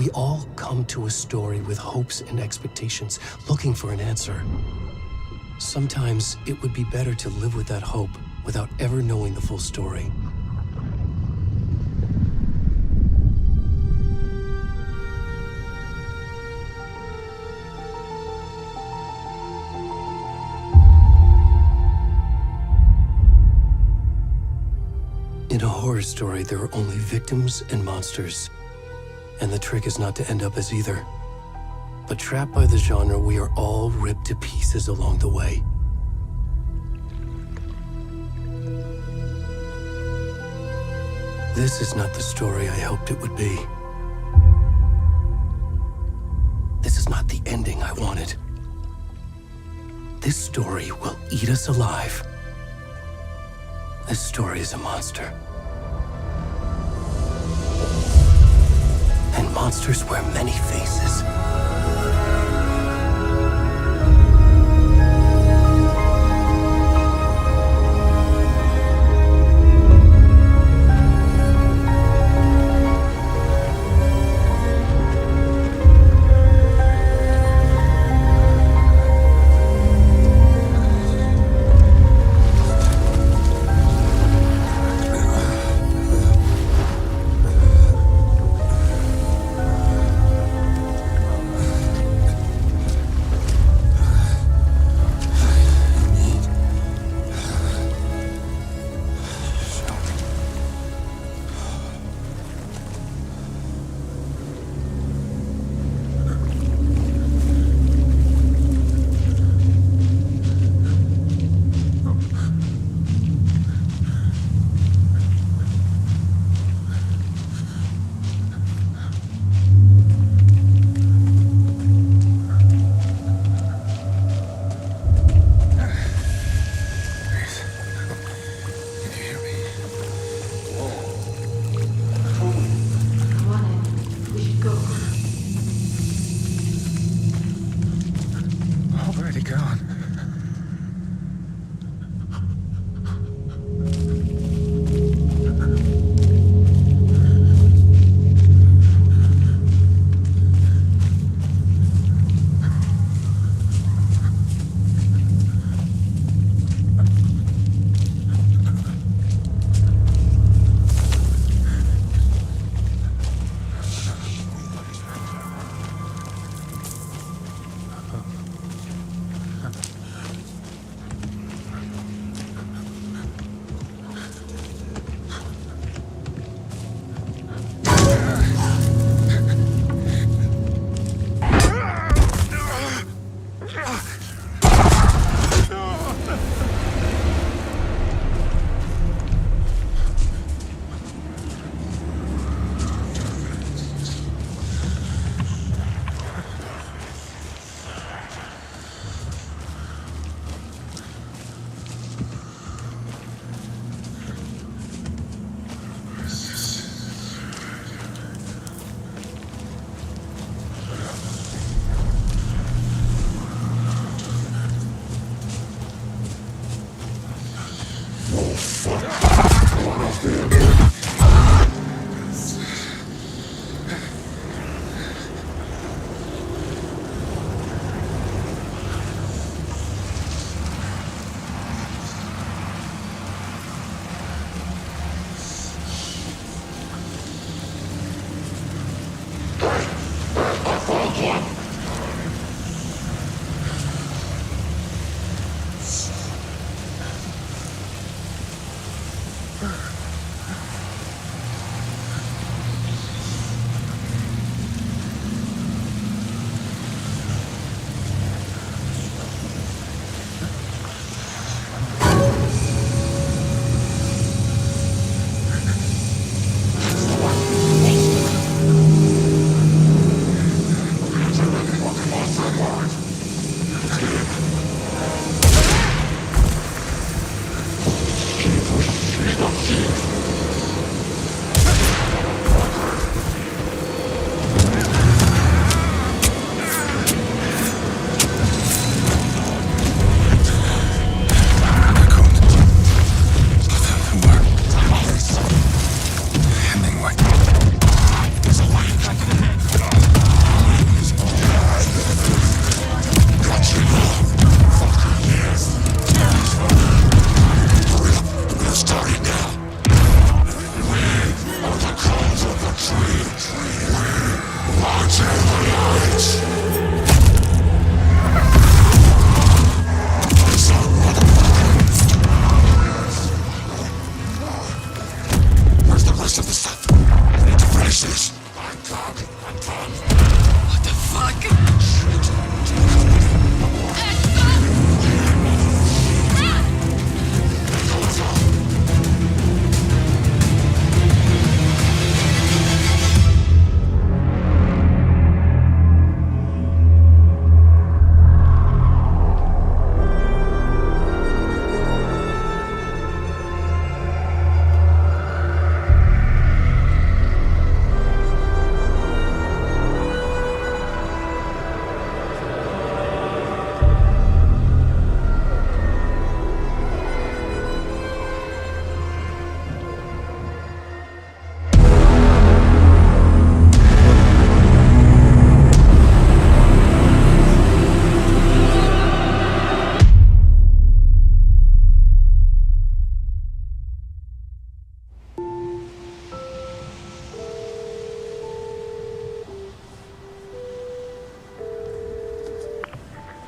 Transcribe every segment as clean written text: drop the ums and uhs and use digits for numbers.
We all come to a story with hopes and expectations, looking for an answer. Sometimes it would be better to live with that hope without ever knowing the full story. In a horror story, there are only victims and monsters. And the trick is not to end up as either. But trapped by the genre, we are all ripped to pieces along the way. This is not the story I hoped it would be. This is not the ending I wanted. This story will eat us alive. This story is a monster. And monsters wear many faces.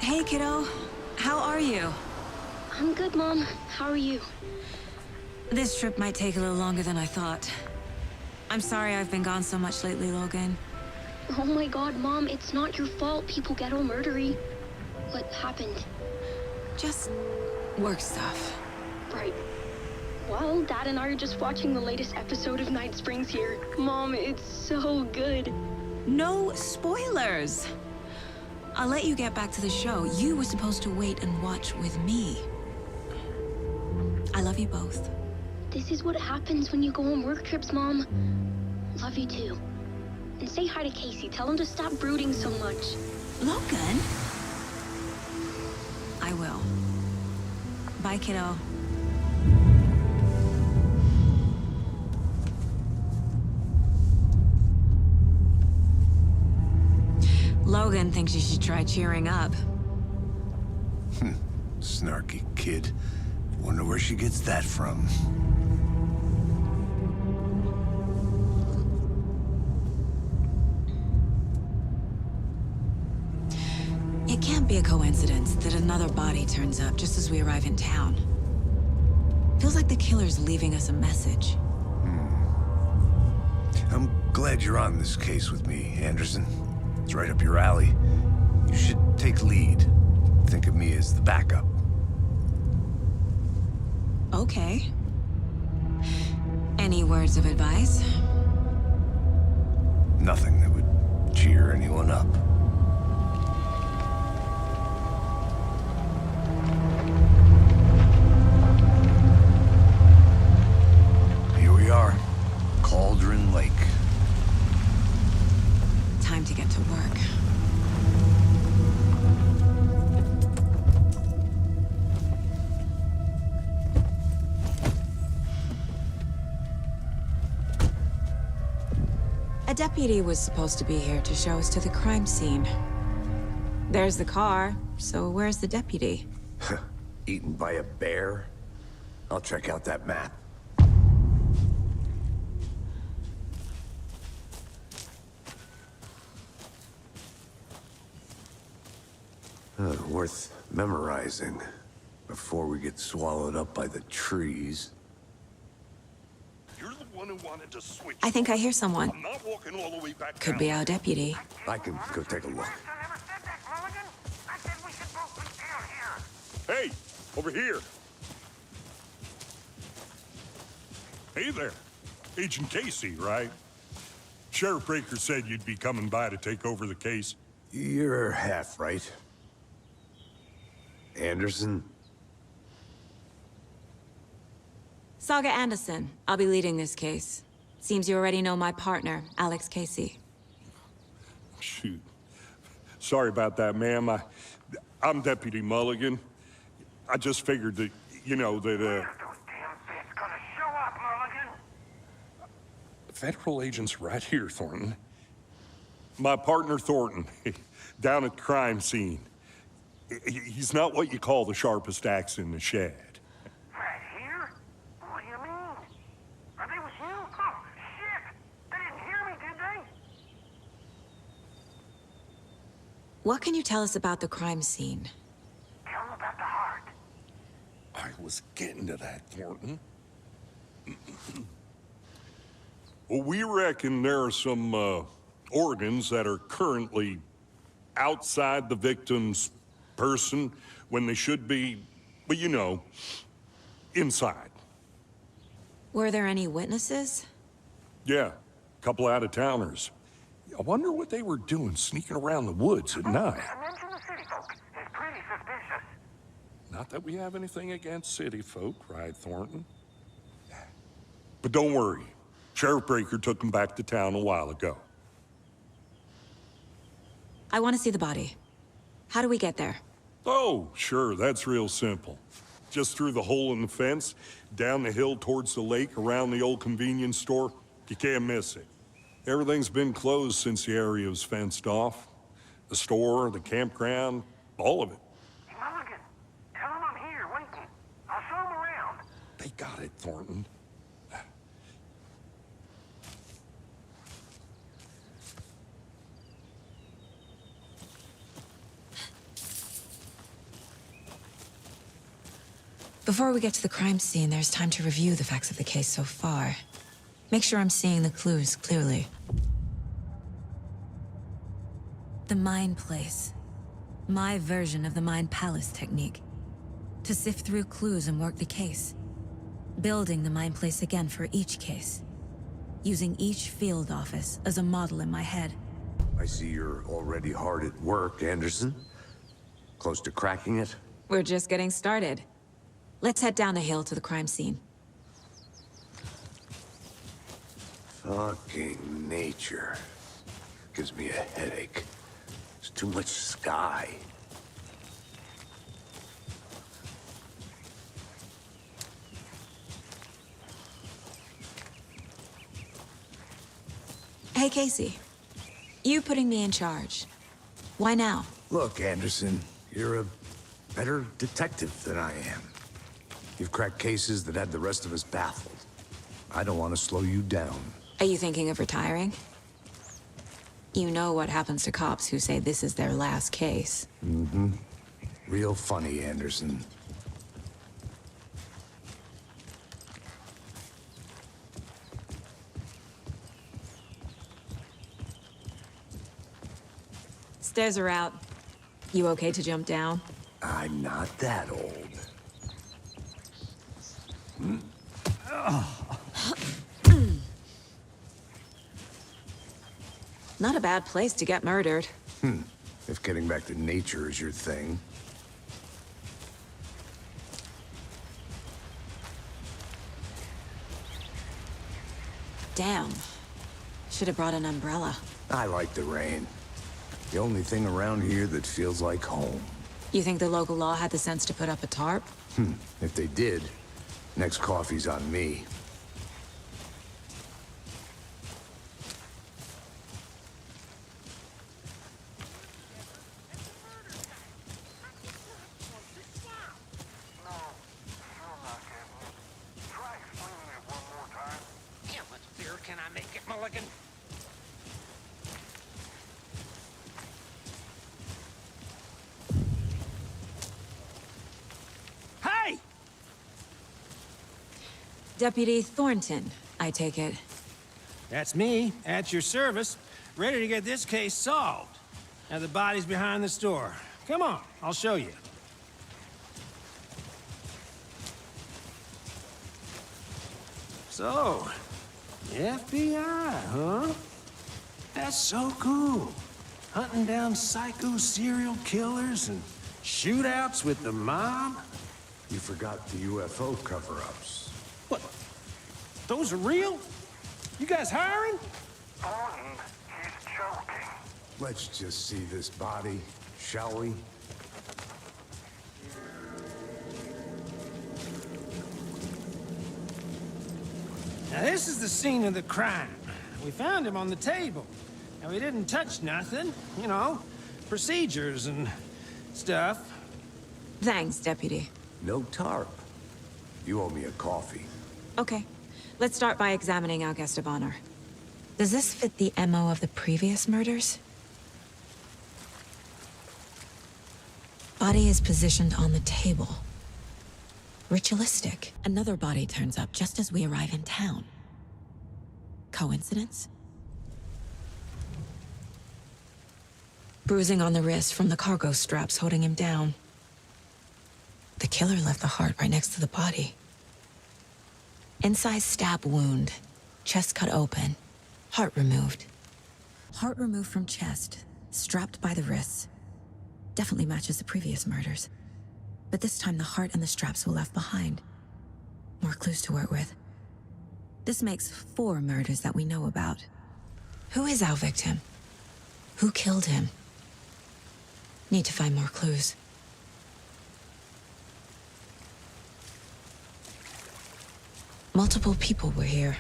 Hey, kiddo. How are you? I'm good, Mom. How are you? This trip might take a little longer than I thought. I'm sorry I've been gone so much lately, Logan. Oh my god, Mom, it's not your fault people get all murdery. What happened? Just work stuff. Right. Well, Dad and I are just watching the latest episode of Night Springs here. Mom, it's so good. No spoilers! I'll let you get back to the show. You were supposed to wait and watch with me. I love you both. This is what happens when you go on work trips, Mom. Love you too. And say hi to Casey. Tell him to stop brooding so much. Logan? I will. Bye, kiddo. Logan thinks you should try cheering up. Snarky kid. Wonder where she gets that from. It can't be a coincidence that another body turns up just as we arrive in town. Feels like the killer's leaving us a message. I'm glad you're on this case with me, Anderson. It's right up your alley. You should take lead. Think of me as the backup. Okay. Any words of advice? Nothing that would cheer anyone up. Here we are. Cauldron Lake. Time to get to work. A deputy was supposed to be here to show us to the crime scene. There's the car, so where's the deputy? Eaten by a bear? I'll check out that map. Worth memorizing before we get swallowed up by the trees. You're the one who wanted to switch. I think I hear someone. I'm not walking all the way back Could down. be our deputy. I can go take a look. Hey, over here. Hey there. Agent Casey, right? Sheriff Breaker said you'd be coming by to take over the case. You're half right. Anderson? Saga Anderson. I'll be leading this case. Seems you already know my partner, Alex Casey. Shoot. Sorry about that, ma'am. I'm Deputy Mulligan. I just figured that, you know, that, Those damn fists gonna show up, Mulligan. federal agent's right here, Thornton. My partner, Thornton, down at the crime scene. He's not what you call the sharpest axe in the shed. Right here? What do you mean? Are they with you? Oh, shit! They didn't hear me, did they? What can you tell us about the crime scene? Tell them about the heart. I was getting to that, Thornton. Well, we reckon there are some organs that are currently outside the victim's person when they should be, well, you know, inside. Were there any witnesses? Yeah, a couple out-of-towners. I wonder what they were doing sneaking around the woods at night. Mention the city folk. It's pretty suspicious. Not that we have anything against city folk, right, Thornton? But don't worry. Sheriff Breaker took them back to town a while ago. I want to see the body. How do we get there? Oh, sure, that's real simple. Just through the hole in the fence, down the hill towards the lake, around the old convenience store. You can't miss it. Everything's been closed since the area was fenced off. The store, the campground, all of it. Hey, Mulligan, tell them I'm here waiting. I'll show them around. They got it, Thornton. Before we get to the crime scene, there's time to review the facts of the case so far. Make sure I'm seeing the clues clearly. The Mind Place. My version of the Mind Palace technique. To sift through clues and work the case. Building the Mind Place again for each case. Using each field office as a model in my head. I see you're already hard at work, Anderson. Close to cracking it? We're just getting started. Let's head down the hill to the crime scene. Fucking nature. Gives me a headache. There's too much sky. Hey, Casey. You putting me in charge. Why now? Look, Anderson, you're a better detective than I am. You've cracked cases that had the rest of us baffled. I don't want to slow you down. Are you thinking of retiring? You know what happens to cops who say this is their last case. Mm-hmm. Real funny, Anderson. Stairs are out. You okay to jump down? I'm not that old. Not a bad place to get murdered. If getting back to nature is your thing. Damn. Should have brought an umbrella. I like the rain. The only thing around here that feels like home. You think the local law had the sense to put up a tarp? If they did, next coffee's on me. Can I make it, Mulligan? Hey! Deputy Thornton, I take it. That's me, at your service, ready to get this case solved. Now the body's behind the store. Come on, I'll show you. So, the FBI, huh? That's so cool. Hunting down psycho serial killers and shootouts with the mob. You forgot the UFO cover-ups. What? Those are real? You guys hiring? Thornton, he's joking. Let's just see this body, shall we? Now this is the scene of the crime. We found him on the table. And we didn't touch nothing, you know, procedures and stuff. Thanks, Deputy. No tarp. You owe me a coffee. Okay. Let's start by examining our guest of honor. Does this fit the MO of the previous murders? Body is positioned on the table. Ritualistic. Another body turns up just as we arrive in town. Coincidence? Bruising on the wrist from the cargo straps holding him down. The killer left the heart right next to the body. Incised stab wound. Chest cut open. Heart removed. Heart removed from chest. Strapped by the wrists. Definitely matches the previous murders. But this time the heart and the straps were left behind. More clues to work with. This makes 4 murders that we know about. Who is our victim? Who killed him? Need to find more clues. Multiple people were here.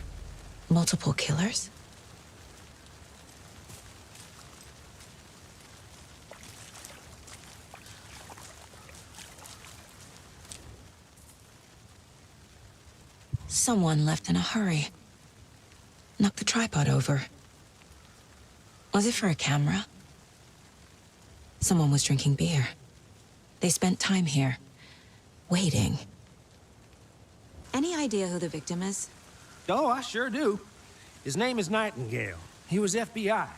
Multiple killers? Someone left in a hurry. Knocked the tripod over. Was it for a camera? Someone was drinking beer. They spent time here, waiting, Any idea who the victim is? Oh, I sure do. His name is Nightingale. He was FBI.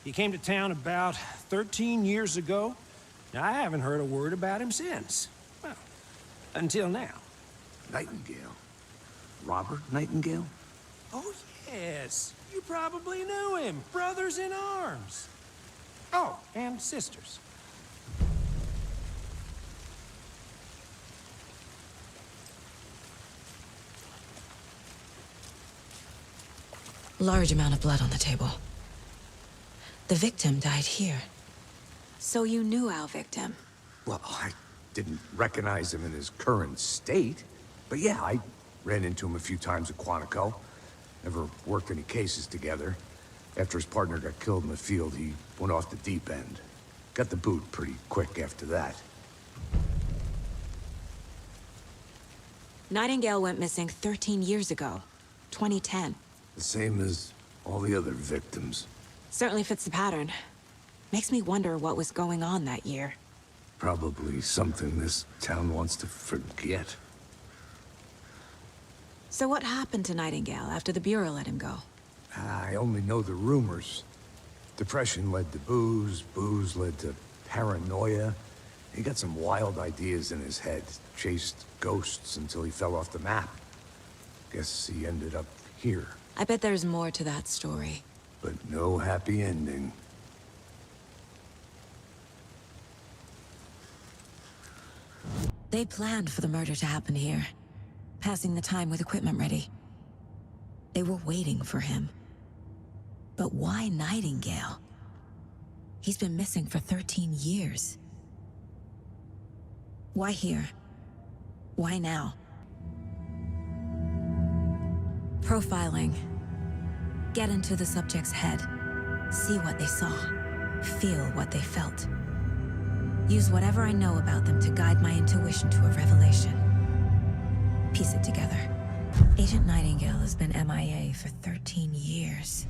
He came to town about 13 years ago. Now, I haven't heard a word about him since. Well, until now. Nightingale? Robert Nightingale? Oh, yes. You probably knew him. Brothers in arms. Oh, and sisters. Large amount of blood on the table. The victim died here. So you knew our victim? Well, I didn't recognize him in his current state. But yeah, I ran into him a few times at Quantico. Never worked any cases together. After his partner got killed in the field, he went off the deep end. Got the boot pretty quick after that. Nightingale went missing 13 years ago. 2010. The same as all the other victims. Certainly fits the pattern. Makes me wonder what was going on that year. Probably something this town wants to forget. So what happened to Nightingale after the Bureau let him go? I only know the rumors. Depression led to booze, booze led to paranoia. He got some wild ideas in his head, chased ghosts until he fell off the map. Guess he ended up here. I bet there's more to that story. But no happy ending. They planned for the murder to happen here, passing the time with equipment ready. They were waiting for him. But why Nightingale? He's been missing for 13 years. Why here? Why now? Profiling. Get into the subject's head. See what they saw. Feel what they felt. Use whatever I know about them to guide my intuition to a revelation. Piece it together. Agent Nightingale has been MIA for 13 years.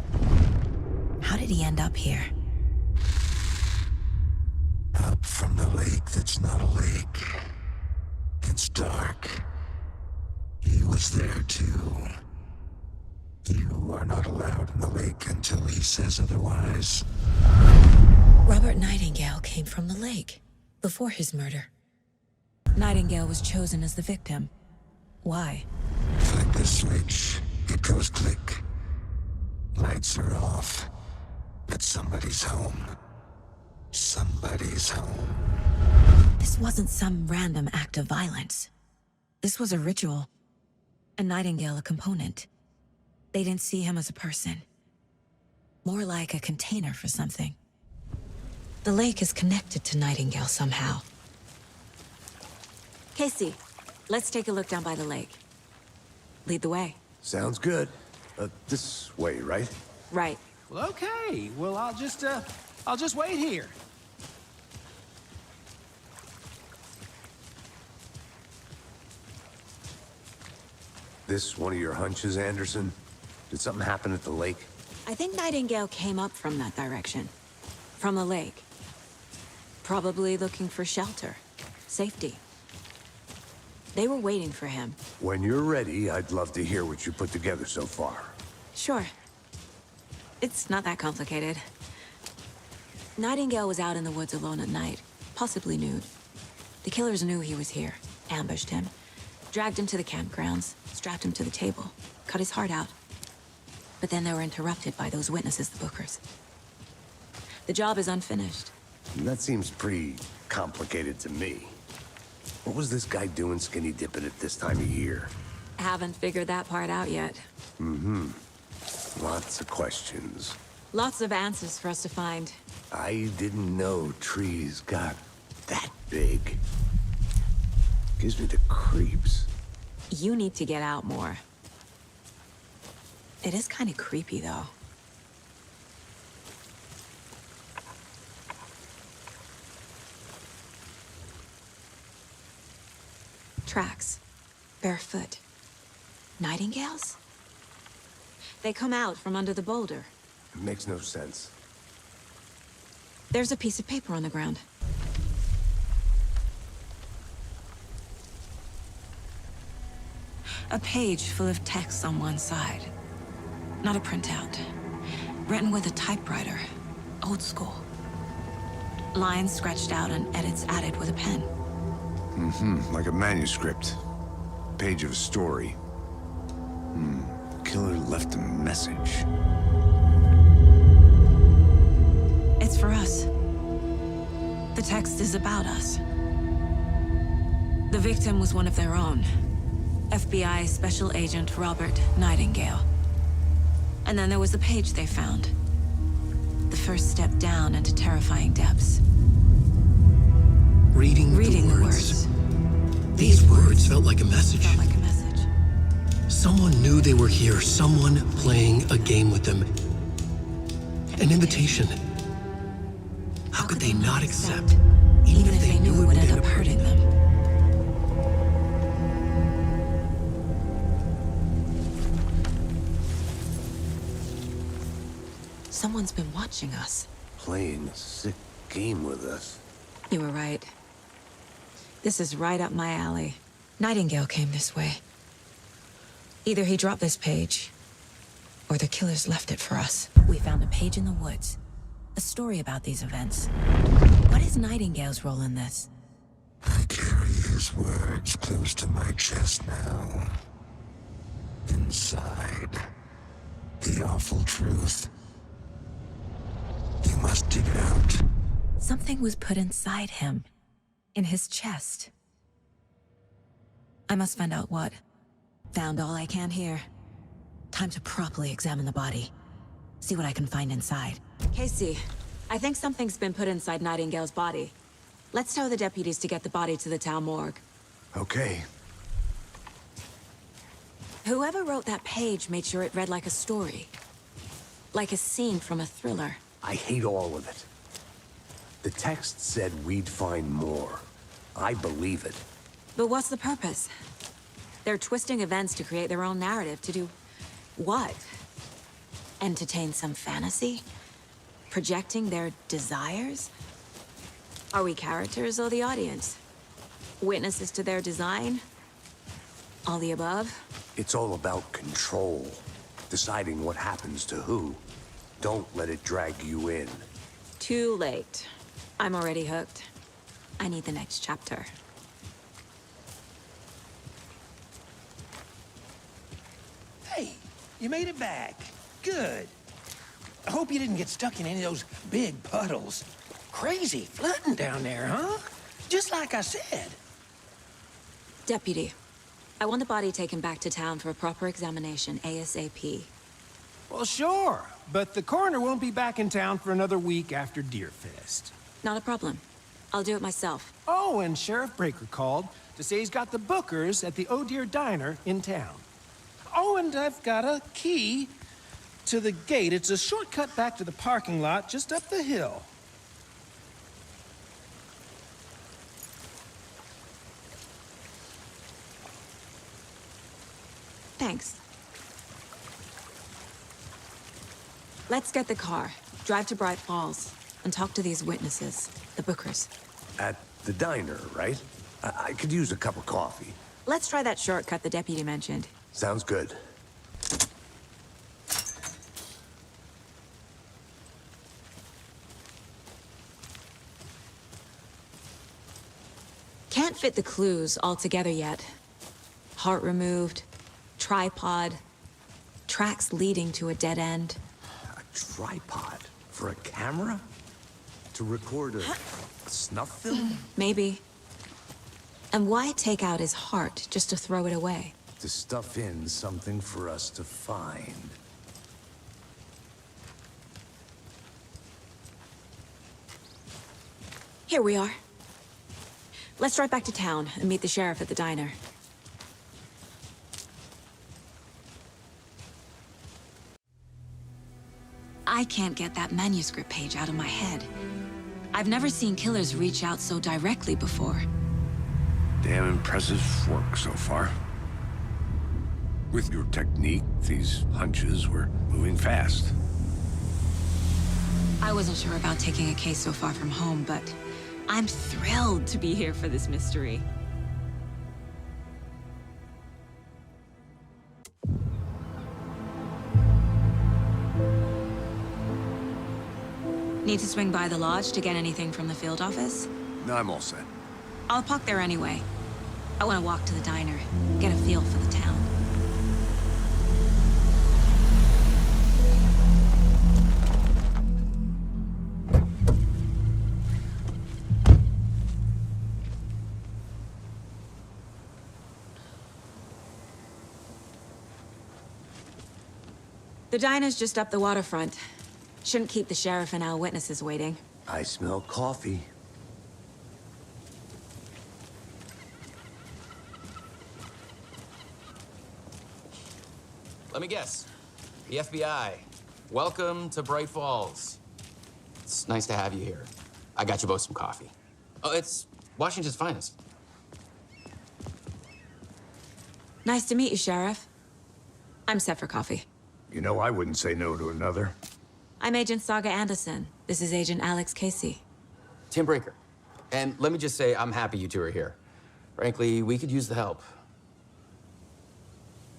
How did he end up here? Up from the lake that's not a lake. It's dark. He was there too. You are not allowed in the lake until he says otherwise. Robert Nightingale came from the lake, before his murder. Nightingale was chosen as the victim. Why? Flick the switch, it goes click. Lights are off, but somebody's home. Somebody's home. This wasn't some random act of violence. This was a ritual. And Nightingale a component. They didn't see him as a person. More like a container for something. The lake is connected to Nightingale somehow. Casey, let's take a look down by the lake. Lead the way. Sounds good. This way, right? Right. Well, okay. Well, I'll just wait here. This one of your hunches, Anderson? Did something happen at the lake? I think Nightingale came up from that direction. From the lake. Probably looking for shelter. Safety. They were waiting for him. When you're ready, I'd love to hear what you put together so far. Sure. It's not that complicated. Nightingale was out in the woods alone at night, possibly nude. The killers knew he was here, ambushed him, dragged him to the campgrounds, strapped him to the table, cut his heart out. But then they were interrupted by those witnesses, the Bookers. The job is unfinished. That seems pretty complicated to me. What was this guy doing skinny dipping at this time of year? Haven't figured that part out yet. Lots of questions. Lots of answers for us to find. I didn't know trees got that big. Gives me the creeps. You need to get out more. It is kind of creepy, though. Tracks. Barefoot. Nightingales? They come out from under the boulder. It makes no sense. There's a piece of paper on the ground. A page full of text on one side. Not a printout. Written with a typewriter. Old school. Lines scratched out and edits added with a pen. Like a manuscript. Page of a story. Killer left a message. It's for us. The text is about us. The victim was one of their own. FBI Special Agent Robert Nightingale. And then there was the page they found. The first step down into terrifying depths. Reading the words. These words felt like a message. Felt like a message. Someone knew they were here, someone playing a game with them. An invitation. How could they not accept, even if they knew it would end up hurting them? Someone's been watching us. Playing a sick game with us. You were right. This is right up my alley. Nightingale came this way. Either he dropped this page, or the killers left it for us. We found a page in the woods. A story about these events. What is Nightingale's role in this? I carry his words close to my chest now. Inside, the awful truth. You must dig it out. Something was put inside him. In his chest. I must find out what. Found all I can here. Time to properly examine the body. See what I can find inside. Casey, I think something's been put inside Nightingale's body. Let's tell the deputies to get the body to the town morgue. Okay. Whoever wrote that page made sure it read like a story. Like a scene from a thriller. I hate all of it. The text said we'd find more. I believe it. But what's the purpose? They're twisting events to create their own narrative to do what? Entertain some fantasy? Projecting their desires? Are we characters or the audience? Witnesses to their design? All the above? It's all about control. Deciding what happens to who. Don't let it drag you in. Too late. I'm already hooked. I need the next chapter. Hey, you made it back. Good. I hope you didn't get stuck in any of those big puddles. Crazy flooding down there, huh? Just like I said. Deputy, I want the body taken back to town for a proper examination ASAP. Well, sure. But the coroner won't be back in town for another week after Deerfest. Not a problem. I'll do it myself. Oh, and Sheriff Breaker called to say he's got the bookers at the Oh Dear Diner in town. Oh, and I've got a key to the gate. It's a shortcut back to the parking lot just up the hill. Thanks. Let's get the car, drive to Bright Falls, and talk to these witnesses, the bookers. At the diner, right? I could use a cup of coffee. Let's try that shortcut the deputy mentioned. Sounds good. Can't fit the clues all together yet. Heart removed, tripod, tracks leading to a dead end. A tripod? For a camera? To record a snuff film? Maybe. And why take out his heart just to throw it away? To stuff in something for us to find. Here we are. Let's drive back to town and meet the sheriff at the diner. I can't get that manuscript page out of my head. I've never seen killers reach out so directly before. Damn impressive work so far. With your technique, these hunches were moving fast. I wasn't sure about taking a case so far from home, but I'm thrilled to be here for this mystery. Need to swing by the lodge to get anything from the field office? No, I'm all set. I'll park there anyway. I want to walk to the diner, get a feel for the town. The diner's just up the waterfront. Shouldn't keep the sheriff and our witnesses waiting. I smell coffee. Let me guess. The FBI. Welcome to Bright Falls. It's nice to have you here. I got you both some coffee. Oh, it's Washington's finest. Nice to meet you, Sheriff. I'm set for coffee. You know, I wouldn't say no to another. I'm Agent Saga Anderson. This is Agent Alex Casey. Tim Breaker. And let me just say, I'm happy you two are here. Frankly, we could use the help.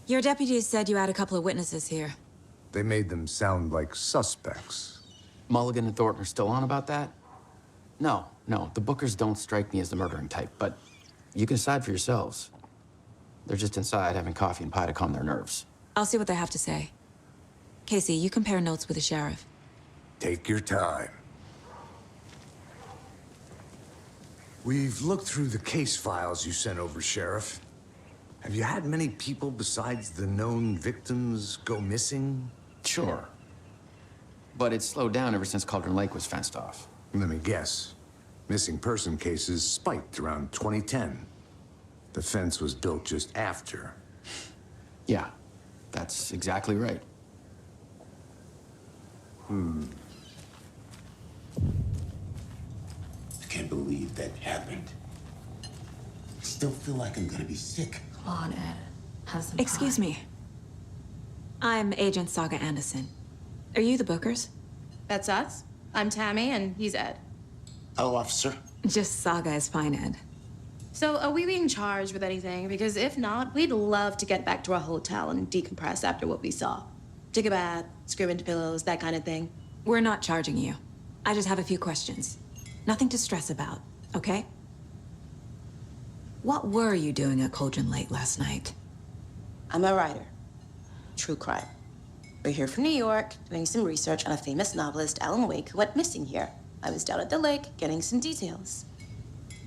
Your deputies said you had a couple of witnesses here. They made them sound like suspects. Mulligan and Thornton are still on about that? No, the Bookers don't strike me as the murdering type, but you can decide for yourselves. They're just inside having coffee and pie to calm their nerves. I'll see what they have to say. Casey, you compare notes with the sheriff. Take your time. We've looked through the case files you sent over, Sheriff. Have you had many people besides the known victims go missing? Sure. But it's slowed down ever since Cauldron Lake was fenced off. Let me guess. Missing person cases spiked around 2010. The fence was built just after. Yeah, that's exactly right. I can't believe that happened. I still feel like I'm gonna be sick. Come on, Ed. Have some Excuse me. I'm Agent Saga Anderson. Are you the Bookers? That's us. I'm Tammy, and he's Ed. Hello, officer. Just Saga is fine, Ed. So, are we being charged with anything? Because if not, we'd love to get back to our hotel and decompress after what we saw. Take a bath, scream into pillows, that kind of thing. We're not charging you. I just have a few questions. Nothing to stress about, okay? What were you doing at Cauldron Lake last night? I'm a writer. True crime. We're here from New York, doing some research on a famous novelist, Alan Wake, who went missing here. I was down at the lake, getting some details.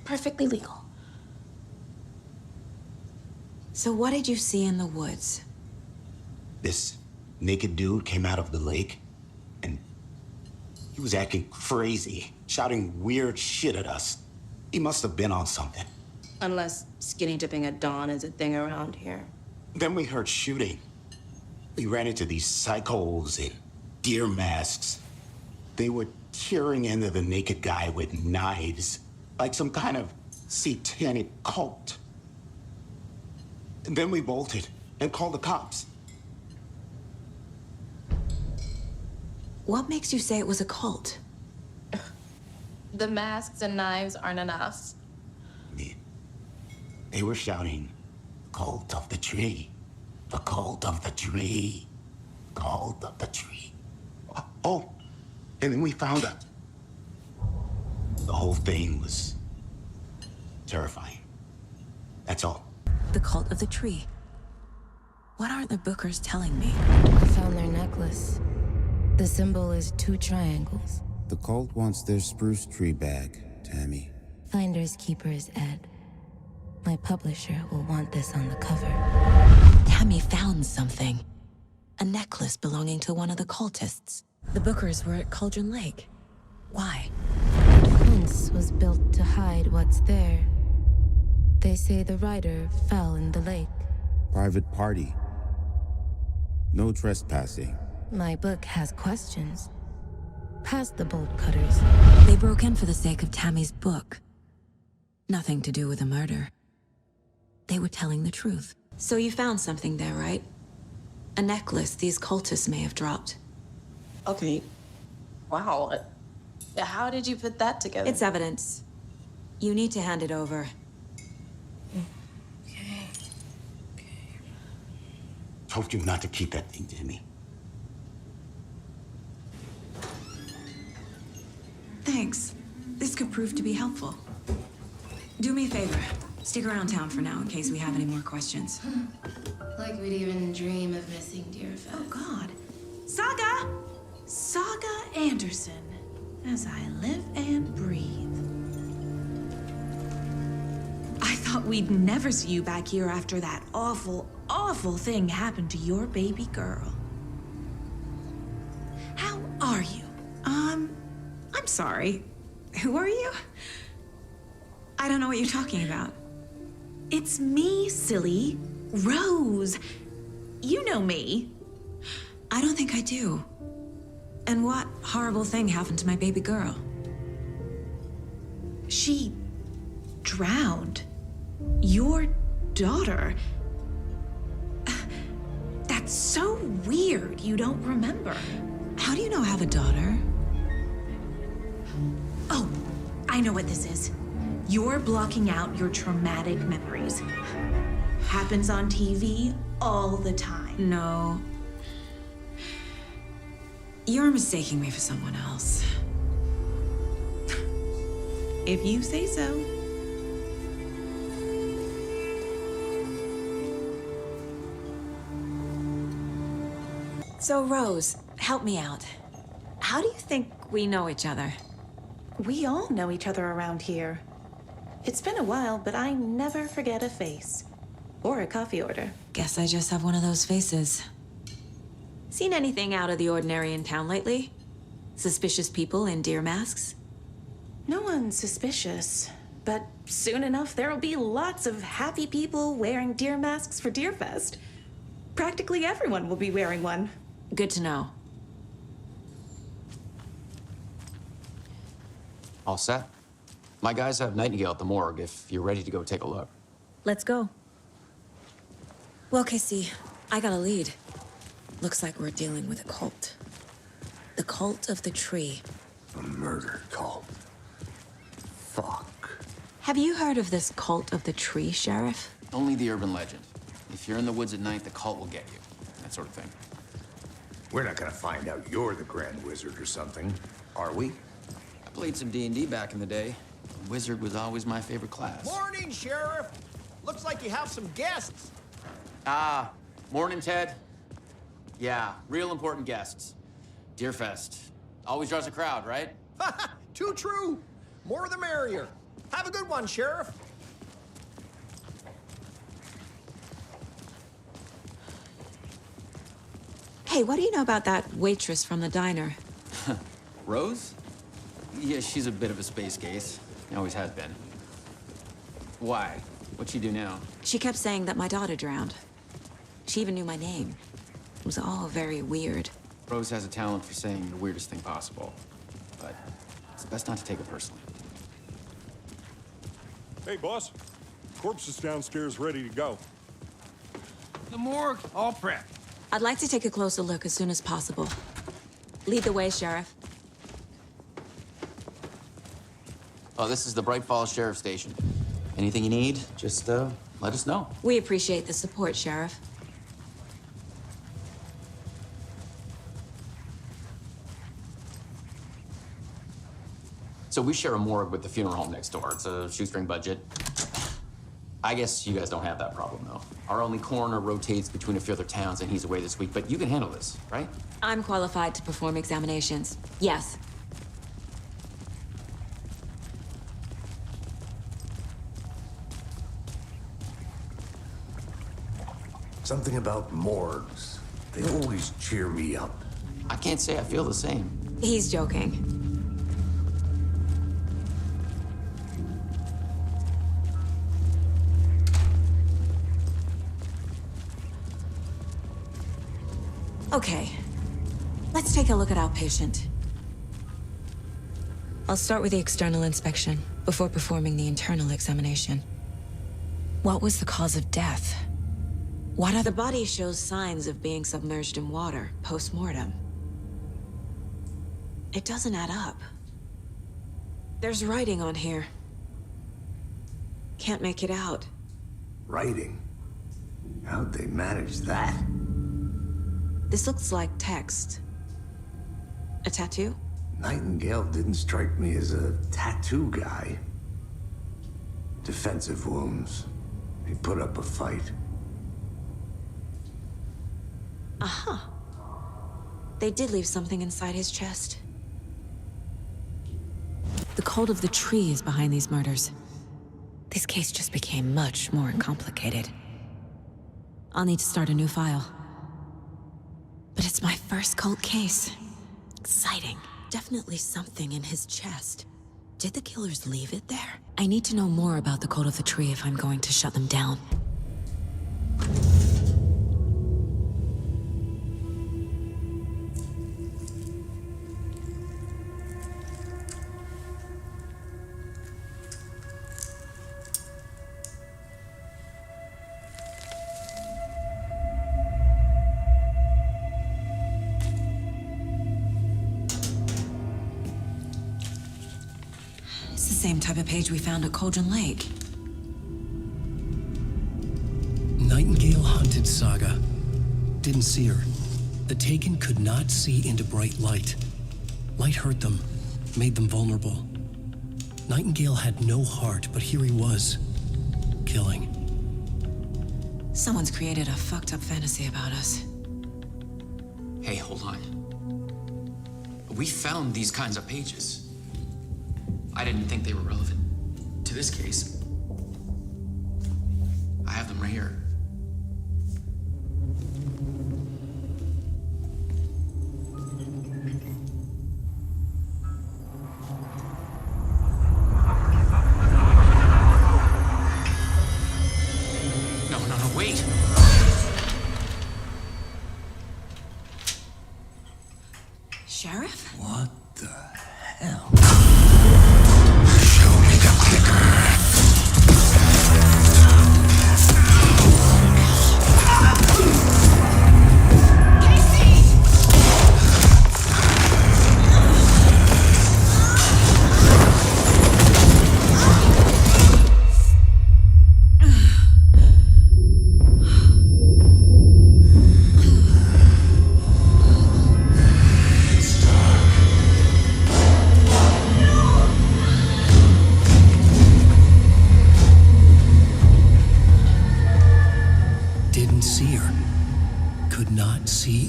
Perfectly legal. So what did you see in the woods? This naked dude came out of the lake, and he was acting crazy, shouting weird shit at us. He must have been on something. Unless skinny dipping at dawn is a thing around here. Then we heard shooting. We ran into these psychos in deer masks. They were tearing into the naked guy with knives, like some kind of satanic cult. And then we bolted and called the cops. What makes you say it was a cult? The masks and knives aren't enough. They were shouting, "Cult of the tree, the cult of the tree, cult of the tree." Oh, and then we found out. The whole thing was terrifying. That's all. The cult of the tree. What aren't the Bookers telling me? I found their necklace. The symbol is 2 triangles. The cult wants their spruce tree back, Tammy. Finders keepers, Ed. My publisher will want this on the cover. Tammy found something. A necklace belonging to one of the cultists. The Bookers were at Cauldron Lake. Why? The fence was built to hide what's there. They say the writer fell in the lake. Private party. No trespassing. My book has questions. Past the bolt cutters. They broke in for the sake of Tammy's book. Nothing to do with a murder. They were telling the truth. So you found something there, right? A necklace these cultists may have dropped. Okay. Wow. How did you put that together? It's evidence. You need to hand it over. Told you not to keep that thing to me. Thanks. This could prove to be helpful. Do me a favor. Stick around town for now in case we have any more questions. Like we'd even dream of missing Deerfest. Oh, God. Saga! Saga Anderson. As I live and breathe. I thought we'd never see you back here after that awful, awful thing happened to your baby girl. How are you? I'm sorry. Who are you? I don't know what you're talking about. It's me, silly. Rose. You know me. I don't think I do. And what horrible thing happened to my baby girl? She drowned. Your daughter. That's so weird you don't remember. How do you know I have a daughter? Oh, I know what this is. You're blocking out your traumatic memories. Happens on TV all the time. No. You're mistaking me for someone else. If you say so. So, Rose, help me out. How do you think we know each other? We all know each other around here. It's been a while, but I never forget a face. Or a coffee order. Guess I just have one of those faces. Seen anything out of the ordinary in town lately? Suspicious people in deer masks? No one's suspicious. But soon enough, there'll be lots of happy people wearing deer masks for Deerfest. Practically everyone will be wearing one. Good to know. All set? My guys have Nightingale at the morgue if you're ready to go take a look. Let's go. Well, Casey, I got a lead. Looks like we're dealing with a cult. The cult of the tree. A murder cult. Fuck. Have you heard of this cult of the tree, Sheriff? Only the urban legend. If you're in the woods at night, the cult will get you. That sort of thing. We're not gonna find out you're the Grand Wizard or something, are we? I played some D&D back in the day. Wizard was always my favorite class. Morning, Sheriff. Looks like you have some guests. Ah, morning, Ted. Yeah, real important guests. Deerfest. Always draws a crowd, right? Too true. More the merrier. Have a good one, Sheriff. Hey, what do you know about that waitress from the diner? Rose? Yeah, she's a bit of a space case. Always has been. Why? What'd she do now? She kept saying that my daughter drowned. She even knew my name. It was all very weird. Rose has a talent for saying the weirdest thing possible. But it's best not to take it personally. Hey, boss. Corpse is downstairs ready to go. The morgue, all prepped. I'd like to take a closer look as soon as possible. Lead the way, Sheriff. Oh, this is the Bright Falls Sheriff Station. Anything you need, just let us know. We appreciate the support, Sheriff. So we share a morgue with the funeral home next door. It's a shoestring budget. I guess you guys don't have that problem, though. Our only coroner rotates between a few other towns, and he's away this week, but you can handle this, right? I'm qualified to perform examinations. Yes. Something about morgues. They always cheer me up. I can't say I feel the same. He's joking. Okay, let's take a look at our patient. I'll start with the external inspection before performing the internal examination. What was the cause of death? The body shows signs of being submerged in water post-mortem. It doesn't add up. There's writing on here. Can't make it out. Writing? How'd they manage that? This looks like text. A tattoo? Nightingale didn't strike me as a tattoo guy. Defensive wounds. He put up a fight. Aha. They did leave something inside his chest. The cult of the tree is behind these murders. This case just became much more complicated. I'll need to start a new file. But it's my first cult case. Exciting. Definitely something in his chest. Did the killers leave it there? I need to know more about the cult of the tree if I'm going to shut them down. Same type of page we found at Cauldron Lake. Nightingale hunted Saga. Didn't see her. The Taken could not see into bright light. Light hurt them, made them vulnerable. Nightingale had no heart, but here he was, killing. Someone's created a fucked up fantasy about us. Hey, hold on. We found these kinds of pages. I didn't think they were relevant to this case. I have them right here. No, wait! Sheriff? What the hell?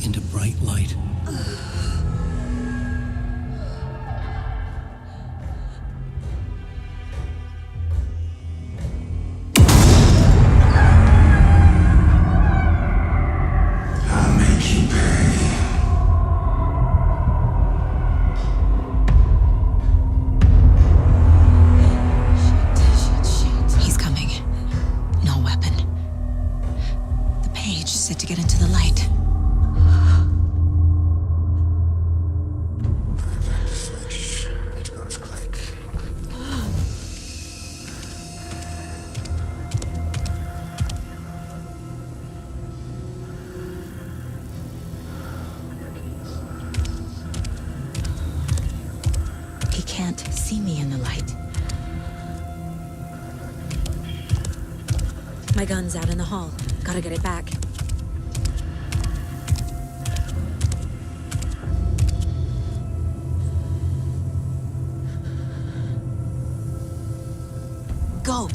Into bright light. I'll make you pay. Shit. He's coming. No weapon. The page said to get into the light. Can't see me in the light. My gun's out in the hall. Gotta get it back. Go!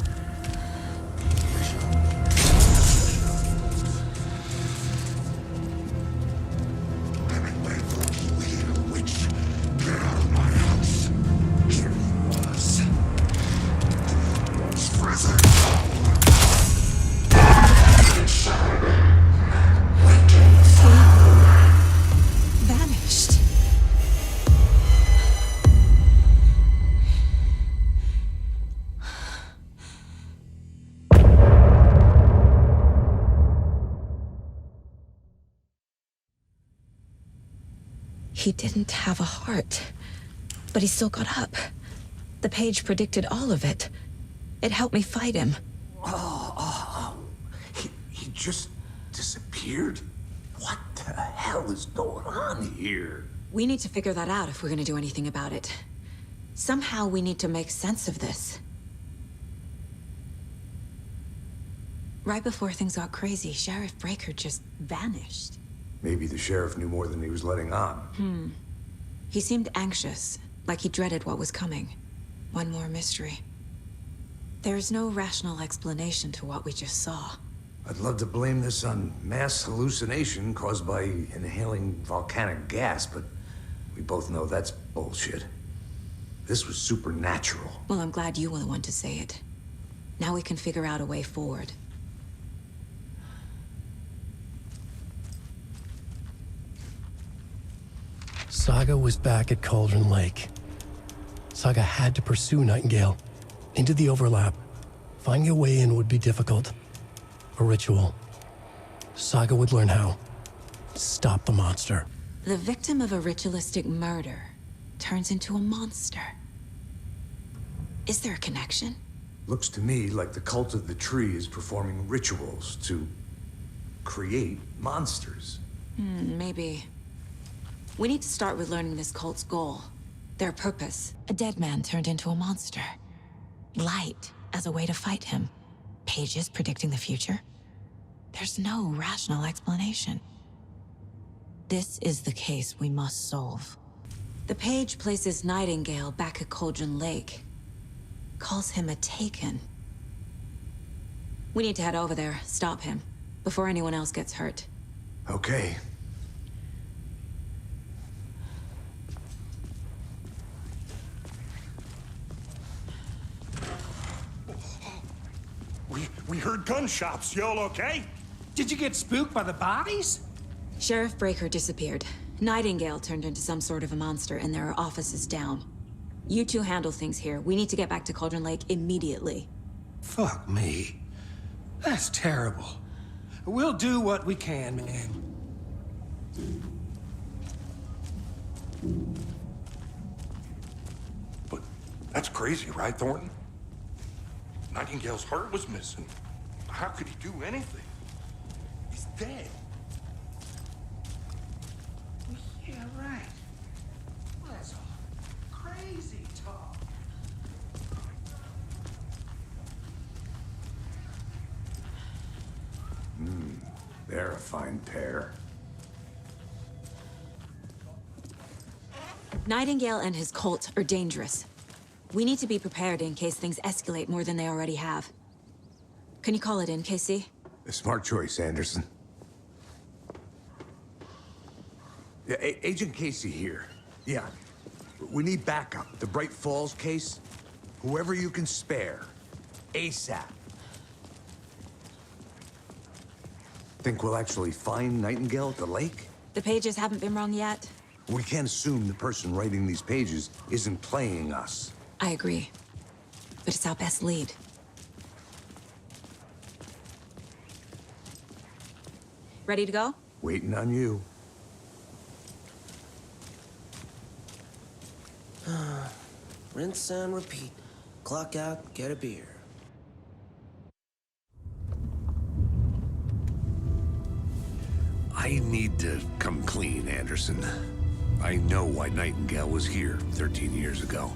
He didn't have a heart, but he still got up. The page predicted all of it. It helped me fight him. He just disappeared? What the hell is going on here? We need to figure that out if we're gonna do anything about it. Somehow we need to make sense of this. Right before things got crazy, Sheriff Breaker just vanished. Maybe the sheriff knew more than he was letting on. He seemed anxious, like he dreaded what was coming. One more mystery. There's no rational explanation to what we just saw. I'd love to blame this on mass hallucination caused by inhaling volcanic gas, but we both know that's bullshit. This was supernatural. Well, I'm glad you were the one to say it. Now we can figure out a way forward. Saga was back at Cauldron Lake. Saga had to pursue Nightingale into the overlap. Finding a way in would be difficult. A ritual. Saga would learn how. Stop the monster. The victim of a ritualistic murder turns into a monster. Is there a connection? Looks to me like the cult of the tree is performing rituals to create monsters. Maybe. We need to start with learning this cult's goal. Their purpose. A dead man turned into a monster. Light as a way to fight him. Pages predicting the future. There's no rational explanation. This is the case we must solve. The page places Nightingale back at Cauldron Lake. Calls him a Taken. We need to head over there, stop him, before anyone else gets hurt. Okay. We heard gunshots. Y'all okay? Did you get spooked by the bodies? Sheriff Breaker disappeared. Nightingale turned into some sort of a monster, and there are offices down. You two handle things here. We need to get back to Cauldron Lake immediately. Fuck me. That's terrible. We'll do what we can, man. But that's crazy, right, Thornton? Nightingale's heart was missing. How could he do anything? He's dead. Yeah, right. Well, that's all crazy talk. They're a fine pair. Nightingale and his cult are dangerous. We need to be prepared in case things escalate more than they already have. Can you call it in, KC? A smart choice, Anderson. Yeah, Agent Casey here. Yeah, we need backup. The Bright Falls case, whoever you can spare, ASAP. Think we'll actually find Nightingale at the lake? The pages haven't been wrong yet. We can't assume the person writing these pages isn't playing us. I agree. But it's our best lead. Ready to go? Waiting on you. Rinse and repeat. Clock out, get a beer. I need to come clean, Anderson. I know why Nightingale was here 13 years ago.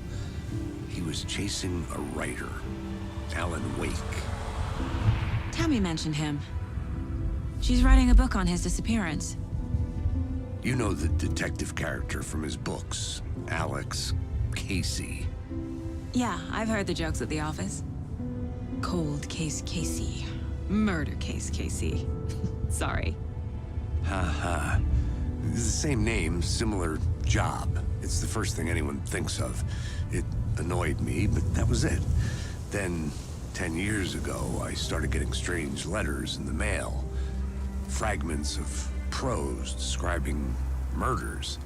He was chasing a writer, Alan Wake. Tammy mentioned him. She's writing a book on his disappearance. You know the detective character from his books, Alex Casey. Yeah, I've heard the jokes at the office. Cold case Casey. Murder case Casey. Sorry. Ha. It's the same name, similar job. It's the first thing anyone thinks of. It annoyed me, but that was it. Then, 10 years ago, I started getting strange letters in the mail. Fragments of prose describing murders.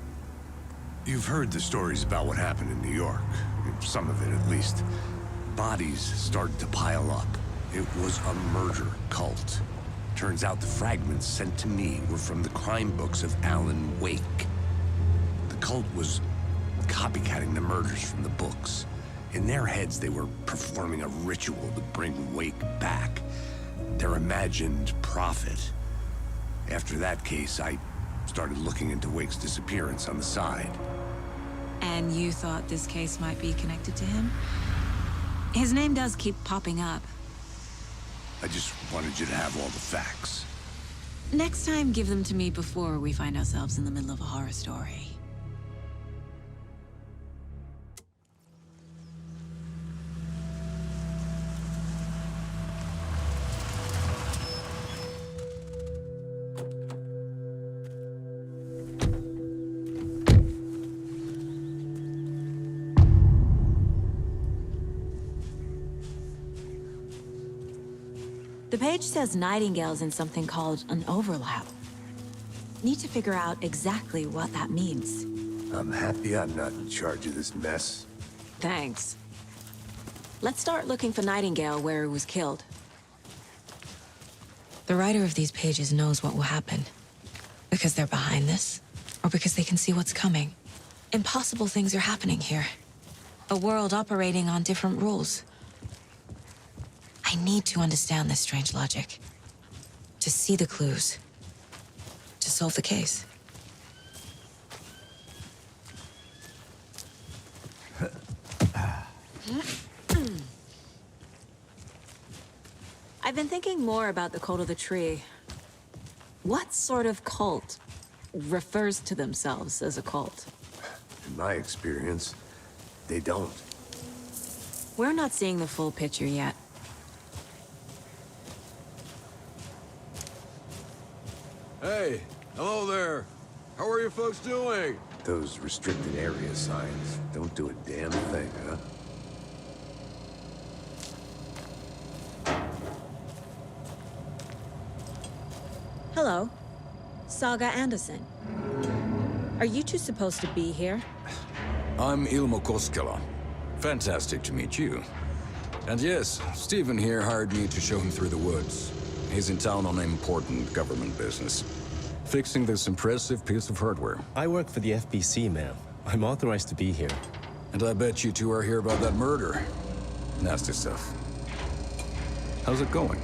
You've heard the stories about what happened in New York. Some of it, at least. Bodies started to pile up. It was a murder cult. Turns out the fragments sent to me were from the crime books of Alan Wake. The cult was copycatting the murders from the books. In their heads, they were performing a ritual to bring Wake back. Their imagined prophet. After that case, I started looking into Wake's disappearance on the side. And you thought this case might be connected to him? His name does keep popping up. I just wanted you to have all the facts. Next time, give them to me before we find ourselves in the middle of a horror story. The page says Nightingale's in something called an overlap. Need to figure out exactly what that means. I'm happy I'm not in charge of this mess. Thanks. Let's start looking for Nightingale where he was killed. The writer of these pages knows what will happen. Because they're behind this, or because they can see what's coming. Impossible things are happening here. A world operating on different rules. I need to understand this strange logic. To see the clues. To solve the case. I've been thinking more about the cult of the tree. What sort of cult refers to themselves as a cult? In my experience, they don't. We're not seeing the full picture yet. Hey, hello there. How are you folks doing? Those restricted area signs don't do a damn thing, huh? Hello. Saga Anderson. Are you two supposed to be here? I'm Ilmo Koskela. Fantastic to meet you. And yes, Stephen here hired me to show him through the woods. He's in town on important government business. Fixing this impressive piece of hardware. I work for the FBC, ma'am. I'm authorized to be here. And I bet you two are here about that murder. Nasty stuff. How's it going?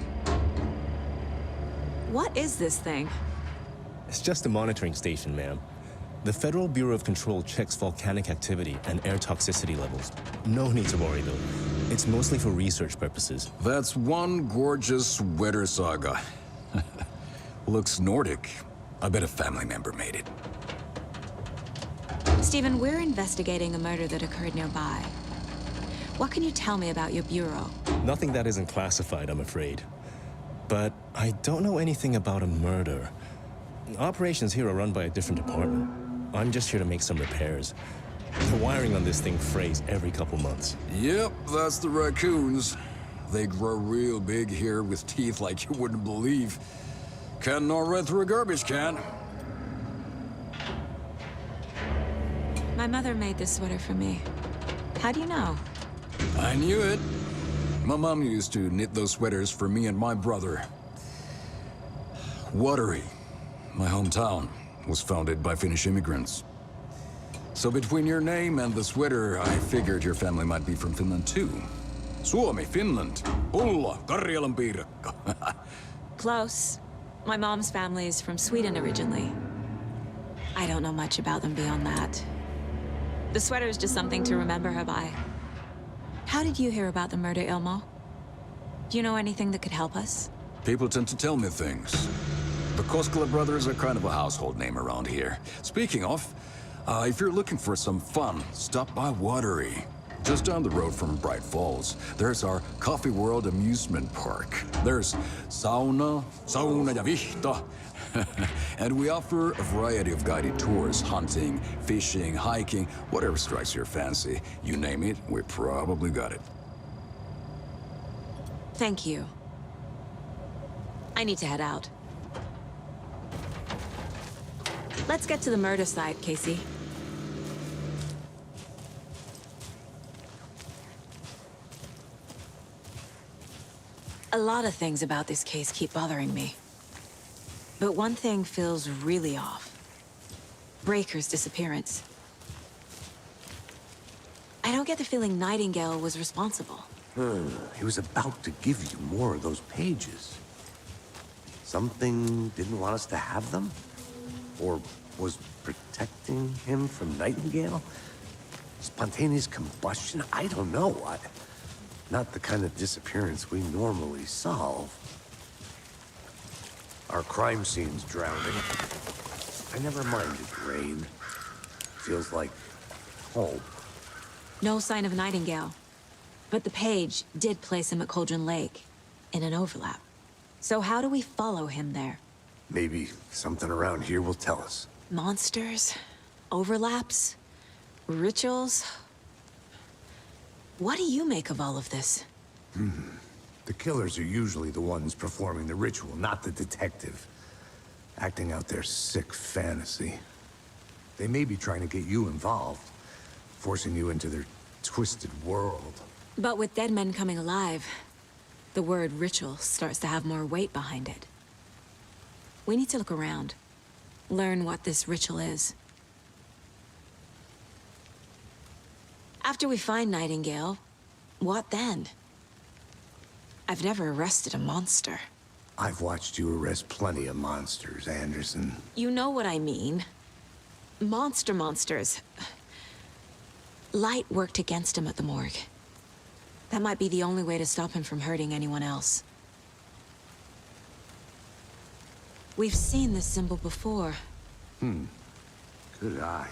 What is this thing? It's just a monitoring station, ma'am. The Federal Bureau of Control checks volcanic activity and air toxicity levels. No need to worry, though. It's mostly for research purposes. That's one gorgeous weather saga. Looks Nordic. I bet a family member made it. Stephen, we're investigating a murder that occurred nearby. What can you tell me about your bureau? Nothing that isn't classified, I'm afraid. But I don't know anything about a murder. Operations here are run by a different department. I'm just here to make some repairs. The wiring on this thing frays every couple months. Yep, that's the raccoons. They grow real big here with teeth like you wouldn't believe. Can't gnaw right through a garbage can. My mother made this sweater for me. How do you know? I knew it. My mom used to knit those sweaters for me and my brother. Watery, my hometown, was founded by Finnish immigrants. So between your name and the sweater, I figured your family might be from Finland too. Suomi, Finland, Pulla, Karjalan piirakka. Close. My mom's family is from Sweden originally. I don't know much about them beyond that. The sweater is just something to remember her by. How did you hear about the murder, Ilmo? Do you know anything that could help us? People tend to tell me things. The Koskela brothers are kind of a household name around here. Speaking of, if you're looking for some fun, stop by Watery. Just down the road from Bright Falls, there's our Coffee World amusement park. There's sauna ja vihta. And we offer a variety of guided tours, hunting, fishing, hiking, whatever strikes your fancy. You name it, we probably got it. Thank you. I need to head out. Let's get to the murder site, Casey. A lot of things about this case keep bothering me. But one thing feels really off. Breaker's disappearance. I don't get the feeling Nightingale was responsible. He was about to give you more of those pages. Something didn't want us to have them? Or was protecting him from Nightingale? Spontaneous combustion? I don't know. Not the kind of disappearance we normally solve. Our crime scene's drowning. I never minded rain. Feels like home. No sign of Nightingale. But the page did place him at Cauldron Lake, in an overlap. So how do we follow him there? Maybe something around here will tell us. Monsters? Overlaps? Rituals? What do you make of all of this? The killers are usually the ones performing the ritual, not the detective. Acting out their sick fantasy. They may be trying to get you involved, forcing you into their twisted world. But with dead men coming alive, the word ritual starts to have more weight behind it. We need to look around, learn what this ritual is. After we find Nightingale, what then? I've never arrested a monster. I've watched you arrest plenty of monsters, Anderson. You know what I mean. Monsters. Light worked against him at the morgue. That might be the only way to stop him from hurting anyone else. We've seen this symbol before. Good eye.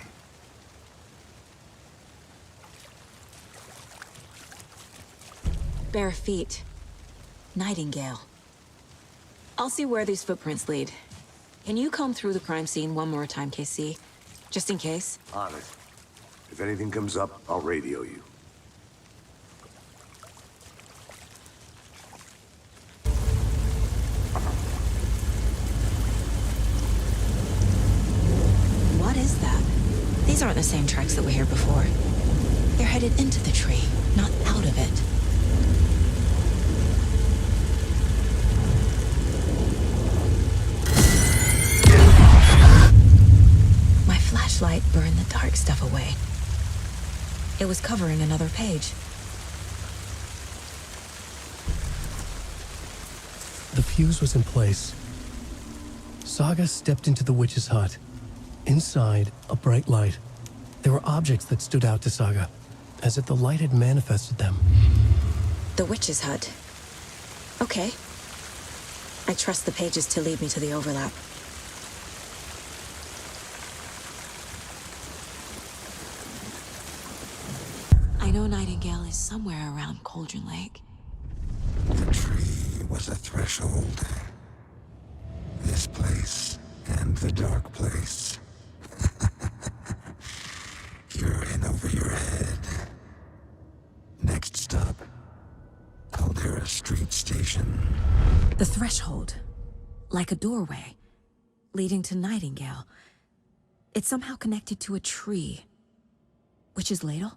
Bare feet. Nightingale. I'll see where these footprints lead. Can you comb through the crime scene one more time, KC? Just in case? On it. If anything comes up, I'll radio you. What is that? These aren't the same tracks that were here before. They're headed into the tree, not out of it. Flashlight burned the dark stuff away. It was covering another page. The fuse was in place. Saga stepped into the witch's hut. Inside, a bright light. There were objects that stood out to Saga, as if the light had manifested them. The witch's hut. Okay. I trust the pages to lead me to the overlap. I know Nightingale is somewhere around Cauldron Lake. The tree was a threshold. This place and the dark place. You're in over your head. Next stop, Caldera Street Station. The threshold. Like a doorway. Leading to Nightingale. It's somehow connected to a tree. Witch's ladle?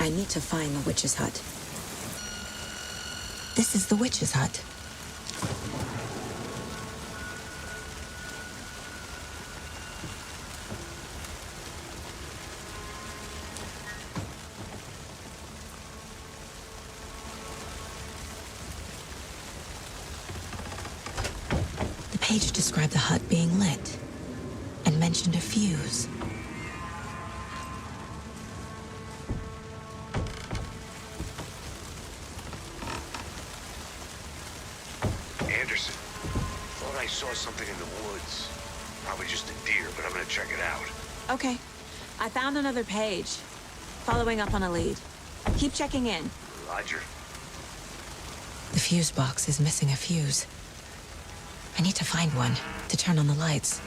I need to find the witch's hut. This is the witch's hut. The page described the hut being lit and mentioned a fuse. Saw something in the woods. Probably just a deer, but I'm gonna check it out. Okay. I found another page. Following up on a lead. Keep checking in. Roger. The fuse box is missing a fuse. I need to find one to turn on the lights.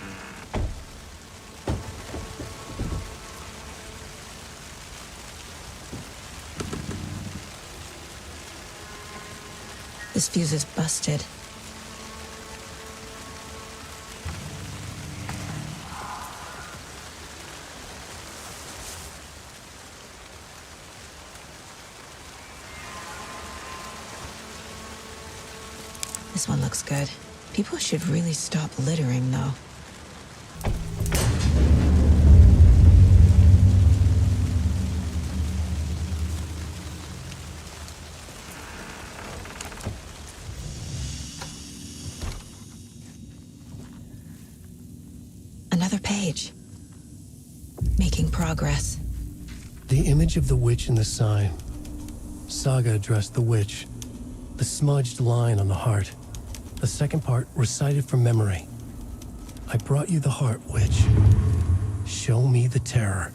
This fuse is busted. This one looks good. People should really stop littering, though. Another page. Making progress. The image of the witch in the sign. Saga addressed the witch. The smudged line on the heart. The second part recited from memory. I brought you the heart, witch. Show me the terror.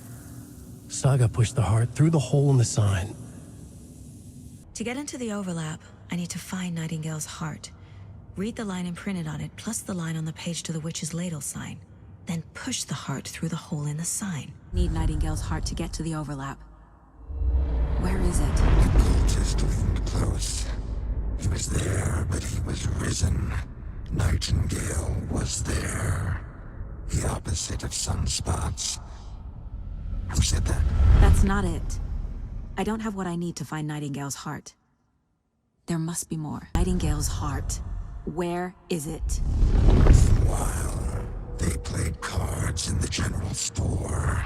Saga pushed the heart through the hole in the sign. To get into the overlap, I need to find Nightingale's heart. Read the line imprinted on it, plus the line on the page to the witch's ladle sign. Then push the heart through the hole in the sign. Need Nightingale's heart to get to the overlap. Where is it? The cultist leaned close. He was was risen. Nightingale was there. The opposite of sunspots. Who said that? That's not it. I don't have what I need to find Nightingale's heart. There must be more. Nightingale's heart. Where is it? While they played cards in the general store,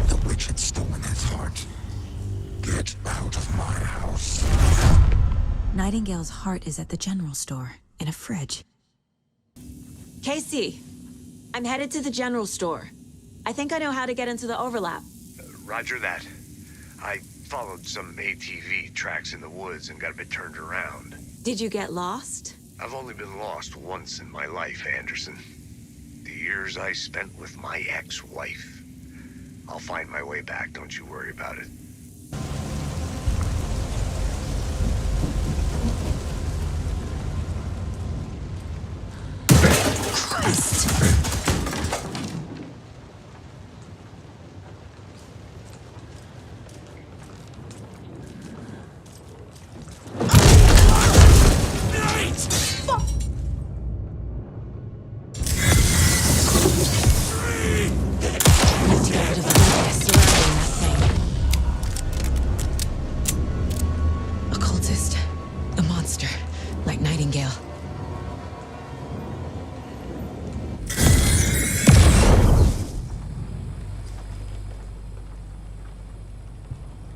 the witch had stolen his heart. Get out of my house. Nightingale's heart is at the general store, in a fridge. Casey, I'm headed to the general store. I think I know how to get into the overlap. Roger that. I followed some ATV tracks in the woods and got a bit turned around. Did you get lost? I've only been lost once in my life, Anderson. The years I spent with my ex-wife. I'll find my way back, don't you worry about it. Christ!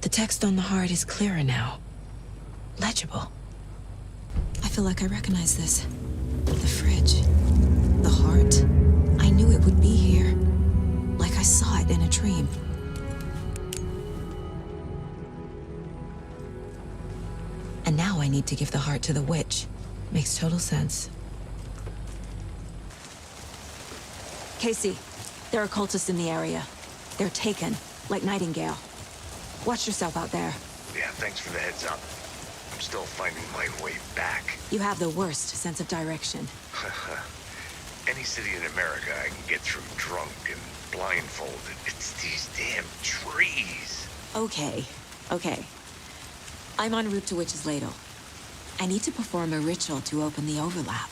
The text on the heart is clearer now. Legible. I feel like I recognize this. The fridge. The heart. I knew it would be here. Like I saw it in a dream. And now I need to give the heart to the witch. Makes total sense. Casey, there are cultists in the area. They're taken, like Nightingale. Watch yourself out there. Yeah, thanks for the heads up. I'm still finding my way back. You have the worst sense of direction. Any city in America I can get through drunk and blindfolded. It's these damn trees. Okay. I'm en route to Witch's Ladle. I need to perform a ritual to open the overlap.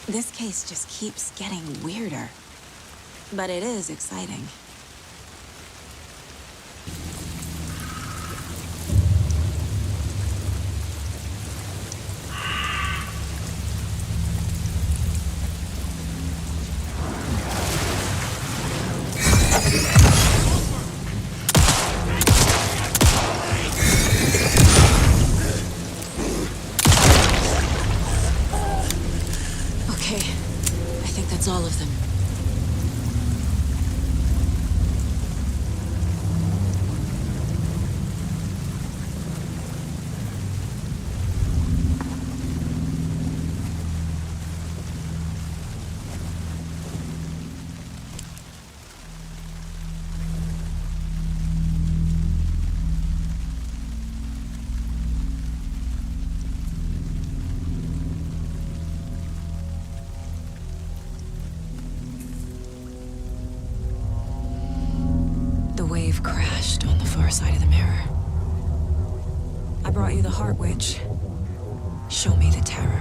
This case just keeps getting weirder. But it is exciting. All of them. Crashed on the far side of the mirror. I brought you the Heart Witch. Show me the terror.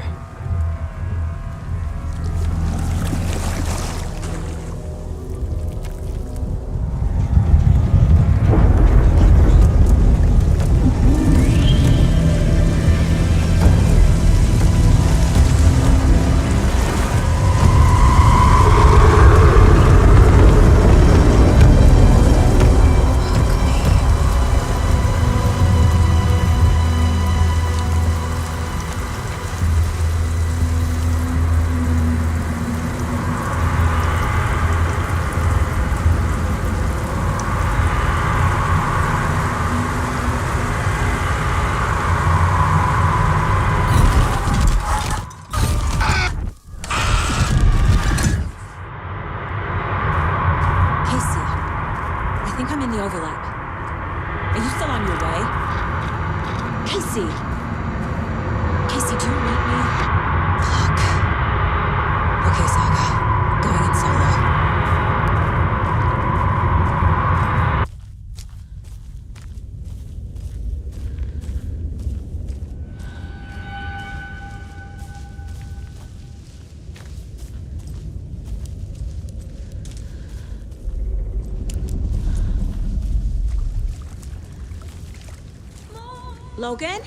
Logan?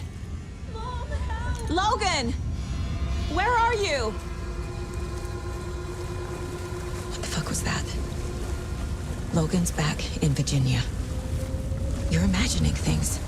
Mom, help! Logan! Where are you? What the fuck was that? Logan's back in Virginia. You're imagining things.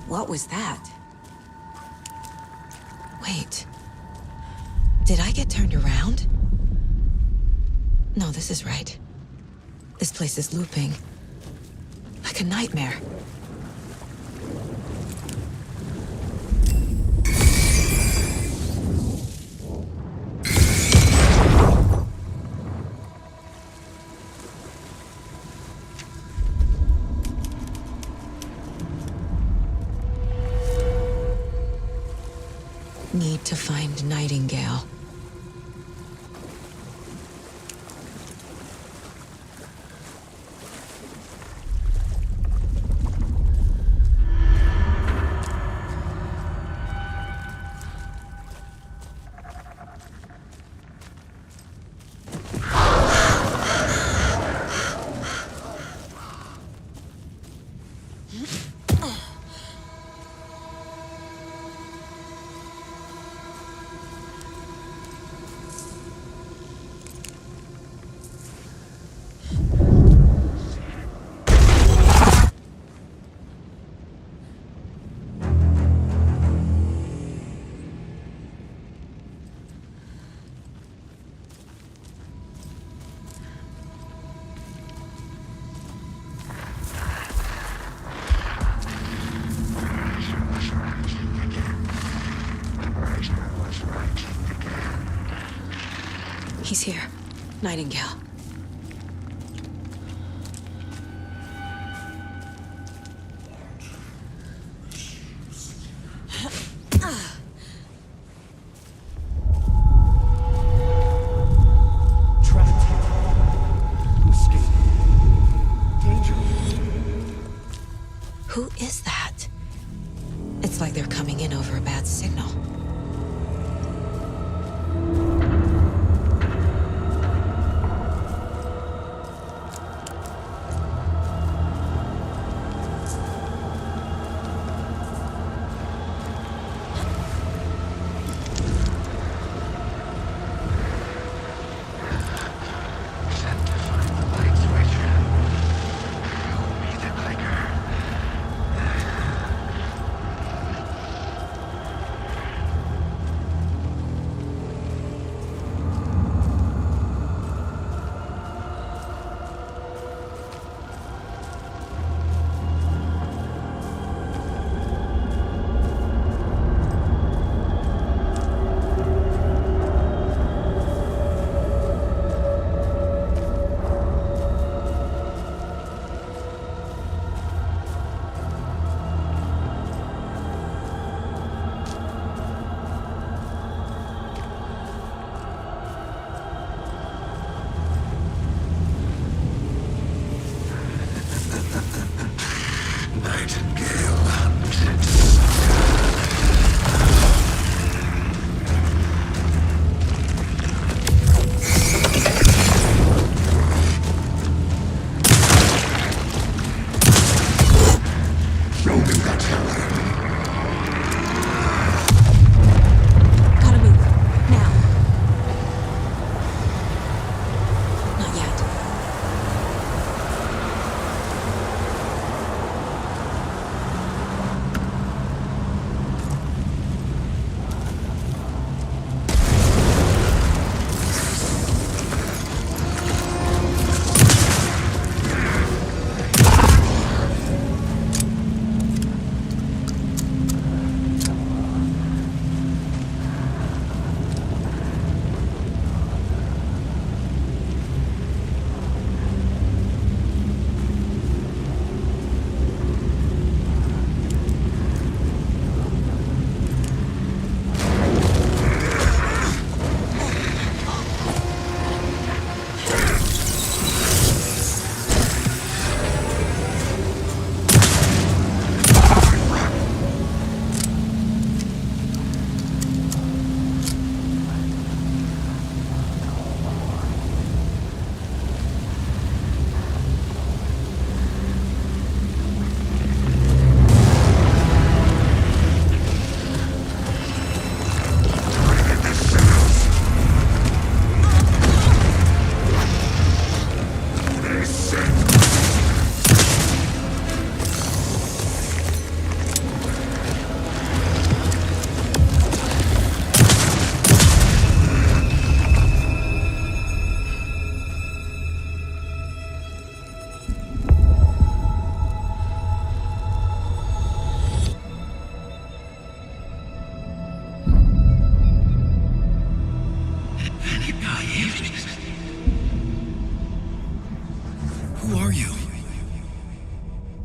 What was that? Wait. Did I get turned around? No, this is right. This place is looping. Like a nightmare. Need to find Nightingale. He's here. Nightingale. Trapped here. To escape. Danger. Who is that? It's like they're coming in over a bad signal.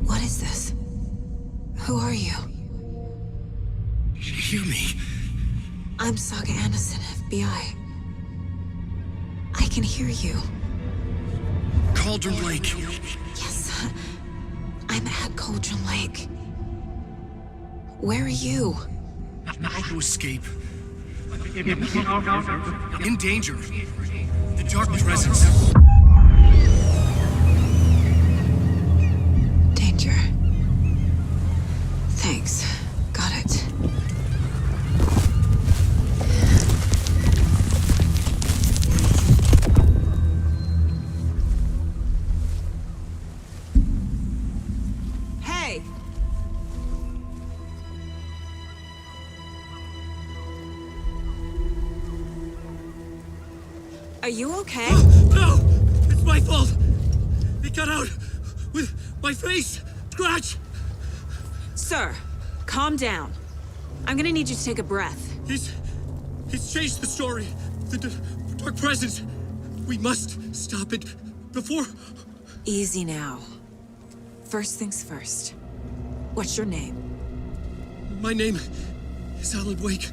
What is this? Who are you? Hear me. I'm Saga Anderson, FBI. I can hear you. Cauldron Lake. Yes, I'm at Cauldron Lake. Where are you? How to escape. In danger. The dark presence. Danger. Thanks. Got it. Hey! Are you okay? No! It's my fault! It got out with my face! Scratch! Sir, calm down. I'm gonna need you to take a breath. He's changed the story. The dark presence. We must stop it before... Easy now. First things first. What's your name? My name is Alan Wake.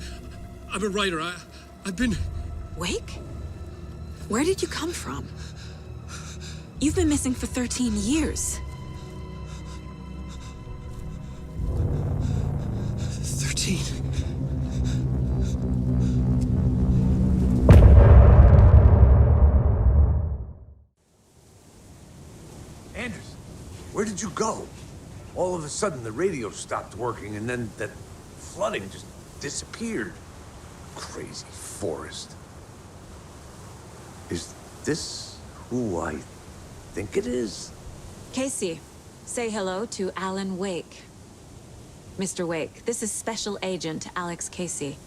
I'm a writer. I've been... Wake? Where did you come from? You've been missing for 13 years. 13. Anderson, where did you go? All of a sudden, the radio stopped working, and then that flooding just disappeared. Crazy forest. Is this who I think it is? Casey, say hello to Alan Wake. Mr. Wake, this is Special Agent Alex Casey.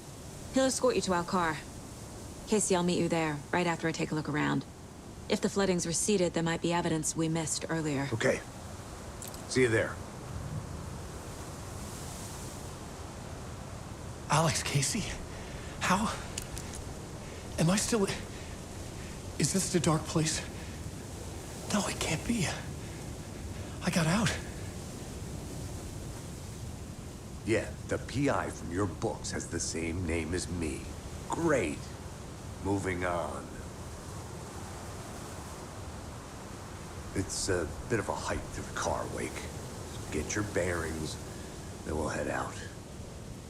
He'll escort you to our car. Casey, I'll meet you there, right after I take a look around. If the flooding's receded, there might be evidence we missed earlier. Okay. See you there. Alex Casey? How? Am I still... Is this the dark place? No, it can't be. I got out. Yeah, the PI from your books has the same name as me. Great. Moving on. It's a bit of a hike to the car, Wake. Get your bearings, then we'll head out.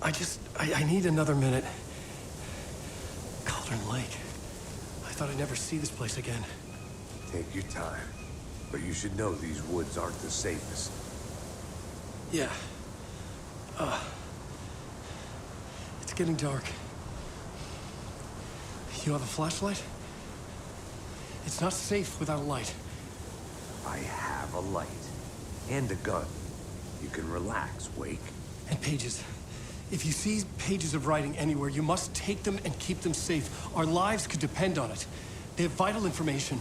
I need another minute. Cauldron Lake. I thought I'd never see this place again. Take your time. But you should know these woods aren't the safest. Yeah. It's getting dark. You have a flashlight? It's not safe without a light. I have a light. And a gun. You can relax, Wake. And pages. If you see pages of writing anywhere, you must take them and keep them safe. Our lives could depend on it. They have vital information.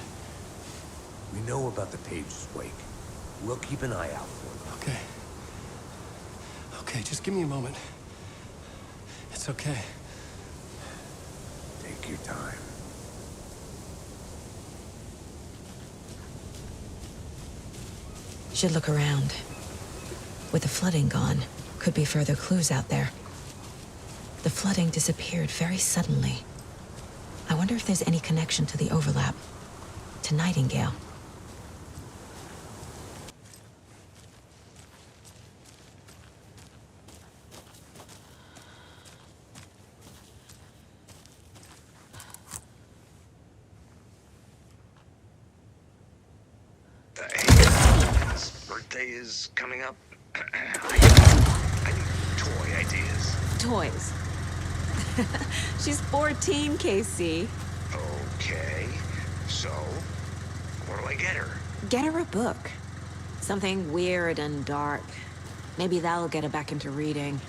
We know about the pages, Wake. We'll keep an eye out for them. Okay. Okay, just give me a moment. It's okay. Take your time. Should look around. With the flooding gone, could be further clues out there. The flooding disappeared very suddenly. I wonder if there's any connection to the overlap. To Nightingale. His birthday is coming up. I need toy ideas. Toys. She's 14, Casey. Okay, so what do I get her? Get her a book. Something weird and dark. Maybe that'll get her back into reading.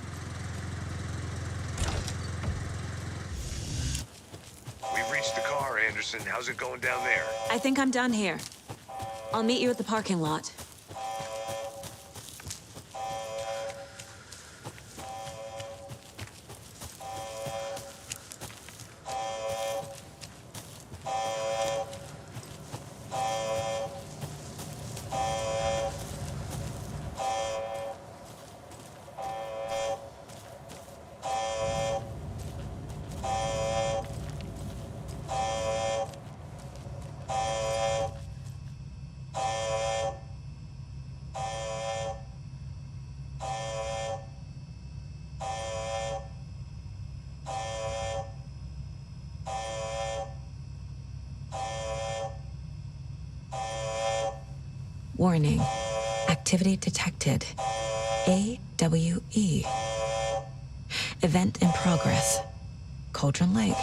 We've reached the car, Anderson. How's it going down there? I think I'm done here. I'll meet you at the parking lot. Warning. Activity detected. AWE. Event in progress. Cauldron Lake.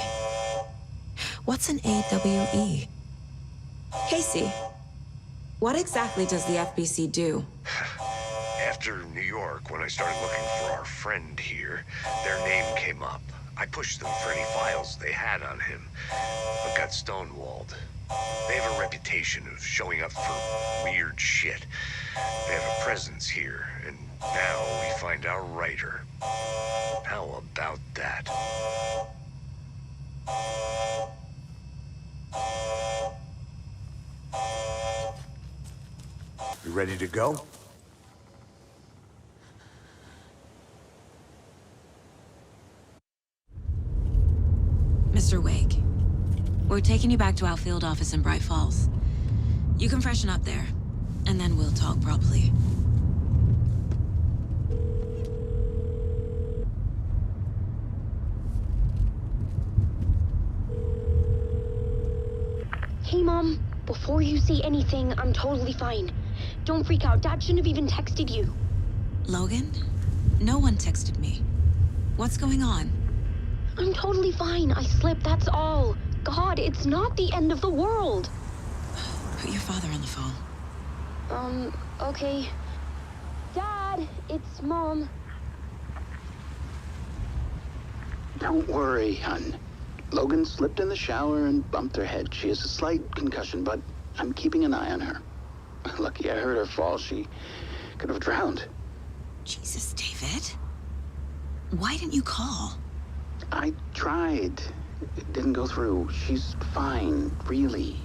What's an AWE? Casey, what exactly does the FBC do? After New York, when I started looking for our friend here, their name came up. I pushed them for any files they had on him, but got stonewalled. They have a reputation of showing up for weird shit. They have a presence here, and now we find our writer. How about that? You ready to go? Mr. Wake, we're taking you back to our field office in Bright Falls. You can freshen up there, and then we'll talk properly. Hey, Mom. Before you say anything, I'm totally fine. Don't freak out. Dad shouldn't have even texted you. Logan? No one texted me. What's going on? I'm totally fine. I slipped, that's all. God, it's not the end of the world. Put your father on the phone. Okay. Dad, it's Mom. Don't worry, hon. Logan slipped in the shower and bumped her head. She has a slight concussion, but I'm keeping an eye on her. Lucky I heard her fall. She could have drowned. Jesus, David. Why didn't you call? I tried. It didn't go through. She's fine, really.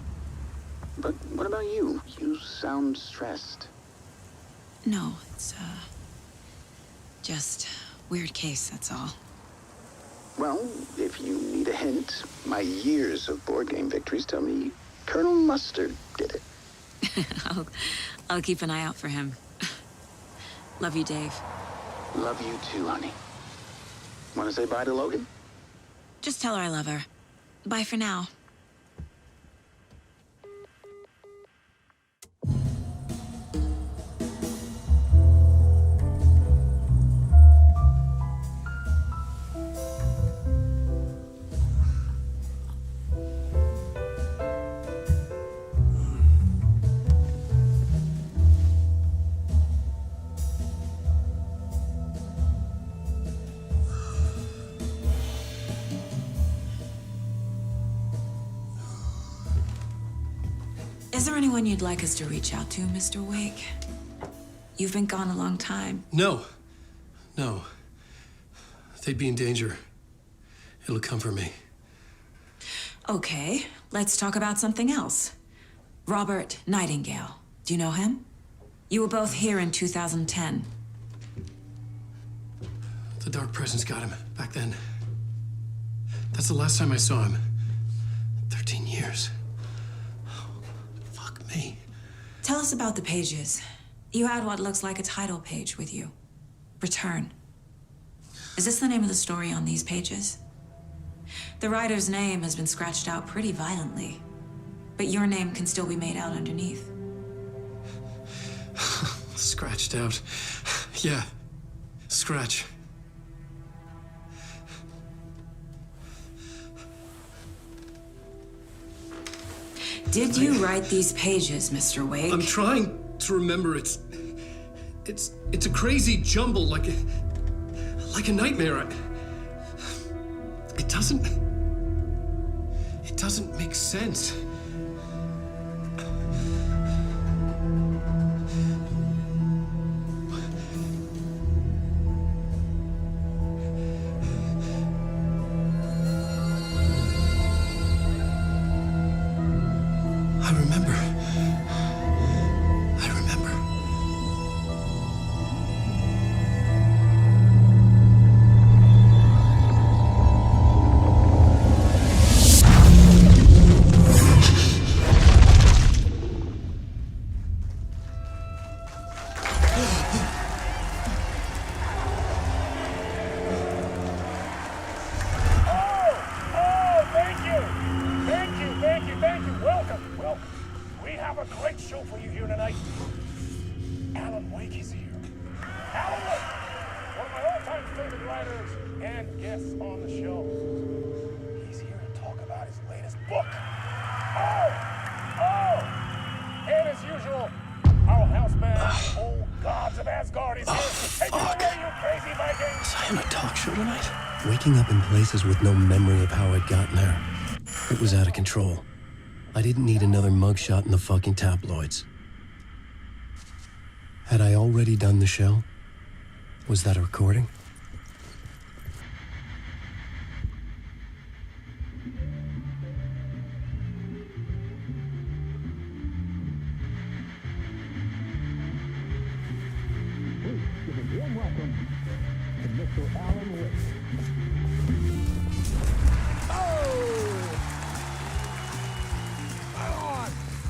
But what about you? You sound stressed. No, it's, just weird case, that's all. Well, if you need a hint, my years of board game victories tell me Colonel Mustard did it. I'll keep an eye out for him. Love you, Dave. Love you too, honey. Want to say bye to Logan? Just tell her I love her. Bye for now. Is there anyone you'd like us to reach out to, Mr. Wake? You've been gone a long time. No. No. They'd be in danger. It'll come for me. Okay, let's talk about something else. Robert Nightingale. Do you know him? You were both here in 2010. The Dark Presence got him back then. That's the last time I saw him. 13 years. Fuck me. Tell us about the pages. You had what looks like a title page with you. Return. Is this the name of the story on these pages? The writer's name has been scratched out pretty violently, but your name can still be made out underneath. Scratched out. Yeah. Scratch. Did you write these pages, Mr. Wake? I'm trying to remember. It's a crazy jumble, like a nightmare. It doesn't make sense. Welcome. We have a great show for you here tonight. grand guests on the show. He's here to talk about his latest book. Oh! And as usual, our house band, old gods of Asgard, is here. Take it away, you crazy Vikings! Was I on a talk show tonight? Waking up in places with no memory of how I'd gotten there. It was out of control. I didn't need another mugshot in the fucking tabloids. Had I already done the show? Was that a recording? Please give a warm welcome to Mr. Alan Wake.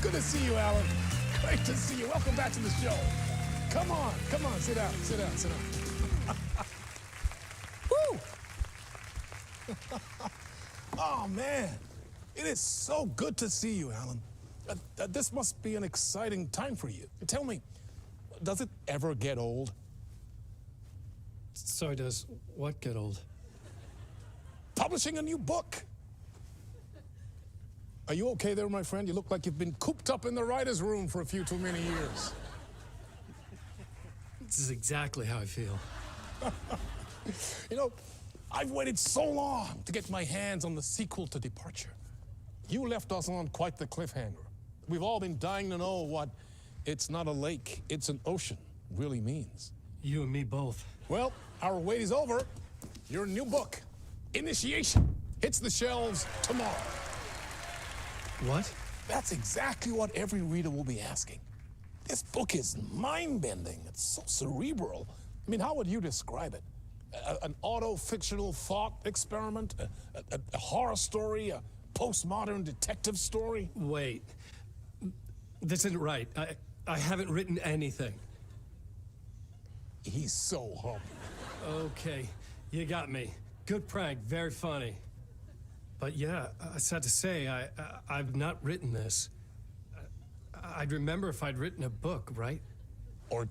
Good to see you, Alan. Great to see you. Welcome back to the show. Come on, sit down. Woo! Oh, man. It is so good to see you, Alan. This must be an exciting time for you. Tell me, does it ever get old? Sorry, does what get old? Publishing a new book. Are you okay there, my friend? You look like you've been cooped up in the writer's room for a few too many years. This is exactly how I feel. You know, I've waited so long to get my hands on the sequel to Departure. You left us on quite the cliffhanger. We've all been dying to know what "it's not a lake, it's an ocean" really means. You and me both. Well, our wait is over. Your new book, Initiation, hits the shelves tomorrow. What? That's exactly what every reader will be asking. This book is mind-bending. It's so cerebral. I mean, how would you describe it? An auto-fictional thought experiment? A horror story? A postmodern detective story? Wait. This isn't right. I haven't written anything. He's so humble. Okay, you got me. Good prank, very funny. But yeah, sad to say, I've not written this. I'd remember if I'd written a book, right? Or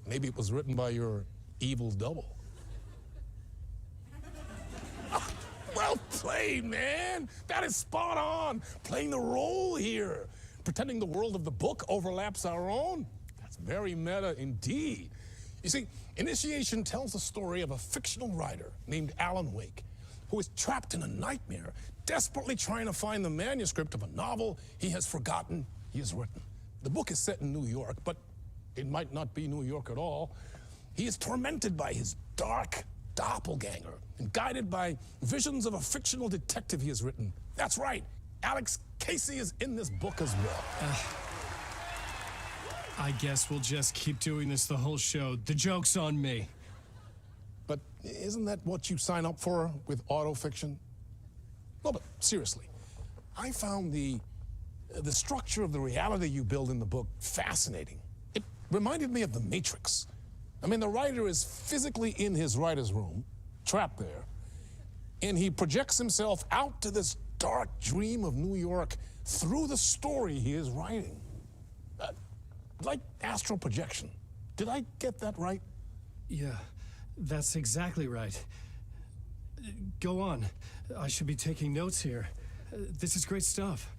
maybe it was written by your evil double. Well played, man. That is spot on. Playing the role here. Pretending the world of the book overlaps our own. That's very meta indeed. You see, Initiation tells the story of a fictional writer named Alan Wake, who is trapped in a nightmare, desperately trying to find the manuscript of a novel he has forgotten he has written. The book is set in New York, but it might not be New York at all. He is tormented by his dark doppelganger and guided by visions of a fictional detective he has written. That's right, Alex Casey is in this book as well. I guess we'll just keep doing this the whole show. The joke's on me. But isn't that what you sign up for with autofiction? No, but seriously, I found the structure of the reality you build in the book fascinating. It reminded me of The Matrix. I mean, the writer is physically in his writer's room, trapped there, and he projects himself out to this dark dream of New York through the story he is writing. Like astral projection. Did I get that right? Yeah, that's exactly right. Go on. I should be taking notes here. This is great stuff.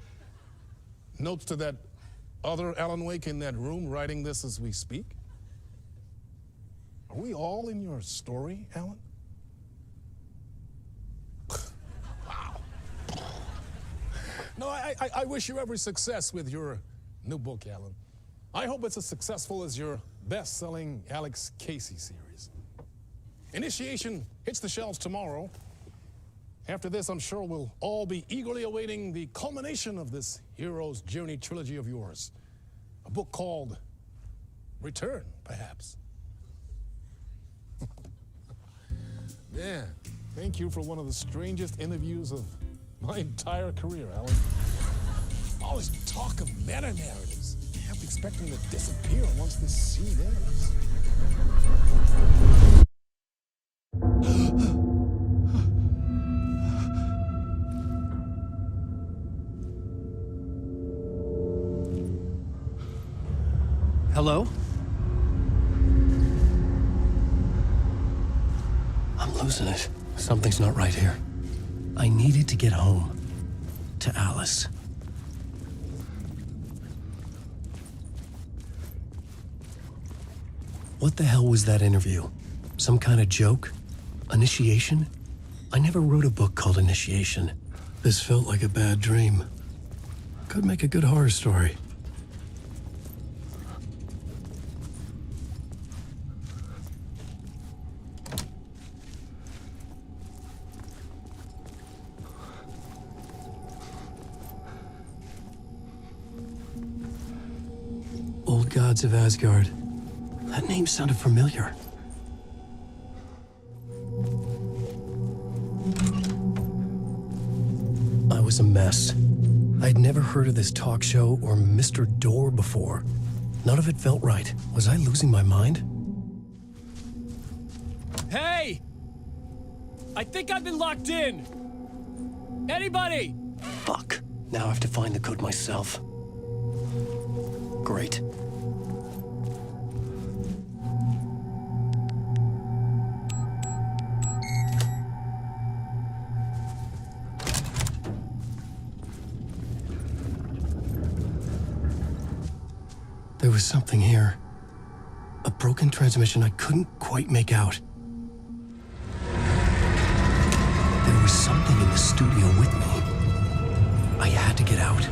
Notes to that other Alan Wake in that room writing this as we speak? Are we all in your story, Alan? Wow. No, I wish you every success with your new book, Alan. I hope it's as successful as your best-selling Alex Casey series. Initiation hits the shelves tomorrow. After this, I'm sure we'll all be eagerly awaiting the culmination of this hero's journey trilogy of yours. A book called Return, perhaps. Man, thank you for one of the strangest interviews of my entire career, Alan. All this talk of meta-narratives. I have to expect them to disappear once this scene ends. Hello? I'm losing it. Something's not right here. I needed to get home. To Alice. What the hell was that interview? Some kind of joke? Initiation? I never wrote a book called Initiation. This felt like a bad dream. Could make a good horror story. Old Gods of Asgard. That name sounded familiar. I was a mess. I'd never heard of this talk show or Mr. Door before. None of it felt right. Was I losing my mind? Hey! I think I've been locked in. Anybody? Fuck. Now I have to find the code myself. Great. There was something here. A broken transmission I couldn't quite make out. There was something in the studio with me. I had to get out.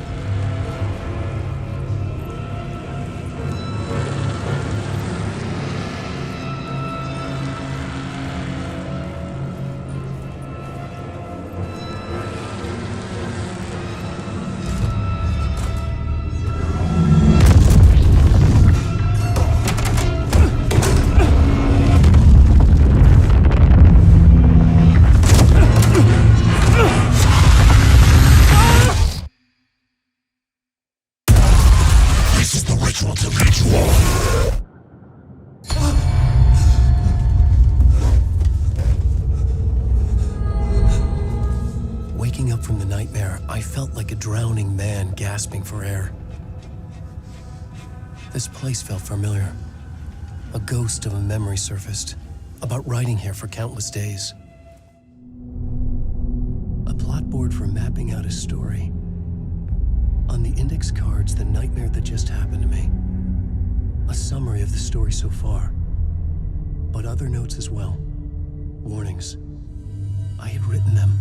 From the nightmare, I felt like a drowning man gasping for air. This place felt familiar. A ghost of a memory surfaced, about writing here for countless days. A plot board for mapping out a story. On the index cards, the nightmare that just happened to me. A summary of the story so far, but other notes as well. Warnings. I had written them.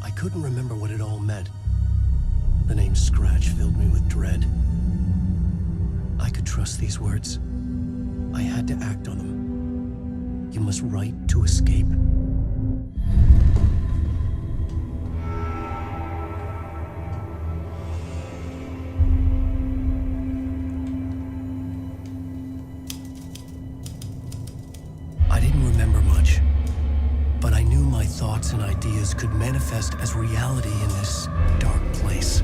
I couldn't remember what it all meant. The name Scratch filled me with dread. I could trust these words. I had to act on them. You must write to escape. I didn't remember much. But I knew my thoughts and ideas could manifest as reality in this dark place.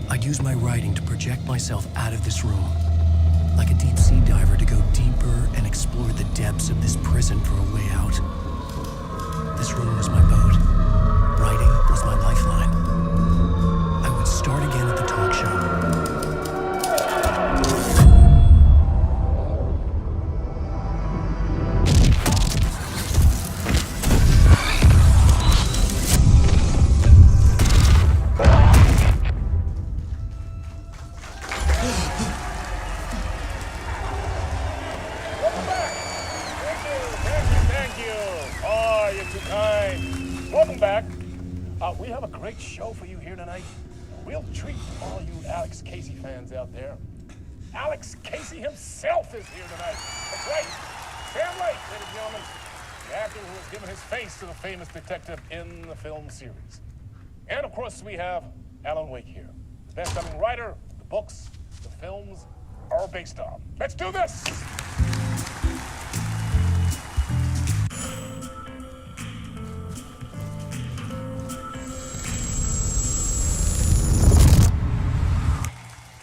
I'd use my writing to project myself out of this room, like a deep sea diver to go deeper and explore the depths of this prison for a way out. This room was my boat. Writing was my lifeline. I would start again at the talk show. We have a great show for you here tonight. A real treat for all you Alex Casey fans out there. Alex Casey himself is here tonight. That's right. Sam Lake, ladies and gentlemen. The actor who has given his face to the famous detective in the film series. And of course, we have Alan Wake here. The best-selling writer, the books, the films are based on. Let's do this!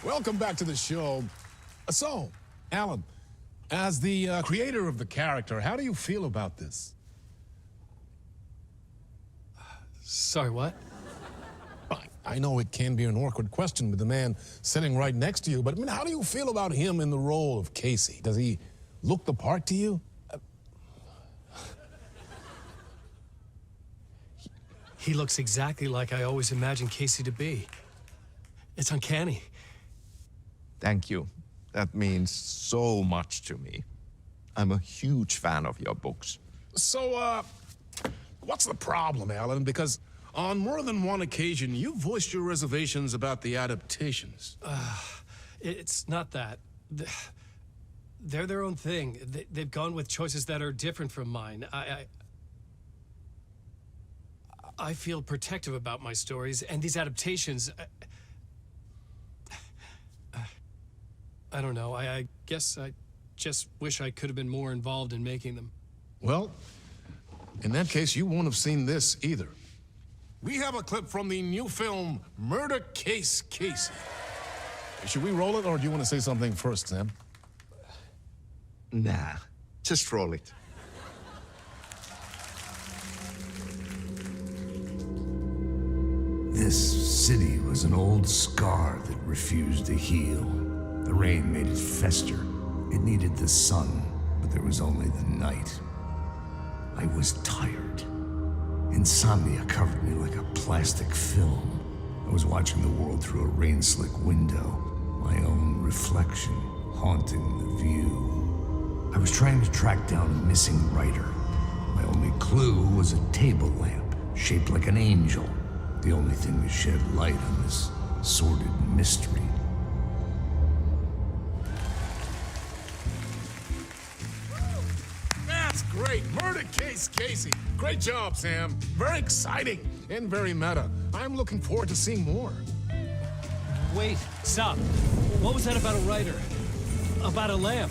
Welcome back to the show. So, Alan, as the creator of the character, how do you feel about this? Sorry, what? I know it can be an awkward question with the man sitting right next to you, but I mean, how do you feel about him in the role of Casey? Does he look the part to you? He looks exactly like I always imagined Casey to be. It's uncanny. Thank you. That means so much to me. I'm a huge fan of your books. So, what's the problem, Alan? Because on more than one occasion, you voiced your reservations about the adaptations. It's not that. They're their own thing. They've gone with choices that are different from mine. I feel protective about my stories, and these adaptations... I don't know. I guess I just wish I could have been more involved in making them. Well, in that case, you won't have seen this either. We have a clip from the new film, Murder Case Casey. Should we roll it, or do you want to say something first, Sam? Nah, just roll it. This city was an old scar that refused to heal. The rain made it fester. It needed the sun, but there was only the night. I was tired. Insomnia covered me like a plastic film. I was watching the world through a rain-slick window, my own reflection haunting the view. I was trying to track down a missing writer. My only clue was a table lamp, shaped like an angel, the only thing to shed light on this sordid mystery. That's great! Murder Case Casey! Great job, Sam. Very exciting and very meta. I'm looking forward to seeing more. Wait, stop. What was that about a writer? About a lamp?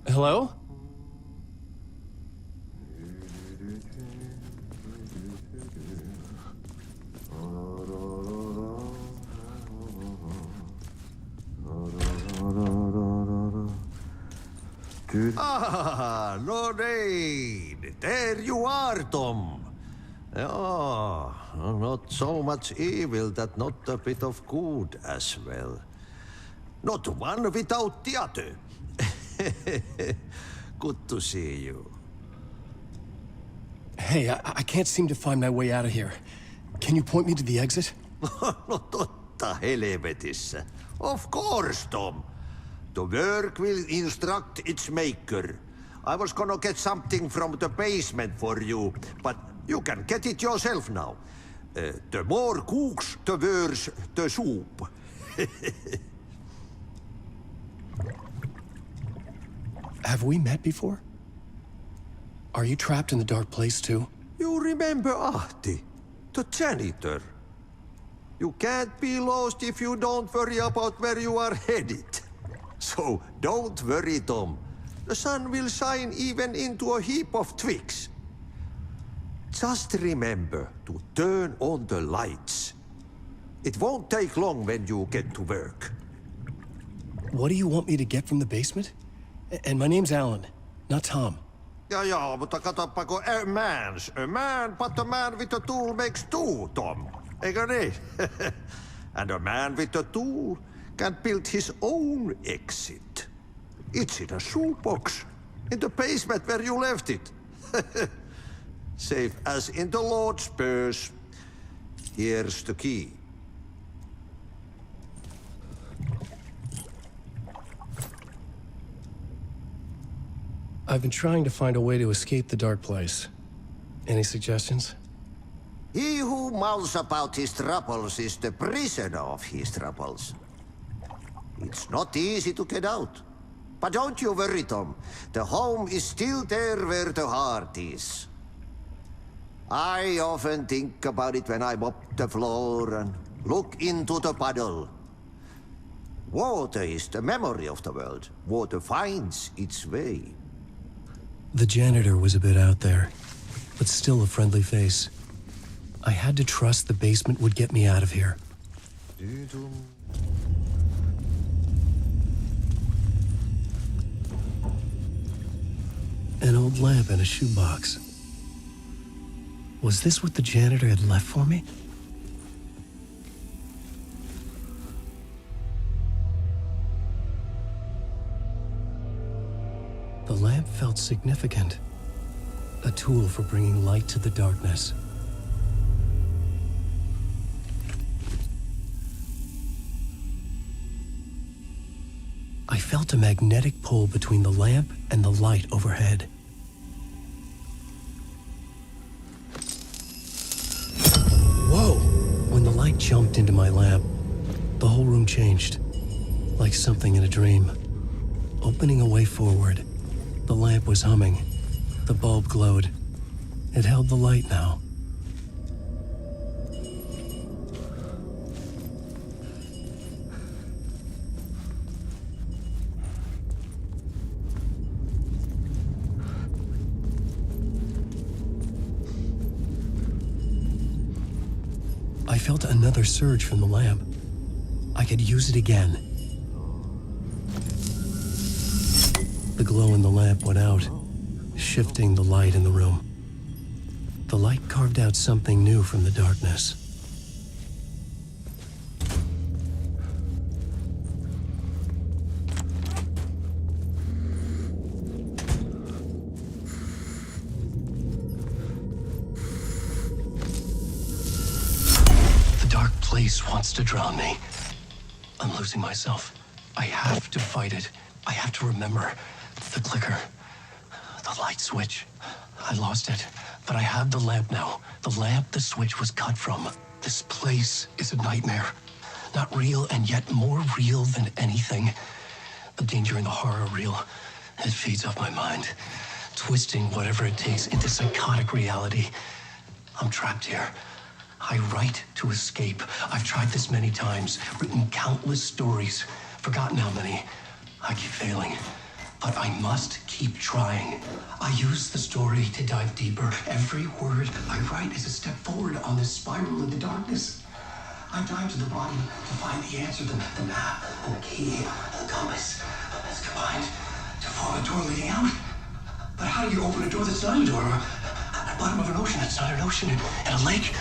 Hello? Ah, Lorraine! There you are, Tom. Oh, not so much evil that not a bit of good as well. Not one without the other. Good to see you. Hey, I can't seem to find my way out of here. Can you point me to the exit? No totta helvetissä. Of course, Tom. The work will instruct its maker. I was gonna get something from the basement for you, but you can get it yourself now. The more cooks, the worse the soup. Have we met before? Are you trapped in the dark place too? You remember Ahti, the janitor. You can't be lost if you don't worry about where you are headed. So don't worry, Tom. The sun will shine even into a heap of twigs. Just remember to turn on the lights. It won't take long when you get to work. What do you want me to get from the basement? And my name's Alan, not Tom. Ja, mutta katoppa kun a man, but a man with a tool makes two, Tom. Eikö niin? And a man with a tool can build his own exit. It's in a shoebox, in the basement where you left it. Safe as in the Lord's purse. Here's the key. I've been trying to find a way to escape the dark place. Any suggestions? He who mouths about his troubles is the prisoner of his troubles. It's not easy to get out. But don't you worry, Tom. The home is still there where the heart is. I often think about it when I mop the floor and look into the puddle. Water is the memory of the world. Water finds its way. The janitor was a bit out there, but still a friendly face. I had to trust the basement would get me out of here. An old lamp in a shoebox. Was this what the janitor had left for me? The lamp felt significant. A tool for bringing light to the darkness. I felt a magnetic pull between the lamp and the light overhead. Whoa! When the light jumped into my lamp, the whole room changed, like something in a dream. Opening a way forward, the lamp was humming. The bulb glowed. It held the light now. I felt another surge from the lamp. I could use it again. The glow in the lamp went out, shifting the light in the room. The light carved out something new from the darkness. The dark place wants to drown me. I'm losing myself. I have to fight it. I have to remember the clicker. The light switch. I lost it, but I have the lamp now. The lamp the switch was cut from. This place is a nightmare. Not real, and yet more real than anything. The danger and the horror real. It feeds off my mind, twisting whatever it takes into psychotic reality. I'm trapped here. I write to escape. I've tried this many times, written countless stories, forgotten how many. I keep failing. But I must keep trying. I use the story to dive deeper. Every word I write is a step forward on this spiral in the darkness. I dive to the bottom to find the answer, the map, and the key, and the compass. It's combined to form a door leading out. But how do you open a door that's not a door? At the bottom of an ocean that's not an ocean, and a lake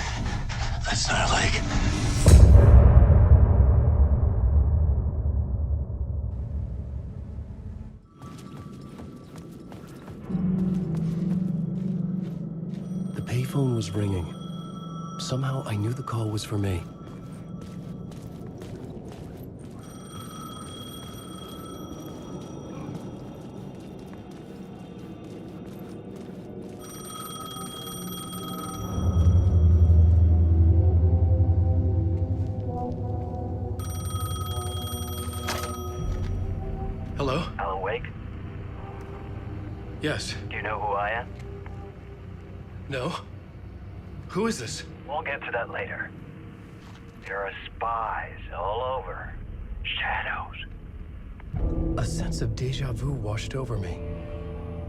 that's not a lake. The payphone was ringing. Somehow I knew the call was for me. Hello? Alan Wake? Yes. Do you know who I am? No? Who is this? We'll get to that later. There are spies all over. Shadows. A sense of deja vu washed over me.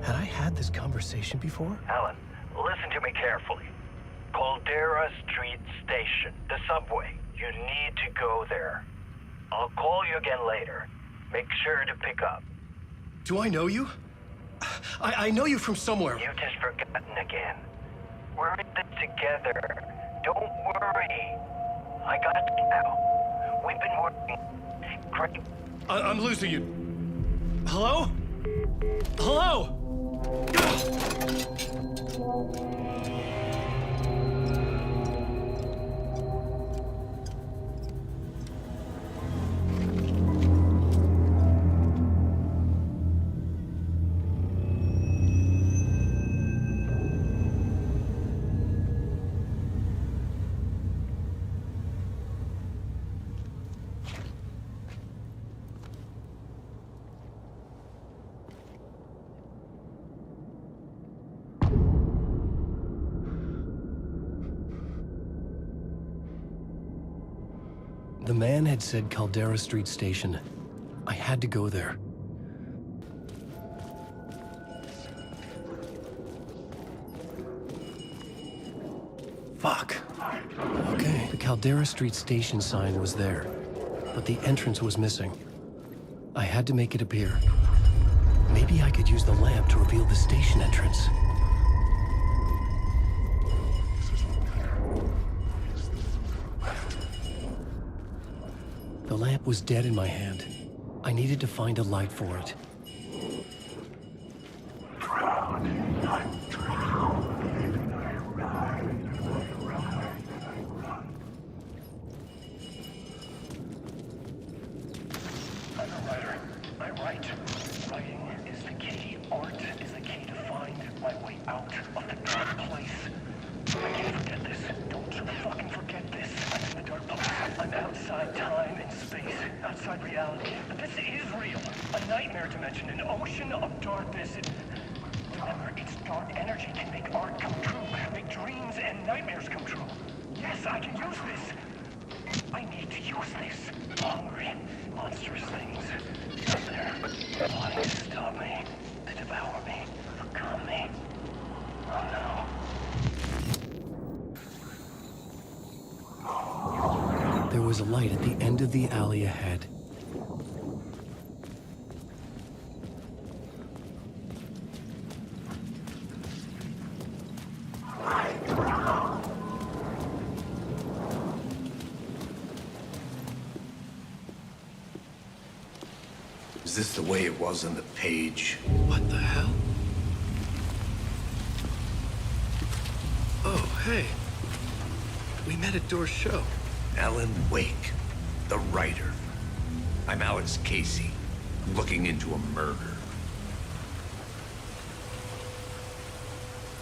Had I had this conversation before? Alan, listen to me carefully. Caldera Street Station, the subway. You need to go there. I'll call you again later. Make sure to pick up. Do I know you? I know you from somewhere. You've just forgotten again. We're in this together. Don't worry. I got you now. We've been working. Great. I'm losing you. Hello? Hello? The man had said Caldera Street Station. I had to go there. Fuck. Okay. The Caldera Street Station sign was there, but the entrance was missing. I had to make it appear. Maybe I could use the lamp to reveal the station entrance. The lamp was dead in my hand. I needed to find a light for it. There was a light at the end of the alley ahead. Is this the way it was on the page? What the hell? Oh, hey. We met at Door's show. Alan Wake, the writer. I'm Alex Casey. I'm looking into a murder.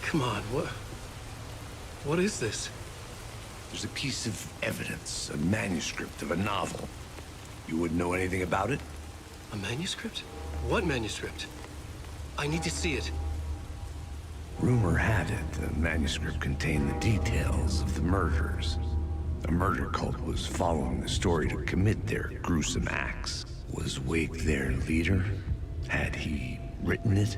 Come on, what is this? There's a piece of evidence, a manuscript of a novel. You wouldn't know anything about it? A manuscript? What manuscript? I need to see it. Rumor had it the manuscript contained the details of the murders. A murder cult was following the story to commit their gruesome acts. Was Wake their leader? Had he written it?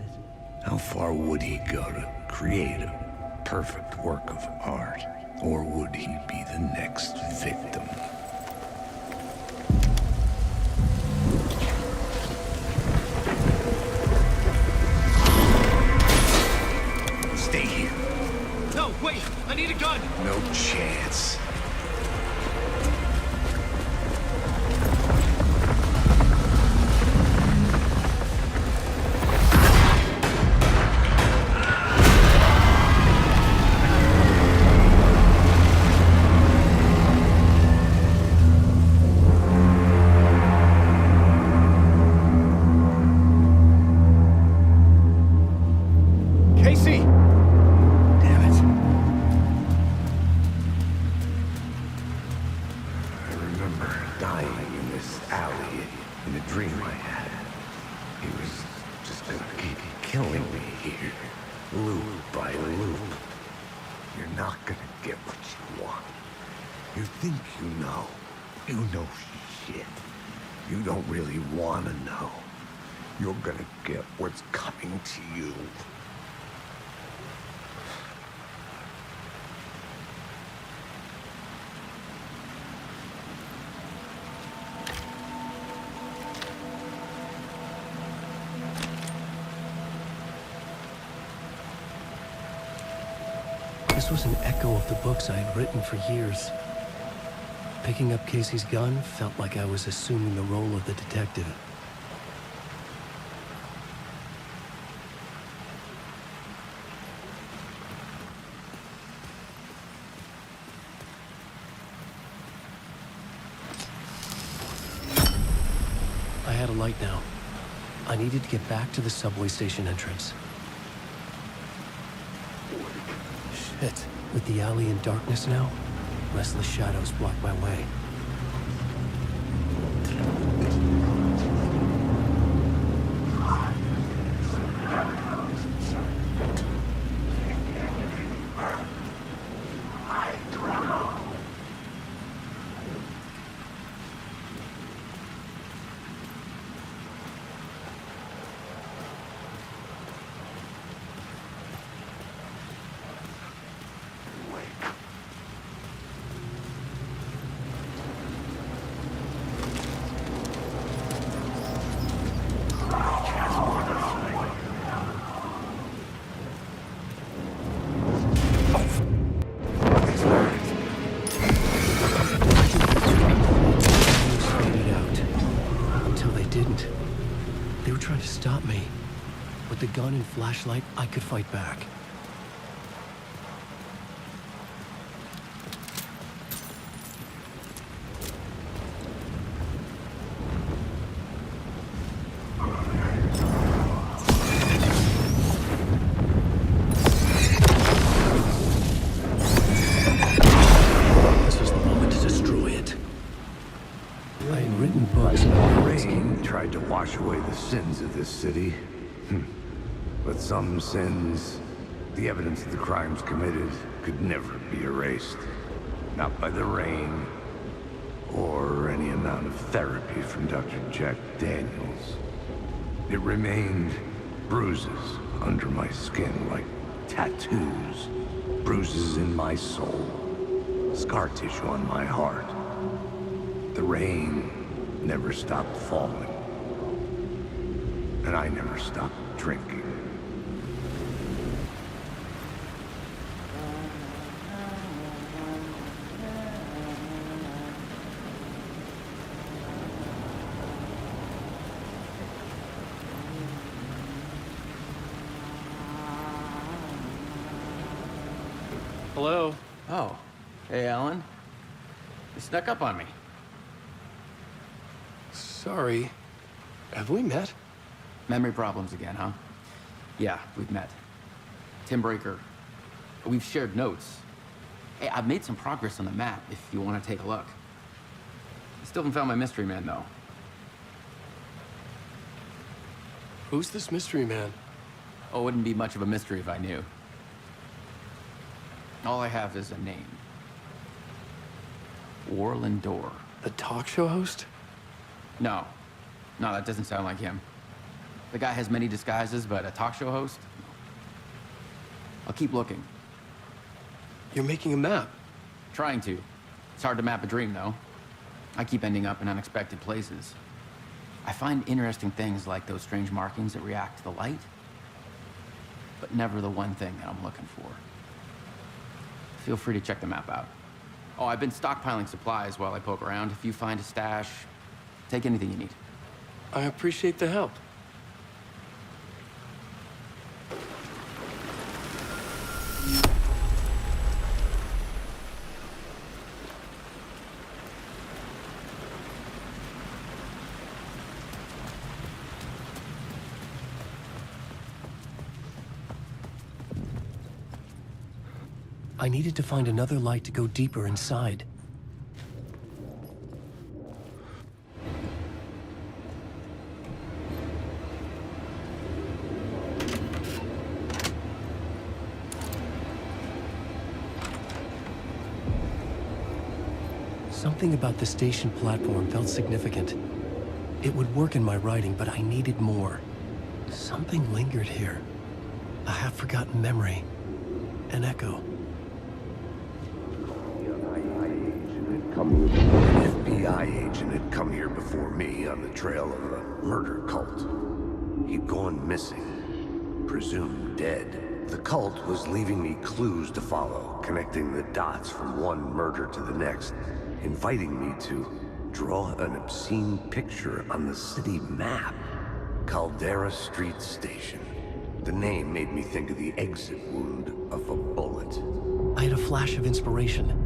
How far would he go to create a perfect work of art? Or would he be the next victim? Stay here. No, wait! I need a gun! No chance. You're gonna get what's coming to you. This was an echo of the books I had written for years. Picking up Casey's gun felt like I was assuming the role of the detective. I had a light now. I needed to get back to the subway station entrance. Shit. With the alley in darkness now, restless shadows block my way. gun and flashlight, I could fight back. This was the moment to destroy it. I had written books about the Rain tried to wash away the sins of this city. But some sins, the evidence of the crimes committed, could never be erased. Not by the rain, or any amount of therapy from Dr. Jack Daniels. It remained bruises under my skin, like tattoos. Bruises in my soul. Scar tissue on my heart. The rain never stopped falling. And I never stopped drinking. Hello? Oh. Hey, Alan. You snuck up on me. Sorry. Have we met? Memory problems again, huh? Yeah, we've met. Tim Breaker. We've shared notes. Hey, I've made some progress on the map if you want to take a look. Still haven't found my mystery man, though. Who's this mystery man? Oh, it wouldn't be much of a mystery if I knew. All I have is a name. Warland Dorr. The talk show host? No. No, that doesn't sound like him. The guy has many disguises, but a talk show host? I'll keep looking. You're making a map? Trying to. It's hard to map a dream, though. I keep ending up in unexpected places. I find interesting things like those strange markings that react to the light, but never the one thing that I'm looking for. Feel free to check the map out. Oh, I've been stockpiling supplies while I poke around. If you find a stash, take anything you need. I appreciate the help. I needed to find another light to go deeper inside. Something about the station platform felt significant. It would work in my writing, but I needed more. Something lingered here. A half-forgotten memory. An echo. An FBI agent had come here before me on the trail of a murder cult. He'd gone missing, presumed dead. The cult was leaving me clues to follow, connecting the dots from one murder to the next, inviting me to draw an obscene picture on the city map. Caldera Street Station. The name made me think of the exit wound of a bullet. I had a flash of inspiration.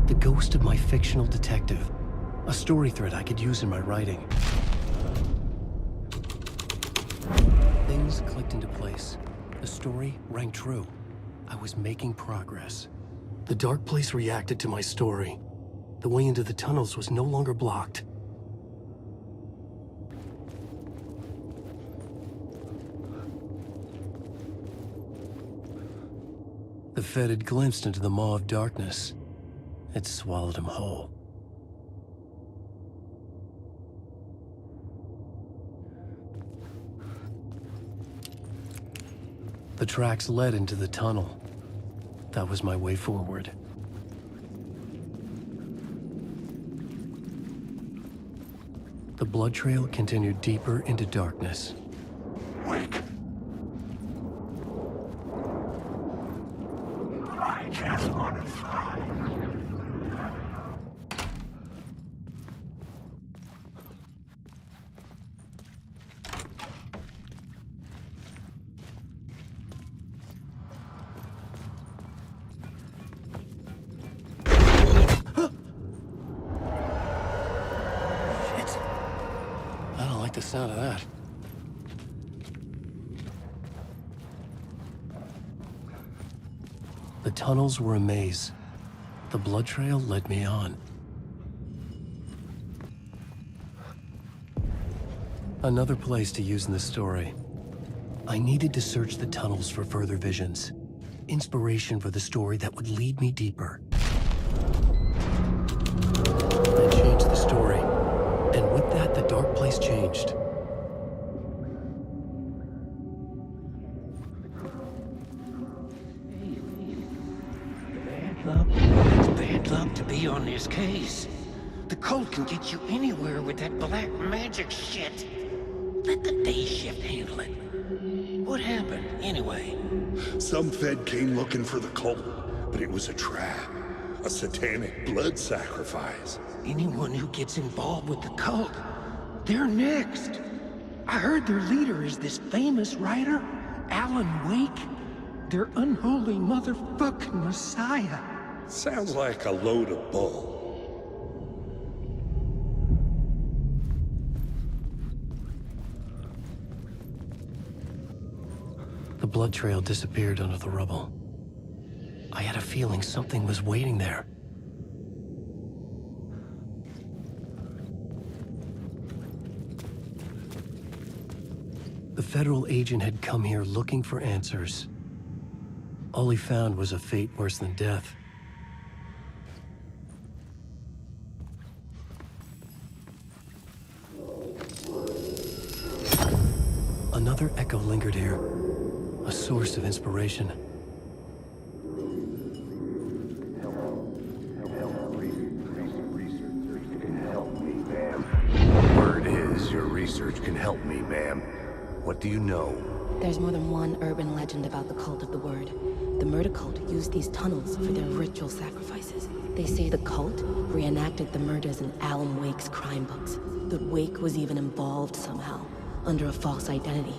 The ghost of my fictional detective. A story thread I could use in my writing. Things clicked into place. The story rang true. I was making progress. The dark place reacted to my story. The way into the tunnels was no longer blocked. The Fed had glimpsed into the maw of darkness. It swallowed him whole. The tracks led into the tunnel. That was my way forward. The blood trail continued deeper into darkness. Wake. I just want to fly. sound of that. The tunnels were a maze. The blood trail led me on. Another place to use in the story. I needed to search the tunnels for further visions. Inspiration for the story that would lead me deeper. I changed the story. And with that, the dark place changed. It's bad luck to be on this case. The cult can get you anywhere with that black magic shit. Let the day shift handle it. What happened, anyway? Some Fed came looking for the cult, but it was a trap. A satanic blood sacrifice. Anyone who gets involved with the cult, they're next. I heard their leader is this famous writer, Alan Wake. Their unholy motherfucking messiah. Sounds like a load of bull. The blood trail disappeared under the rubble. I had a feeling something was waiting there. The federal agent had come here looking for answers. All he found was a fate worse than death. Another echo lingered here, a source of inspiration. Word is your research can help me, ma'am. What do you know? There's more than one urban legend about the cult of the Word. The murder cult used these tunnels for their ritual sacrifices. They say the cult reenacted the murders in Alan Wake's crime books. That Wake was even involved somehow, under a false identity.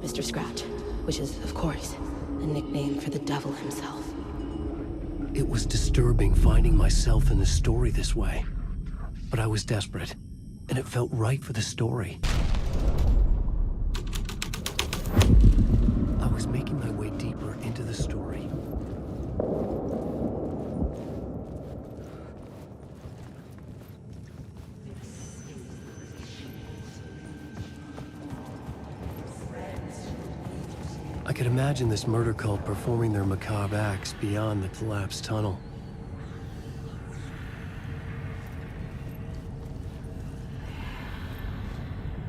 Mr. Scratch, which is, of course, a nickname for the devil himself. It was disturbing finding myself in the story this way. But I was desperate, and it felt right for the story. I was making my way deeper into the story. I could imagine this murder cult performing their macabre acts beyond the collapsed tunnel.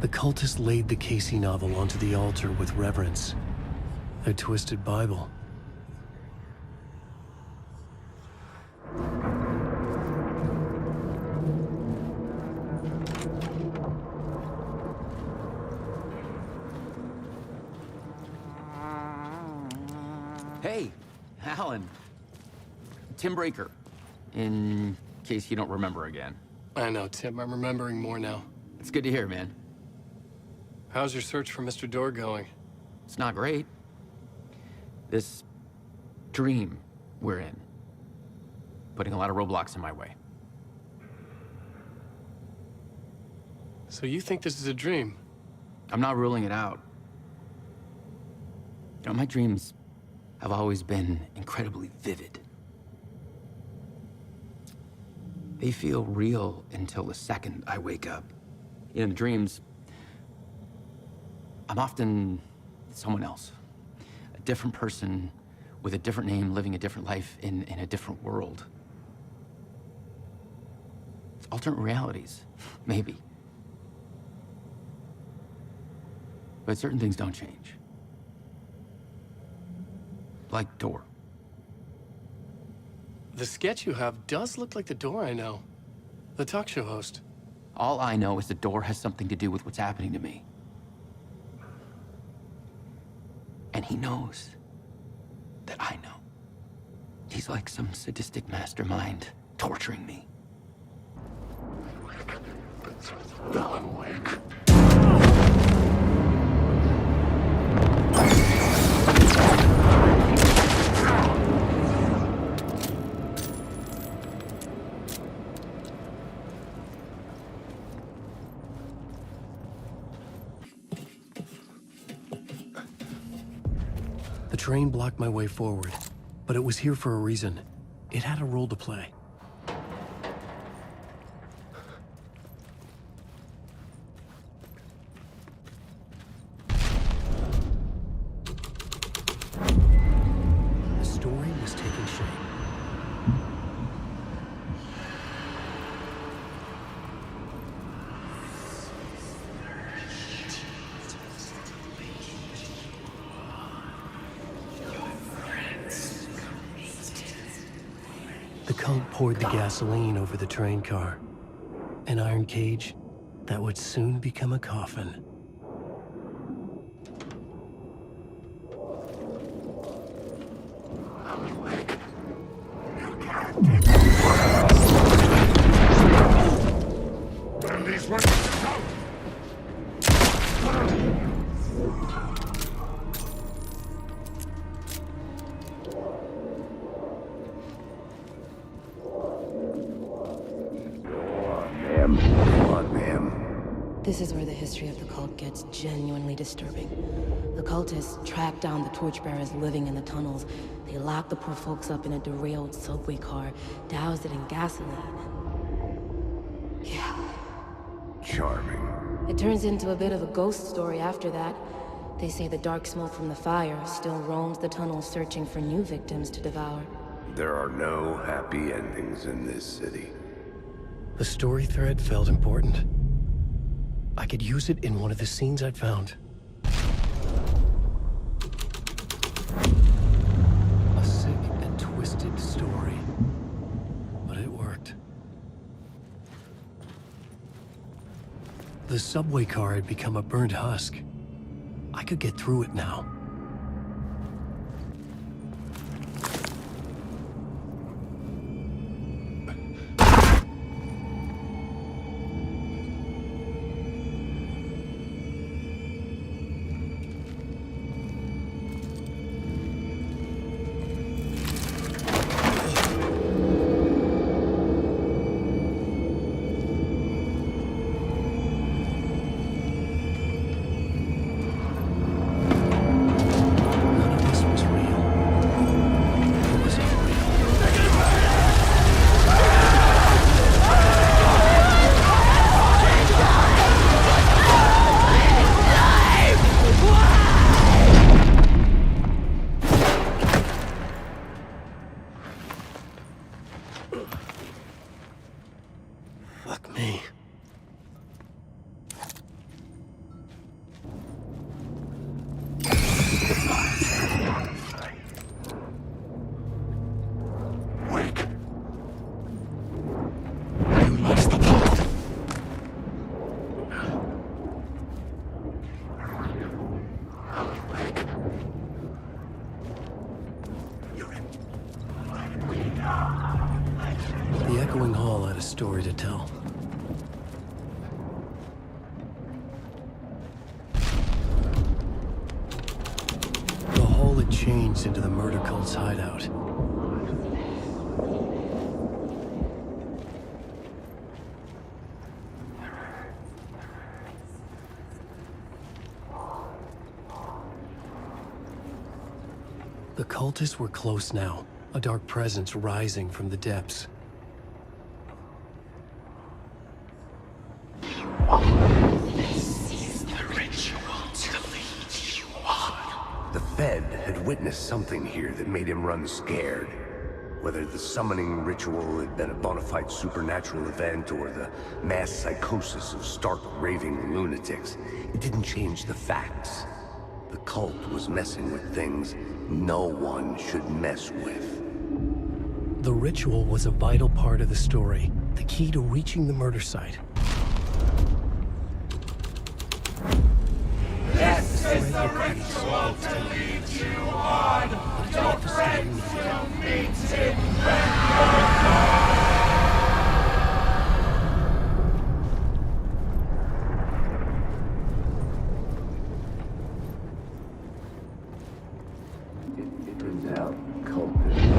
The cultists laid the Casey novel onto the altar with reverence. Their twisted Bible. Hey, Alan. Tim Breaker, in case you don't remember again. I know, Tim. I'm remembering more now. It's good to hear, man. How's your search for Mr. Dorr going? It's not great. This dream we're in, putting a lot of roadblocks in my way. So you think this is a dream? I'm not ruling it out. You know, my dreams have always been incredibly vivid. They feel real until the second I wake up. In the dreams, I'm often someone else. A different person with a different name, living a different life in a different world. It's alternate realities, maybe. But certain things don't change. Like Door. The sketch you have does look like the Door I know. The talk show host. All I know is the Door has something to do with what's happening to me. And he knows that I know. He's like some sadistic mastermind torturing me. Alan Wake. train blocked my way forward, but it was here for a reason. It had a role to play. The story was taking shape. The cult poured the gasoline over the train car. An iron cage that would soon become a coffin. This is where the history of the cult gets genuinely disturbing. The cultists track down the torchbearers living in the tunnels. They lock the poor folks up in a derailed subway car, douse it in gasoline. Yeah. Charming. It turns into a bit of a ghost story after that. They say the dark smoke from the fire still roams the tunnels searching for new victims to devour. There are no happy endings in this city. The story thread felt important. I could use it in one of the scenes I'd found. A sick and twisted story, but it worked. The subway car had become a burnt husk. I could get through it now. Fuck me. Wake. You lost the plot. The echoing hall had a story to tell. The hall had changed into the murder cult's hideout. The cultists were close now, a dark presence rising from the depths. This is the ritual to lead you on. The Fed had witnessed something here that made him run scared. Whether the summoning ritual had been a bona fide supernatural event or the mass psychosis of stark raving lunatics, it didn't change the facts. The cult was messing with things no one should mess with. The ritual was a vital part of the story, the key to reaching the murder site. This is the ritual to lead you on. Your friends will meet in Vendor.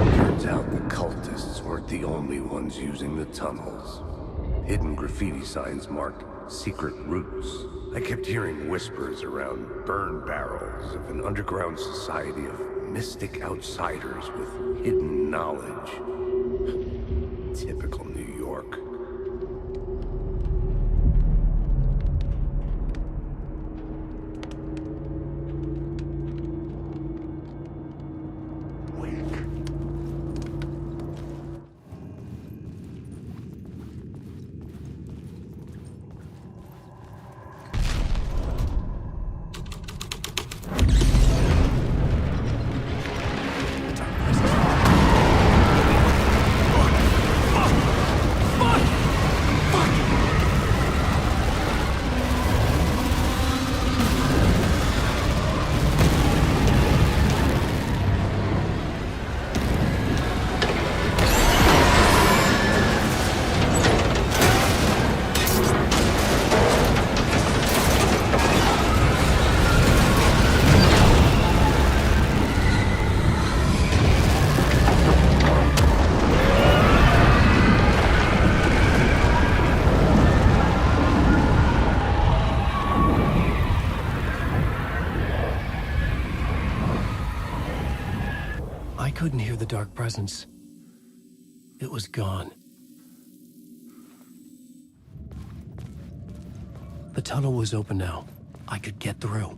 Turns out the cultists weren't the only ones using the tunnels. Hidden graffiti signs marked secret routes. I kept hearing whispers around burn barrels of an underground society of mystic outsiders with hidden knowledge. Typical New York. I couldn't hear the dark presence. It was gone. The tunnel was open now. I could get through.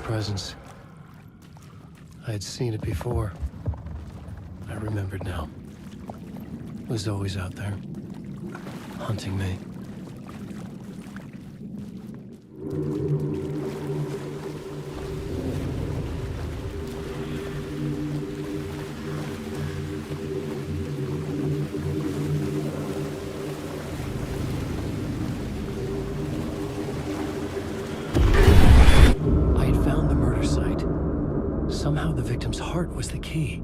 Presence. I had seen it before. I remembered now. It was always out there, hunting me. Somehow the victim's heart was the key.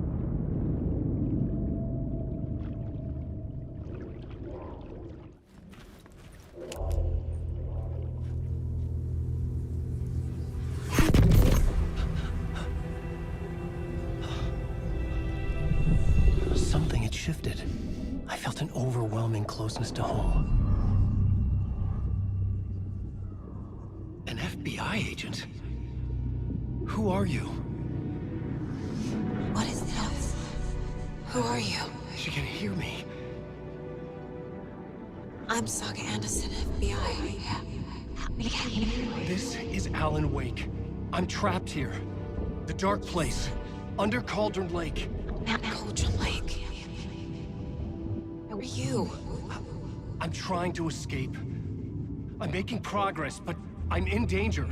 Something had shifted. I felt an overwhelming closeness to home. An FBI agent? Who are you? What is this? Who are you? She can hear me. I'm Saga Anderson, FBI. Help me get you. This is Alan Wake. I'm trapped here. The dark place. Under Cauldron Lake. At Cauldron Lake. Where are you? I'm trying to escape. I'm making progress, but I'm in danger.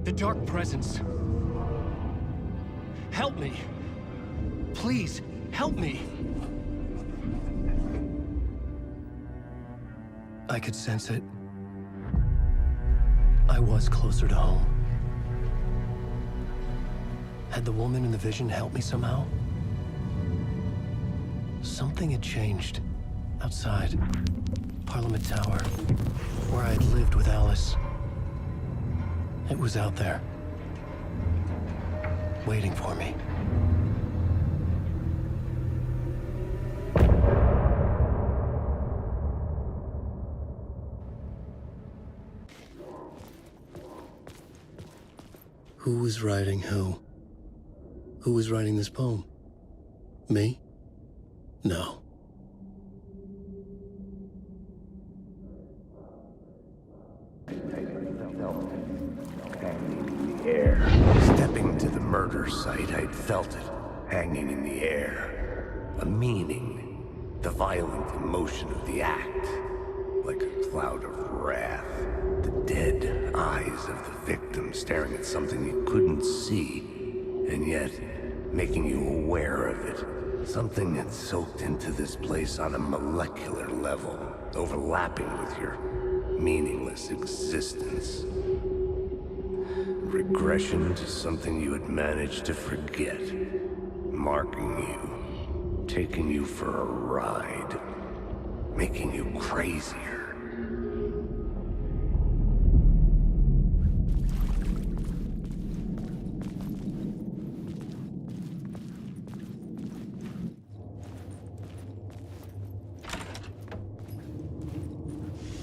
The dark presence. Help me. Please, help me. I could sense it. I was closer to home. Had the woman in the vision helped me somehow? Something had changed. Outside. Parliament Tower. Where I'd lived with Alice. It was out there. Waiting for me. Who was writing who? Who was writing this poem? Me? No. Stepping to the murder site, I'd felt it, hanging in the air. A meaning, the violent emotion of the act, like a cloud of wrath. The dead eyes of the victim staring at something you couldn't see, and yet making you aware of it. Something had soaked into this place on a molecular level, overlapping with your meaningless existence. regression to something you had managed to forget. Marking you, taking you for a ride, making you crazier.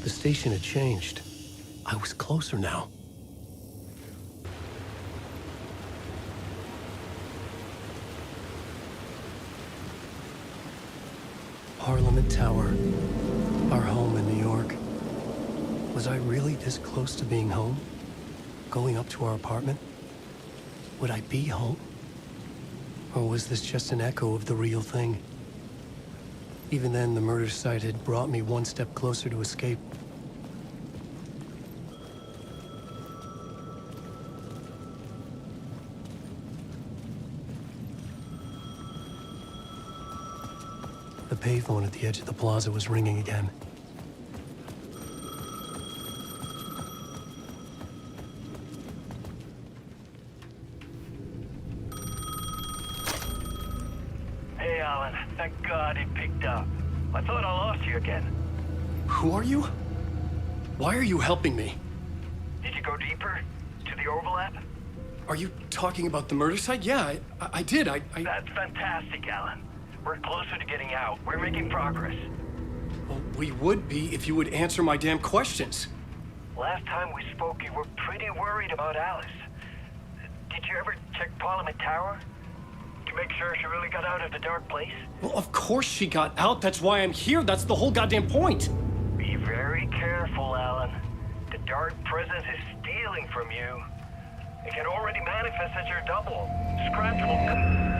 The station had changed. I was closer now. Parliament Tower, our home in New York. Was I really this close to being home? Going up to our apartment? Would I be home? Or was this just an echo of the real thing? Even then, the murder site had brought me one step closer to escape. The payphone at the edge of the plaza was ringing again. Hey, Alan. Thank God it picked up. I thought I lost you again. Who are you? Why are you helping me? Did you go deeper? To the overlap? Are you talking about the murder site? Yeah, I did. That's fantastic, Alan. We're closer to getting out. We're making progress. Well, we would be if you would answer my damn questions. Last time we spoke, you were pretty worried about Alice. Did you ever check Parliament Tower? To make sure she really got out of the dark place? Well, of course she got out. That's why I'm here. That's the whole goddamn point. Be very careful, Alan. The dark presence is stealing from you. It can already manifest as your double. Scratch will come.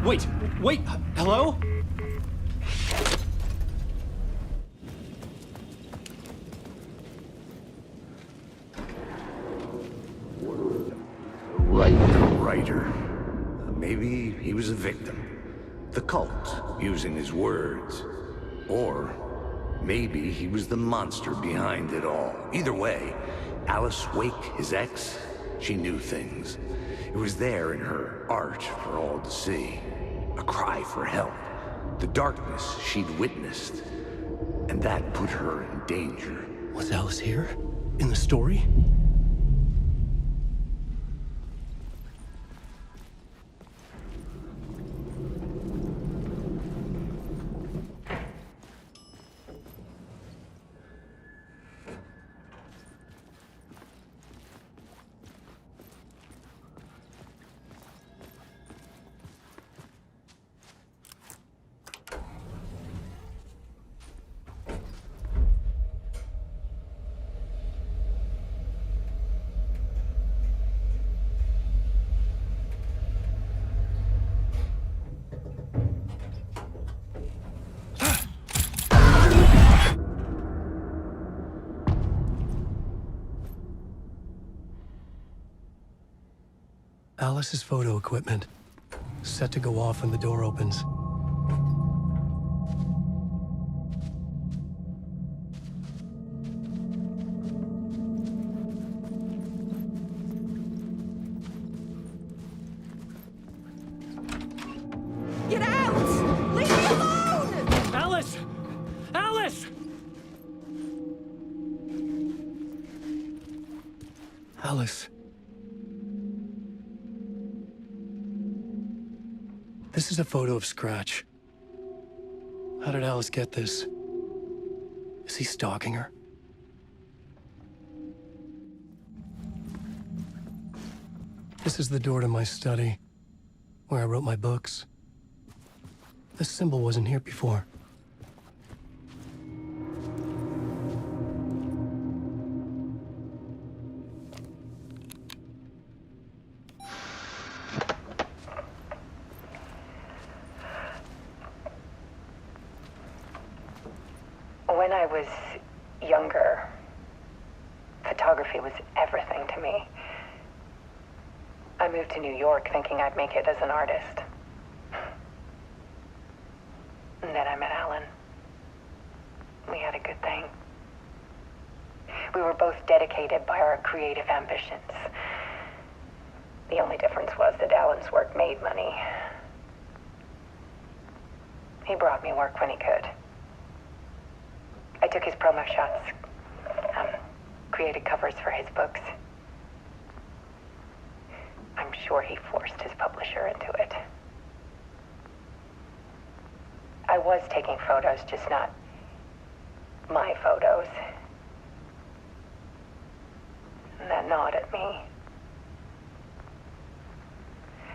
Wait, hello? The writer. Maybe he was a victim. The cult, using his words. Or maybe he was the monster behind it all. Either way, Alice Wake, his ex, she knew things. It was there in her art for all to see. A cry for help. The darkness she'd witnessed. And that put her in danger. Was Alice here? In the story? Alice's photo equipment, set to go off when the door opens. Get out! Leave me alone! Alice! Alice! Alice. This is a photo of Scratch. How did Alice get this? Is he stalking her? This is the door to my study, where I wrote my books. This symbol wasn't here before. When I was younger, photography was everything to me. I moved to New York thinking I'd make it as an artist. And then I met Alan. We had a good thing. We were both dedicated by our creative ambitions. The only difference was that Alan's work made money. He brought me work when he could. I took his promo shots, created covers for his books. I'm sure he forced his publisher into it. I was taking photos, just not my photos. And that gnawed at me.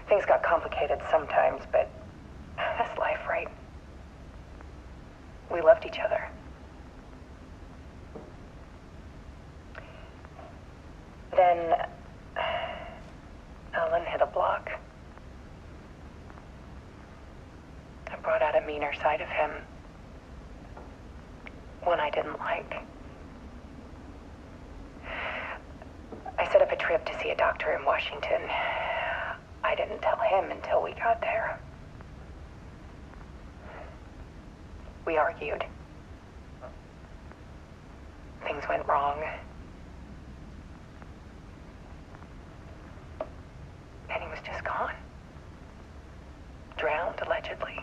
Things got complicated sometimes, but that's life, right? We loved each other. Then Alan hit a block. I brought out a meaner side of him. One I didn't like. I set up a trip to see a doctor in Washington. I didn't tell him until we got there. We argued. Things went wrong. And he was just gone. Drowned, allegedly.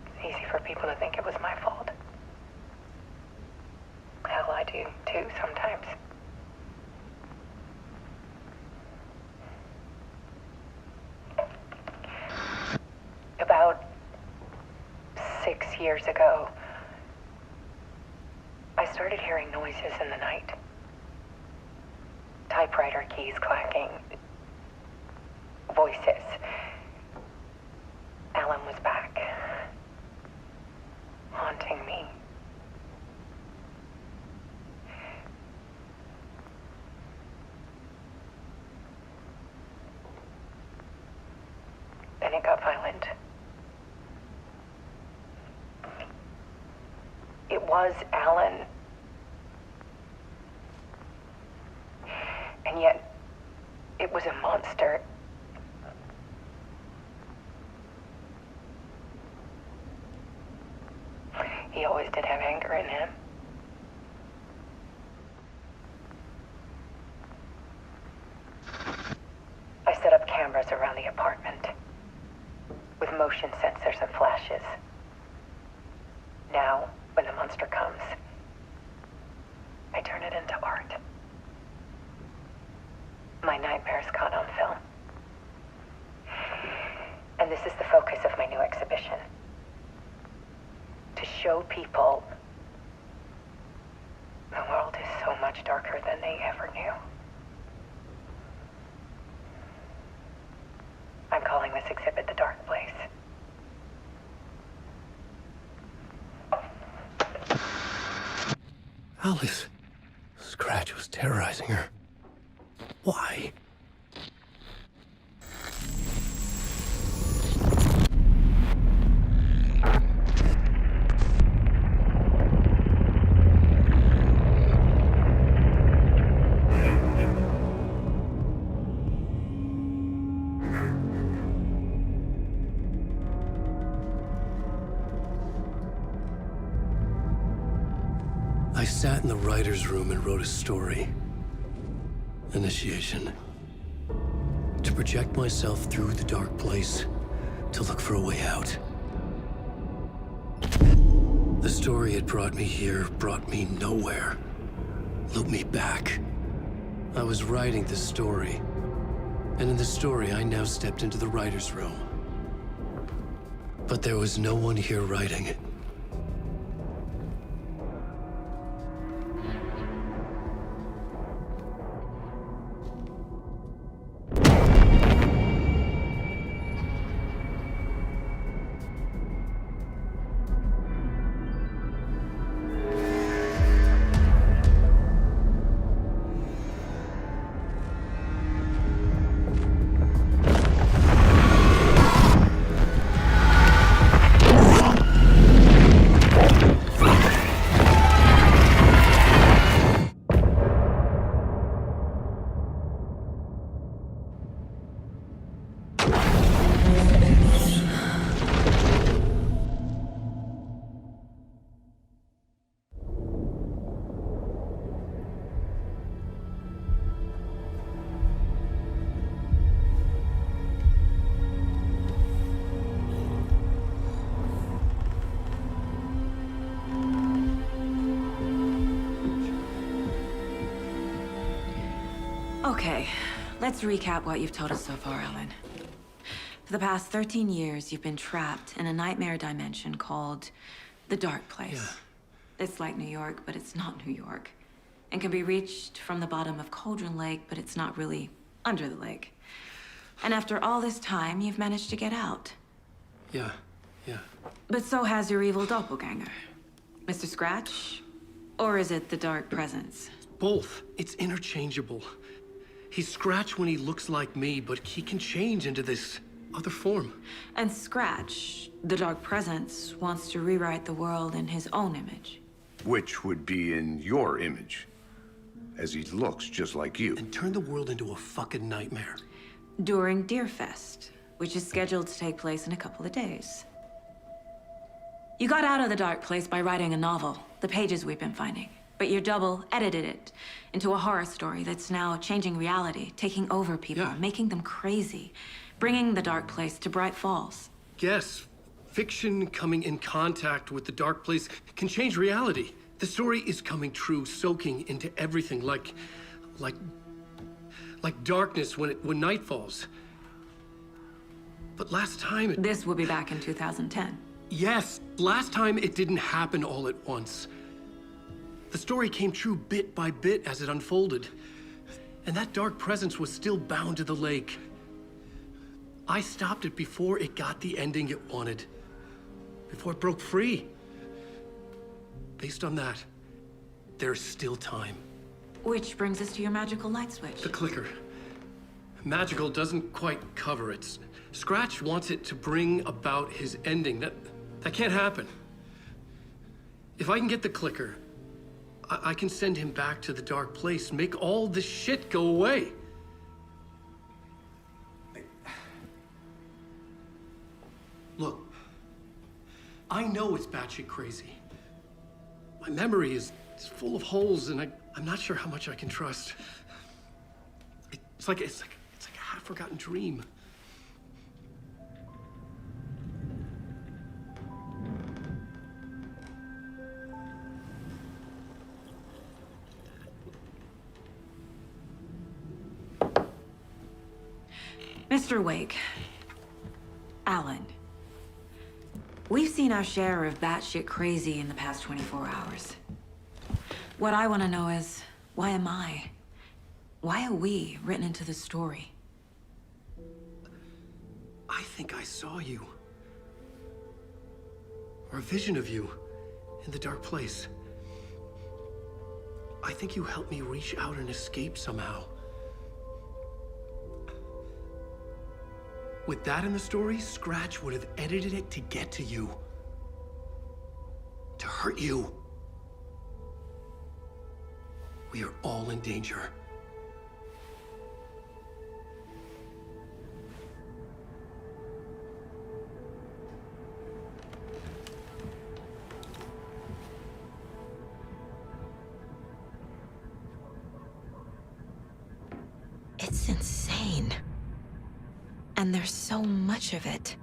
It's easy for people to think it was my fault. Hell, I do too sometimes. About 6 years ago, I started hearing noises in the night. Typewriter keys clacking. Voices. Alan was back. Haunting me. Then it got violent. It was Alan. And yet, it was a monster. He always did have anger in him. I set up cameras around the apartment with motion sensors and flashes. Now, when the monster comes, I turn it into art. My nightmares caught on film. And this is the focus of my new exhibition. To show people the world is so much darker than they ever knew. I'm calling this exhibit The Dark Place. Alice. Scratch was terrorizing her. Why? I sat in the writer's room and wrote a story. Initiation. To project myself through the dark place, to look for a way out. The story had brought me here, brought me nowhere. Looped me back. I was writing the story. And in the story, I now stepped into the writer's room. But there was no one here writing it. Okay, let's recap what you've told us so far, Alan. For the past 13 years, you've been trapped in a nightmare dimension called the Dark Place. Yeah. It's like New York, but it's not New York. And can be reached from the bottom of Cauldron Lake, but it's not really under the lake. And after all this time, you've managed to get out. Yeah. But so has your evil doppelganger. Mr. Scratch? Or is it the Dark Presence? Both. It's interchangeable. He's Scratch when he looks like me, but he can change into this other form. And Scratch, the Dark Presence, wants to rewrite the world in his own image. Which would be in your image, as he looks just like you. And turn the world into a fucking nightmare. During Deerfest, which is scheduled to take place in a couple of days. You got out of the Dark Place by writing a novel, the pages we've been finding. But your double edited it into a horror story that's now changing reality, taking over people, making them crazy, bringing the Dark Place to Bright Falls. Yes, fiction coming in contact with the Dark Place can change reality. The story is coming true, soaking into everything, like darkness when night falls. But last time it... This will be back in 2010. Yes, last time it didn't happen all at once. The story came true bit by bit as it unfolded. And that dark presence was still bound to the lake. I stopped it before it got the ending it wanted. Before it broke free. Based on that, there's still time. Which brings us to your magical light switch. The clicker. Magical doesn't quite cover it. Scratch wants it to bring about his ending. That can't happen. If I can get the clicker, I can send him back to the Dark Place, make all this shit go away. Look, I know it's batshit crazy. My memory is full of holes, and I'm not sure how much I can trust. It's like a half-forgotten dream. Mr. Wake, Alan, we've seen our share of batshit crazy in the past 24 hours. What I want to know is, why am I? Why are we written into the story? I think I saw you. Or a vision of you in the Dark Place. I think you helped me reach out and escape somehow. With that in the story, Scratch would have edited it to get to you. To hurt you. We are all in danger. It's insane. And there's so much of it.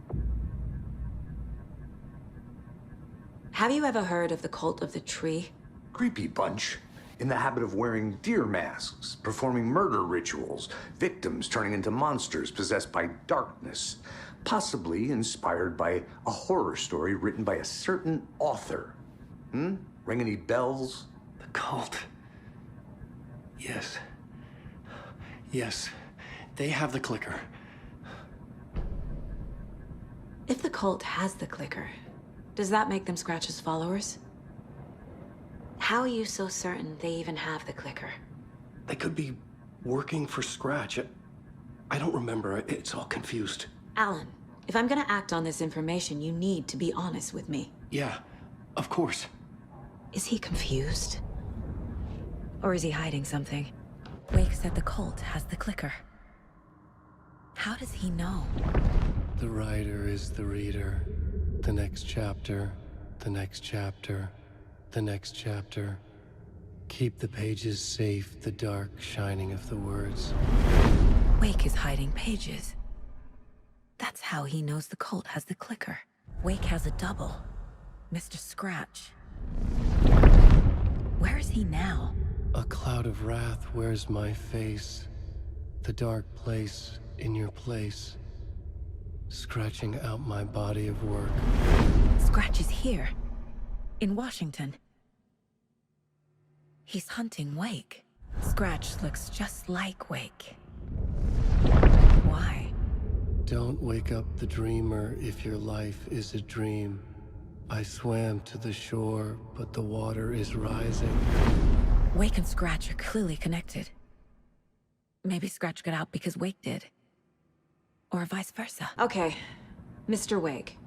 Have you ever heard of the Cult of the Tree? Creepy bunch. In the habit of wearing deer masks, performing murder rituals, victims turning into monsters possessed by darkness, possibly inspired by a horror story written by a certain author. Ring any bells? The cult. Yes. Yes. They have the clicker. If the cult has the clicker, does that make them Scratch's followers? How are you so certain they even have the clicker? They could be working for Scratch. I don't remember. It's all confused. Alan, if I'm gonna act on this information, you need to be honest with me. Yeah, of course. Is he confused? Or is he hiding something? Wake said the cult has the clicker. How does he know? The writer is the reader. The next chapter, the next chapter, the next chapter. Keep the pages safe, the dark shining of the words. Wake is hiding pages. That's how he knows the cult has the clicker. Wake has a double. Mr. Scratch. Where is he now? A cloud of wrath wears my face. The dark place in your place, scratching out my body of work. Scratch is here, in Washington. He's hunting Wake. Scratch looks just like Wake. Why? Don't wake up the dreamer if your life is a dream. I swam to the shore, but the water is rising. Wake and Scratch are clearly connected. Maybe Scratch got out because Wake did. Or vice versa. Okay, Mr. Wake.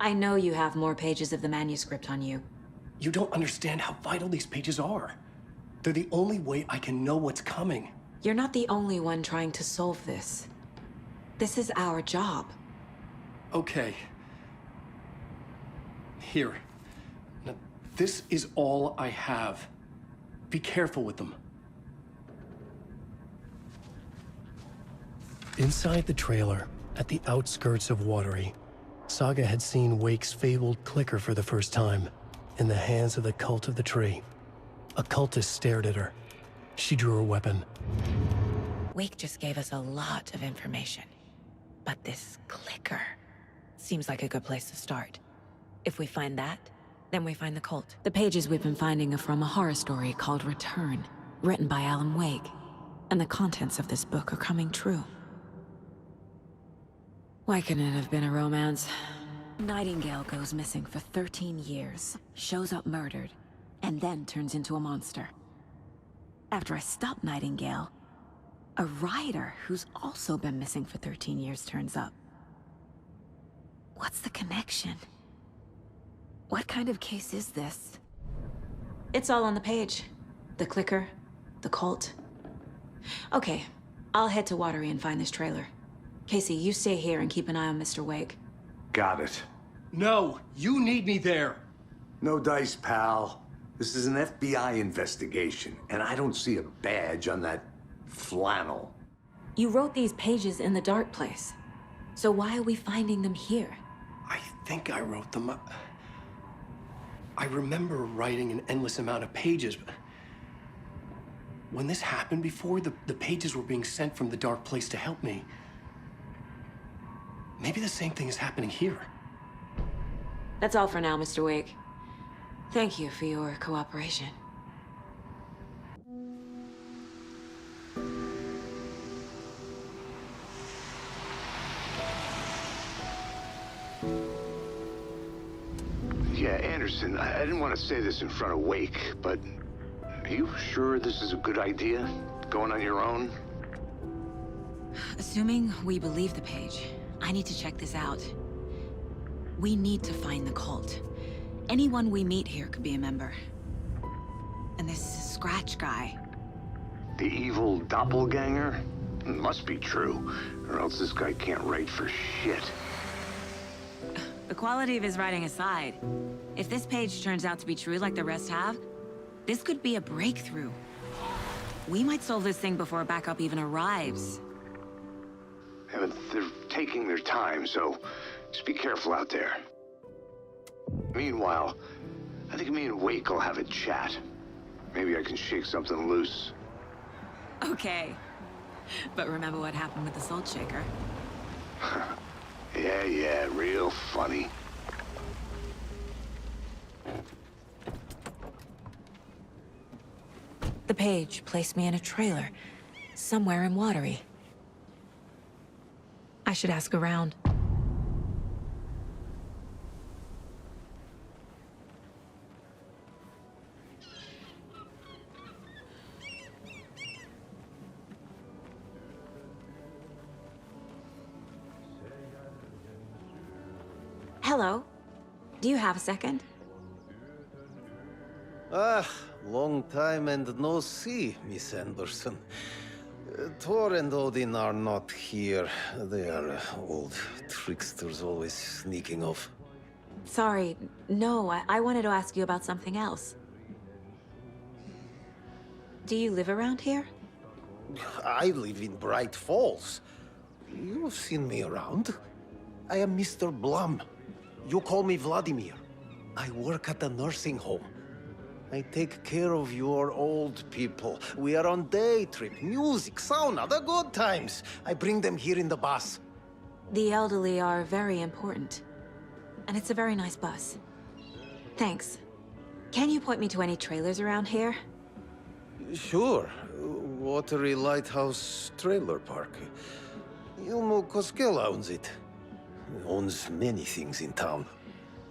I know you have more pages of the manuscript on you. You don't understand how vital these pages are. They're the only way I can know what's coming. You're not the only one trying to solve this. This is our job. Okay. Here. Now, this is all I have. Be careful with them. Inside the trailer, at the outskirts of Watery, Saga had seen Wake's fabled clicker for the first time, in the hands of the cult of the tree. A cultist stared at her. She drew her weapon. Wake just gave us a lot of information. But this clicker seems like a good place to start. If we find that, then we find the cult. The pages we've been finding are from a horror story called Return, written by Alan Wake. And the contents of this book are coming true. Why couldn't it have been a romance? Nightingale goes missing for 13 years, shows up murdered, and then turns into a monster. After I stop Nightingale, a rider who's also been missing for 13 years turns up. What's the connection? What kind of case is this? It's all on the page. The clicker, the cult. Okay, I'll head to Watery and find this trailer. Casey, you stay here and keep an eye on Mr. Wake. Got it. No, you need me there. No dice, pal. This is an FBI investigation, and I don't see a badge on that flannel. You wrote these pages in the dark place. So why are we finding them here? I think I wrote them. I remember writing an endless amount of pages, but when this happened before, the pages were being sent from the dark place to help me. Maybe the same thing is happening here. That's all for now, Mr. Wake. Thank you for your cooperation. Yeah, Anderson, I didn't want to say this in front of Wake, but are you sure this is a good idea? Going on your own? Assuming we believe the page, I need to check this out. We need to find the cult. Anyone we meet here could be a member. And this Scratch guy. The evil doppelganger? Must be true, or else this guy can't write for shit. The quality of his writing aside, if this page turns out to be true like the rest have, this could be a breakthrough. We might solve this thing before backup even arrives. Yeah, but they're taking their time, so just be careful out there. Meanwhile, I think me and Wake will have a chat. Maybe I can shake something loose. Okay. But remember what happened with the salt shaker? Yeah, real funny. The page placed me in a trailer, somewhere in Watery. I should ask around. Hello. Do you have a second? Ah, long time and no see, Miss Anderson. Thor and Odin are not here. They are old tricksters always sneaking off. Sorry, no, I wanted to ask you about something else. Do you live around here? I live in Bright Falls. You've seen me around. I am Mr. Blum. You call me Vladimir. I work at a nursing home. I take care of your old people. We are on day trip, music, sauna, the good times. I bring them here in the bus. The elderly are very important. And it's a very nice bus. Thanks. Can you point me to any trailers around here? Sure. Watery Lighthouse Trailer Park. Ilmo Koskela owns it. Owns many things in town.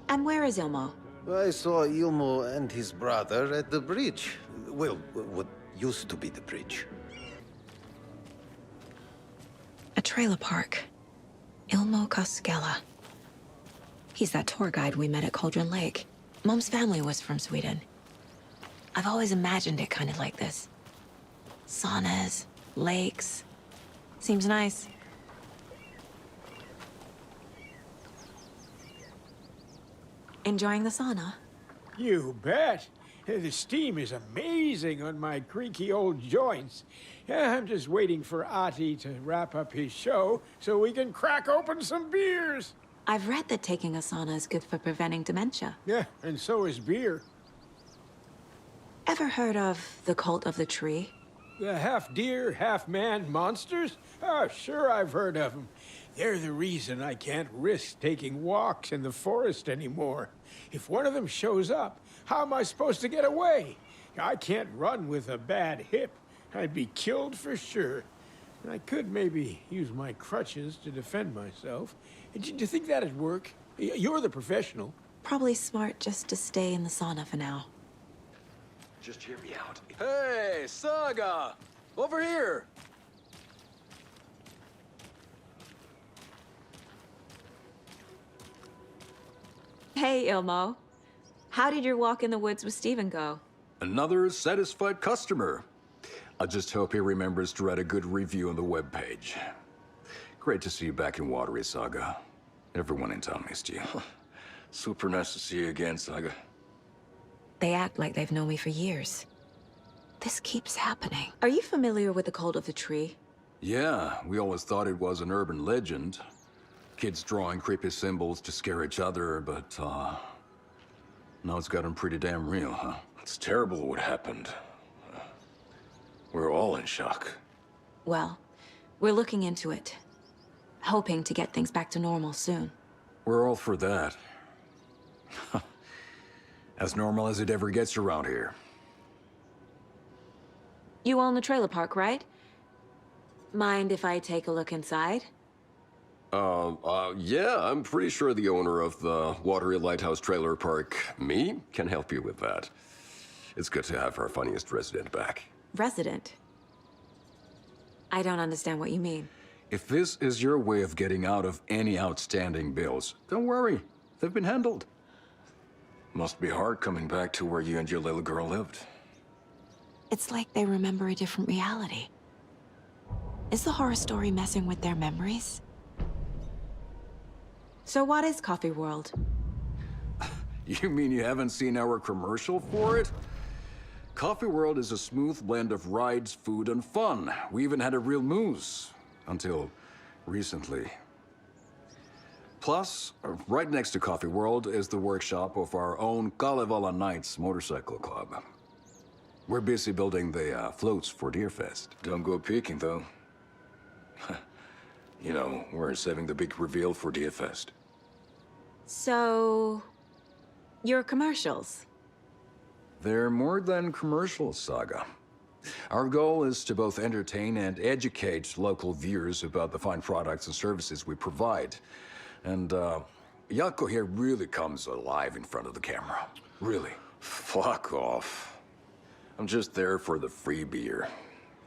And where is Ilmo? I saw Ilmo and his brother at the bridge. Well, what used to be the bridge. A trailer park. Ilmo Koskela. He's that tour guide we met at Cauldron Lake. Mom's family was from Sweden. I've always imagined it kind of like this. Saunas, lakes. Seems nice. Enjoying the sauna? You bet. The steam is amazing on my creaky old joints. I'm just waiting for Ati to wrap up his show so we can crack open some beers. I've read that taking a sauna is good for preventing dementia. Yeah, and so is beer. Ever heard of the cult of the tree? The half-deer, half-man monsters? Oh, sure I've heard of them. They're the reason I can't risk taking walks in the forest anymore. If one of them shows up, how am I supposed to get away? I can't run with a bad hip. I'd be killed for sure. I could maybe use my crutches to defend myself. Do you think that'd work? You're the professional. Probably smart just to stay in the sauna for now. Just hear me out. Hey, Saga! Over here! Hey, Ilmo. How did your walk in the woods with Steven go? Another satisfied customer. I just hope he remembers to write a good review on the webpage. Great to see you back in Watery, Saga. Everyone in town missed you. Super nice to see you again, Saga. They act like they've known me for years. This keeps happening. Are you familiar with the cult of the tree? Yeah, we always thought it was an urban legend. Kids drawing creepy symbols to scare each other, but, now it's gotten pretty damn real, huh? It's terrible what happened. We're all in shock. Well, we're looking into it. Hoping to get things back to normal soon. We're all for that. As normal as it ever gets around here. You own the trailer park, right? Mind if I take a look inside? Yeah, I'm pretty sure the owner of the Watery Lighthouse Trailer Park, me, can help you with that. It's good to have our funniest resident back. Resident? I don't understand what you mean. If this is your way of getting out of any outstanding bills, don't worry. They've been handled. Must be hard coming back to where you and your little girl lived. It's like they remember a different reality. Is the horror story messing with their memories? So what is Coffee World? You mean you haven't seen our commercial for it? Coffee World is a smooth blend of rides, food, and fun. We even had a real moose. Until recently. Plus, right next to Coffee World is the workshop of our own Kalevala Knights Motorcycle Club. We're busy building the floats for Deerfest. Don't go peeking, though. You know, we're saving the big reveal for Deerfest. So... your commercials? They're more than commercials, Saga. Our goal is to both entertain and educate local viewers about the fine products and services we provide. And, Jaakko here really comes alive in front of the camera. Really. Fuck off. I'm just there for the free beer.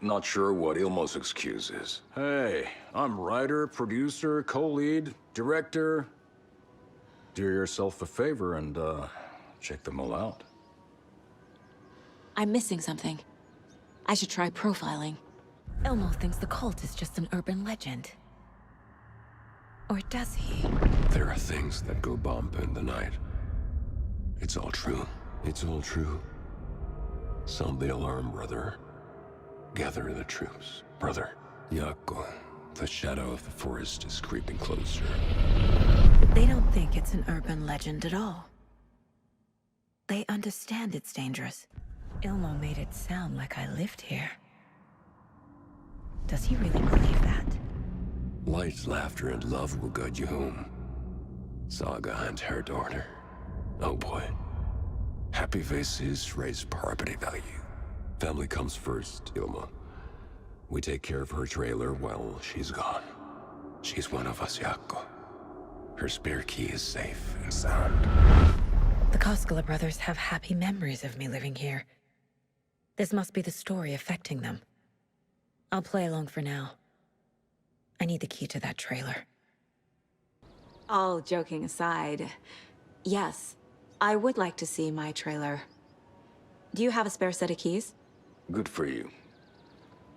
Not sure what Ilmo's excuse is. Hey, I'm writer, producer, co-lead, director. Do yourself a favor and, check them all out. I'm missing something. I should try profiling. Ilmo thinks the cult is just an urban legend. Or does he? There are things that go bump in the night. It's all true. It's all true. Sound the alarm, brother. Gather the troops, brother. Jaakko, the shadow of the forest is creeping closer. They don't think it's an urban legend at all. They understand it's dangerous. Ilmo made it sound like I lived here. Does he really believe that? Light, laughter, and love will guide you home. Saga and her daughter. Oh boy. Happy faces raise property value. Family comes first, Ilma. We take care of her trailer while she's gone. She's one of us, Jaakko. Her spare key is safe and sound. The Koskela brothers have happy memories of me living here. This must be the story affecting them. I'll play along for now. I need the key to that trailer. All joking aside, yes, I would like to see my trailer. Do you have a spare set of keys? Good for you.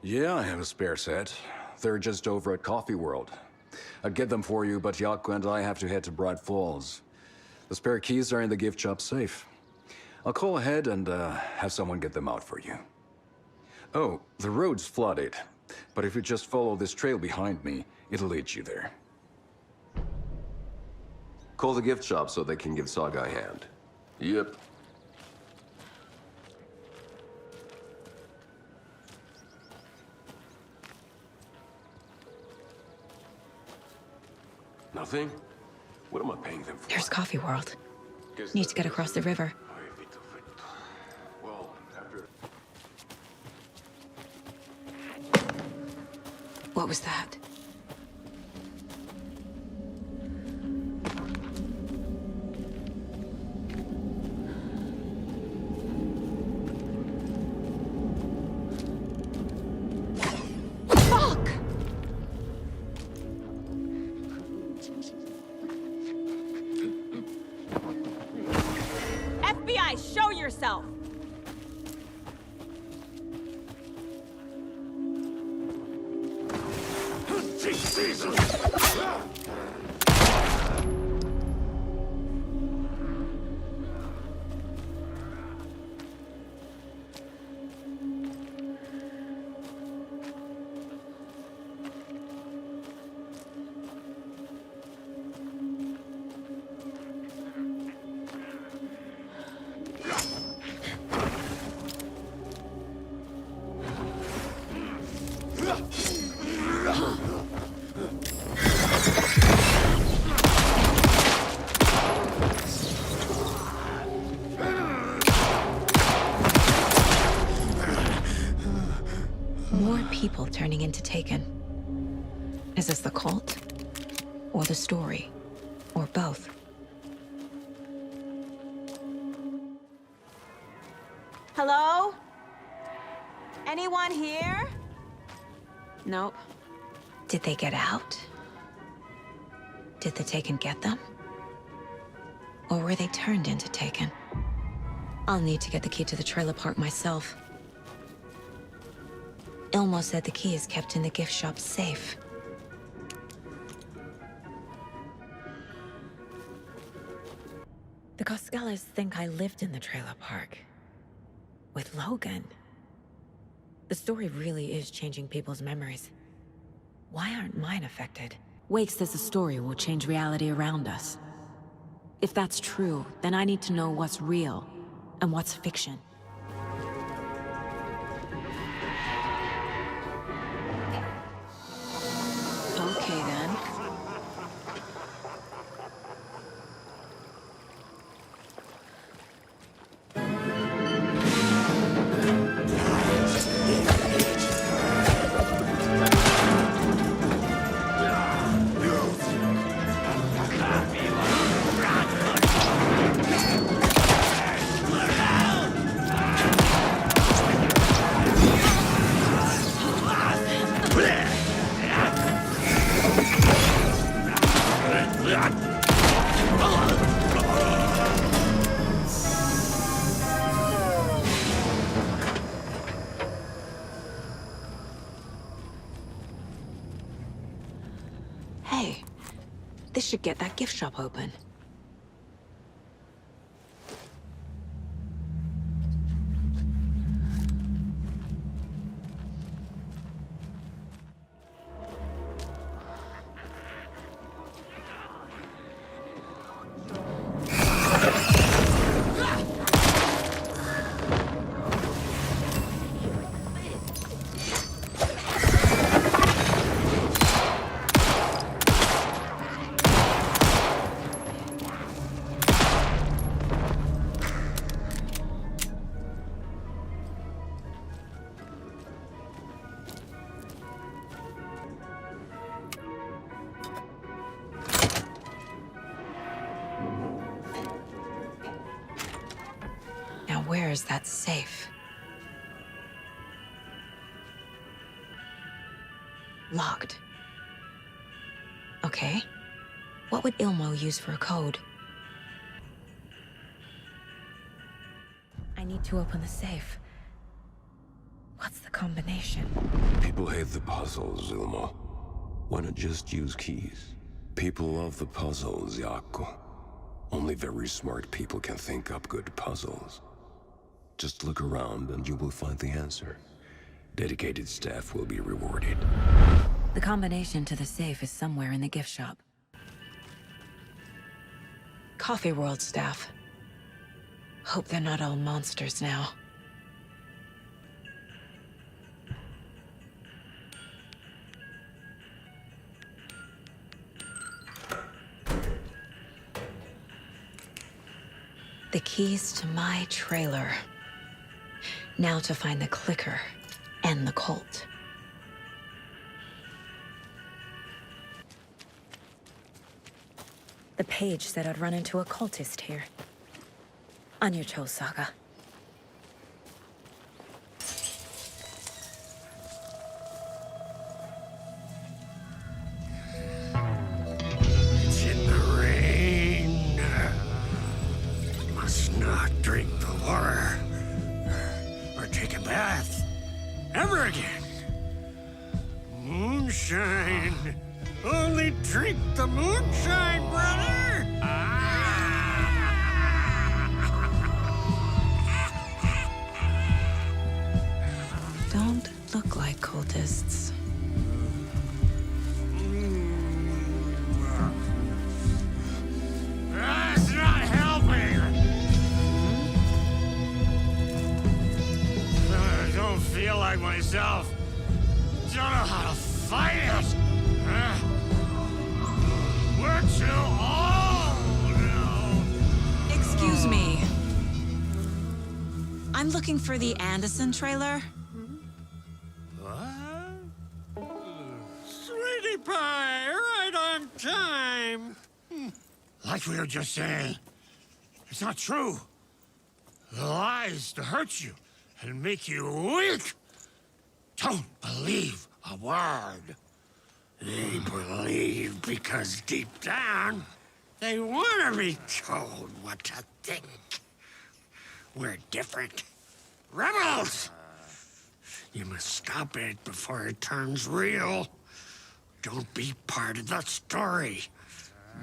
Yeah, I have a spare set. They're just over at Coffee World. I'd get them for you, but Jaakko and I have to head to Bright Falls. The spare keys are in the gift shop safe. I'll call ahead and have someone get them out for you. Oh, the road's flooded, but if you just follow this trail behind me, it'll lead you there. Call the gift shop so they can give Saga a hand. Yep. Nothing? What am I paying them for? There's Coffee World. Need to get across the river. What was that? Fuck! FBI, show yourself! More people turning into Taken. Is this the cult? Or the story? Or both? Hello? Anyone here? Nope. Did they get out? Did the Taken get them? Or were they turned into Taken? I'll need to get the key to the trailer park myself. Ilmo said the key is kept in the gift shop safe. The Koskelas think I lived in the trailer park. With Logan. The story really is changing people's memories. Why aren't mine affected? Wake says the story will change reality around us. If that's true, then I need to know what's real and what's fiction. Okay then. Hey, this should get that gift shop open. where is that safe? Locked. Okay. What would Ilmo use for a code? I need to open the safe. What's the combination? People hate the puzzles, Ilmo. Why not just use keys? People love the puzzles, Yaku. Only very smart people can think up good puzzles. Just look around and you will find the answer. Dedicated staff will be rewarded. The combination to the safe is somewhere in the gift shop. Coffee World staff. Hope they're not all monsters now. The keys to my trailer. Now to find the clicker and the Colt. The page said I'd run into a cultist here. On your toes, Saga. It's in the rain. Must not drink the water. Or take a bath. Ever again. Moonshine. Only drink the moonshine, brother! Don't look like cultists. That's not helping! I don't feel like myself. Don't know how to fight it! We're too old now. Excuse me. I'm looking for the Anderson trailer. What? Sweetie pie, right on time. Like we were just saying, it's not true. The lies to hurt you and make you weak. Don't believe a word. They believe because deep down, they want to be told what to think. We're different. Rebels! You must stop it before it turns real. Don't be part of the story.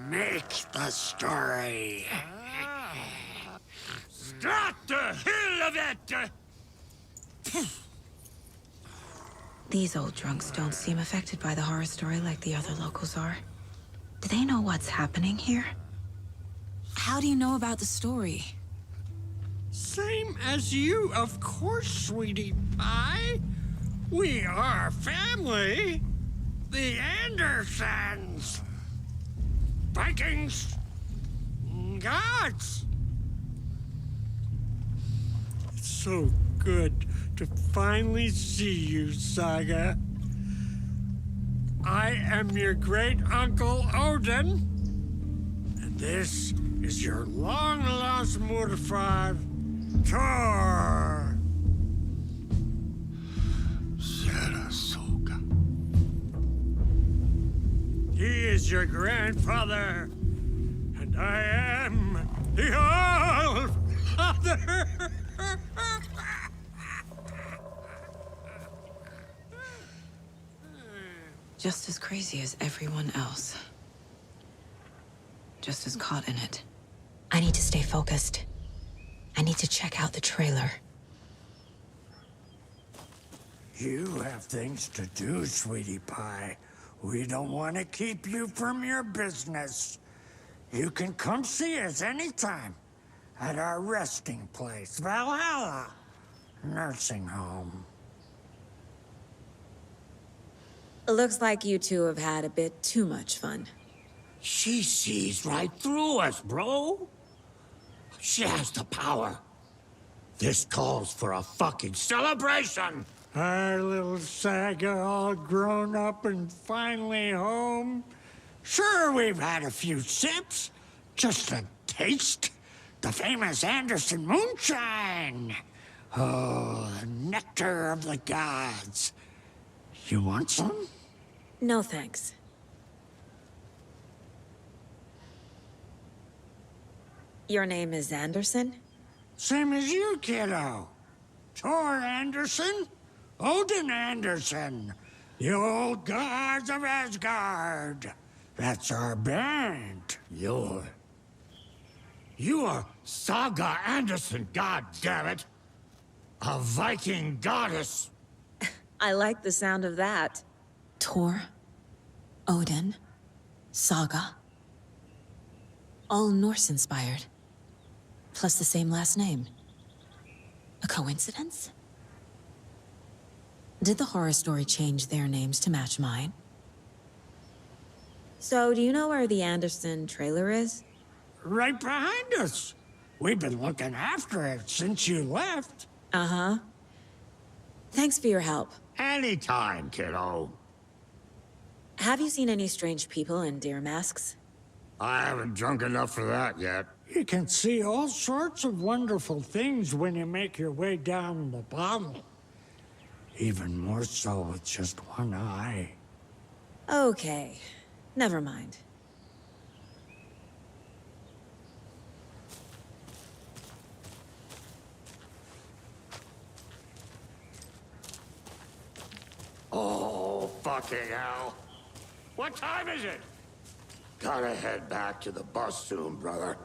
Make the story. Start the hell of it! These old drunks don't seem affected by the horror story like the other locals are. Do they know what's happening here? How do you know about the story? Same as you, of course, sweetie pie. We are family. The Andersons. Vikings. Gods. It's so good to finally see you, Saga. I am your great-uncle Odin. And this is your long-lost mortified Thor. Sarasota. He is your grandfather, and I am the All-Father. Just as crazy as everyone else. Just as caught in it. I need to stay focused. I need to check out the trailer. You have things to do, sweetie pie. We don't want to keep you from your business. You can come see us anytime at our resting place, Valhalla Nursing Home. Looks like you two have had a bit too much fun. She sees right through us, bro. She has the power. This calls for a fucking celebration. Our little Saga all grown up and finally home. Sure, we've had a few sips. Just a taste. The famous Anderson moonshine. Oh, the nectar of the gods. You want some? No, thanks. Your name is Anderson? Same as you, kiddo. Thor Anderson, Odin Anderson, the old gods of Asgard. That's our band. You are Saga Anderson, goddammit. A Viking goddess. I like the sound of that. Thor, Odin, Saga. All Norse-inspired. Plus the same last name. A coincidence? Did the horror story change their names to match mine? So, do you know where the Anderson trailer is? Right behind us. We've been looking after it since you left. Uh-huh. Thanks for your help. Anytime, kiddo. Have you seen any strange people in deer masks? I haven't drunk enough for that yet. You can see all sorts of wonderful things when you make your way down the bottle. Even more so with just one eye. Okay. Never mind. Oh, fucking hell. What time is it? Gotta head back to the bus soon, brother.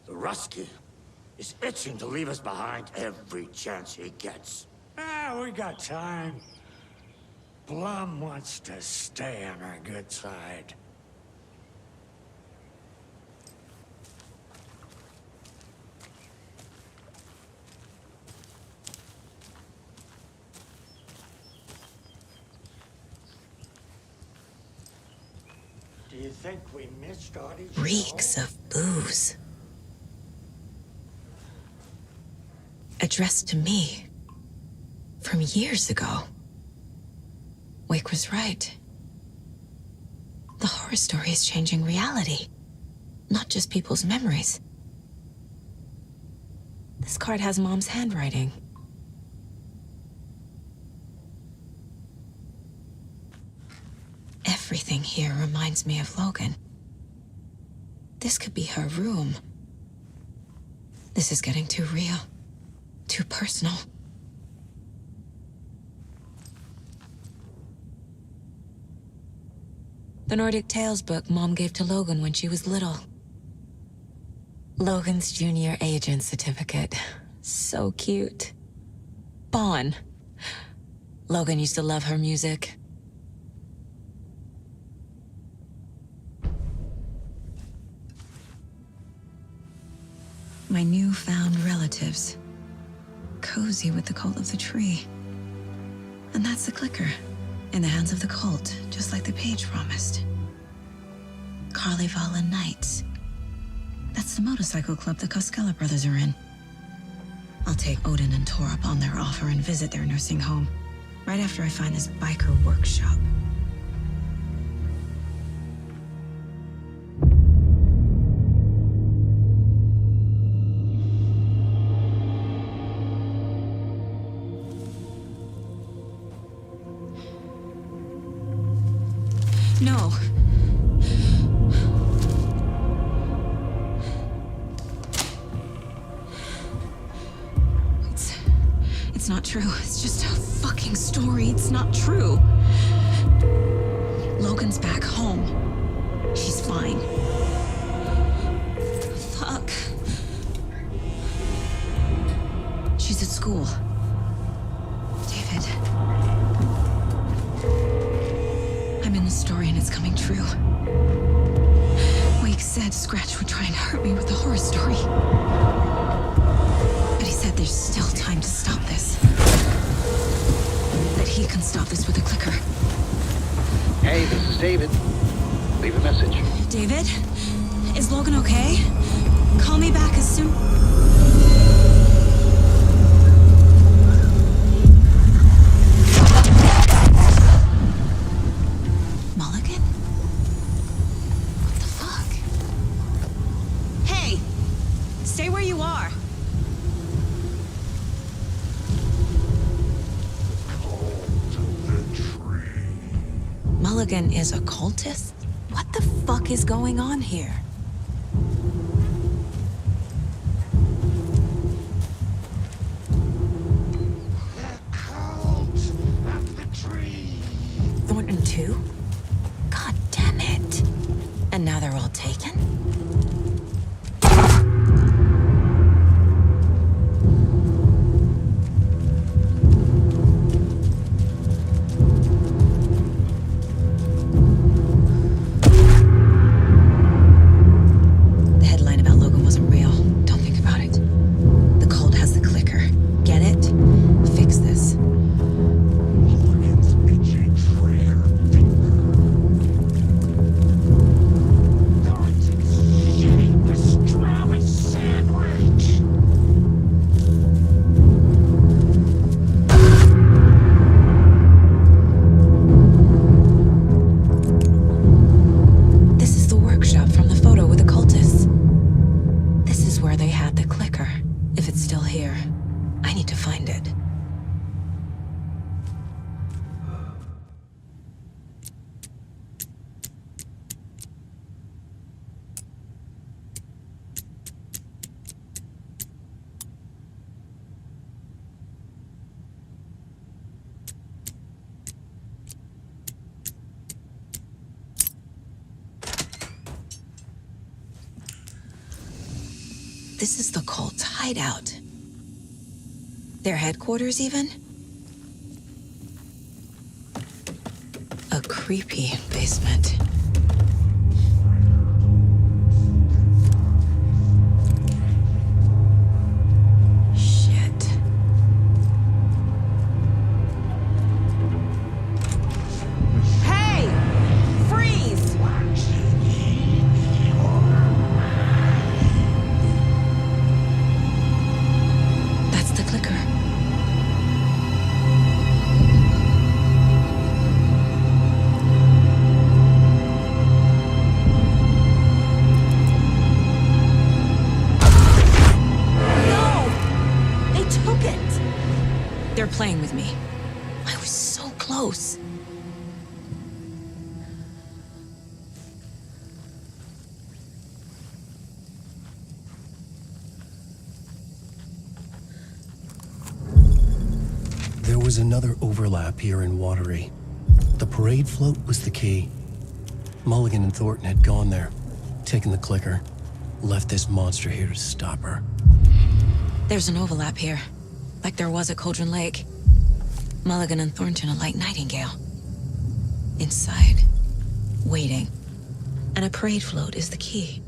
The Rusky is itching to leave us behind every chance he gets. Ah, we got time. Blum wants to stay on our good side. Do you think we missed Audie? Reeks of booze. Addressed to me. From years ago. Wake was right. The horror story is changing reality. Not just people's memories. This card has Mom's handwriting. Everything here reminds me of Logan. This could be her room. This is getting too real. Too personal. The Nordic Tales book Mom gave to Logan when she was little. Logan's junior agent certificate. So cute. Bon. Logan used to love her music. My newfound relatives. Cozy with the cult of the tree. And that's the clicker. In the hands of the cult, just like the page promised. Carnival Nights. That's the motorcycle club the Koskela brothers are in. I'll take Odin and Tor up on their offer and visit their nursing home. Right after I find this biker workshop. No. It's not true. It's just a fucking story. It's not true. Logan's back home. She's fine. Fuck. She's at school. David. I'm in the story and it's coming true. Wake said Scratch would try and hurt me with the horror story. But he said there's still time to stop this. That he can stop this with a clicker. Hey, this is David. Leave a message. David? Is Logan okay? Call me back as soon... Mulligan? What the fuck? Hey! Stay Mulligan is a cultist? What the fuck is going on here? Thornton too? God damn it. And now they're all taken? The headline about Logan wasn't real. Don't think about it. The cult has the clicker. Get it? Fix this. This is the workshop from the photo with the cultists. This is where they had the clicker. If it's still here, I need to find it. This is the cult's hideout. Their headquarters, even? A creepy basement. Shit. Hey! Freeze! That's the clicker. No! They took it! They're playing with me. I was so close. There was another overlap here in Watery. The parade float was the key. Mulligan and Thornton had gone there, taken the clicker, left this monster here to stop her. There's an overlap here, like there was at Cauldron Lake. Mulligan and Thornton are like Nightingale. Inside, waiting. And a parade float is the key.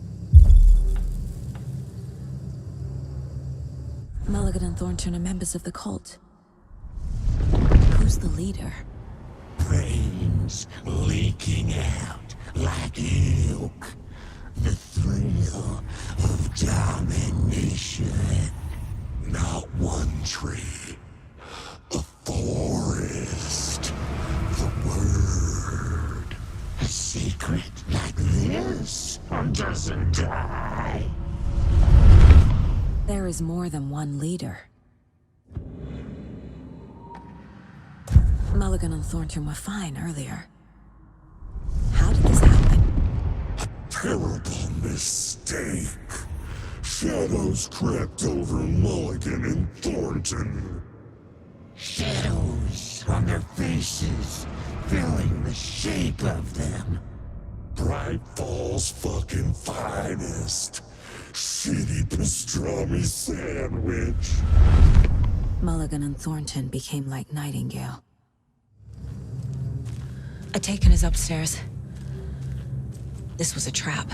Mulligan and Thornton are members of the cult. Who's the leader? Brains leaking out like milk. The thrill of domination. Not one tree. A forest. The word. A secret like this doesn't die. There is more than one leader. Mulligan and Thornton were fine earlier. How did this happen? Terrible mistake. Shadows crept over Mulligan and Thornton. Shadows on their faces, filling the shape of them. Bright Falls fucking finest. Shitty pastrami sandwich. Mulligan and Thornton became like Nightingale. A taken is upstairs. This was a trap.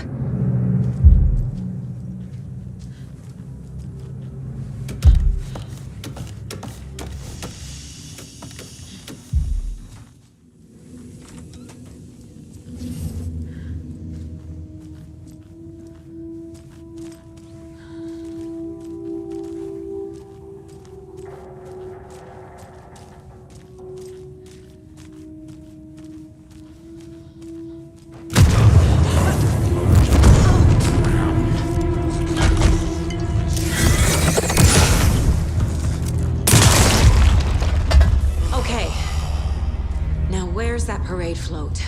Where's that parade float?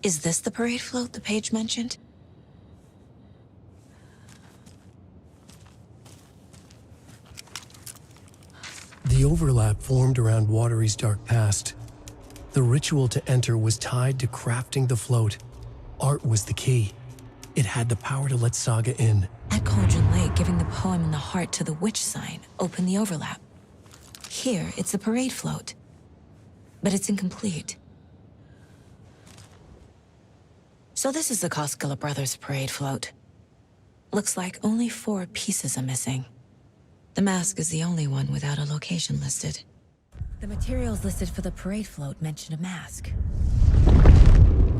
Is this the parade float the page mentioned? The overlap formed around Watery's dark past. The ritual to enter was tied to crafting the float. Art was the key. It had the power to let Saga in. At Cauldron Lake, giving the poem in the heart to the witch sign opened the overlap. Here, it's the parade float. But it's incomplete. So this is the Koskela Brothers parade float. Looks like only 4 pieces are missing. The mask is the only one without a location listed. The materials listed for the parade float mention a mask.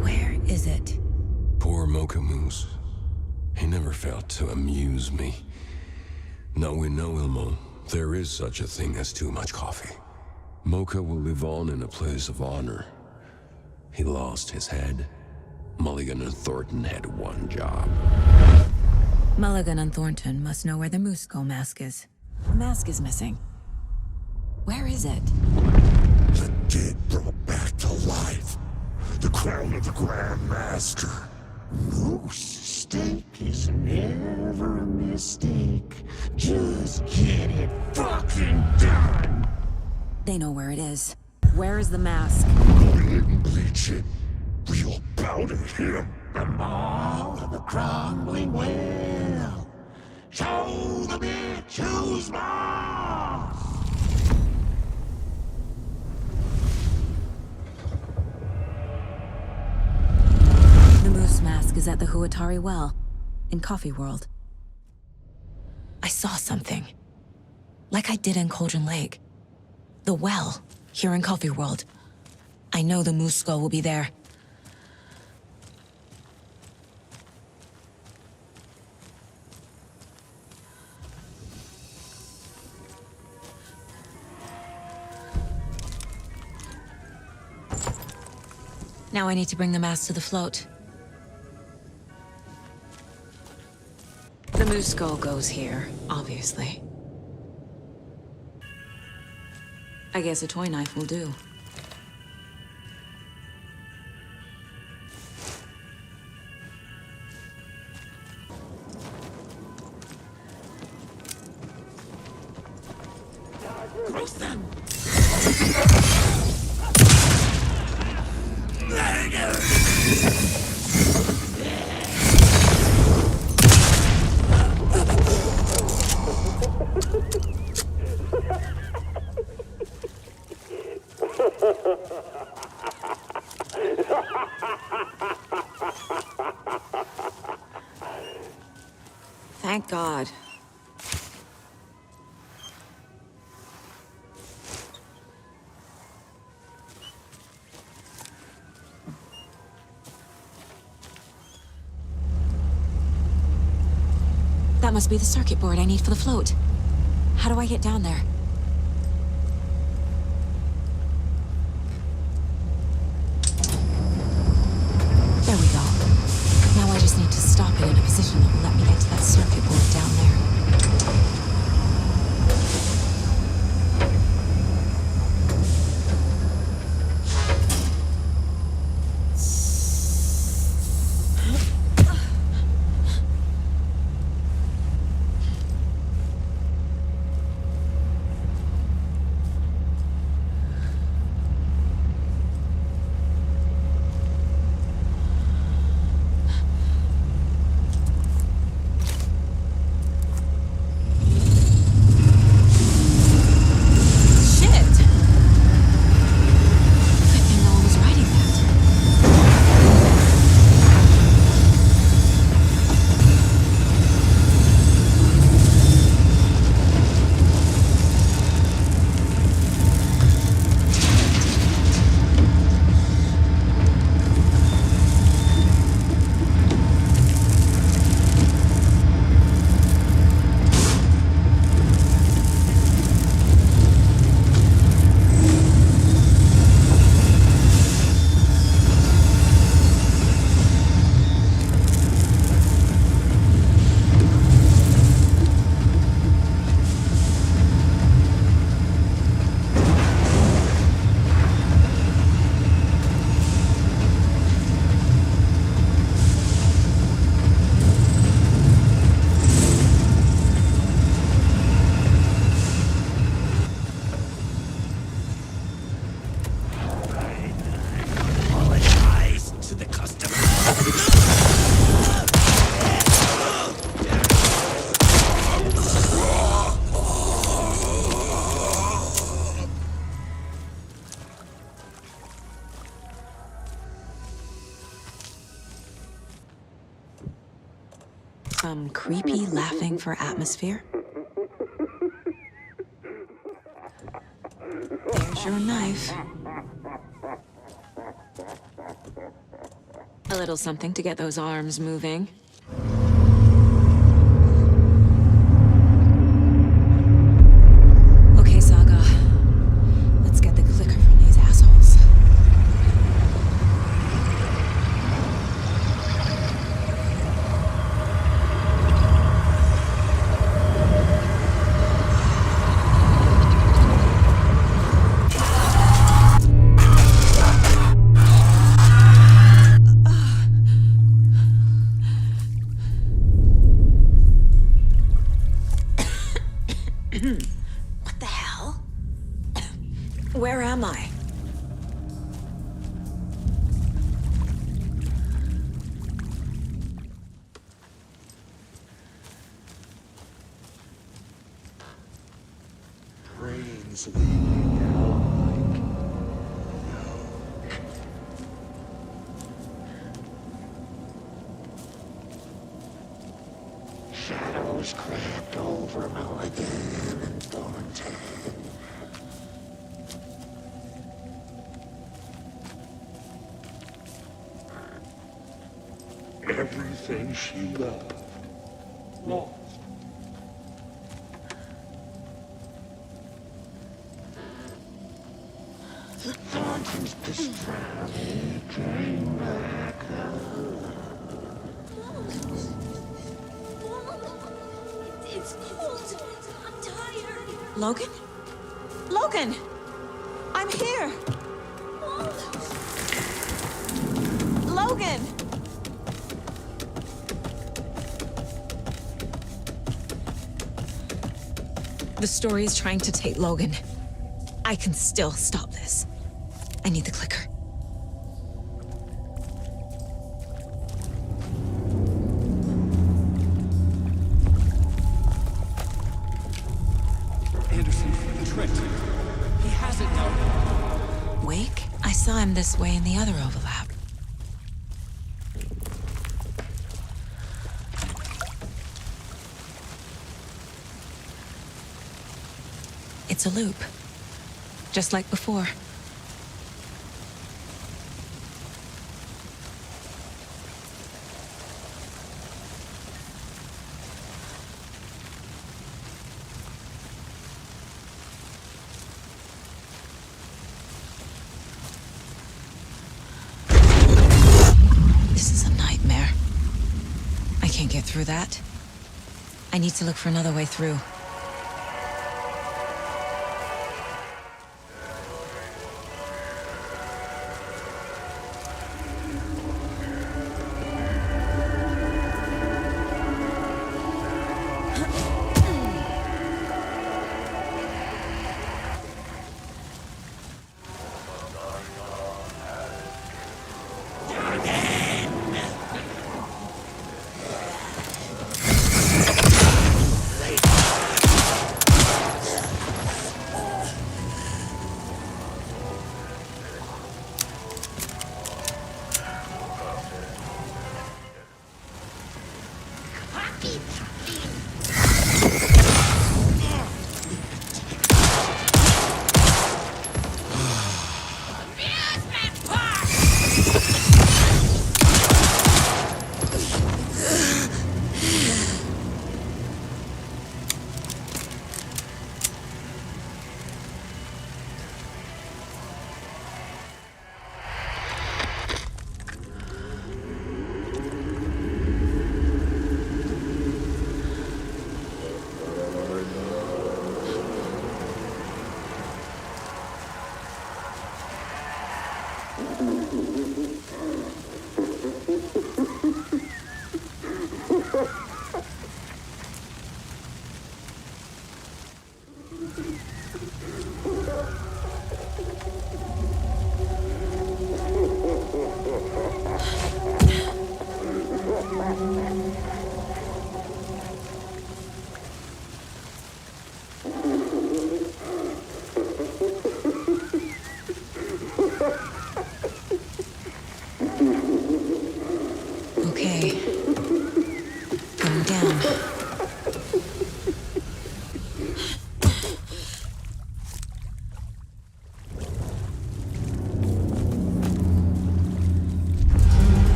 Where is it? Poor Mocha Moose. He never failed to amuse me. Now we know, Ilmo, there is such a thing as too much coffee. Mocha will live on in a place of honor. He lost his head. Mulligan and Thornton had one job. Mulligan and Thornton must know where the Moose Skull mask is. The mask is missing. Where is it? The dead brought back to life. The crown of the Grand Master. Moose steak is never a mistake. Just get it fucking done. They know where it is. Where is the mask? We didn't bleach it. We'll powder him. The maw of the crumbling well. Show the bitch who's boss. The moose mask is at the Huatari Well, in Coffee World. I saw something. Like I did in Cauldron Lake. The well, here in Coffee World. I know the Moose Skull will be there. Now I need to bring the mask to the float. The Moose Skull goes here, obviously. I guess a toy knife will do. Gross them! Thank God. That must be the circuit board I need for the float. How do I get down there? There we go. Now I just need to stop it in a position that will let me get to that circuit board down there. Some creepy laughing for atmosphere. There's your knife. A little something to get those arms moving. Okay, Saga. Let's get the clicker from these assholes. What the hell? Where am I? Brains leaking out. Shadows crept over Mulligan and Thornton. Everything she loved, lost. The Thornton's pastrami came back. It's cold. I'm tired. Logan? Logan! I'm here! Logan! The story is trying to take Logan. I can still stop this. I need the clicker. Anderson, tricked. He has it now. Wake? I saw him this way in the other overlap. It's a loop. Just like before. This is a nightmare. I can't get through that. I need to look for another way through.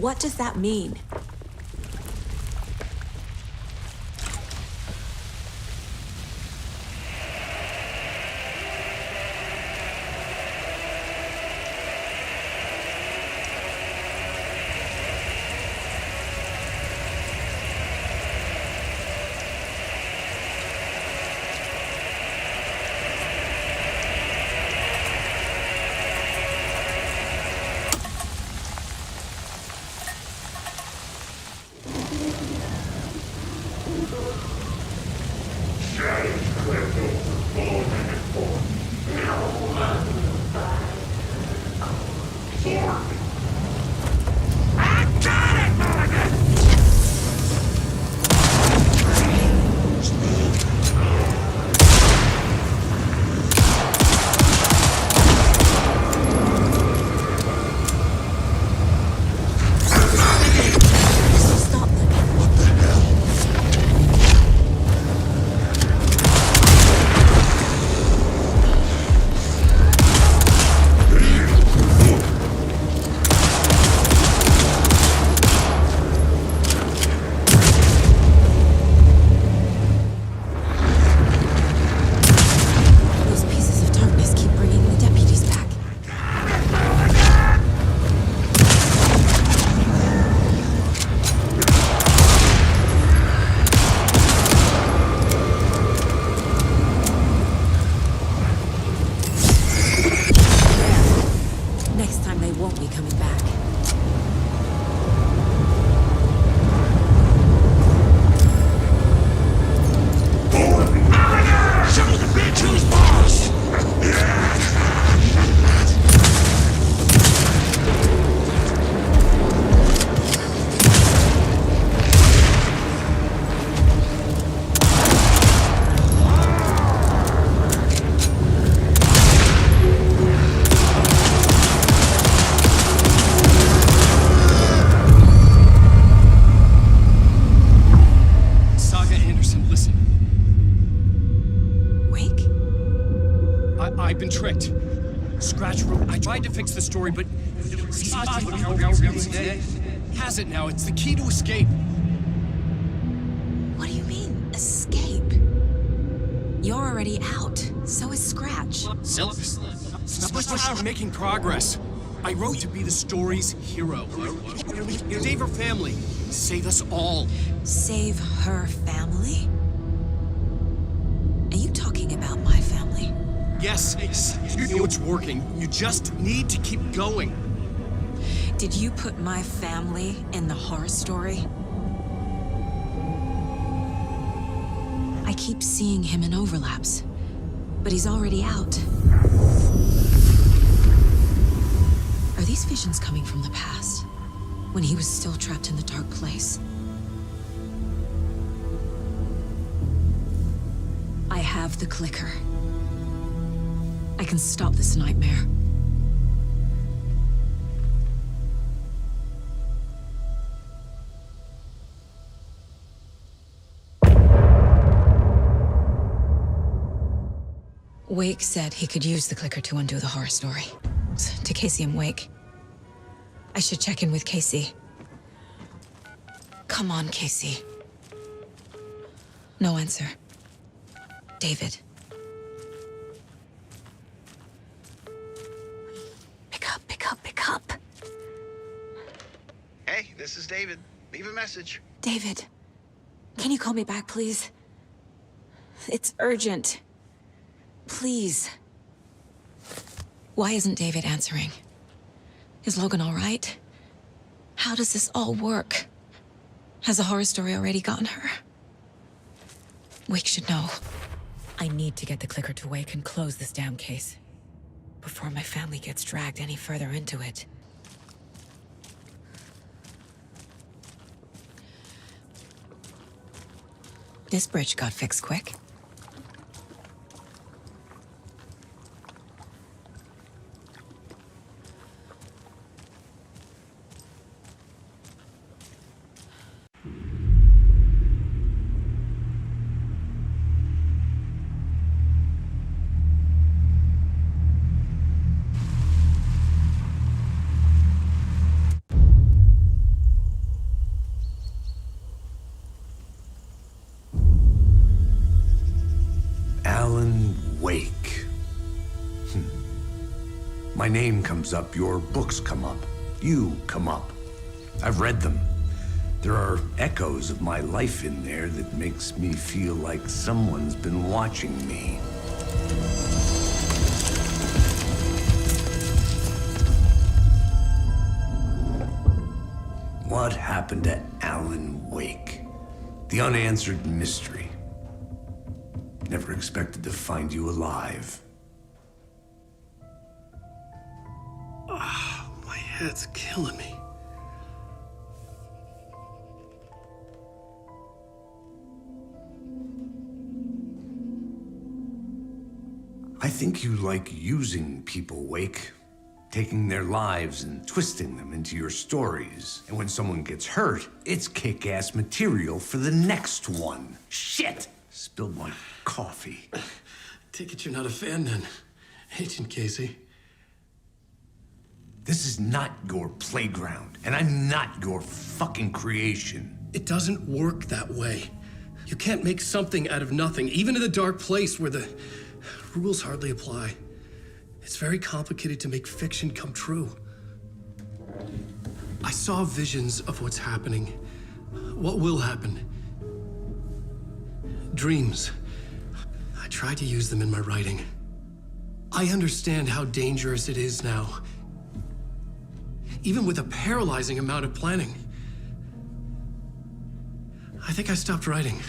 What does that mean? I've been tricked. Scratch wrote, I tried to fix the story, but has it now. It's the key to escape. What do you mean, escape? You're already out. So is Scratch. We're making progress. I wrote to be the story's hero. Save her family. Save us all. Save her family? Are you talking about my family? Yes, you know it's working. You just need to keep going. Did you put my family in the horror story? I keep seeing him in overlaps, but he's already out. Are these visions coming from the past, when he was still trapped in the dark place? I have the clicker. I can stop this nightmare. Wake said he could use the clicker to undo the horror story. To Casey and Wake. I should check in with Casey. Come on, Casey. No answer. David. Pick up. Hey, this is David. Leave a message. David, can you call me back, please? It's urgent. Please. Why isn't David answering? Is Logan all right? How does this all work? Has the horror story already gotten her? Wake should know. I need to get the clicker to Wake and close this damn case before my family gets dragged any further into it. This bridge got fixed quick. My name comes up, your books come up, you come up. I've read them. There are echoes of my life in there that makes me feel like someone's been watching me. What happened to Alan Wake? The unanswered mystery. Never expected to find you alive. My head's killing me. I think you like using people, Wake. Taking their lives and twisting them into your stories. And when someone gets hurt, it's kick-ass material for the next one. Shit! Spilled my coffee. Take it you're not a fan then, Agent Casey. This is not your playground, and I'm not your fucking creation. It doesn't work that way. You can't make something out of nothing, even in a dark place where the rules hardly apply. It's very complicated to make fiction come true. I saw visions of what's happening, what will happen. Dreams. I tried to use them in my writing. I understand how dangerous it is now, even with a paralyzing amount of planning. I think I stopped writing.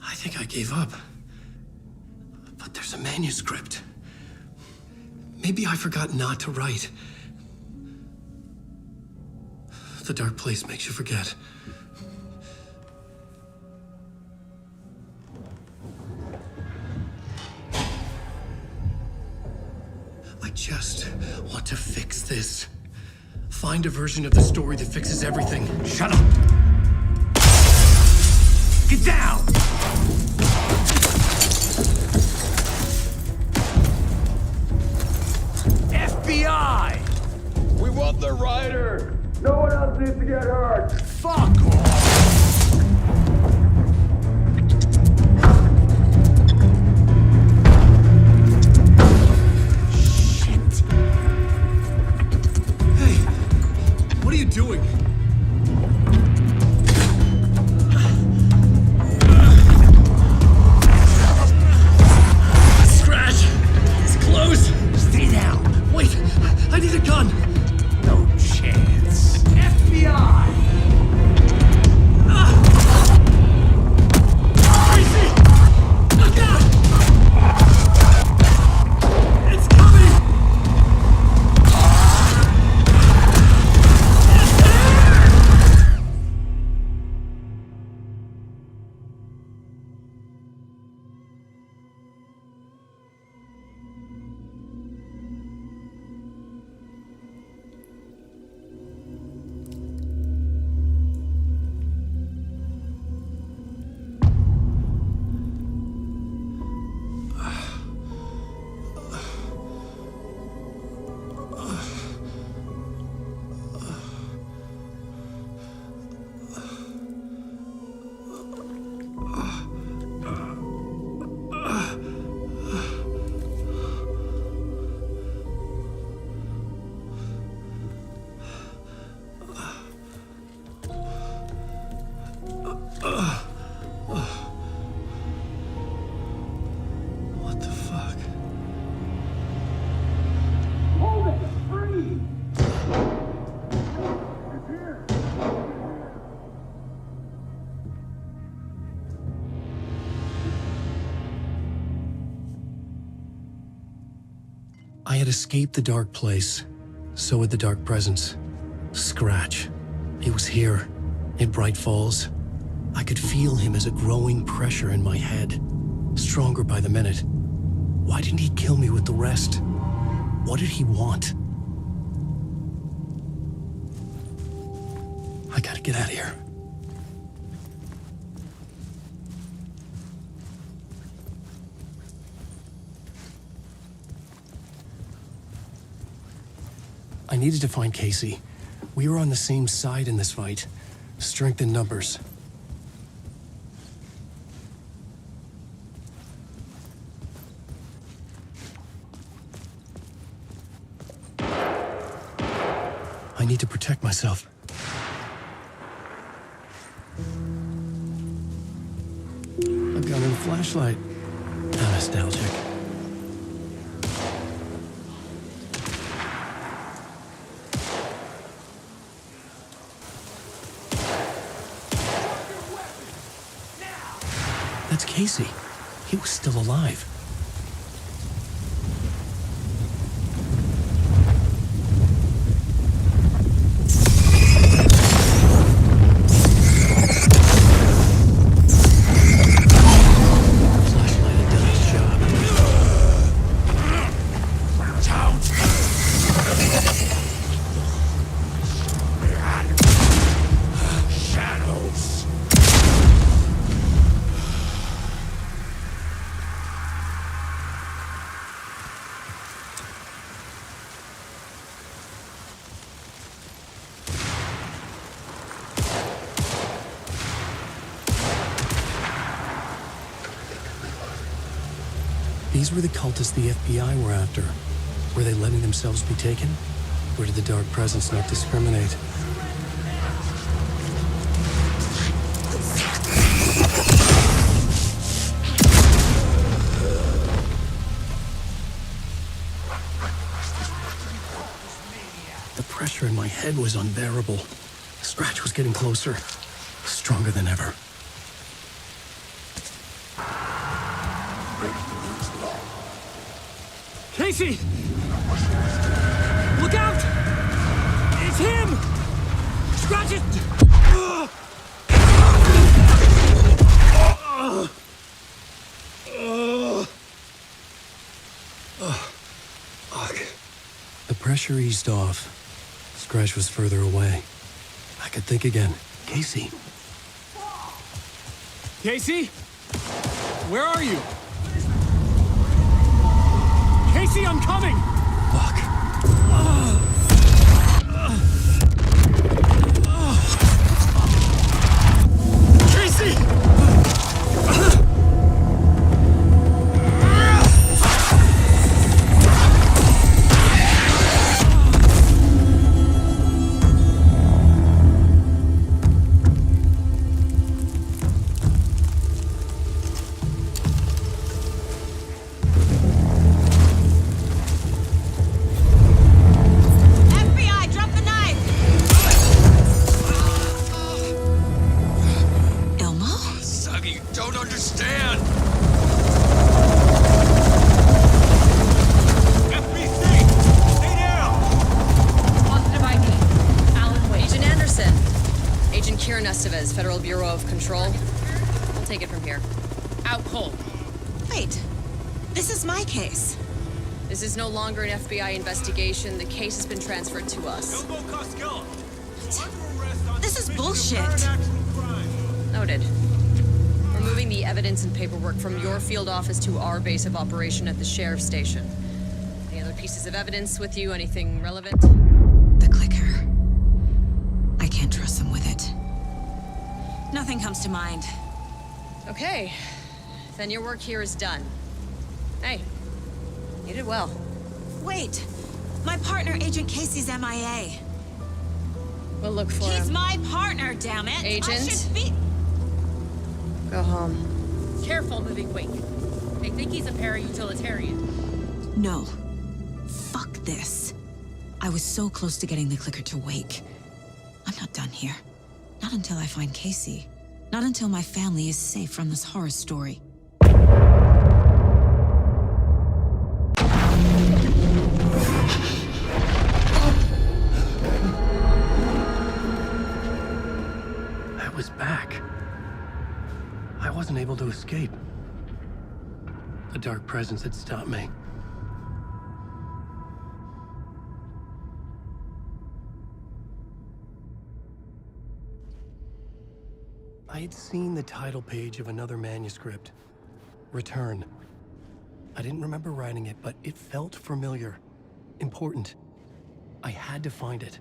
I think I gave up. But there's a manuscript. Maybe I forgot not to write. The dark place makes you forget. I just want to fix this. Find a version of the story that fixes everything. Shut up! Get down! FBI! We want the rider! No one else needs to get hurt! Fuck off! What are you doing? Scratch! It's close! Stay down! Wait! I need a gun! No chance. FBI! Crazy! Look out! It's coming! What the fuck? Hold it! Free! I had escaped the dark place. So had the dark presence. Scratch. It was here, in Bright Falls. I could feel him as a growing pressure in my head. Stronger by the minute. Why didn't he kill me with the rest? What did he want? I gotta get out of here. I needed to find Casey. We were on the same side in this fight. Strength in numbers. need to protect myself. A gun and a flashlight. How nostalgic. That's Casey. He was still alive. These were the cultists the FBI were after. Were they letting themselves be taken? Or did the dark presence not discriminate? The pressure in my head was unbearable. Scratch was getting closer, stronger than ever. Casey! Look out! It's him! Scratch it! The pressure eased off. Scratch was further away. I could think again. Casey. Casey? Where are you? Casey, I'm coming! Fuck. Casey! Federal Bureau of Control. We'll take it from here. Out cold. Wait. This is my case. This is no longer an FBI investigation. The case has been transferred to us. This is bullshit. Noted. We're moving the evidence and paperwork from your field office to our base of operation at the sheriff's station. Any other pieces of evidence with you? Anything relevant? The clicker. I can't trust them with it. Nothing comes to mind. Okay. Then your work here is done. Hey, you did well. Wait. My partner, Agent Casey's MIA. We'll look for him. He's my partner, damn it! Agent? I should be... Go home. Careful, moving wake. They think he's a para-utilitarian. No. Fuck this. I was so close to getting the clicker to wake. I'm not done here. Not until I find Casey. Not until my family is safe from this horror story. I was back. I wasn't able to escape. The dark presence had stopped me. I had seen the title page of another manuscript. Return. I didn't remember writing it, but it felt familiar. Important. I had to find it.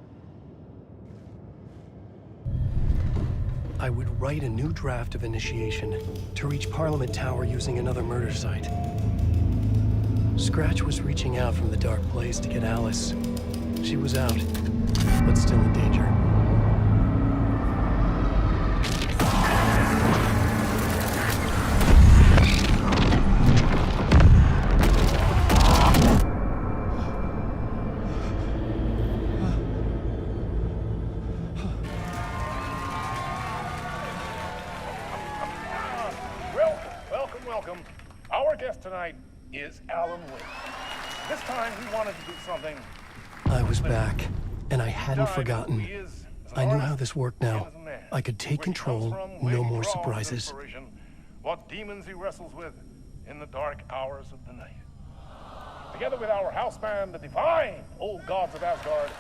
I would write a new draft of initiation to reach Parliament Tower using another murder site. Scratch was reaching out from the dark place to get Alice. She was out. but still in danger. Welcome. Our guest tonight is Alan Wake. This time he wanted to do something. I was back, and I hadn't forgotten. I knew how this worked now. I could take control, no more surprises. What demons he wrestles with in the dark hours of the night. Together with our house band, the divine old gods of Asgard,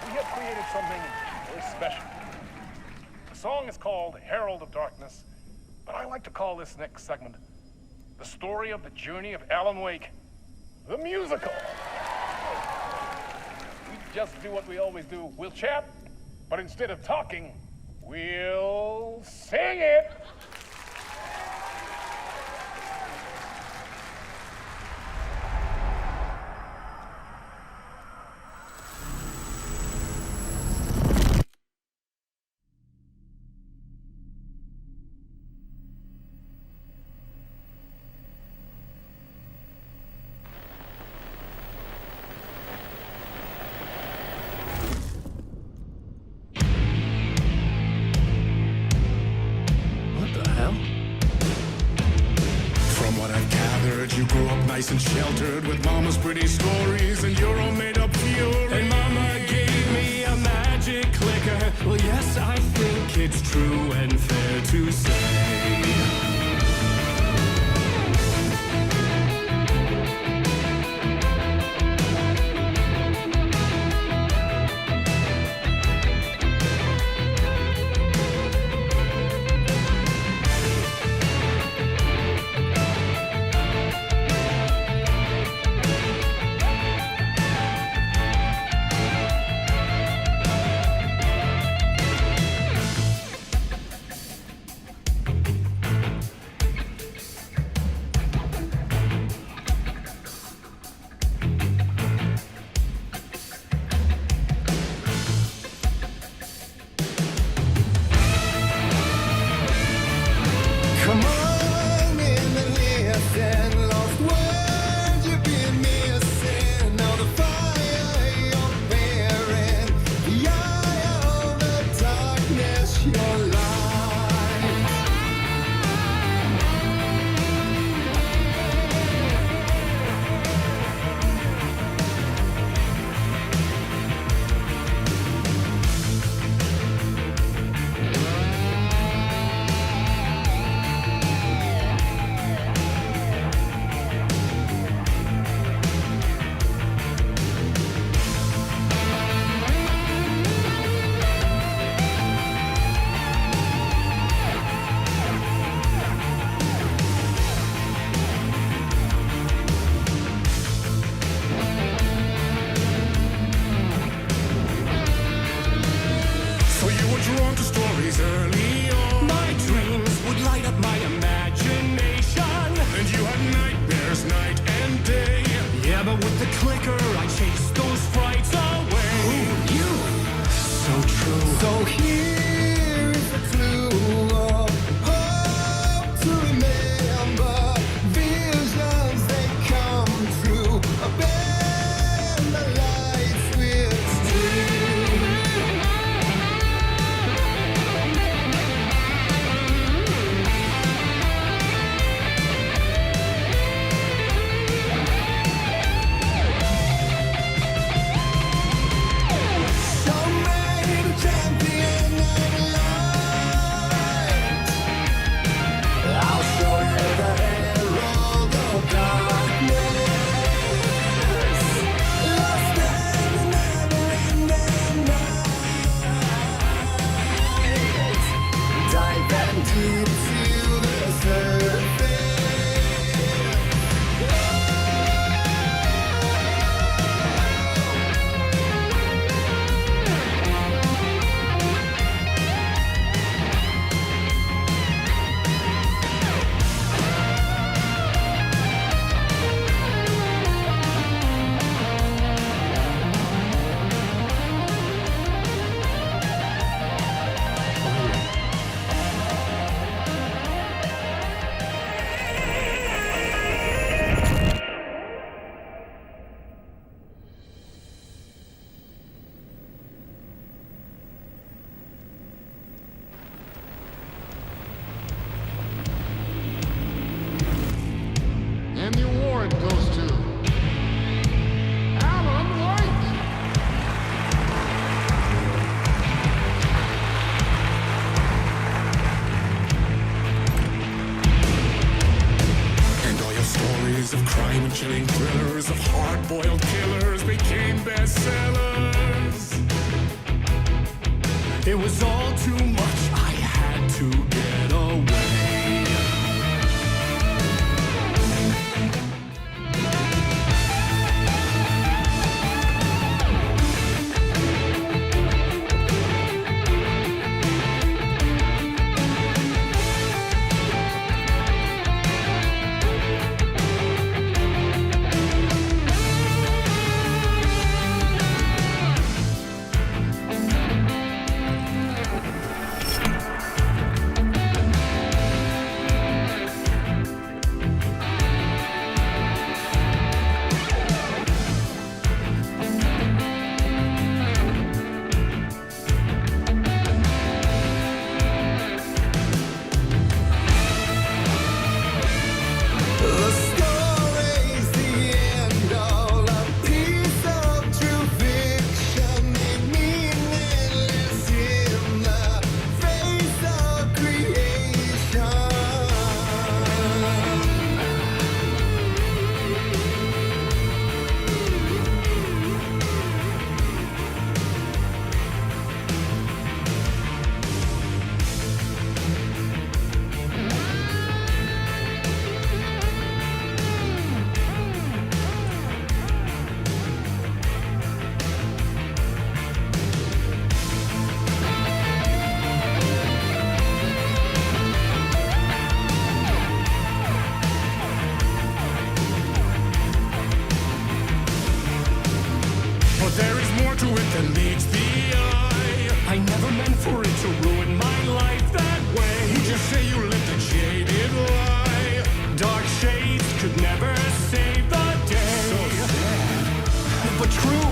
we have created something very special. The song is called Herald of Darkness, but I like to call this next segment the story of the journey of Alan Wake, the musical. We just do what we always do. We'll chat, but instead of talking, we'll sing it. You grew up nice and sheltered with mama's pretty stories and your own made-up fury. And mama gave me a magic clicker. Well, yes, I think it's true and fair to say. Champion hard-boiled killers became bestsellers. It was all too much, I had to get away. There is more to it than meets the eye. I never meant for it to ruin my life that way. You just say you lived a jaded lie. Dark shades could never save the day. So sad, but true.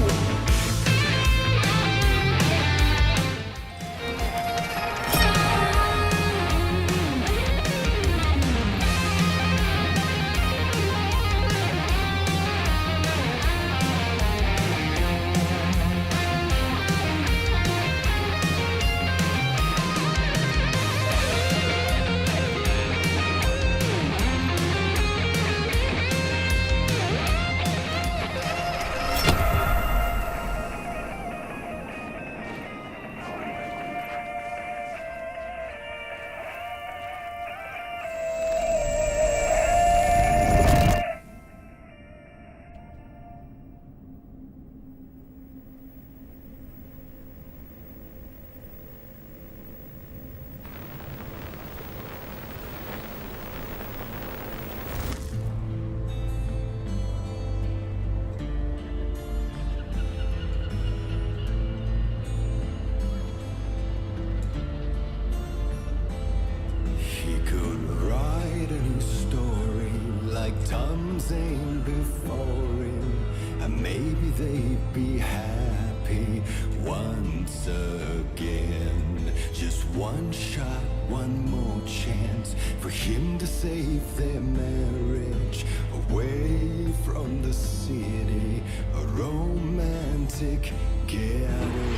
Before him, and maybe they'd be happy once again. Just one shot, one more chance for him to save their marriage away from the city, a romantic getaway.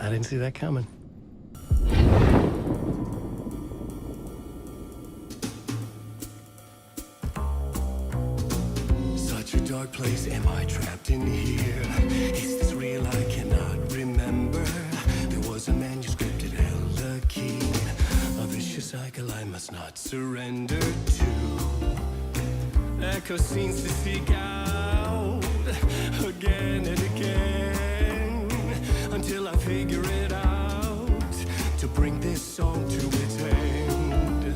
I didn't see that coming. Such a dark place, am I trapped in here? Is this real? I cannot remember. There was a manuscript that held a key. A vicious cycle I must not surrender to. Echo scenes to seek out again and again until I figure it out to bring this song to its end.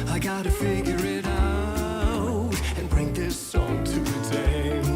I gotta figure it out and bring this song to its end.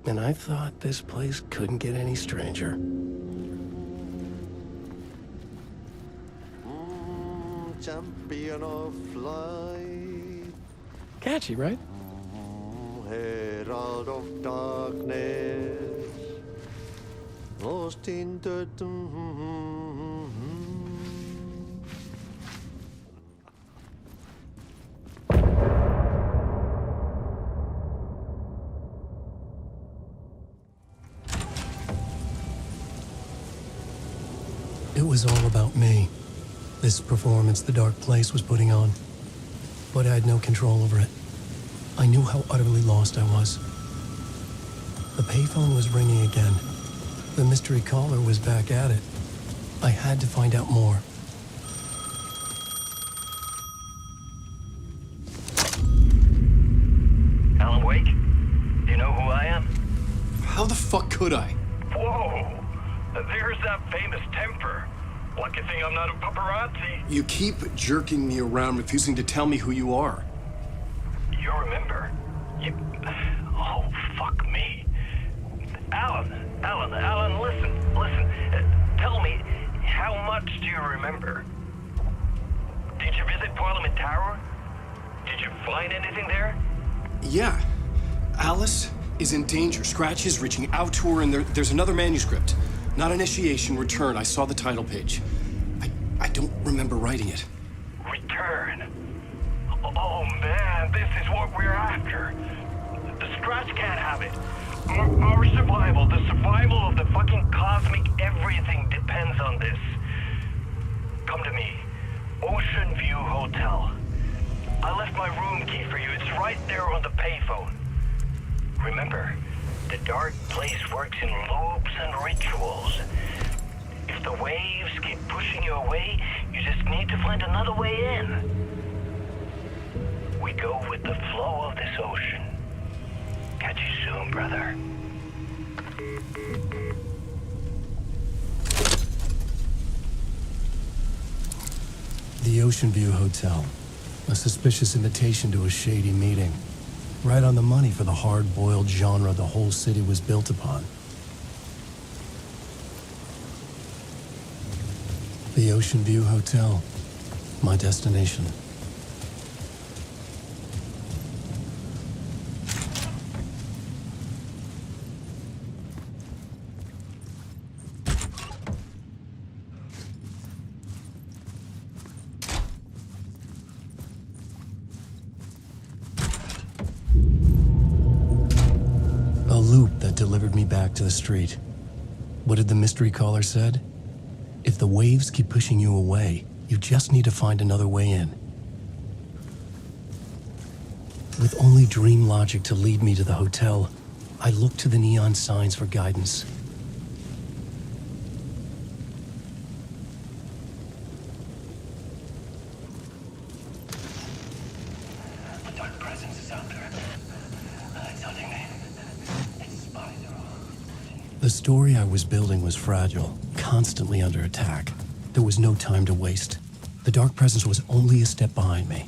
And I thought this place couldn't get any stranger. Champion of light. Catchy, right? Herald of darkness. Lost in the... It was all about me. This performance the dark place was putting on. But I had no control over it. I knew how utterly lost I was. The payphone was ringing again. The mystery caller was back at it. I had to find out more. Alan Wake? Do you know who I am? How the fuck could I? Whoa! There's that famous temper. Lucky thing I'm not a paparazzi. You keep jerking me around, refusing to tell me who you are. You remember? Oh, fuck me. Alan, listen. Tell me, how much do you remember? Did you visit Parliament Tower? Did you find anything there? Yeah. Alice is in danger. Scratch is reaching out to her, and there's another manuscript. Not initiation, return. I saw the title page. I don't remember writing it. Return? Oh man, this is what we're after. The Scratch can't have it. Our survival, the survival of the fucking cosmic everything depends on this. Come to me. Ocean View Hotel. I left my room key for you. It's right there on the payphone. Remember, the dark place works in loops and rituals. If the waves keep pushing you away, you just need to find another way in. We go with the flow of this ocean. Catch you soon, brother. The Ocean View Hotel. A suspicious invitation to a shady meeting. Right on the money for the hard-boiled genre the whole city was built upon. The Ocean View Hotel. my destination. A loop that delivered me back to the street. What did the mystery caller said? If the waves keep pushing you away, you just need to find another way in. With only dream logic to lead me to the hotel, I looked to the neon signs for guidance. A dark presence is out there. It's hunting me. It's spotting their own. The story I was building was fragile, constantly under attack. There was no time to waste. The dark presence was only a step behind me.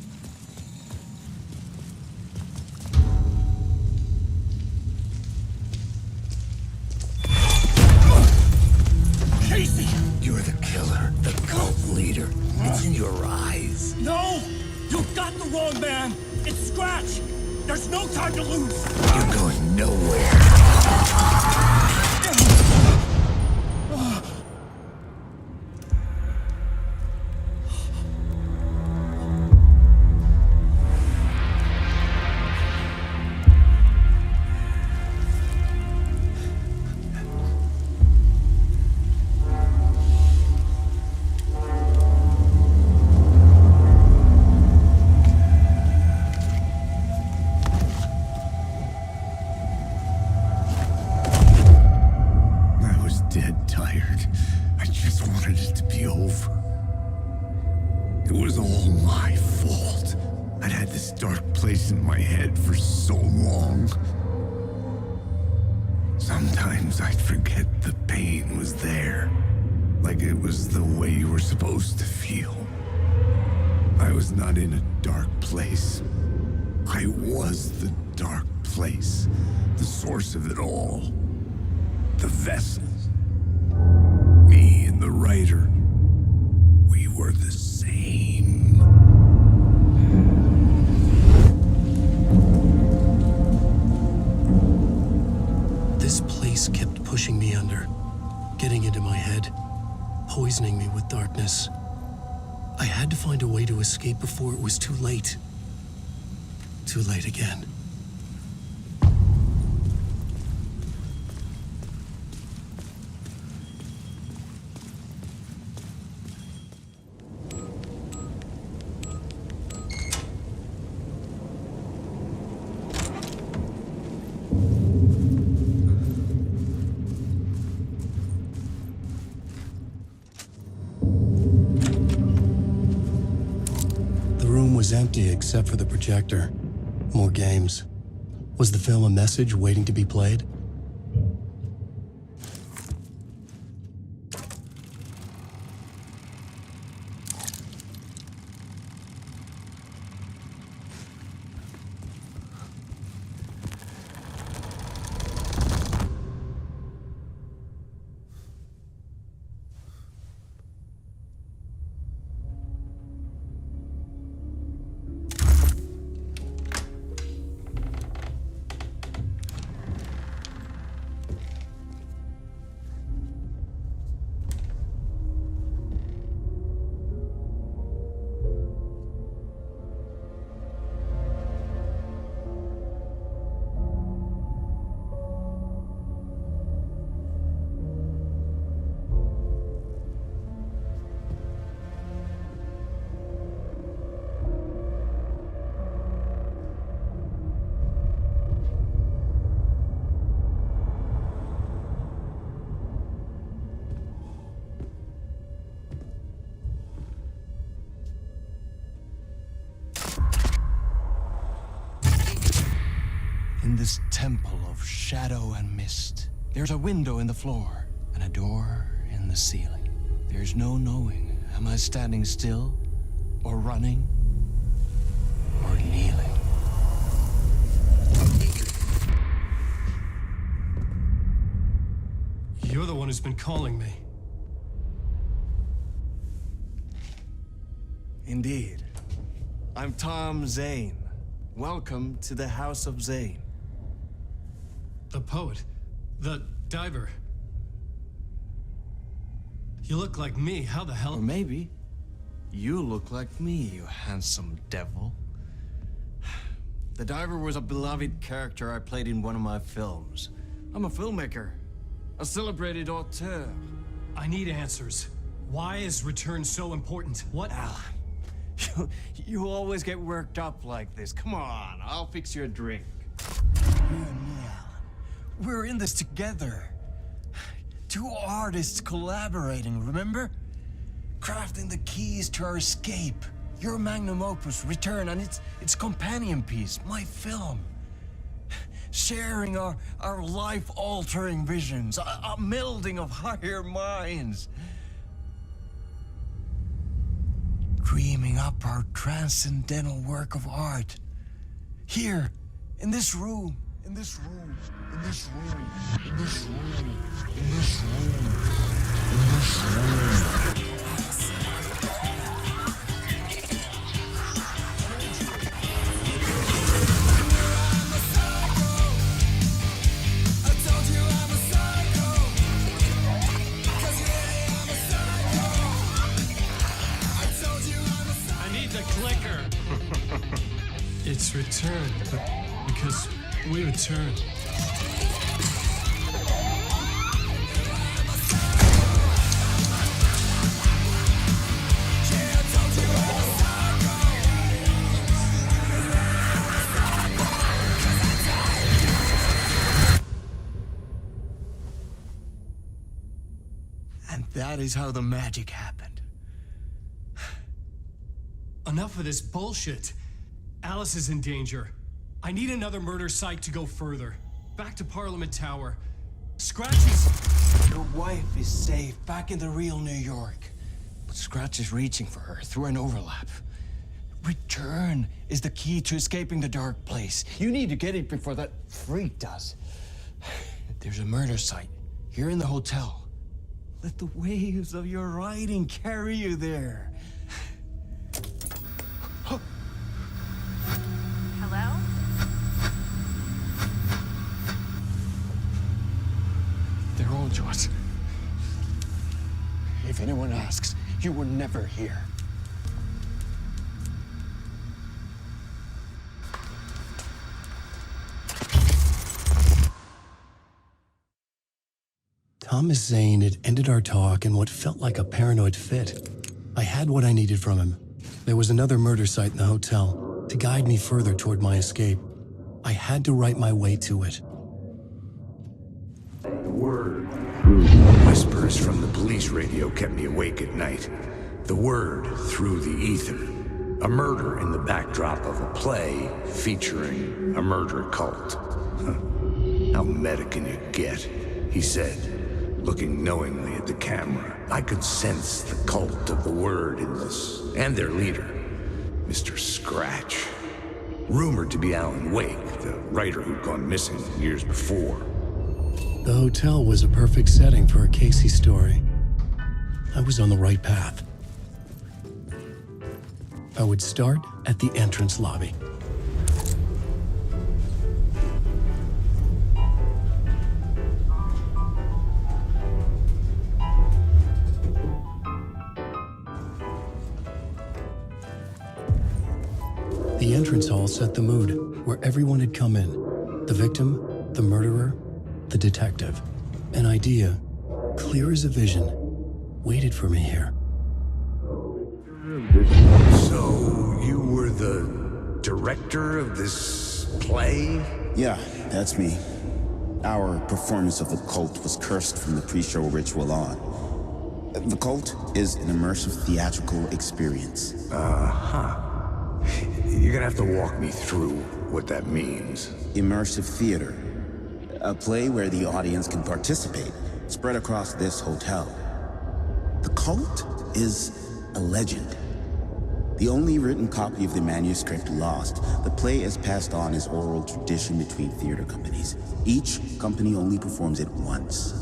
Casey! You're the killer, the cult leader. It's in your eyes. No! You got the wrong man! It's Scratch! There's no time to lose! You're going nowhere. Sometimes I'd forget the pain was there, like it was the way you were supposed to feel. I was not in a dark place. I was the dark place, the source of it all, the vessel. Me and the writer, we were the same. This place kept pushing me under, getting into my head, poisoning me with darkness. I had to find a way to escape before it was too late. Too late again. Empty except for the projector. More games. Was the film a message waiting to be played? In this temple of shadow and mist, there's a window in the floor and a door in the ceiling. There's no knowing, am I standing still, or running, or kneeling? You're the one who's been calling me. Indeed. I'm Tom Zane. Welcome to the House of Zane. The poet. The diver. You look like me. How the hell? Or maybe you look like me, you handsome devil. The diver was a beloved character I played in one of my films. I'm a filmmaker, a celebrated auteur. I need answers. Why is Return so important? What? Alan, you always get worked up like this. Come on, I'll fix you a drink. You and me, Alan. We're in this together. Two artists collaborating, remember? Crafting the keys to our escape. Your magnum opus, Return, and its companion piece, my film. Sharing our life-altering visions, a melding of higher minds. Dreaming up our transcendental work of art. Here, in this room, in this room, in this room, in this room, in this room, in this room. It's Return, but because we return. And that is how the magic happened. Enough of this bullshit. Alice is in danger. I need another murder site to go further. Back to Parliament Tower. Scratch is... Your wife is safe, back in the real New York. But Scratch is reaching for her through an overlap. Return is the key to escaping the dark place. You need to get it before that freak does. There's a murder site here in the hotel. Let the waves of your writing carry you there. Hello? They're all yours. If anyone asks, you were never here. Thomas Zane had ended our talk in what felt like a paranoid fit. I had what I needed from him. There was another murder site in the hotel to guide me further toward my escape. I had to write my way to it. The word through whispers from the police radio kept me awake at night. The word through the ether. A murder in the backdrop of a play featuring a murder cult. How meta can you get? He said, looking knowingly at the camera. I could sense the cult of the word in this, and their leader, Mr. Scratch. Rumored to be Alan Wake, the writer who'd gone missing years before. The hotel was a perfect setting for a Casey story. I was on the right path. I would start at the entrance lobby. The entrance hall set the mood, where everyone had come in. The victim, the murderer, the detective. An idea, clear as a vision, waited for me here. So, you were the director of this play? Yeah, that's me. Our performance of the cult was cursed from the pre-show ritual on. The cult is an immersive theatrical experience. Uh-huh. You're gonna have to walk me through what that means. Immersive theater. A play where the audience can participate, spread across this hotel. The cult is a legend. The only written copy of the manuscript lost, the play is passed on as oral tradition between theater companies. Each company only performs it once.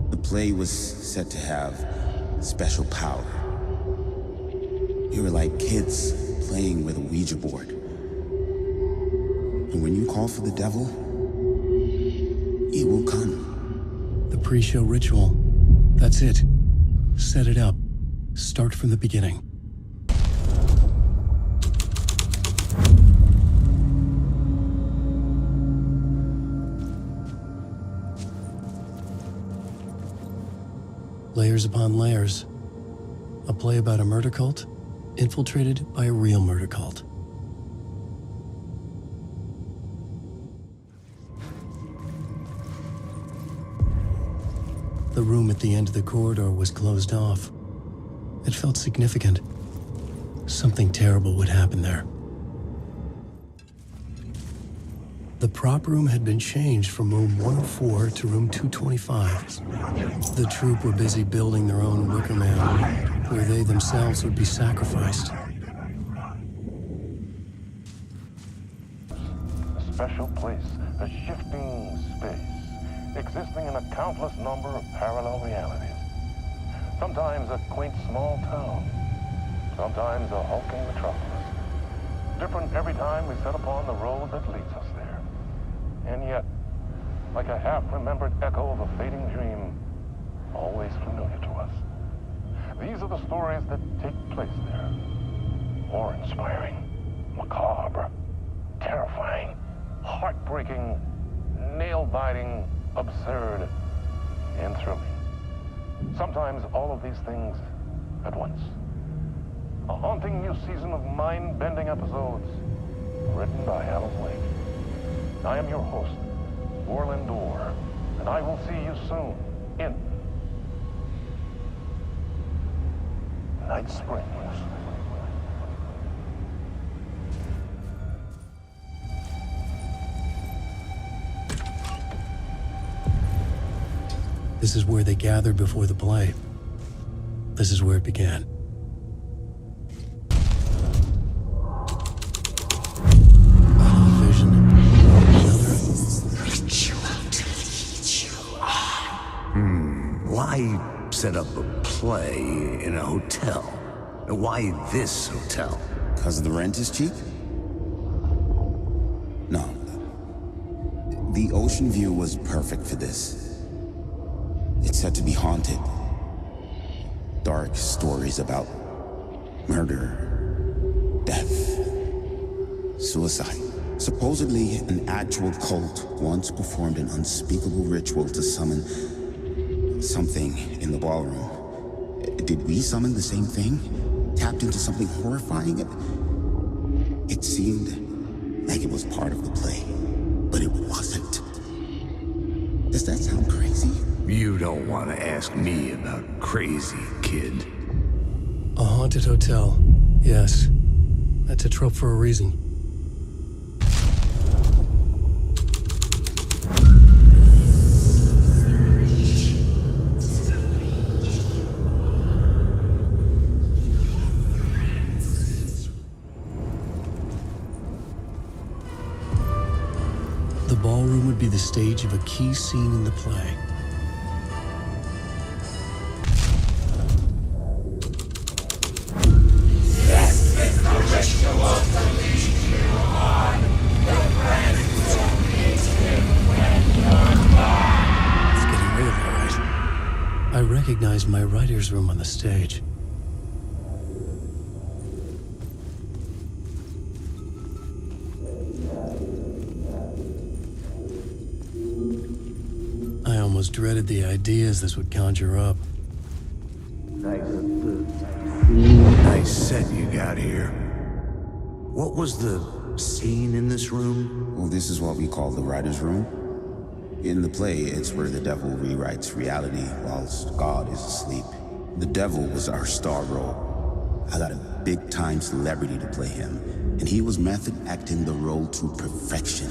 The play was said to have special power. You were like kids playing with a Ouija board. And when you call for the devil, he will come. The pre-show ritual. That's it. Set it up. Start from the beginning. Layers upon layers. A play about a murder cult, infiltrated by a real murder cult. The room at the end of the corridor was closed off. It felt significant. Something terrible would happen there. The prop room had been changed from room 104 to room 225. The troupe were busy building their own Wicker Man, where they themselves would be sacrificed. A special place, a shifting space, existing in a countless number of parallel realities. Sometimes a quaint small town, sometimes a hulking metropolis. Different every time we set upon the road that leads us there. And yet, like a half-remembered echo of a fading dream, always familiar to us. These are the stories that take place there. Awe-inspiring, macabre, terrifying, heartbreaking, nail-biting, absurd, and thrilling. Sometimes all of these things at once. A haunting new season of mind-bending episodes written by Alan Wake. I am your host, Orland Orr, and I will see you soon in Night Springs. This is where they gathered before the play. This is where it began. Another vision. Why set up a play in a hotel? Why this hotel? Because the rent is cheap? No. The ocean view was perfect for this. It's said to be haunted. Dark stories about murder, death, suicide. Supposedly, an actual cult once performed an unspeakable ritual to summon something in the ballroom. Did we summon the same thing? Tapped into something horrifying? It seemed like it was part of the play, but it wasn't. Does that sound crazy? You don't want to ask me about crazy, kid. A haunted hotel. Yes. That's a trope for a reason. The ballroom would be the stage of a key scene in the play. I recognized my writer's room on the stage. I almost dreaded the ideas this would conjure up. Nice set you got here. What was the scene in this room? Well, this is what we call the writer's room. In the play, it's where the devil rewrites reality whilst God is asleep. The devil was our star role. I got a big-time celebrity to play him, and he was method acting the role to perfection.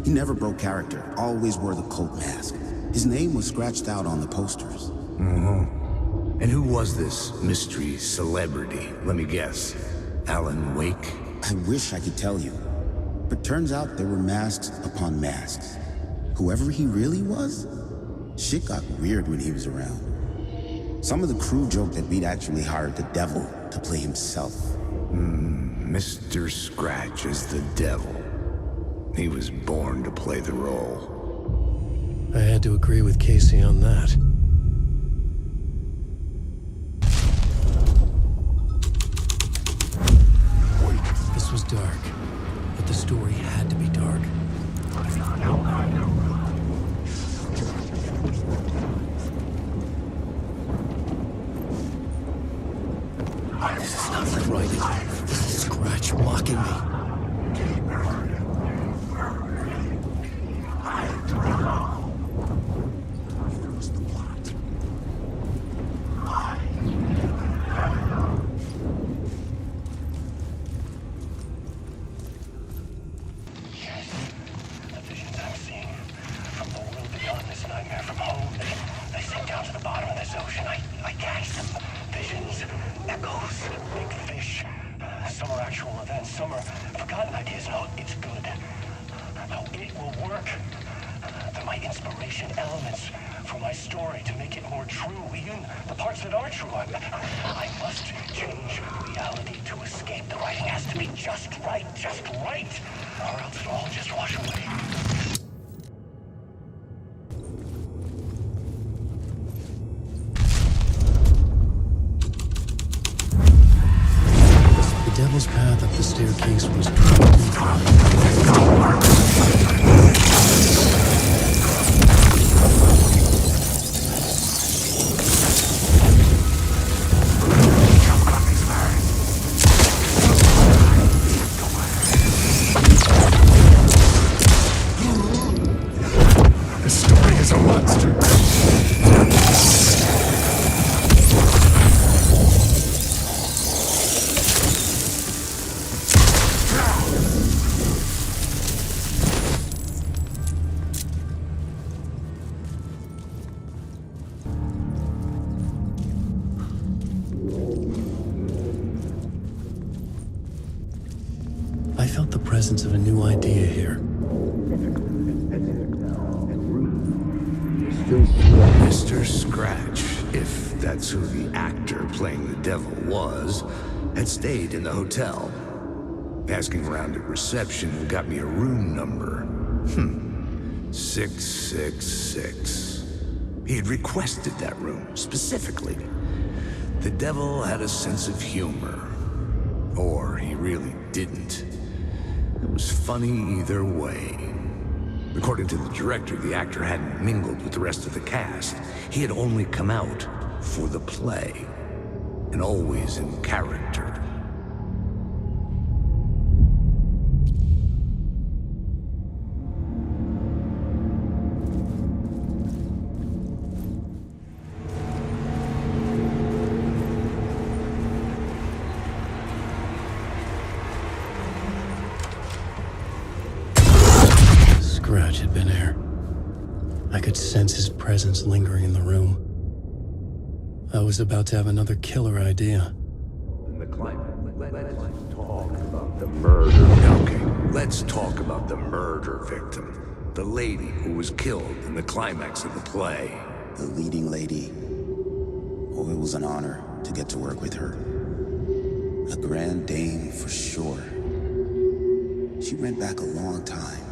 He never broke character, always wore the cult mask. His name was scratched out on the posters. Mm-hmm. And who was this mystery celebrity? Let me guess. Alan Wake? I wish I could tell you, but turns out there were masks upon masks. Whoever he really was, shit got weird when he was around. Some of the crew joked that we'd actually hired the devil to play himself. Mr. Scratch is the devil. He was born to play the role. I had to agree with Casey on that. This was dark, but the story had to be dark. This is not like writing. This is Scratch mocking me. The devil's path up the staircase was This story is a monster. I felt the presence of a new idea here. Mr. Scratch, if that's who the actor playing the devil was, had stayed in the hotel. Asking around at reception got me a room number. 666. He had requested that room, specifically. The devil had a sense of humor. Or he really didn't. It was funny either way. According to the director, the actor hadn't mingled with the rest of the cast. He had only come out for the play, and always in character. Scratch had been here. I could sense his presence lingering in the room. I was about to have another killer idea. In the climate, let's talk about the murder. Okay, let's talk about the murder victim. The lady who was killed in the climax of the play. The leading lady. Oh, it was an honor to get to work with her. A grand dame for sure. She went back a long time.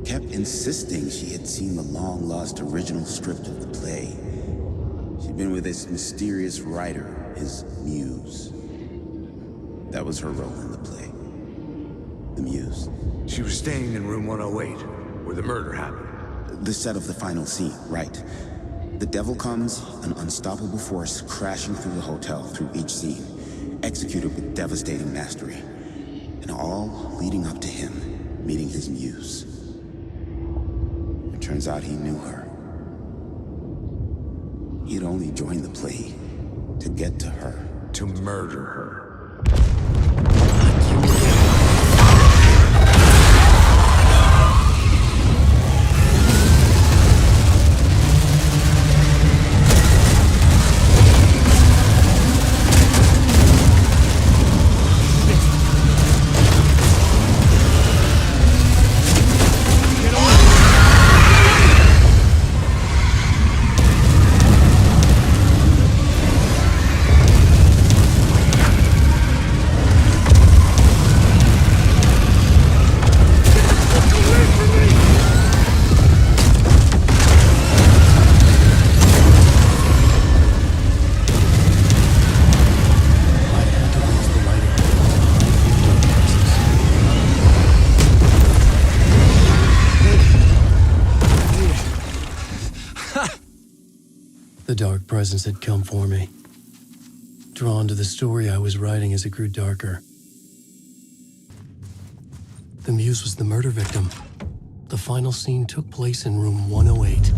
Kept insisting she had seen the long-lost original script of the play. She'd been with this mysterious writer, his muse. That was her role in the play. The muse. She was staying in room 108, where the murder happened. The set of the final scene, right. The devil comes, an unstoppable force crashing through the hotel through each scene, executed with devastating mastery. And all leading up to him meeting his muse. It turns out he knew her. He had only joined the play to get to her. To murder her. The dark presence had come for me, drawn to the story I was writing as it grew darker. The muse was the murder victim. The final scene took place in room 108.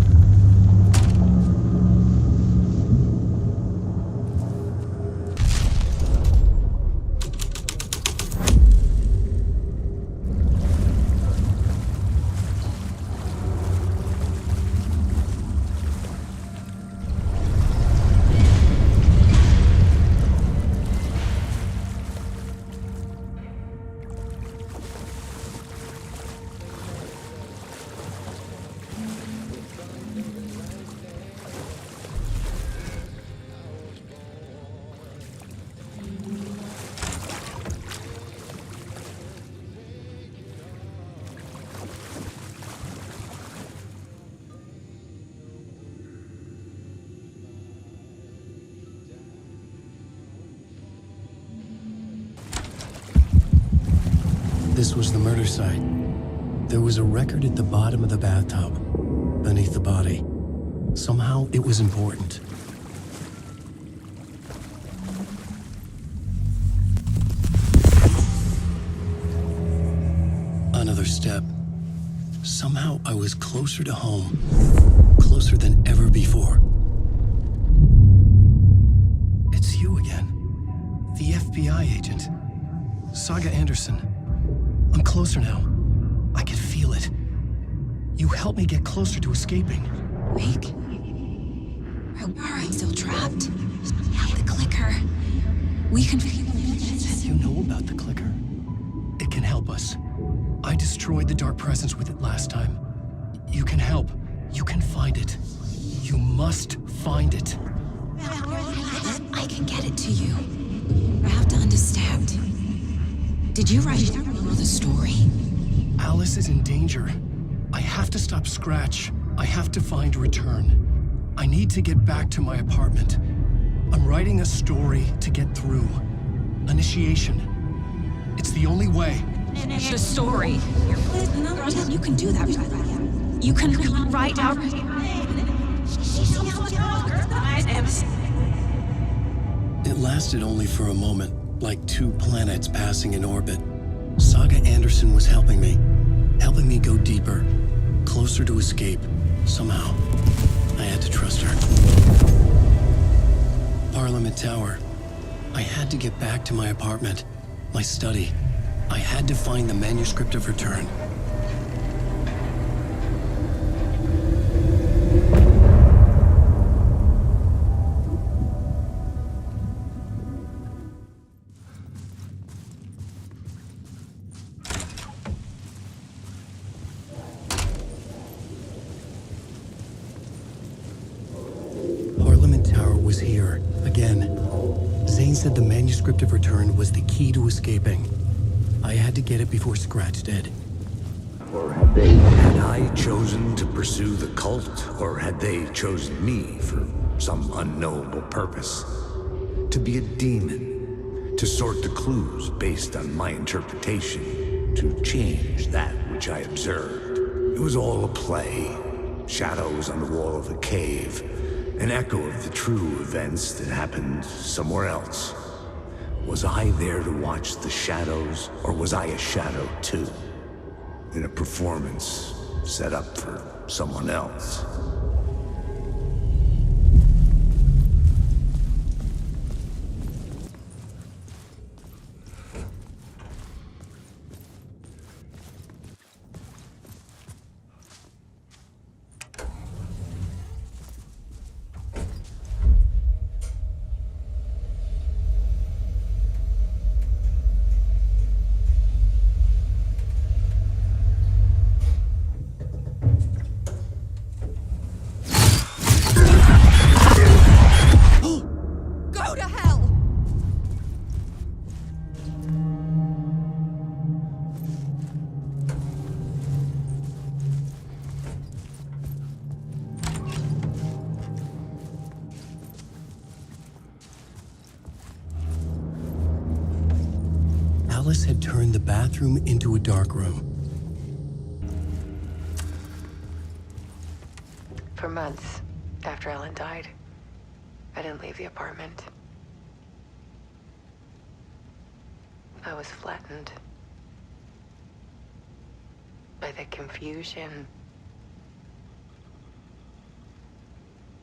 This was the murder site. There was a record at the bottom of the bathtub, beneath the body. Somehow, it was important. Another step. Somehow, I was closer to home. Closer than ever before. It's you again. The FBI agent. Saga Anderson. I'm closer now. I can feel it. You helped me get closer to escaping. Wake? Are I still trapped? The clicker. We can... You know about the clicker. It can help us. I destroyed the dark presence with it last time. You can help. You can find it. You must find it. I can get it to you. I have to understand. Did you write the story? Alice is in danger. I have to stop Scratch. I have to find Return. I need to get back to my apartment. I'm writing a story to get through. Initiation. It's the only way. The story. You can do that. You can write out... It lasted only for a moment, like two planets passing in orbit. Saga Anderson was helping me go deeper, closer to escape. Somehow, I had to trust her. Parliament Tower. I had to get back to my apartment, my study. I had to find the manuscript of Return. Was here, again. Zane said the manuscript of Return was the key to escaping. I had to get it before Scratch did. Or had I chosen to pursue the cult, or had they chosen me for some unknowable purpose? To be a demon, to sort the clues based on my interpretation, to change that which I observed. It was all a play. Shadows on the wall of the cave. An echo of the true events that happened somewhere else. Was I there to watch the shadows, or was I a shadow too? In a performance set up for someone else? Alice had turned the bathroom into a dark room. For months after Ellen died, I didn't leave the apartment. I was flattened by the confusion,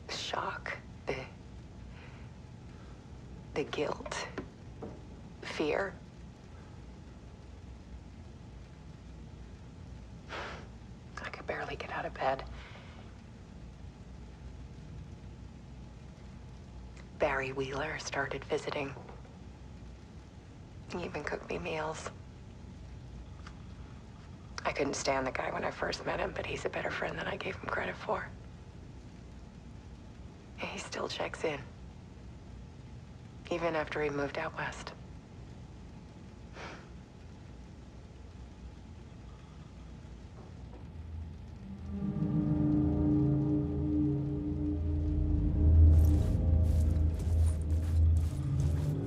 shock, the guilt, fear. I could barely get out of bed. Barry Wheeler started visiting. He even cooked me meals. I couldn't stand the guy when I first met him, but he's a better friend than I gave him credit for. He still checks in, even after he moved out west.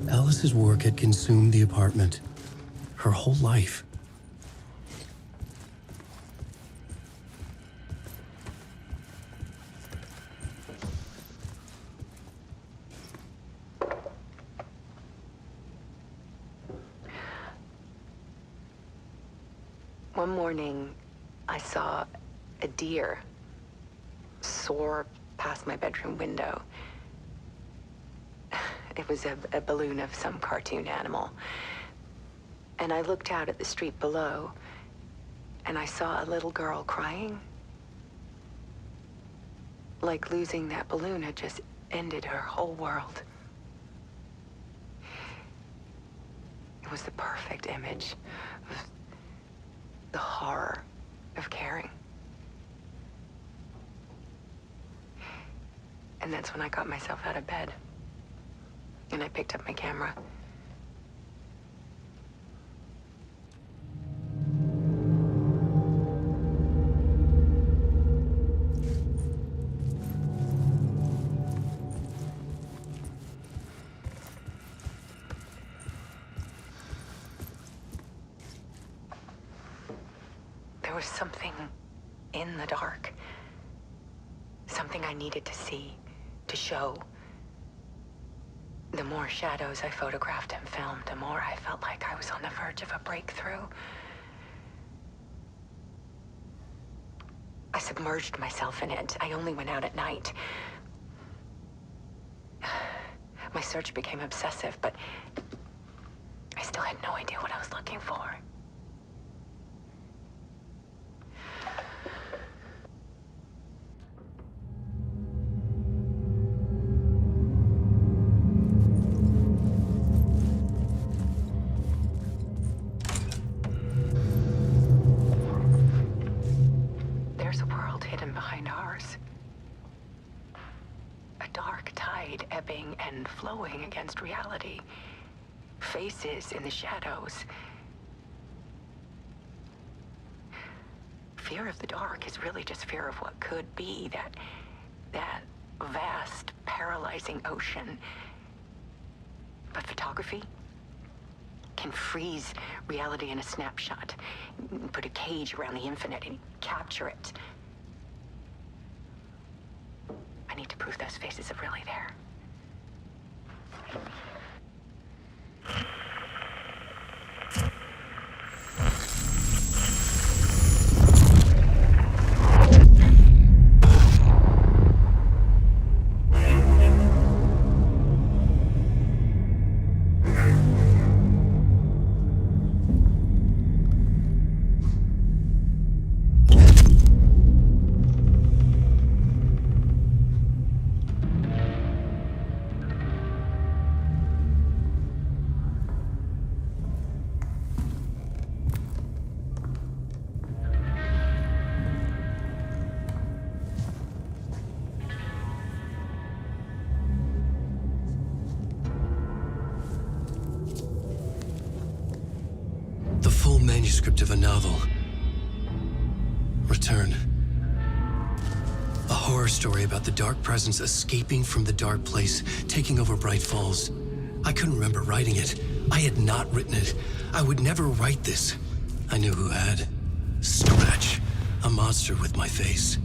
Alice's work had consumed the apartment, her whole life. One morning, I saw a deer soar past my bedroom window. It was a balloon of some cartoon animal. And I looked out at the street below, and I saw a little girl crying. Like losing that balloon had just ended her whole world. It was the perfect image of the horror of caring. And that's when I got myself out of bed. And I picked up my camera. There was something in the dark. Something I needed to see, to show. The more shadows I photographed and filmed, the more I felt like I was on the verge of a breakthrough. I submerged myself in it. I only went out at night. My search became obsessive, but I still had no idea what I was looking for. There's a world hidden behind ours. A dark tide ebbing and flowing against reality. Faces in the shadows. Fear of the dark is really just fear of what could be, that vast, paralyzing ocean. But photography can freeze reality in a snapshot, put a cage around the infinite and capture it. I need to prove those faces are really there. Manuscript of a novel. Return. A horror story about the dark presence escaping from the dark place, taking over Bright Falls. I couldn't remember writing it. I had not written it. I would never write this. I knew who had. Scratch. A monster with my face.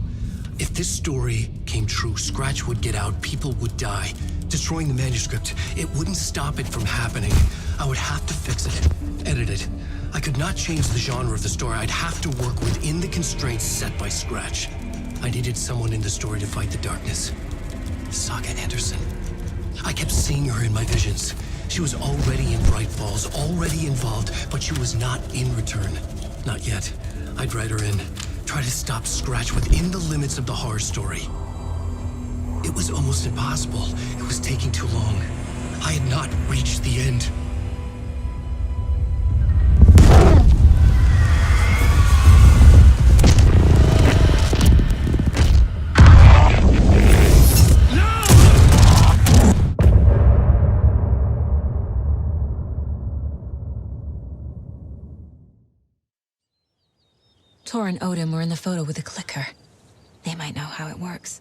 If this story came true, Scratch would get out, people would die. Destroying the manuscript, it wouldn't stop it from happening. I would have to fix it, edit it. I could not change the genre of the story. I'd have to work within the constraints set by Scratch. I needed someone in the story to fight the darkness. Saga Anderson. I kept seeing her in my visions. She was already in Bright Falls, already involved, but she was not in return. Not yet. I'd write her in, try to stop Scratch within the limits of the horror story. It was almost impossible. It was taking too long. I had not reached the end. Tor and Odin were in the photo with the clicker. They might know how it works.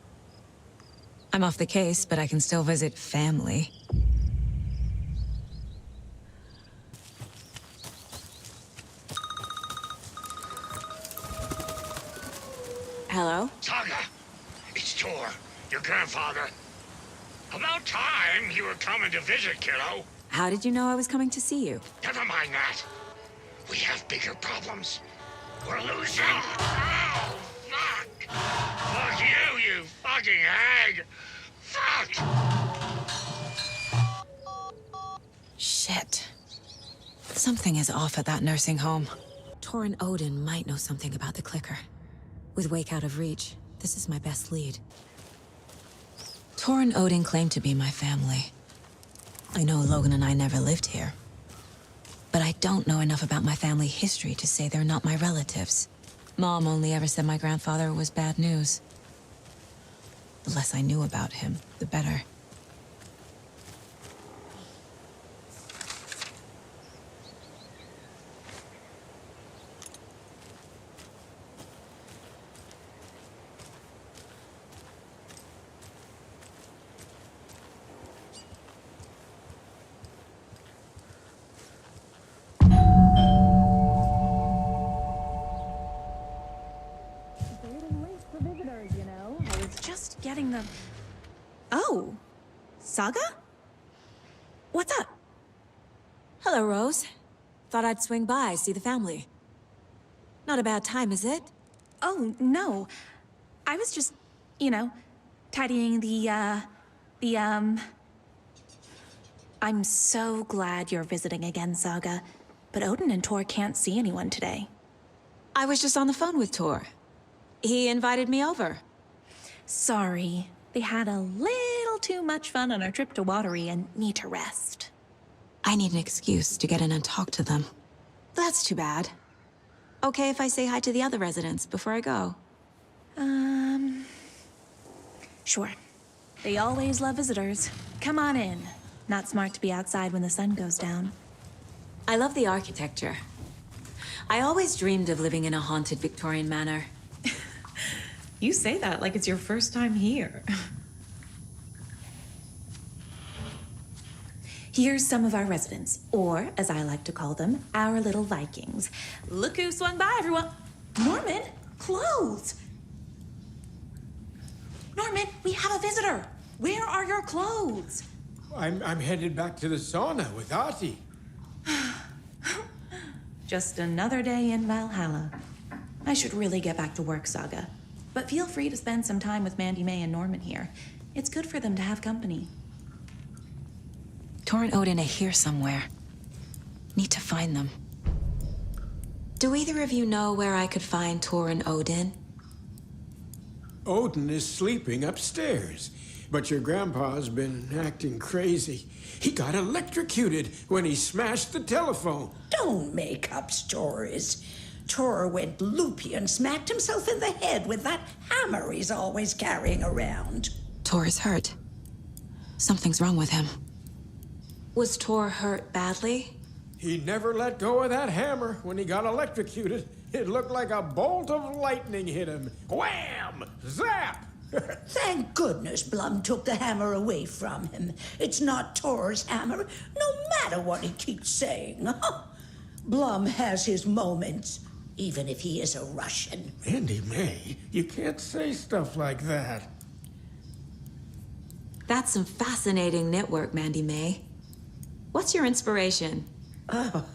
I'm off the case, but I can still visit family. Hello? Saga, it's Tor, your grandfather. About time you were coming to visit, kiddo. How did you know I was coming to see you? Never mind that. We have bigger problems. We're losing. Oh, fuck. Fuck you, you fucking hag. Fuck. Shit. Something is off at that nursing home. Tor and Odin might know something about the clicker. With Wake out of reach, this is my best lead. Tor and Odin claim to be my family. I know Logan and I never lived here. But I don't know enough about my family history to say they're not my relatives. Mom only ever said my grandfather was bad news. The less I knew about him, the better. Getting them. Oh, Saga? What's up? Hello, Rose. Thought I'd swing by, see the family. Not a bad time, is it? Oh, no. I was just, tidying I'm so glad you're visiting again, Saga. But Odin and Tor can't see anyone today. I was just on the phone with Tor. He invited me over. Sorry. They had a little too much fun on our trip to Watery and need to rest. I need an excuse to get in and talk to them. That's too bad. Okay if I say hi to the other residents before I go? Sure. They always love visitors. Come on in. Not smart to be outside when the sun goes down. I love the architecture. I always dreamed of living in a haunted Victorian manor. You say that like it's your first time here. Here's some of our residents, or as I like to call them, our little Vikings. Look who swung by, everyone. Norman, clothes. Norman, we have a visitor. Where are your clothes? I'm headed back to the sauna with Artie. Just another day in Valhalla. I should really get back to work, Saga. But feel free to spend some time with Mandy May and Norman here. It's good for them to have company. Tor and Odin are here somewhere. Need to find them. Do either of you know where I could find Tor and Odin? Odin is sleeping upstairs, but your grandpa's been acting crazy. He got electrocuted when he smashed the telephone. Don't make up stories. Tor went loopy and smacked himself in the head with that hammer he's always carrying around. Tor is hurt. Something's wrong with him. Was Tor hurt badly? He never let go of that hammer when he got electrocuted. It looked like a bolt of lightning hit him. Wham! Zap! Thank goodness Blum took the hammer away from him. It's not Tor's hammer, no matter what he keeps saying. Blum has his moments, even if he is a Russian. Mandy May, you can't say stuff like that. That's some fascinating knitwork, Mandy May. What's your inspiration? Oh,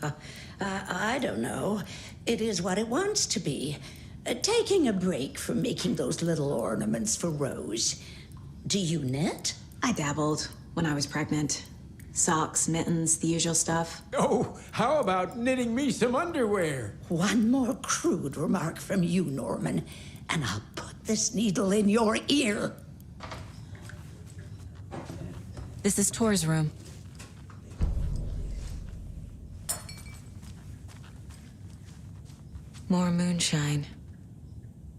I don't know. It is what it wants to be. Taking a break from making those little ornaments for Rose. Do you knit? I dabbled when I was pregnant. Socks, mittens, the usual stuff. Oh, how about knitting me some underwear? One more crude remark from you, Norman, and I'll put this needle in your ear. This is Tor's room. More moonshine.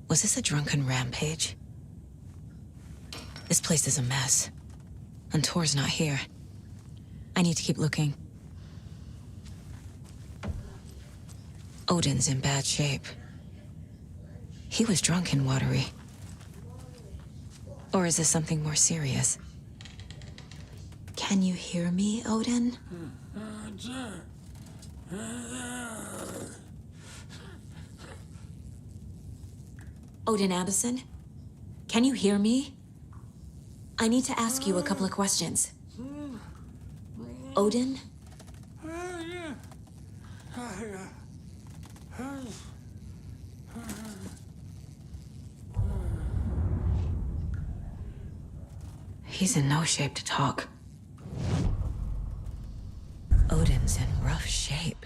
Was this a drunken rampage? This place is a mess. And Tor's not here. I need to keep looking. Odin's in bad shape. He was drunk and watery. Or is this something more serious? Can you hear me, Odin? Odin Addison? Can you hear me? I need to ask you a couple of questions. Odin? He's in no shape to talk. Odin's in rough shape.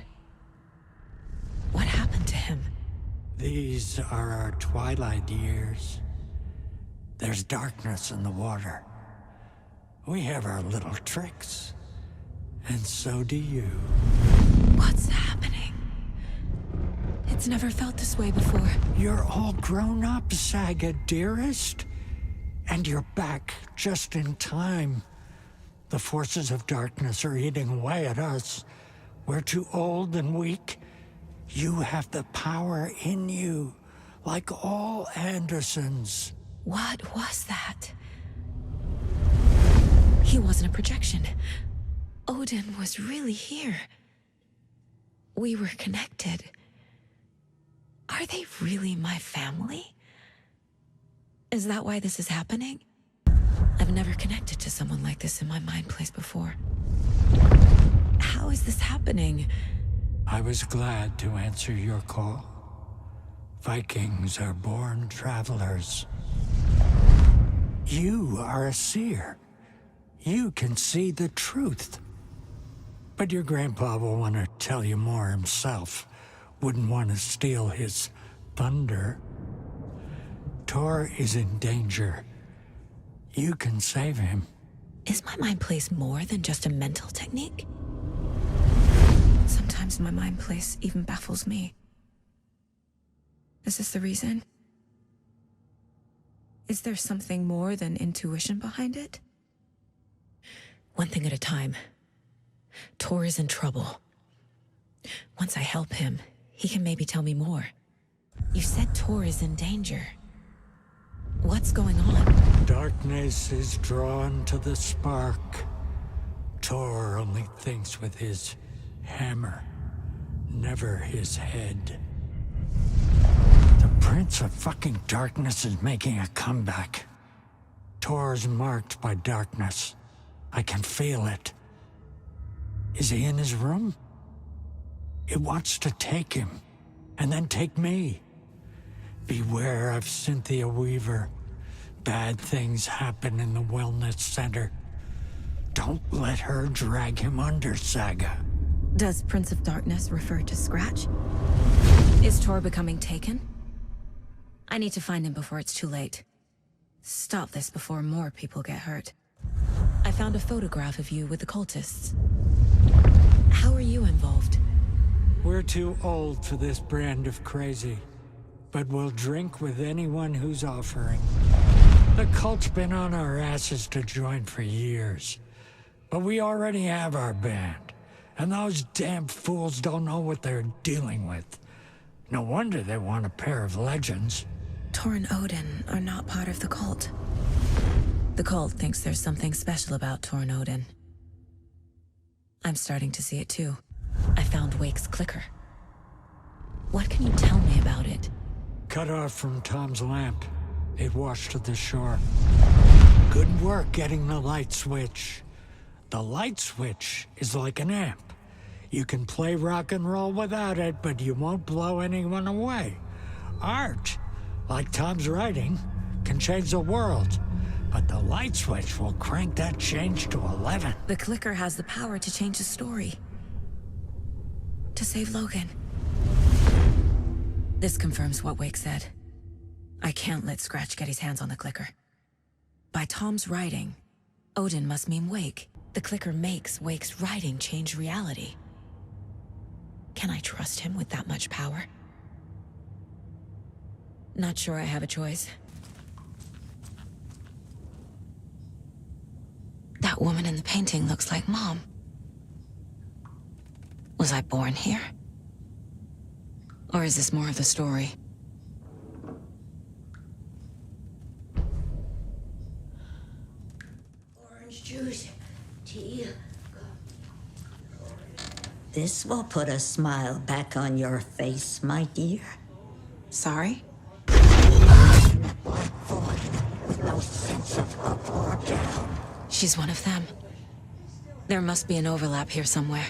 What happened to him? These are our twilight years. There's darkness in the water. We have our little tricks. And so do you. What's happening? It's never felt this way before. You're all grown up, Saga, dearest. And you're back just in time. The forces of darkness are eating away at us. We're too old and weak. You have the power in you, like all Andersons. What was that? He wasn't a projection. Odin was really here. We were connected. Are they really my family? Is that why this is happening? I've never connected to someone like this in my mind place before. How is this happening? I was glad to answer your call. Vikings are born travelers. You are a seer. You can see the truth. But your grandpa will want to tell you more himself. Wouldn't want to steal his thunder. Tor is in danger. You can save him. Is my mind place more than just a mental technique? Sometimes my mind place even baffles me. Is this the reason? Is there something more than intuition behind it? One thing at a time. Tor is in trouble. Once I help him, he can maybe tell me more. You said Tor is in danger. What's going on? Darkness is drawn to the spark. Tor only thinks with his hammer, never his head. The Prince of fucking Darkness is making a comeback. Tor's marked by darkness. I can feel it. Is he in his room? It wants to take him, and then take me. Beware of Cynthia Weaver. Bad things happen in the wellness center. Don't let her drag him under, Saga. Does Prince of Darkness refer to Scratch? Is Tor becoming taken? I need to find him before it's too late. Stop this before more people get hurt. I found a photograph of you with the cultists. How are you involved? We're too old for this brand of crazy, but we'll drink with anyone who's offering. The cult's been on our asses to join for years, but we already have our band, and those damn fools don't know what they're dealing with. No wonder they want a pair of legends. Tor and Odin are not part of the cult. The cult thinks there's something special about Tor and Odin. I'm starting to see it too. I found Wake's clicker. What can you tell me about it? Cut off from Tom's lamp. It washed to the shore. Good work getting the light switch. The light switch is like an amp. You can play rock and roll without it, but you won't blow anyone away. Art, like Tom's writing, can change the world. But the light switch will crank that change to 11. The clicker has the power to change the story. To save Logan. This confirms what Wake said. I can't let Scratch get his hands on the clicker. By Tom's writing, Odin must mean Wake. The clicker makes Wake's writing change reality. Can I trust him with that much power? Not sure I have a choice. That woman in the painting looks like Mom. Was I born here? Or is this more of the story? Orange juice, tea. This will put a smile back on your face, my dear. Sorry? No sense of up or down. She's one of them. There must be an overlap here somewhere.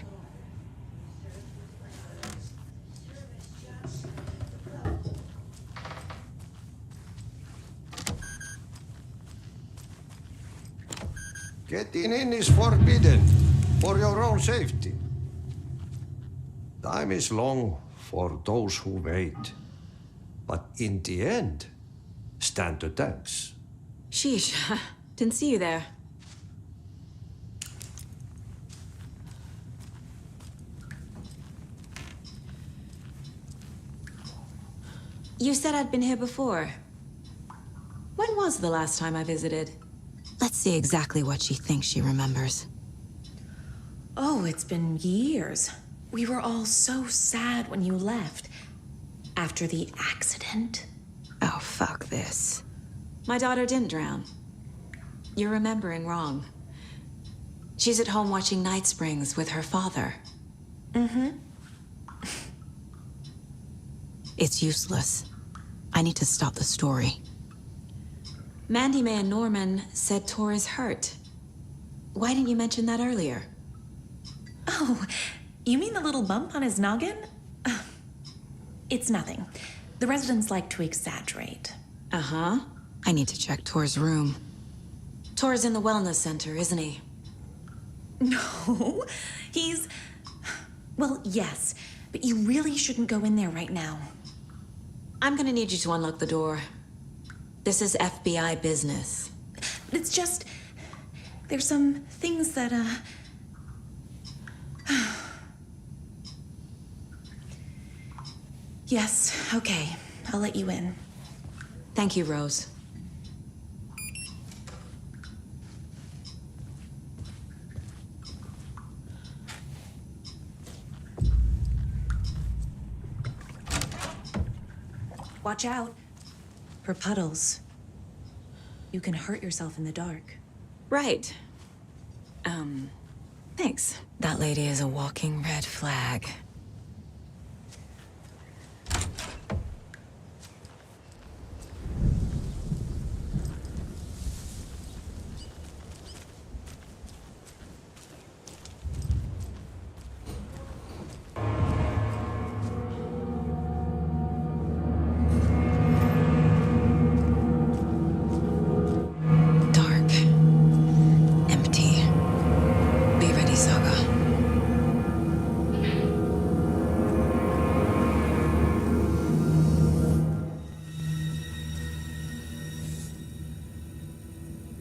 Getting in is forbidden, for your own safety. Time is long for those who wait. But in the end, stand the thanks. Sheesh, didn't see you there. You said I'd been here before. When was the last time I visited? Let's see exactly what she thinks she remembers. Oh, it's been years. We were all so sad when you left. After the accident. Oh, fuck this. My daughter didn't drown. You're remembering wrong. She's at home watching Night Springs with her father. Mm-hmm. It's useless. I need to stop the story. Mandy May and Norman said Tor is hurt. Why didn't you mention that earlier? Oh, you mean the little bump on his noggin? It's nothing. The residents like to exaggerate. Uh-huh. I need to check Tor's room. Tor's in the wellness center, isn't he? No, he's... Well, yes, but you really shouldn't go in there right now. I'm gonna need you to unlock the door. This is FBI business. It's just... There's some things that, Yes, okay. I'll let you in. Thank you, Rose. Watch out. For puddles. You can hurt yourself in the dark. Right. Thanks. That lady is a walking red flag.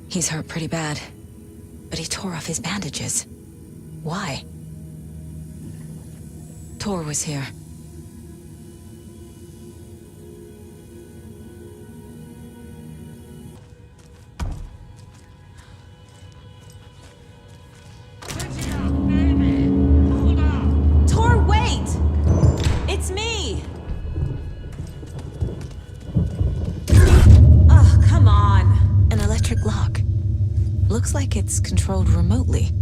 He's hurt pretty bad, but he tore off his bandages. Why? Tor was here. Tor, wait! It's me! Oh, come on. An electric lock. Looks like it's controlled remotely.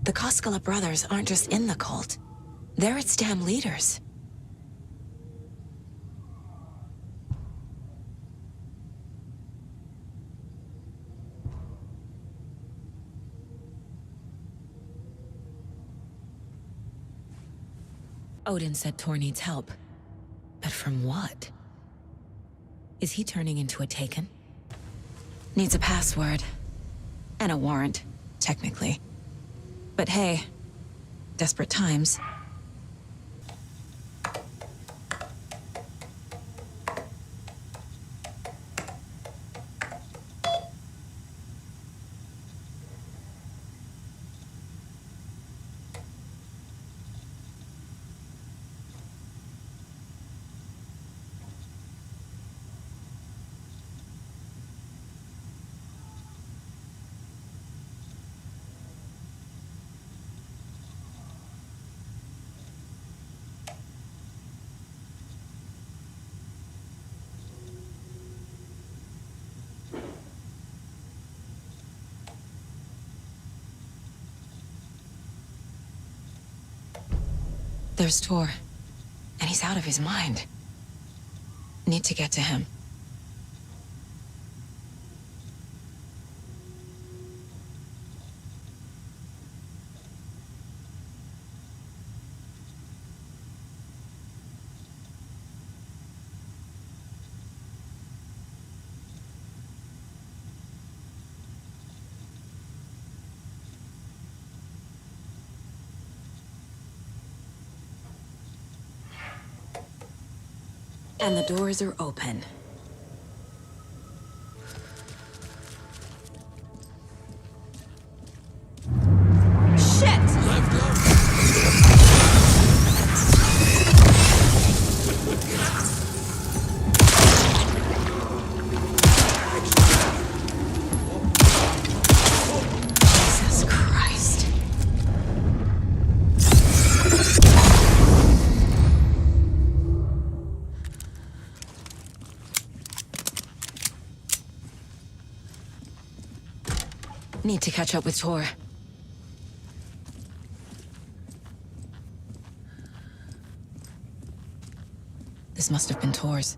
The Koskela brothers aren't just in the cult. They're its damn leaders. Odin said Tor needs help. But from what? Is he turning into a Taken? Needs a password. And a warrant, technically. But hey, desperate times. There's Tor, and he's out of his mind. Need to get to him. And the doors are open. Jesus Christ. Need to catch up with Tor. This must have been Tor's.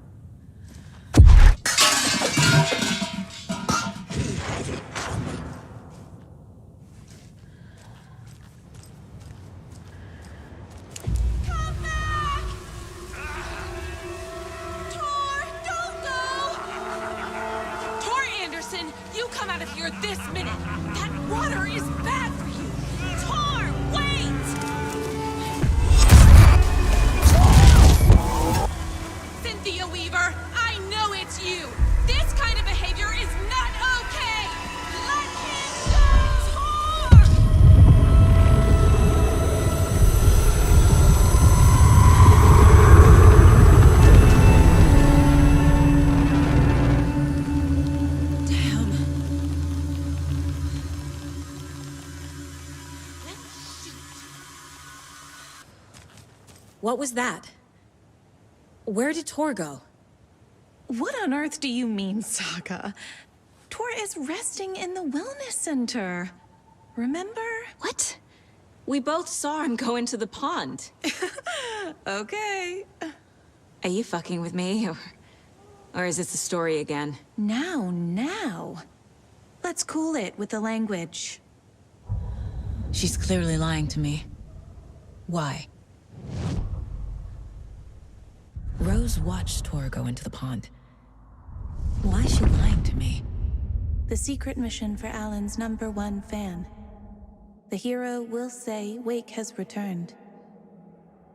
You come out of here this minute! That water is bad for you! Tor, wait! Cynthia Weaver, I know it's you! This kind of behavior is not okay! Let him go! Tor! What was that? Where did Tor go? What on earth do you mean, Saga? Tor is resting in the wellness center. Remember? What? We both saw him go into the pond. Okay. Are you fucking with me, or is this the story again? Now. Let's cool it with the language. She's clearly lying to me. Why? Rose watched Tor go into the pond. Why is she lying to me? The secret mission for Alan's #1 fan. The hero will say Wake has returned.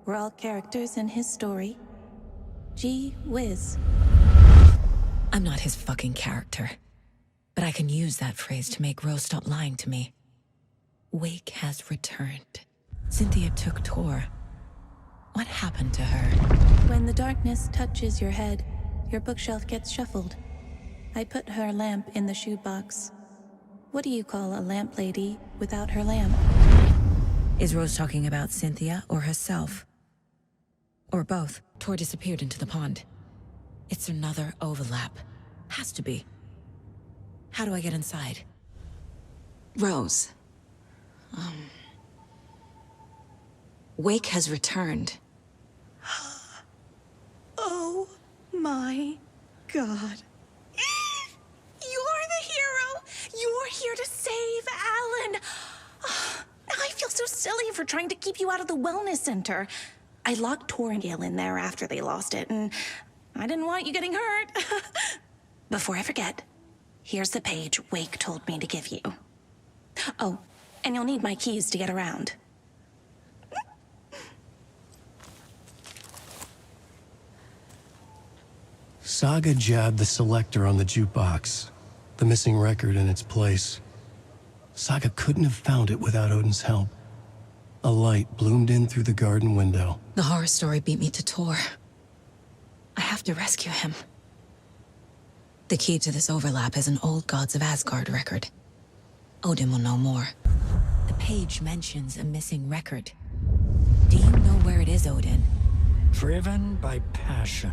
We're all characters in his story. Gee whiz. I'm not his fucking character. But I can use that phrase to make Rose stop lying to me. Wake has returned. Cynthia took Tor. What happened to her? When the darkness touches your head, your bookshelf gets shuffled. I put her lamp in the shoebox. What do you call a lamp lady without her lamp? Is Rose talking about Cynthia or herself? Or both? Tor disappeared into the pond. It's another overlap. Has to be. How do I get inside? Rose. Wake has returned. Oh my God. You're the hero! You're here to save Alan! I feel so silly for trying to keep you out of the wellness center. I locked Tor and Gale in there after they lost it, and I didn't want you getting hurt. Before I forget, here's the page Wake told me to give you. Oh, and you'll need my keys to get around. Saga jabbed the selector on the jukebox, the missing record in its place. Saga couldn't have found it without Odin's help. A light bloomed in through the garden window. The horror story beat me to Tor. I have to rescue him. The key to this overlap is an old Gods of Asgard record. Odin will know more. The page mentions a missing record. Do you know where it is, Odin? Driven by passion,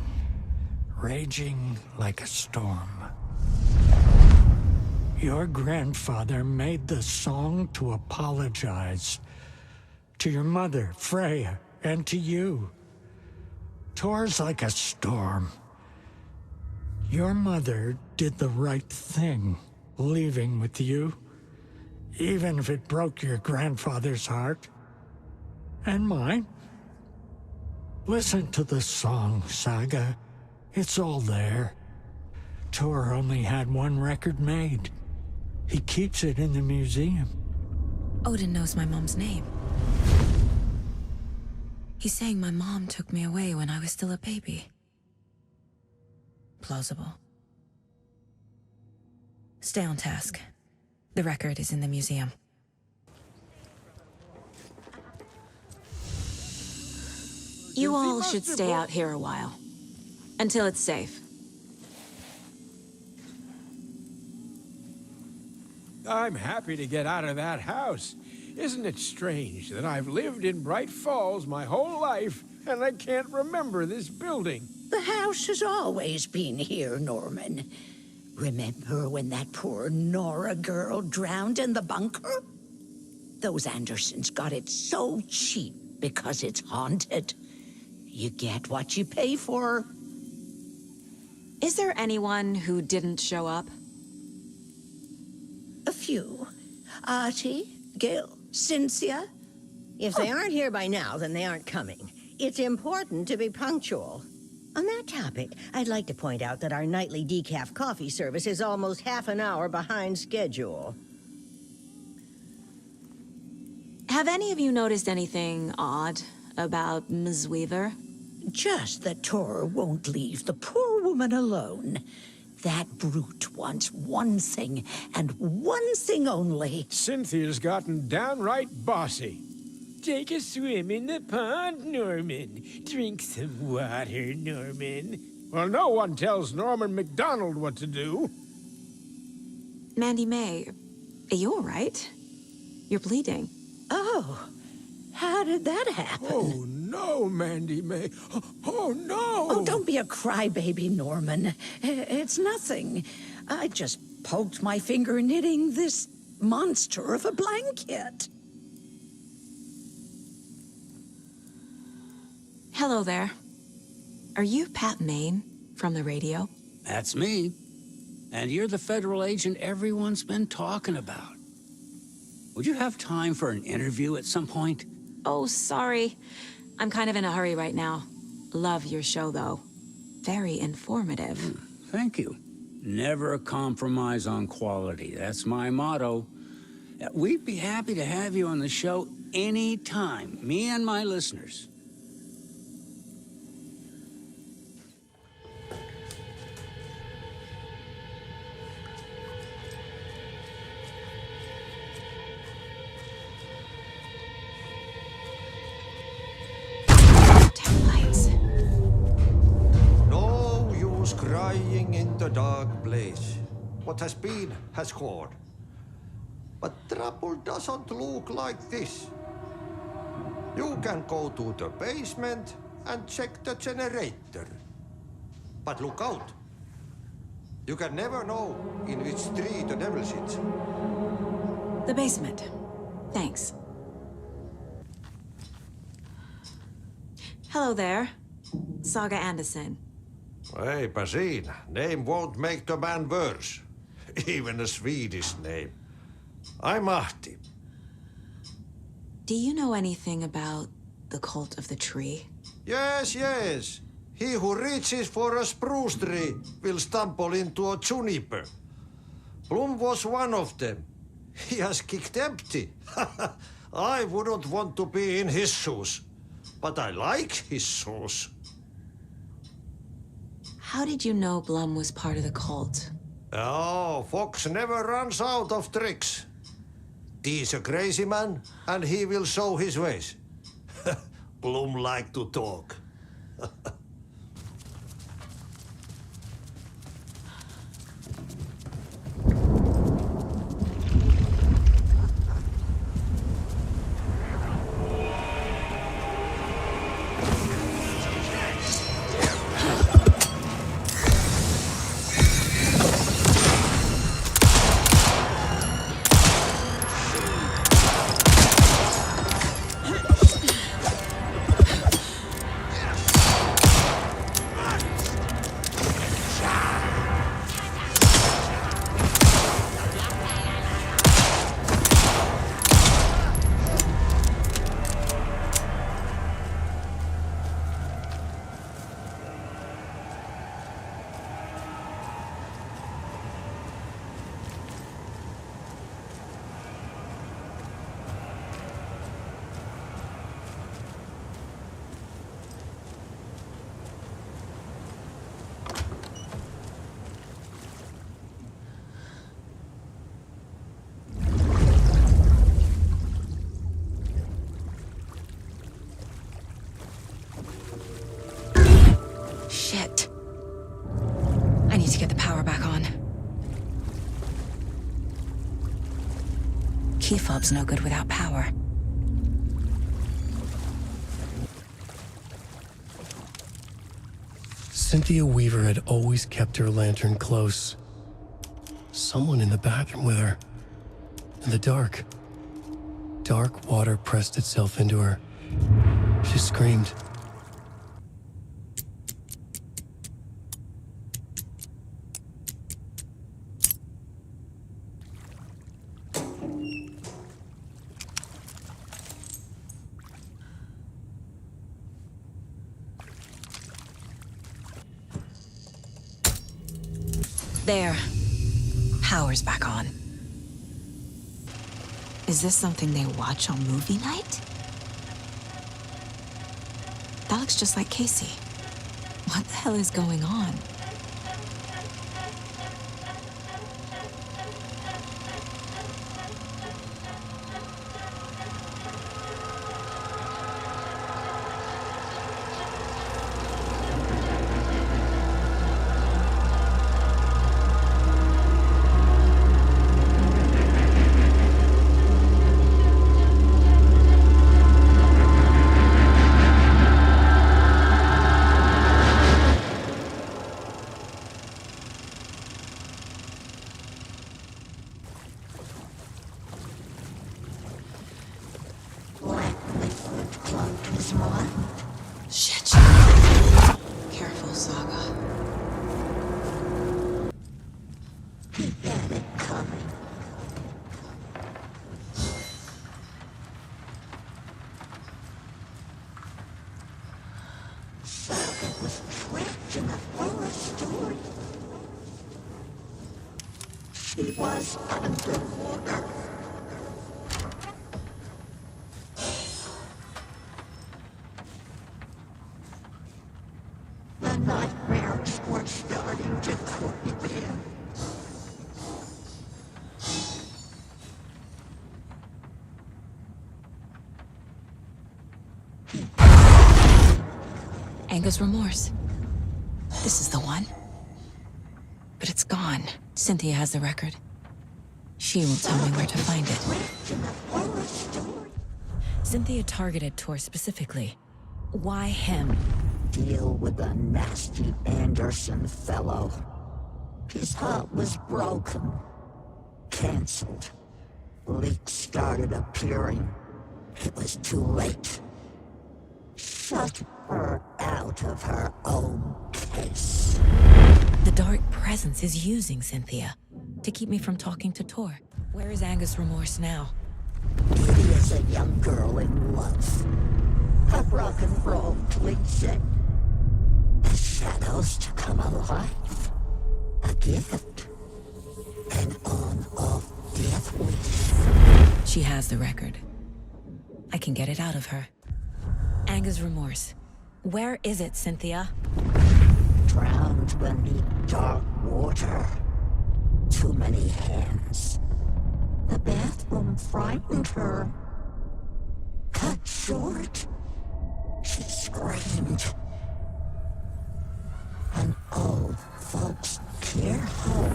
raging like a storm. Your grandfather made the song to apologize. To your mother, Freya, and to you. Tor's like a storm. Your mother did the right thing, leaving with you, even if it broke your grandfather's heart. And mine. Listen to the song, Saga. It's all there. Tor only had one record made. He keeps it in the museum. Odin knows my mom's name. He's saying my mom took me away when I was still a baby. Plausible. Stay on task. The record is in the museum. You all should stay out here a while. Until it's safe. I'm happy to get out of that house. Isn't it strange that I've lived in Bright Falls my whole life and I can't remember this building? The house has always been here, Norman. Remember when that poor Nora girl drowned in the bunker? Those Andersons got it so cheap because it's haunted. You get what you pay for. Is there anyone who didn't show up? A few. Artie, Gil, Cynthia. If they aren't here by now, then they aren't coming. It's important to be punctual. On that topic, I'd like to point out that our nightly decaf coffee service is almost half an hour behind schedule. Have any of you noticed anything odd about Ms. Weaver? Just that Tor won't leave the poor woman alone. That brute wants one thing, and one thing only. Cynthia's gotten downright bossy. Take a swim in the pond, Norman. Drink some water, Norman. Well, no one tells Norman MacDonald what to do. Mandy May, are you all right? You're bleeding. Oh, how did that happen? Oh, no, Mandy May. Oh, no! Oh, don't be a crybaby, Norman. It's nothing. I just poked my finger knitting this monster of a blanket. Hello there. Are you Pat Maine from the radio? That's me. And you're the federal agent everyone's been talking about. Would you have time for an interview at some point? Oh, sorry. I'm kind of in a hurry right now. Love your show, though. Very informative. Thank you. Never compromise on quality. That's my motto. We'd be happy to have you on the show anytime, me and my listeners. Crying in the dark place. What has been has gone. But trouble doesn't look like this. You can go to the basement and check the generator. But look out. You can never know in which tree the devil sits. The basement. Thanks. Hello there. Saga Anderson. Eipä siinä. Name won't make the man worse. Even a Swedish name. I'm Ahti. Do you know anything about the cult of the tree? Yes, yes. He who reaches for a spruce tree will stumble into a juniper. Blum was one of them. He has kicked empty. I wouldn't want to be in his shoes. But I like his shoes. How did you know Blum was part of the cult? Oh, Fox never runs out of tricks. He's a crazy man, and he will show his ways. Blum like to talk. Shit. I need to get the power back on. Key fob's no good without power. Cynthia Weaver had always kept her lantern close. Someone in the bathroom with her. In the dark. Dark water pressed itself into her. She screamed. There. Power's back on. Is this something they watch on movie night? That looks just like Casey. What the hell is going on? Shit. Careful, Saga. He had it coming. Saga was trapped in a forest story. She was underwater. The nightmares were starting to creep in. Anger's remorse. This is the one. But it's gone. Cynthia has the record. She will tell me where to find it. Cynthia targeted Tor specifically. Why him? Deal with the nasty Anderson fellow. His heart was broken. Cancelled. Leaks started appearing. It was too late. Shut her out of her own case. The dark presence is using Cynthia to keep me from talking to Tor. Where is Angus Remorse now? He is a young girl in love. A rock and roll cliche. The shadows to come alive. A gift. An on-off death wish. She has the record. I can get it out of her. Angus Remorse. Where is it, Cynthia? Drowned beneath dark water. Too many hands. The bathroom frightened her. Cut short. She screamed. An old folks' care home.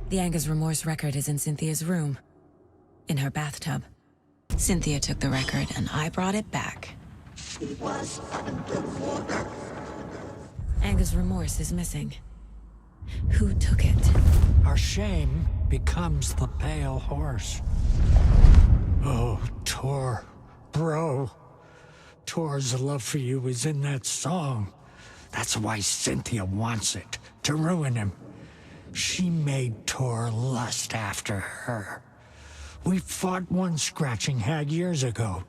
The Angus Remorse record is in Cynthia's room. In her bathtub. Cynthia took the record and I brought it back. She was underwater. Angus Remorse is missing. Who took it? Our shame becomes the pale horse. Oh, Tor. Bro. Tor's love for you is in that song. That's why Cynthia wants it. To ruin him. She made Tor lust after her. We fought one scratching hag years ago.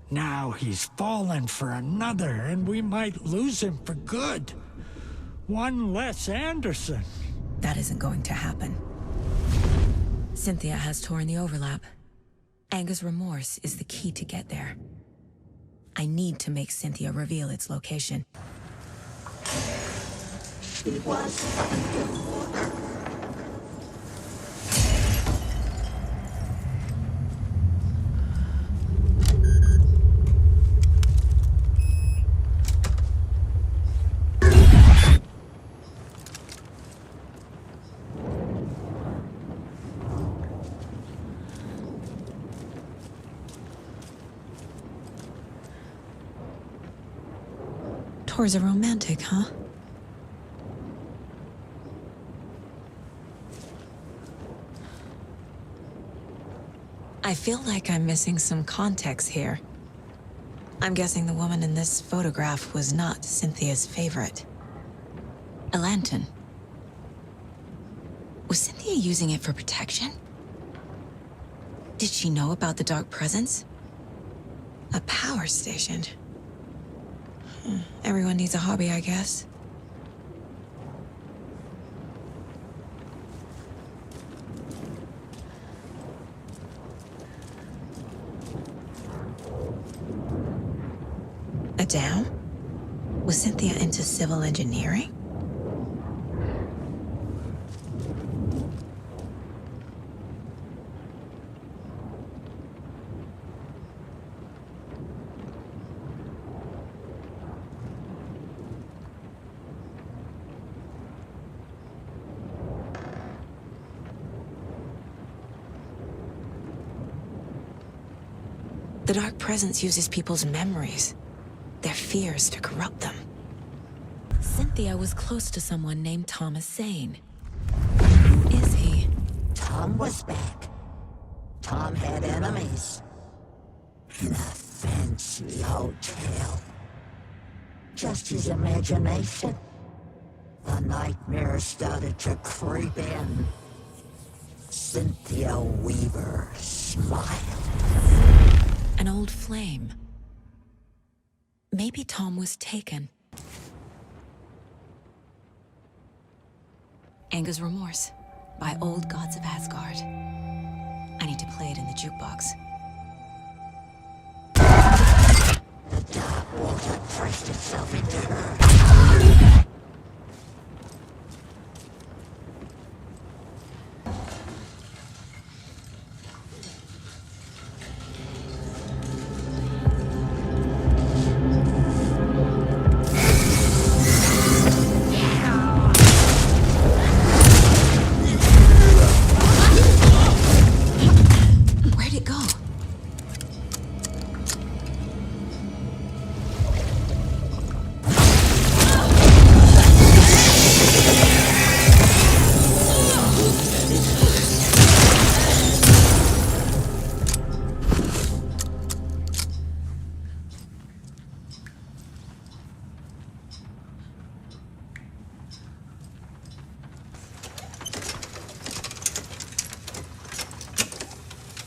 Now he's fallen for another, and we might lose him for good. One less Anderson. That isn't going to happen. Cynthia has Tor in the overlap. Angus Remorse is the key to get there. I need to make Cynthia reveal its location. She was underwater. Tor's a romantic, huh? I feel like I'm missing some context here. I'm guessing the woman in this photograph was not Cynthia's favorite. A lantern. Was Cynthia using it for protection? Did she know about the dark presence? A power station. Everyone needs a hobby, I guess. A dam? Was Cynthia into civil engineering? The dark presence uses people's memories, their fears to corrupt them. Cynthia was close to someone named Thomas Zane. Who is he? Tom was back. Tom had enemies. In a fancy hotel. Just his imagination. The nightmare started to creep in. Cynthia Weaver smiled. An old flame. Maybe Tom was taken. Angus Remorse by Old Gods of Asgard. I need to play it in the jukebox. The dark water pressed itself into her. Where'd it go?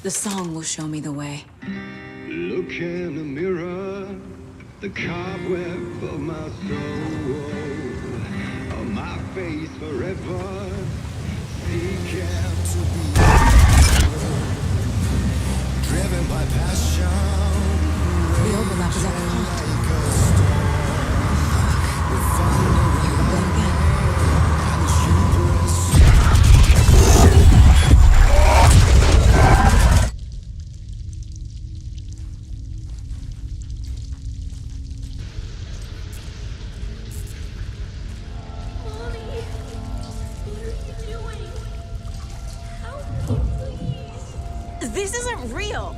The song will show me the way. Look in the mirror, the cobweb of my soul, on my face forever. Seek out to be driven by passion. The overlap is at the cult. This isn't real!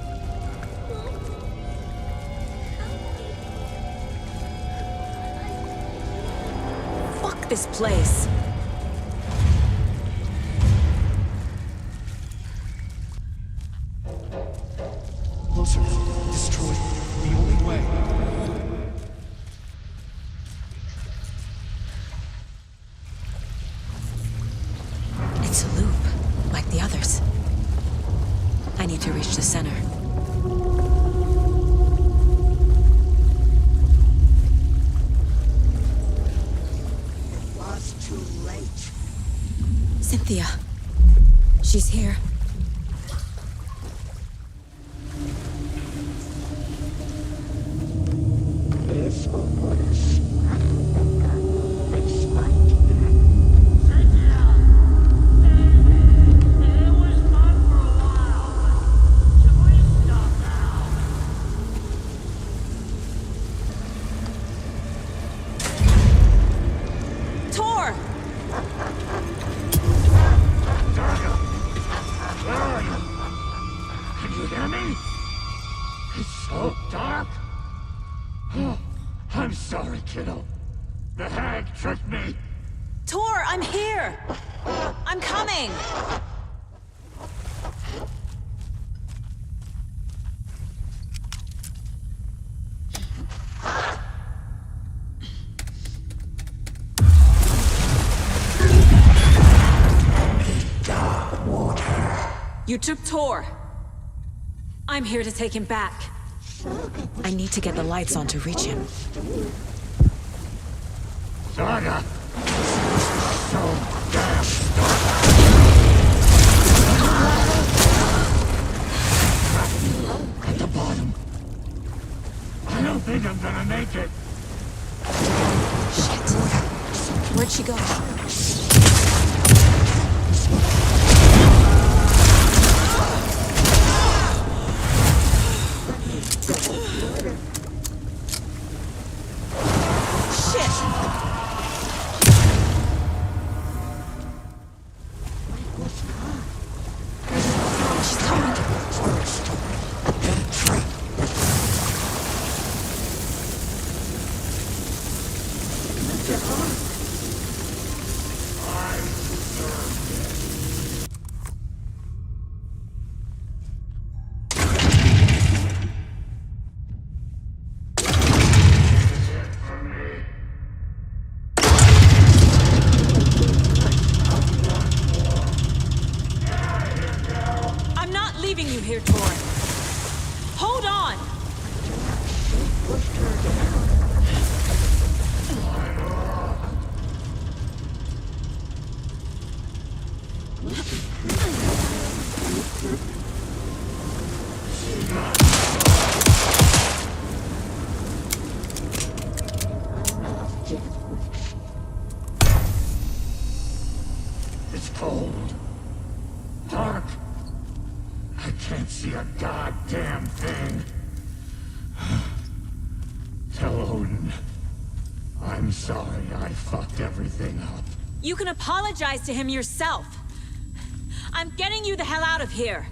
Fuck this place! Closer. Destroy the only way. It's a loop, like the others. I need to reach the center. It was too late. Cynthia. She's here. This was I'm sorry, kiddo. The hag tricked me. Tor, I'm here! I'm coming! You took Tor. I'm here to take him back. I need to get the lights on to reach him. Saga! So damn at the bottom. I don't think I'm gonna make it. Shit. Where'd she go? It's cold. Dark. I can't see a goddamn thing. Tell Odin. I'm sorry I fucked everything up. You can apologize to him yourself. I'm getting you the hell out of here.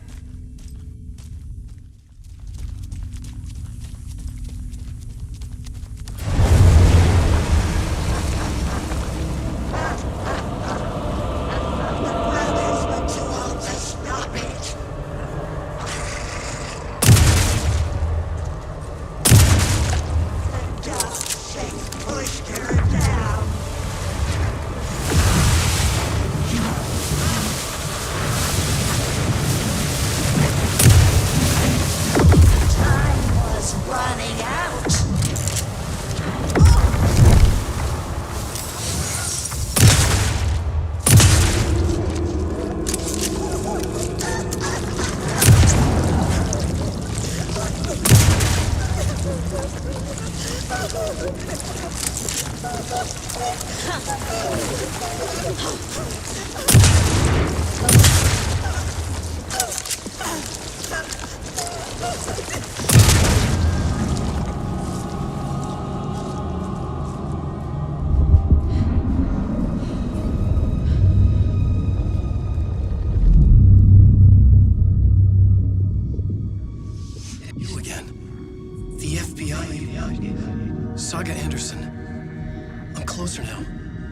closer now.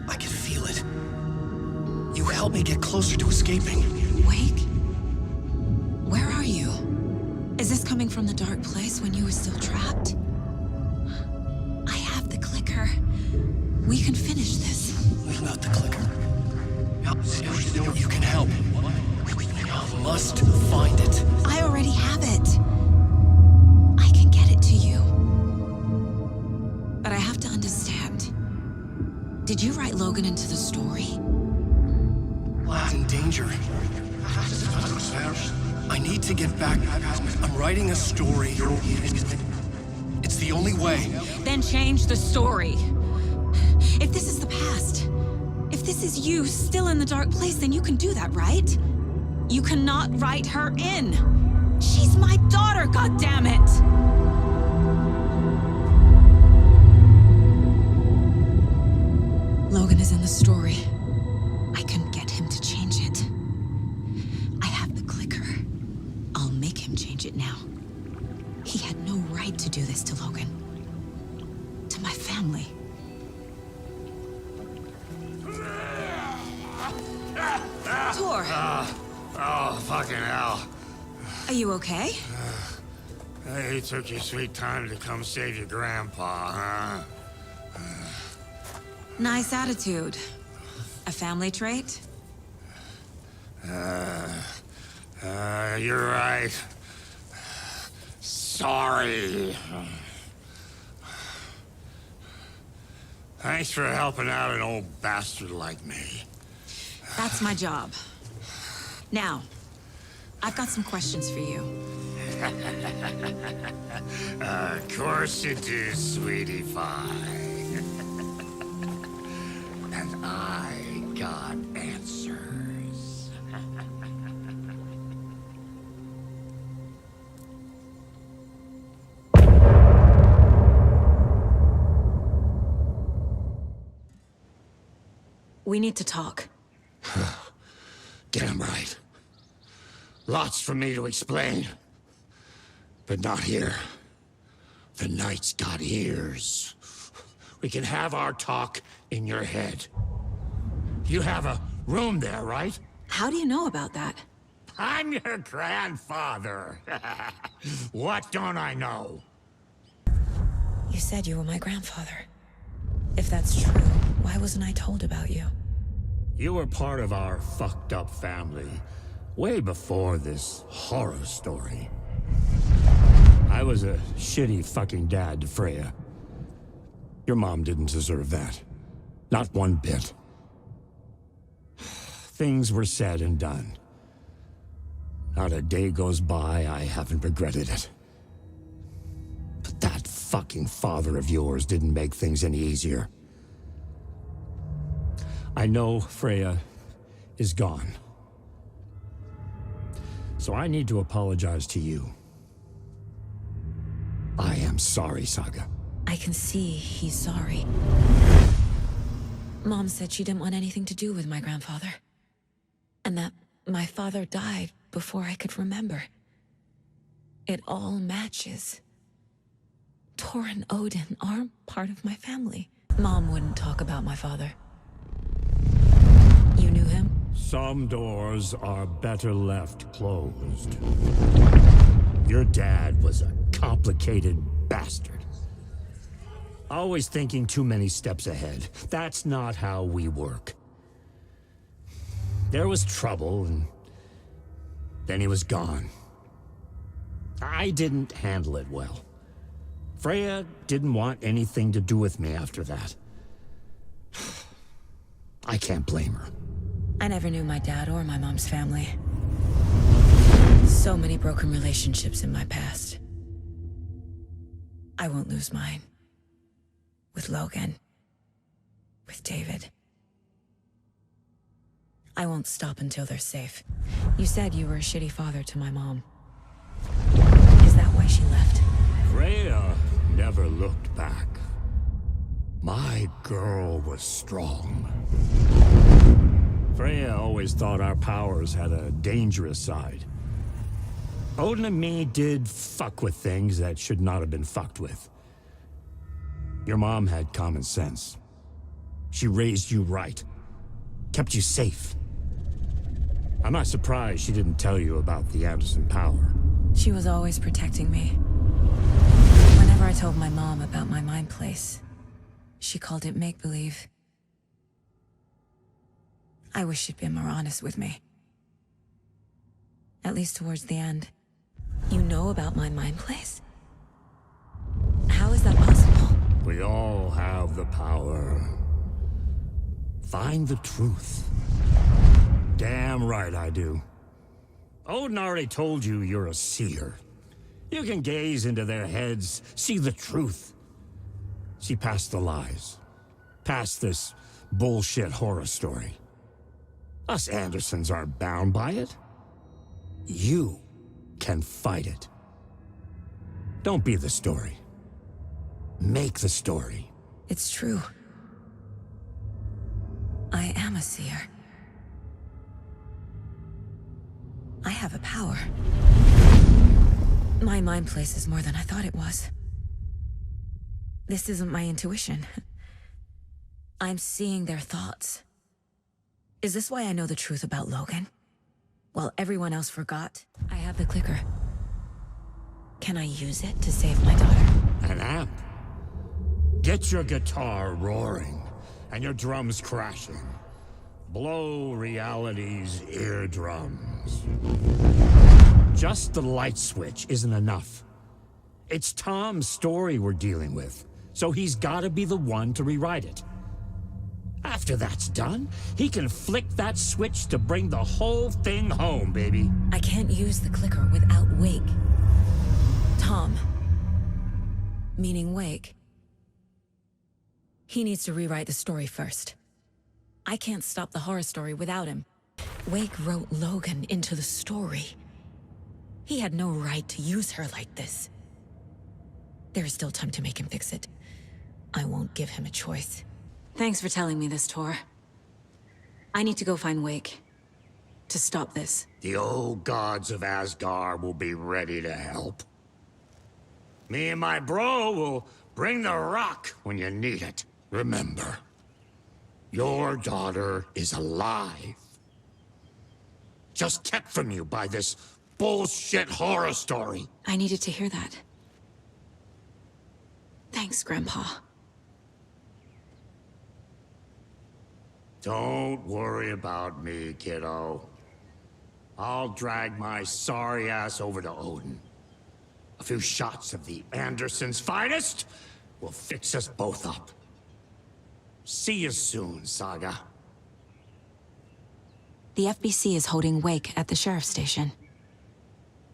I can feel it. You help me get closer to escaping. Wake? Where are you? Is this coming from the dark place when you were still trapped? I have the clicker. We can finish this. Without the clicker. You can help. You must find it. I already have it. I can get it to you. But I have to understand. Did you write Logan into the story? Lad's in danger. I need to get back. I'm writing a story. It's the only way. Then change the story. If this is the past, if this is you still in the dark place, then you can do that, right? You cannot write her in. She's my daughter, goddammit! Logan is in the story. I can get him to change it. I have the clicker. I'll make him change it now. He had no right to do this to Logan. To my family. Tor! Oh, fucking hell. Are you okay? You took your sweet time to come save your grandpa, huh? Nice attitude. A family trait? You're right. Sorry. Thanks for helping out an old bastard like me. That's my job. Now, I've got some questions for you. Of course you do, sweetie pie. And I got answers. We need to talk. Get him right. Lots for me to explain. But not here. The night's got ears. We can have our talk in your head. You have a room there, right? How do you know about that? I'm your grandfather. What don't I know? You said you were my grandfather. If that's true, why wasn't I told about you? You were part of our fucked up family, way before this horror story. I was a shitty fucking dad to Freya. Your mom didn't deserve that. Not one bit. Things were said and done. Not a day goes by I haven't regretted it. But that fucking father of yours didn't make things any easier. I know Freya is gone. So I need to apologize to you. I am sorry, Saga. I can see he's sorry. Mom said she didn't want anything to do with my grandfather. And that my father died before I could remember. It all matches. Tor and Odin aren't part of my family. Mom wouldn't talk about my father. You knew him? Some doors are better left closed. Your dad was a complicated bastard. Always thinking too many steps ahead. That's not how we work. There was trouble, and then he was gone. I didn't handle it well. Freya didn't want anything to do with me after that. I can't blame her. I never knew my dad or my mom's family. So many broken relationships in my past. I won't lose mine. With Logan. With David. I won't stop until they're safe. You said you were a shitty father to my mom. Is that why she left? Freya never looked back. My girl was strong. Freya always thought our powers had a dangerous side. Odin and me did fuck with things that should not have been fucked with. Your mom had common sense. She raised you right. Kept you safe. I'm not surprised she didn't tell you about the Anderson power. She was always protecting me. Whenever I told my mom about my mind place, she called it make-believe. I wish she'd been more honest with me. At least towards the end. You know about my mind place? How is that possible? We all have the power. Find the truth. Damn right I do. Odin already told you you're a seer. You can gaze into their heads, see the truth. See past the lies. Past this bullshit horror story. Us Andersons aren't bound by it. You can fight it. Don't be the story. Make the story. It's true. I am a seer. I have a power. My mind place is more than I thought it was. This isn't my intuition. I'm seeing their thoughts. Is this why I know the truth about Logan? While everyone else forgot, I have the clicker. Can I use it to save my daughter? An amp. Get your guitar roaring and your drums crashing. Blow reality's eardrums. Just the light switch isn't enough. It's Tom's story we're dealing with, so he's gotta be the one to rewrite it. After that's done, he can flick that switch to bring the whole thing home, baby. I can't use the clicker without Wake. Tom, meaning Wake, he needs to rewrite the story first. I can't stop the horror story without him. Wake wrote Logan into the story. He had no right to use her like this. There is still time to make him fix it. I won't give him a choice. Thanks for telling me this, Tor. I need to go find Wake. To stop this. The old gods of Asgard will be ready to help. Me and my bro will bring the rock when you need it. Remember, your daughter is alive. Just kept from you by this bullshit horror story. I needed to hear that. Thanks, Grandpa. Don't worry about me, kiddo. I'll drag my sorry ass over to Odin. A few shots of the Andersons' finest will fix us both up. See you soon, Saga. The FBC is holding Wake at the sheriff's station.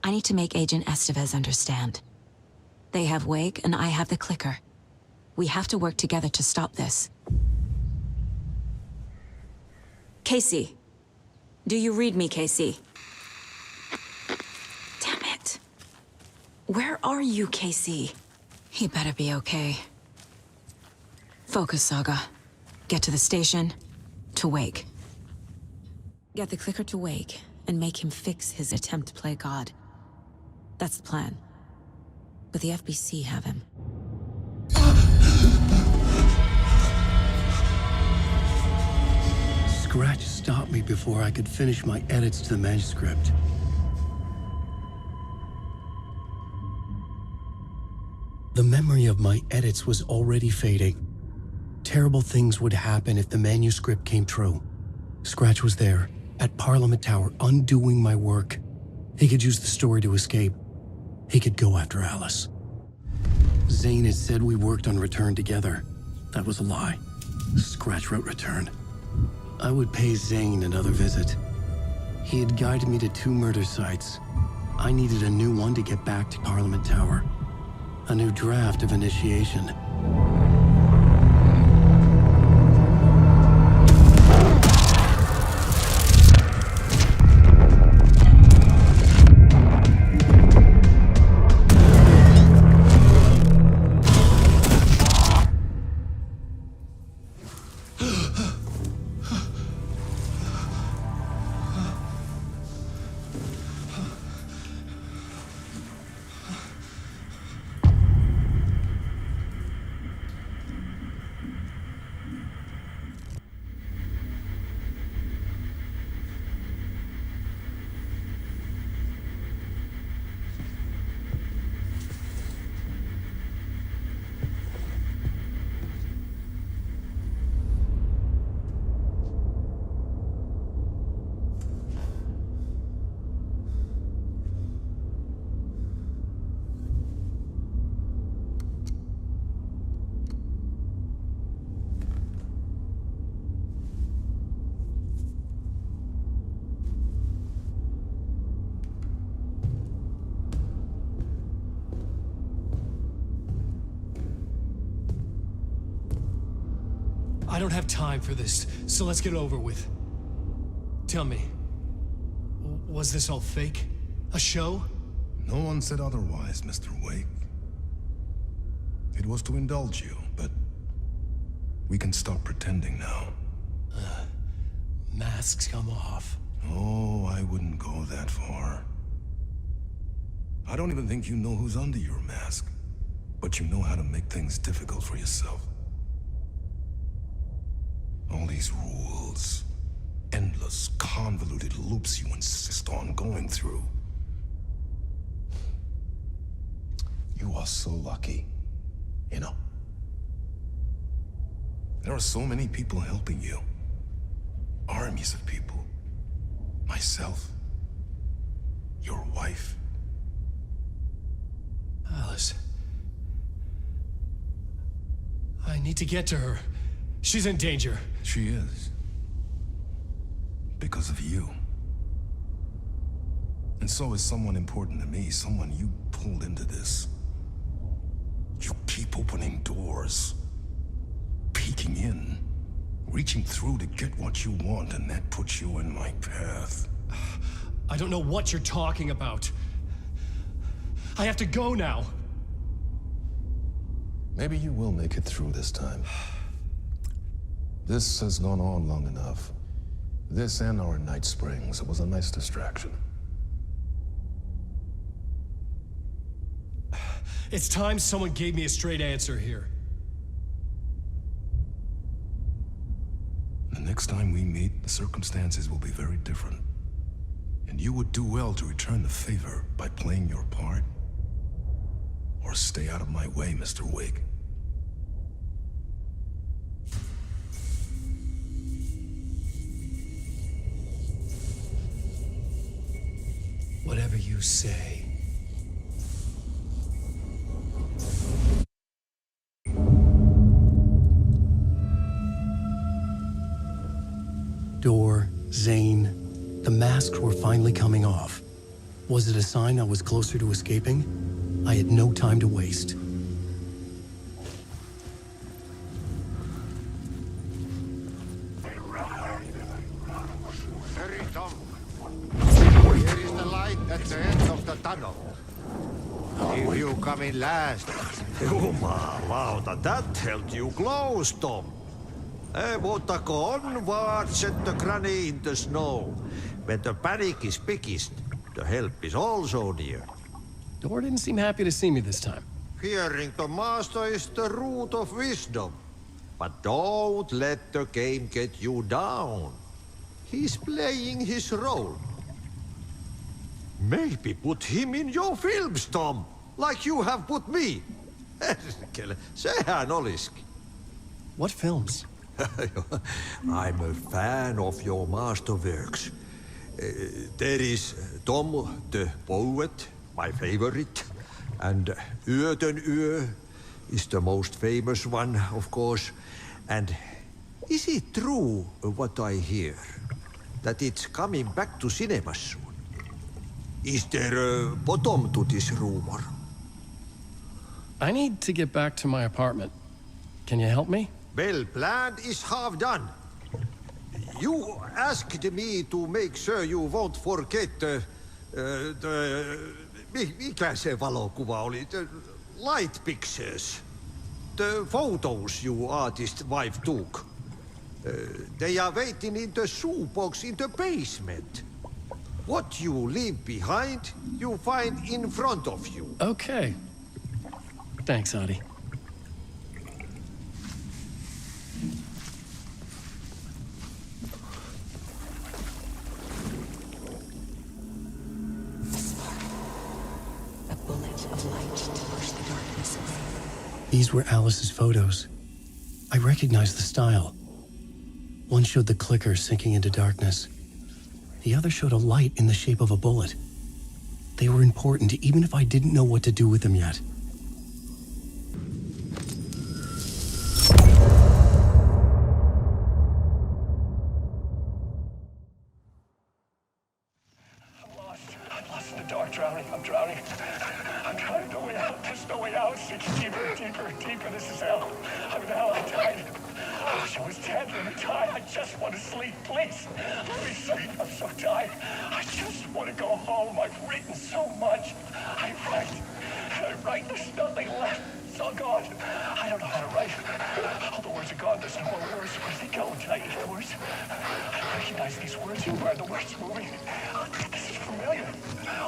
I need to make Agent Estevez understand. They have Wake and I have the clicker. We have to work together to stop this. Casey. Do you read me, Casey? Damn it. Where are you, Casey? He better be okay. Focus, Saga. Get to the station, to Wake. Get the clicker to Wake, and make him fix his attempt to play God. That's the plan. But the FBC have him. Scratch stopped me before I could finish my edits to the manuscript. The memory of my edits was already fading. Terrible things would happen if the manuscript came true. Scratch was there, at Parliament Tower, undoing my work. He could use the story to escape. He could go after Alice. Zane had said we worked on Return together. That was a lie. Scratch wrote Return. I would pay Zane another visit. He had guided me to 2 murder sites. I needed a new one to get back to Parliament Tower. A new draft of Initiation. I don't have time for this, so let's get over with. Tell me, was this all fake? A show? No one said otherwise, Mr. Wake. It was to indulge you, but we can stop pretending now. Masks come off. Oh, I wouldn't go that far. I don't even think you know who's under your mask, but you know how to make things difficult for yourself. All these rules, endless, convoluted loops you insist on going through. You are so lucky, you know. There are so many people helping you. Armies of people. Myself. Your wife. Alice. I need to get to her. She's in danger. She is. Because of you. And so is someone important to me, someone you pulled into this. You keep opening doors. Peeking in. Reaching through to get what you want, and that puts you in my path. I don't know what you're talking about. I have to go now. Maybe you will make it through this time. This has gone on long enough. This and our Night Springs. It was a nice distraction. It's time someone gave me a straight answer here. The next time we meet, the circumstances will be very different. And you would do well to return the favor by playing your part. Or stay out of my way, Mr. Wake. Whatever you say. Door, Zane, the masks were finally coming off. Was it a sign I was closer to escaping? I had no time to waste. Hurry, Tom. Here is the light at the end of the tunnel. If you come in last. Jumalauta, that held you close, Tom. Mutta on vaan set the granny in the snow. When the panic is biggest, the help is also near. Door didn't seem happy to see me this time. Hearing the master is the root of wisdom. But don't let the game get you down. He's playing his role. Maybe put him in your films, Tom, like you have put me. Sehän olisikin. What films? I'm a fan of your masterworks. There is Tom the Poet, my favorite, and Yöten Yö is the most famous one, of course. And is it true what I hear, that it's coming back to cinemas soon? Is there a bottom to this rumor? I need to get back to my apartment. Can you help me? Well, plan is half done. You asked me to make sure you won't forget mikä se valokuva oli? The light pictures. The photos you artist wife took. They are waiting in the shoebox in the basement. What you leave behind, you find in front of you. Okay. Thanks, Adi. A bullet of light to push the darkness away. These were Alice's photos. I recognized the style. One showed the clicker sinking into darkness. The other showed a light in the shape of a bullet. They were important, even if I didn't know what to do with them yet. I'm lost in the dark, drowning. I'm drowning. I'm drowning. No way out. There's no way out. It's deeper, deeper, deeper. This is hell. I'm in hell. I died. She was dead. Let me die. I just want to sleep, please. Let me sleep. I'm so tired. I just want to go home. I've written so much. I write. There's nothing left. It's all gone. I don't know how to write. All the words are gone. There's no more words. Where do they go? Did I eat the words? I recognize these words. Where are the words moving? Oh, this is familiar.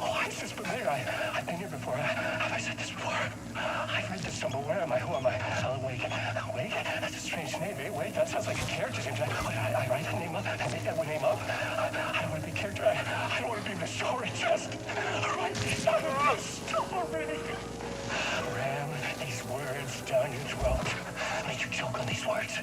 Oh, this is familiar. I've been here before. Have I said this before? I've read this somewhere. Where am I? Who am I? Alan Wake. Alan Wake? That's a strange name, eh? Wake? That sounds like a character's name. I write a name up. I make that one name up. I don't want to be a character. I don't want to be in the story. Just write these out of the story. Ram these words down your throat. Make you choke on these words.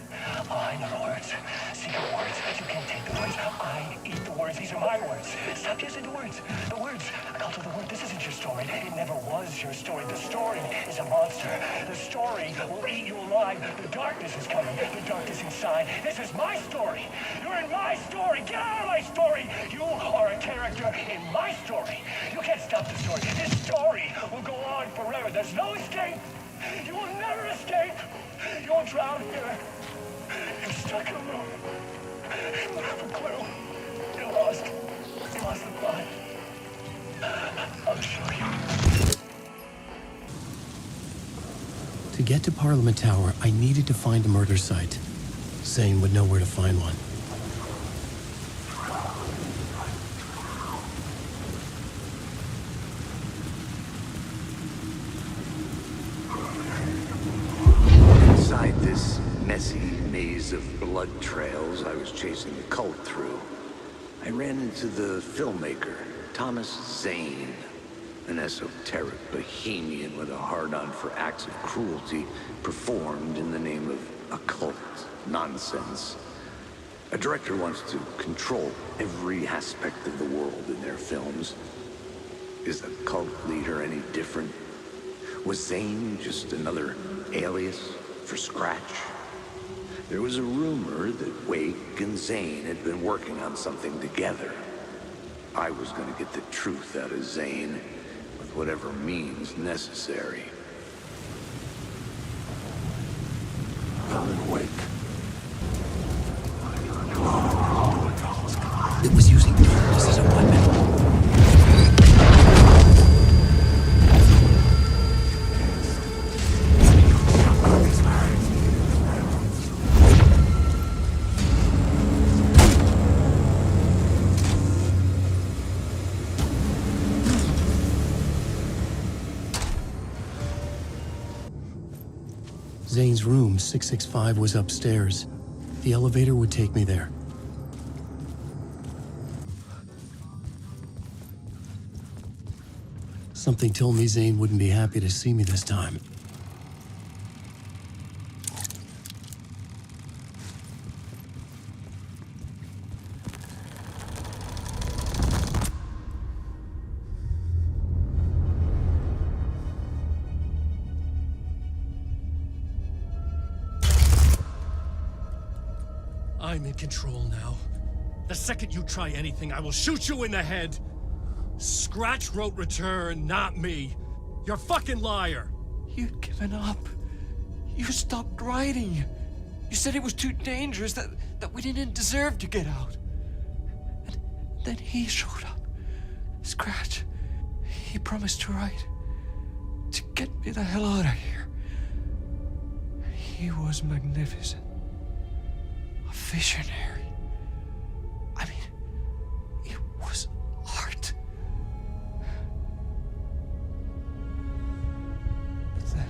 I know the words. Secret words. You can't take the words. I eat the words. These are my words. Stop using the words. The words. I call it the word. This isn't your story. It never was your story. The story is a monster. The story will eat you alive. The darkness is coming. The darkness inside. This is my story. You're in my story. Get out of my story. You are a character in my story. You can't stop the story. This story will go on forever. There's no escape. You will never escape. You will drown here. You're stuck in a room. You have a clue. You're lost. You lost the plot. I'll show you. To get to Parliament Tower, I needed to find a murder site. Zane would know where to find one. Inside this messy maze of blood trails I was chasing the cult through, I ran into the filmmaker, Thomas Zane, an esoteric bohemian with a hard-on for acts of cruelty performed in the name of occult nonsense. A director wants to control every aspect of the world in their films. Is the cult leader any different? Was Zane just another alias for Scratch? There was a rumor that Wake and Zane had been working on something together. I was going to get the truth out of Zane with whatever means necessary. Alan Wake. It was using darkness as a weapon. Zane's room, 665, was upstairs. The elevator would take me there. Something told me Zane wouldn't be happy to see me this time. I'm in control now. The second you try anything, I will shoot you in the head. Scratch wrote return, not me. You're a fucking liar. You'd given up. You stopped writing. You said it was too dangerous, that we didn't deserve to get out. And then he showed up. Scratch. He promised to write. To get me the hell out of here. He was magnificent. A visionary. I mean, it was art. But then,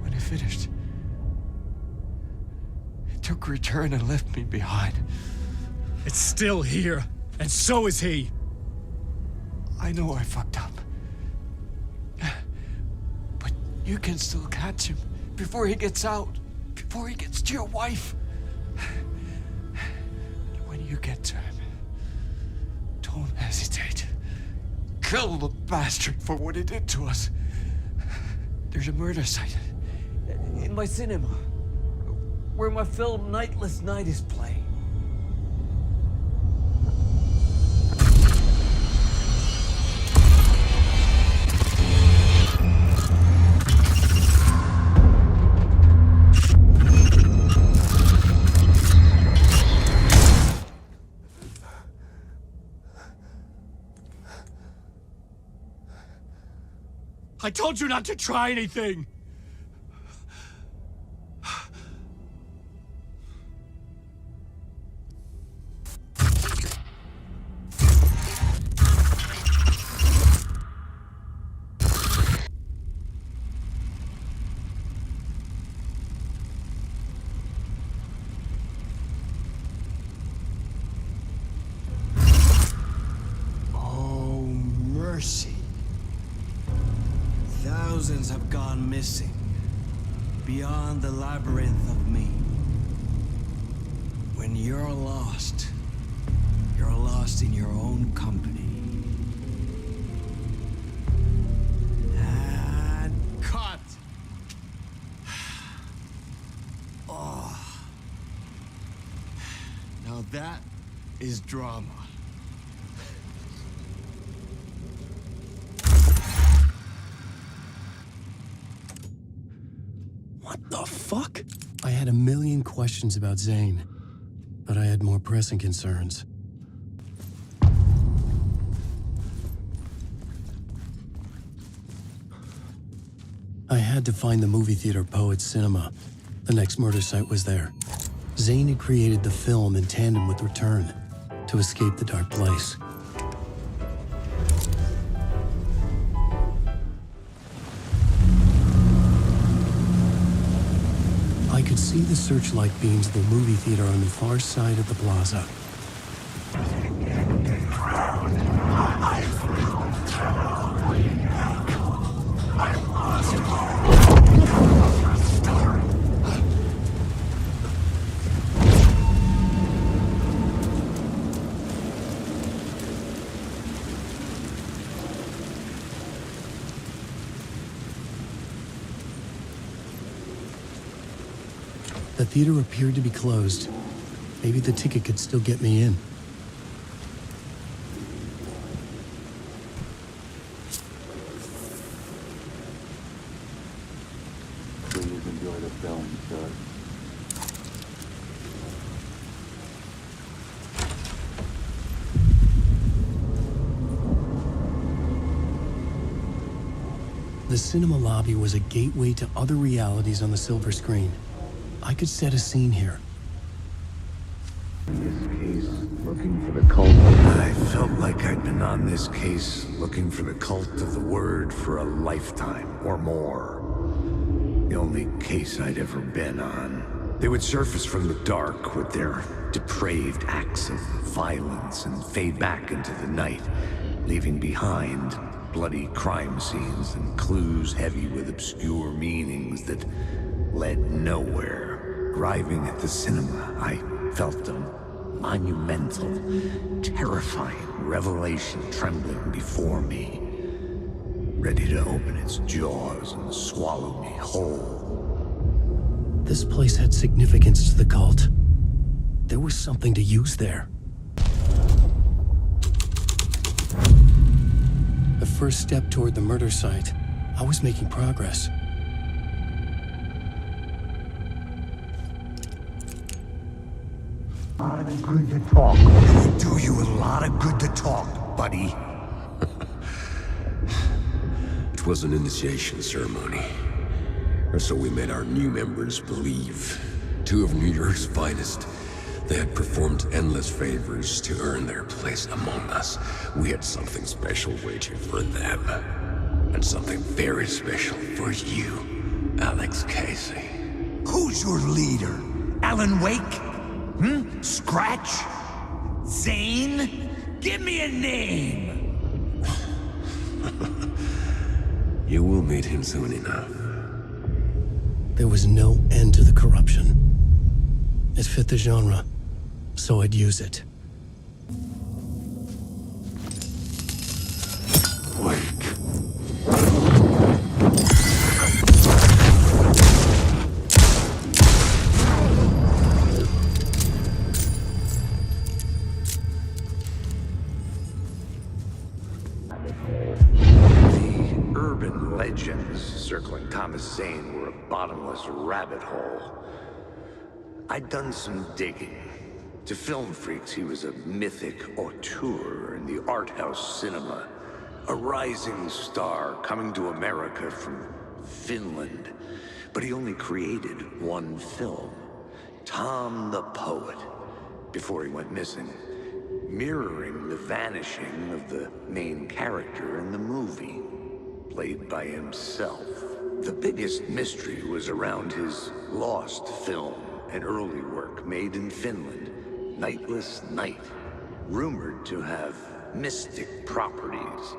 when it finished, it took a return and left me behind. It's still here, and so is he. I know I fucked up. But you can still catch him before he gets out. Before he gets to your wife. And when you get to him, don't hesitate. Kill the bastard for what he did to us. There's a murder site in my cinema where my film Nightless Night is playing. I told you not to try anything! Mercy. Thousands have gone missing, beyond the labyrinth of me. When you're lost in your own company. And cut! Oh. Now that is drama. What the fuck? I had a million questions about Zane, but I had more pressing concerns. I had to find the movie theater Poet Cinema. The next murder site was there. Zane had created the film in tandem with Return to escape the dark place. I could see the searchlight beams of the movie theater on the far side of the plaza. The theater appeared to be closed. Maybe the ticket could still get me in. Please enjoy the film, sir. The cinema lobby was a gateway to other realities on the silver screen. I could set a scene here. In this case, looking for the cult. I felt like I'd been on this case looking for the cult of the word for a lifetime or more. The only case I'd ever been on. They would surface from the dark with their depraved acts of violence and fade back into the night, leaving behind bloody crime scenes and clues heavy with obscure meanings that led nowhere. Arriving at the cinema, I felt a monumental, terrifying revelation trembling before me, ready to open its jaws and swallow me whole. This place had significance to the cult. There was something to use there. The first step toward the murder site. I was making progress. A lot of good to talk. Do you a lot of good to talk, buddy. It was an initiation ceremony. Or so we made our new members believe. Two of New York's finest. They had performed endless favors to earn their place among us. We had something special waiting for them. And something very special for you, Alex Casey. Who's your leader? Alan Wake? Scratch? Zane? Give me a name! You will meet him soon enough. There was no end to the corruption. It fit the genre, so I'd use it. Legends circling Thomas Zane were a bottomless rabbit hole. I'd done some digging. To film freaks, he was a mythic auteur in the art house cinema. A rising star coming to America from Finland. But he only created one film, Tom the Poet, before he went missing, mirroring the vanishing of the main character in the movie, played by himself. The biggest mystery was around his lost film, an early work made in Finland, Nightless Night, rumored to have mystic properties.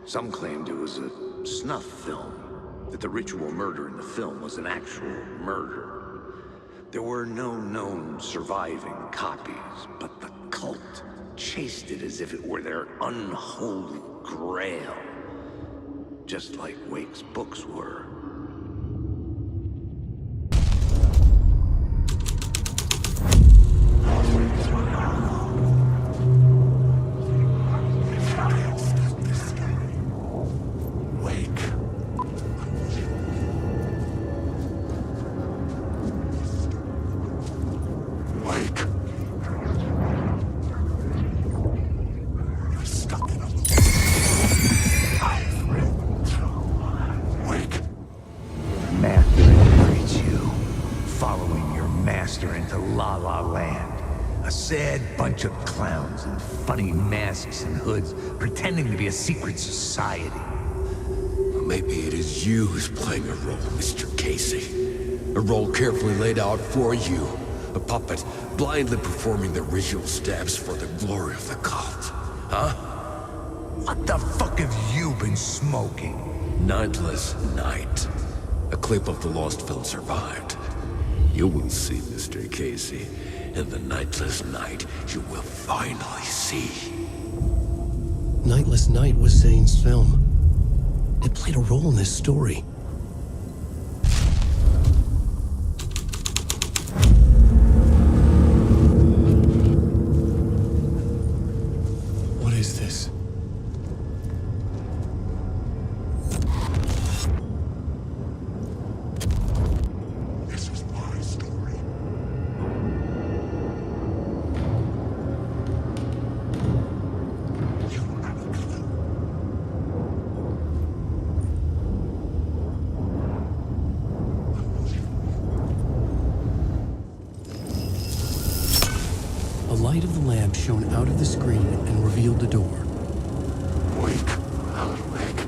Some claimed it was a snuff film, that the ritual murder in the film was an actual murder. There were no known surviving copies, but the cult chased it as if it were their unholy grail, just like Wake's books were. Bunch of clowns in funny masks and hoods, pretending to be a secret society. Maybe it is you who's playing a role, Mr. Casey. A role carefully laid out for you. A puppet blindly performing the ritual steps for the glory of the cult. Huh? What the fuck have you been smoking? Nightless Night. A clip of the lost film survived. You will see, Mr. Casey. In the Nightless Night, you will finally see. Nightless Night was Zane's film. It played a role in this story. What is this? The light of the lamp shone out of the screen and revealed the door. Wake, Alan Wake.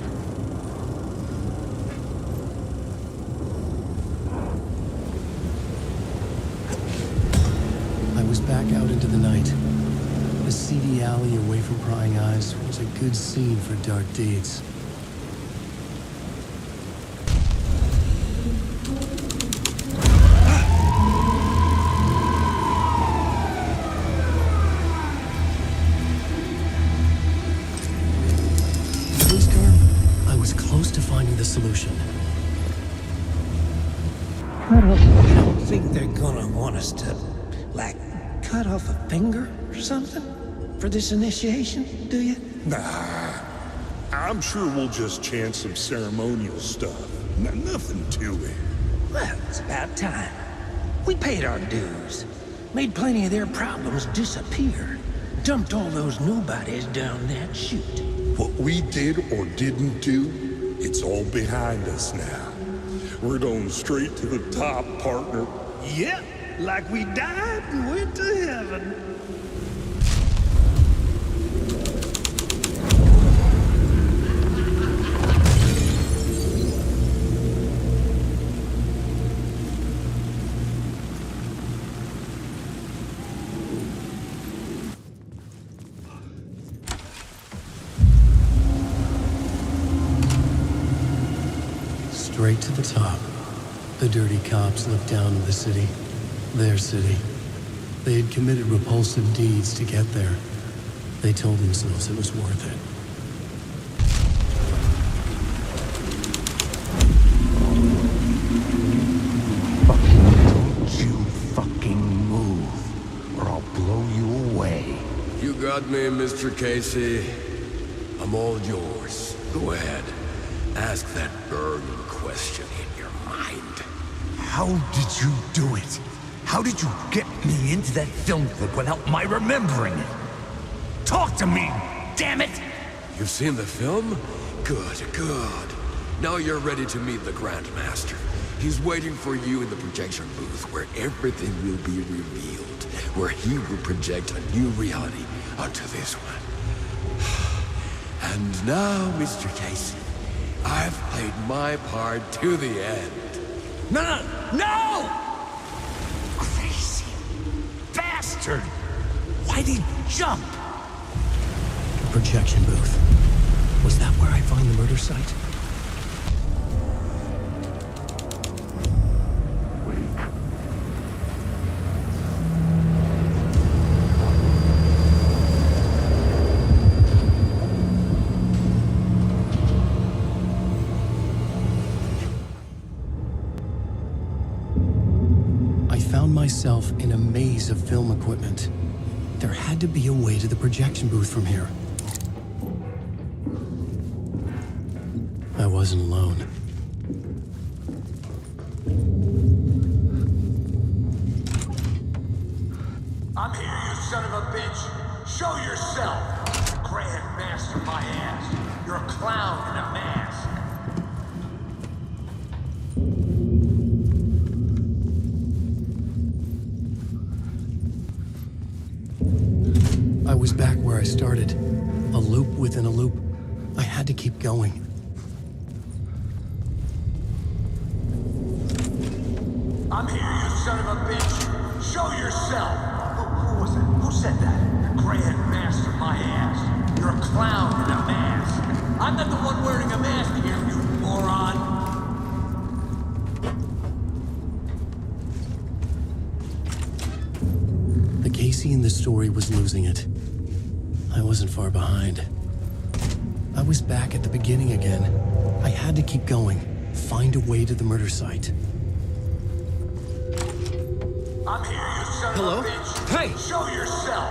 I was back out into the night. A seedy alley away from prying eyes was a good scene for dark deeds. Solution. You don't think they're gonna want us to, like, cut off a finger or something for this initiation, do you? Nah, I'm sure we'll just chant some ceremonial stuff. Nothing to it. Well, it's about time. We paid our dues, made plenty of their problems disappear, dumped all those nobodies down that chute. What we did or didn't do, it's all behind us now. We're going straight to the top, partner. Yep, like we died and went to heaven. Straight to the top. The dirty cops looked down on the city. Their city. They had committed repulsive deeds to get there. They told themselves it was worth it. Don't you fucking move, or I'll blow you away. You got me, Mr. Casey. I'm all yours. Go ahead. Ask that burning question in your mind. How did you do it? How did you get me into that film clip without my remembering it? Talk to me, damn it! You've seen the film? Good, good. Now you're ready to meet the Grandmaster. He's waiting for you in the projection booth where everything will be revealed, where he will project a new reality onto this one. And now, Mr. Casey, I've played my part to the end. No! No! Crazy bastard! Why'd he jump? Projection booth. Was that where I find the murder site? I found myself in a maze of film equipment. There had to be a way to the projection booth from here. I wasn't alone. I'm here, you son of a bitch. Show yourself. Grand Master my ass. You're a clown in a mask. I was back where I started. A loop within a loop. I had to keep going. I'm here, you son of a bitch. Show yourself. Who was it? Who said that? The Grand Master my ass. You're a clown in a mask. I'm not the one wearing a mask here, you moron. The Casey in the story was losing it. I wasn't far behind. I was back at the beginning again. I had to keep going. Find a way to the murder site. I'm here, you son Hello? of a bitch. Hey! Show yourself.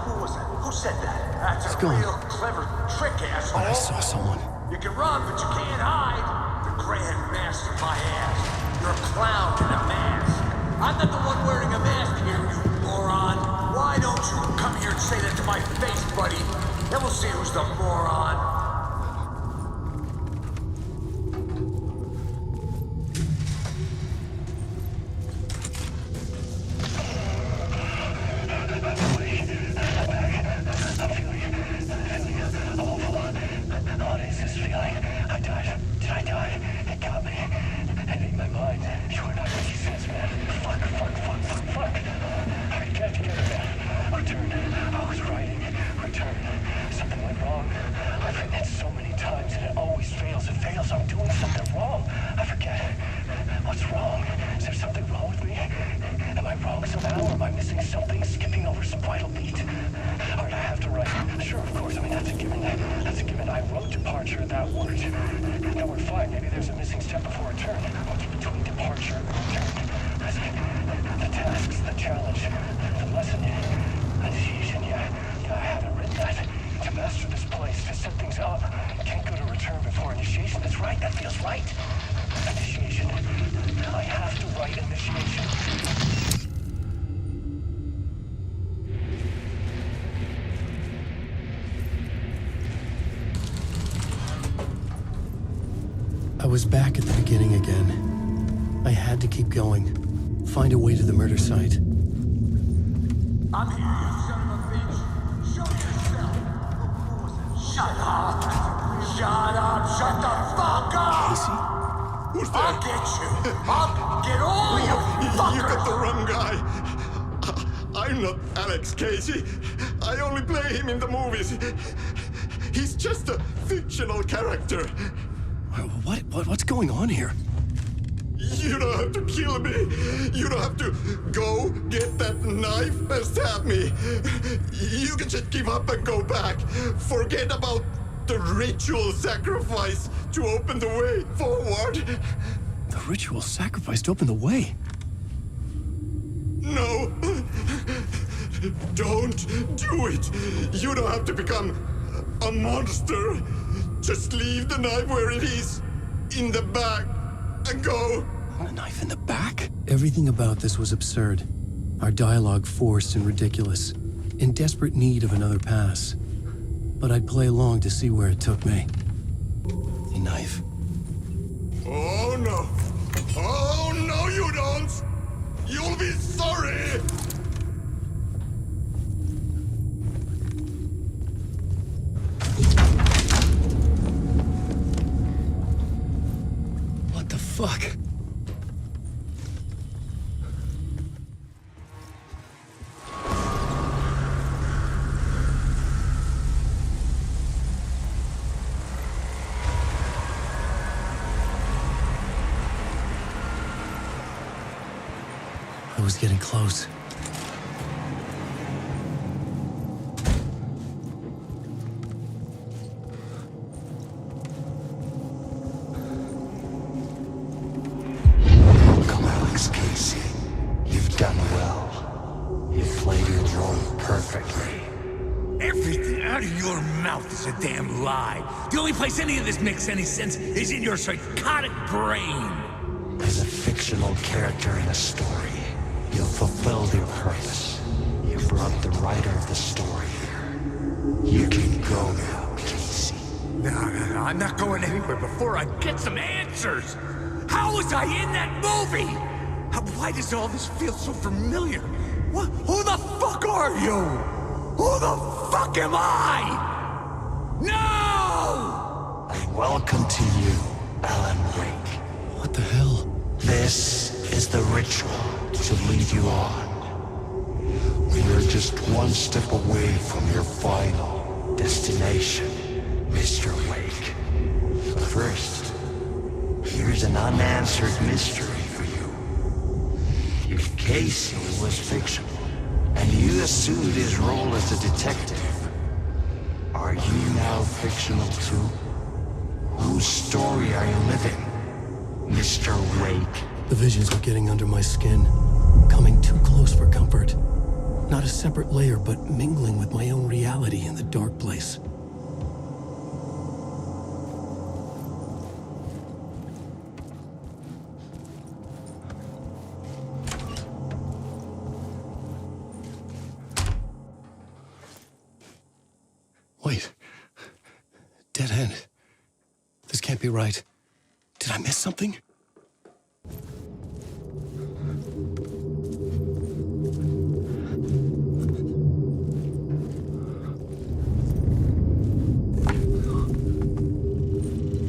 Who was it? Who said that? That's It's a gone. real clever trick, asshole. I saw someone. You can run, but you can't hide. The Grand Master my ass. You're a clown in a mask. I'm not the one wearing a mask here, you moron. Why don't you come here and say that to my face, buddy? Then we'll see who's the moron. I was back at the beginning again. I had to keep going. Find a way to the murder site. I'm here, you son of a bitch. Show yourself. Who was it? Shut up. Shut up. Shut the fuck up. Casey? Who's there? I'll get you. I'll get all you fuckers. You got the wrong guy. I'm not Alex Casey. I only play him in the movies. He's just a fictional character. What's going on here? You don't have to kill me. You don't have to go get that knife and stab me. You can just give up and go back. Forget about the ritual sacrifice to open the way forward. The ritual sacrifice to open the way? No. Don't do it. You don't have to become a monster. Just leave the knife where it is, in the back, and go. A knife in the back? Everything about this was absurd. Our dialogue forced and ridiculous. In desperate need of another pass. but I'd play along to see where it took me. The knife. Oh no! Oh no, you don't! You'll be sorry! What the fuck? I was getting close. Welcome, Alex Casey. You've done well. You've played your role perfectly. Everything out of your mouth is a damn lie. The only place any of this makes any sense is in your psychotic brain. As a fictional character in a story, you've fulfilled your purpose. You brought the writer of the story here. You can go now, Casey. No, I'm not going anywhere before I get some answers. How was I in that movie? Why does all this feel so familiar? What? Who the fuck are you? Who the fuck am I? No! And welcome to you, Alan Wake. What the hell? This is the ritual to lead you on. We're just one step away from your final destination, Mr. Wake. But first, here's an unanswered mystery for you. If Casey was fictional, and you assumed his role as a detective, are you now fictional too? Whose story are you living, Mr. Wake? The visions were getting under my skin, coming too close for comfort. Not a separate layer, but mingling with my own reality in the dark place. Wait. Dead end. This can't be right. Did I miss something?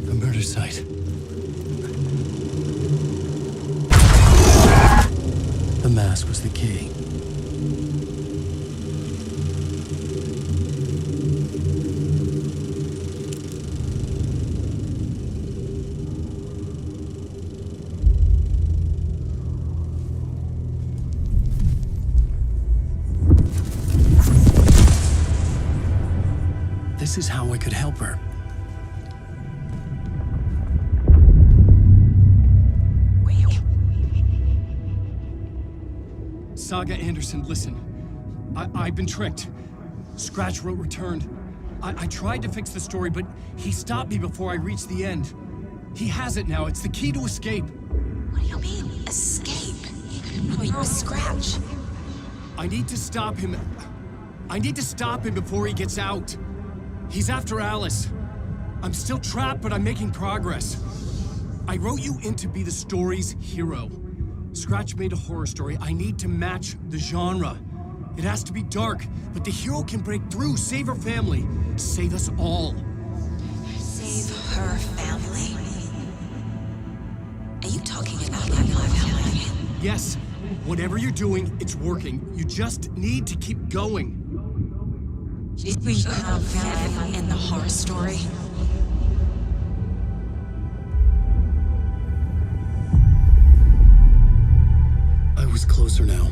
A murder site. The mask was the key. This is how I could help her. Saga Anderson, listen. I've been tricked. Scratch wrote returned. I tried to fix the story, but he stopped me before I reached the end. He has it now. It's the key to escape. What do you mean, escape? Oh, you're a Scratch. I need to stop him. I need to stop him before he gets out. He's after Alice. I'm still trapped, but I'm making progress. I wrote you in to be the story's hero. Scratch made a horror story. I need to match the genre. It has to be dark, but the hero can break through, save her family, save us all. Save her family? Are you talking about my family? Yes, whatever you're doing, it's working. You just need to keep going. We have family in the horror story. I was closer now.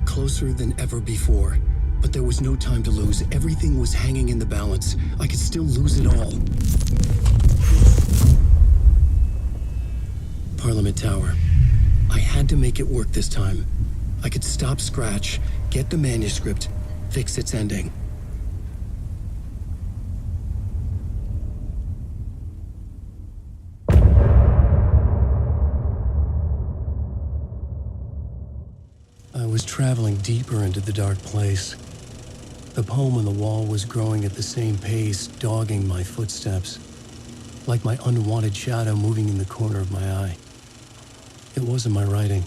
Closer than ever before. But there was no time to lose. Everything was hanging in the balance. I could still lose it all. Parliament Tower. I had to make it work this time. I could stop Scratch, get the manuscript, fix its ending. I was traveling deeper into the dark place. The poem on the wall was growing at the same pace, dogging my footsteps, like my unwanted shadow moving in the corner of my eye. It wasn't my writing.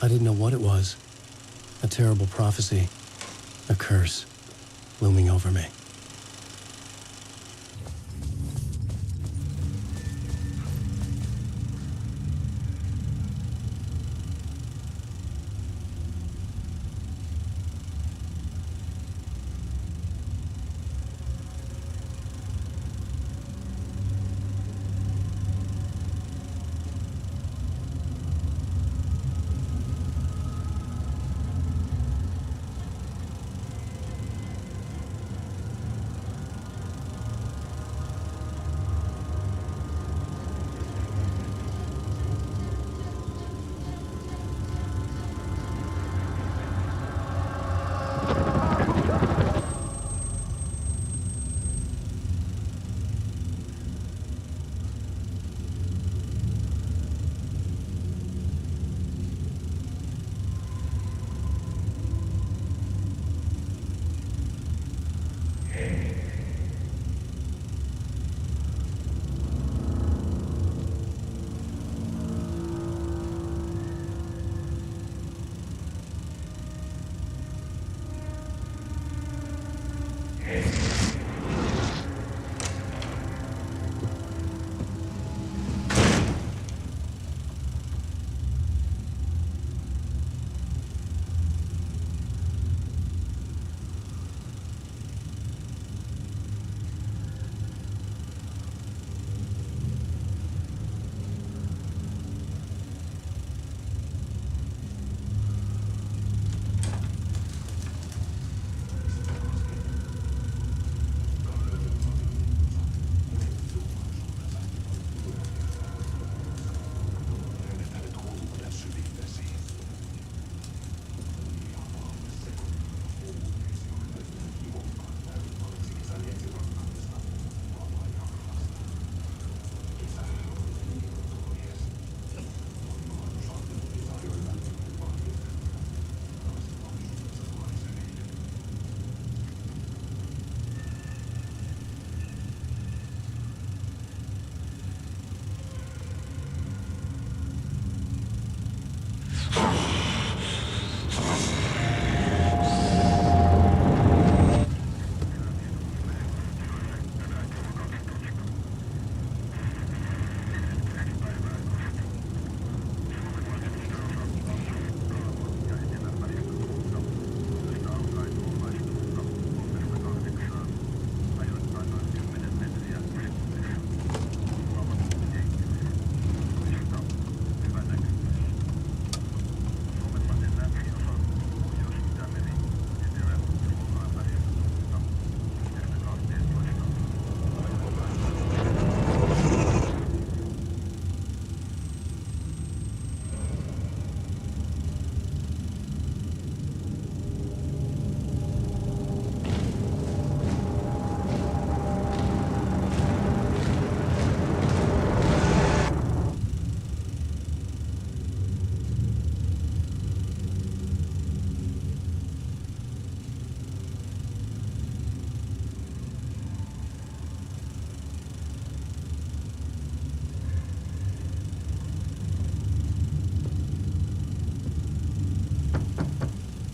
I didn't know what it was. A terrible prophecy, a curse looming over me.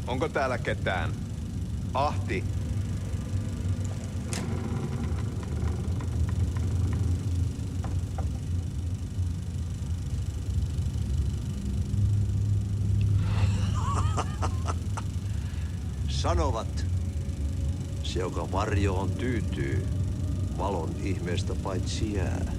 Onko täällä ketään? Ahti. Sanovat, se joka varjoon tyytyy, valon ihmeestä paitsi jää.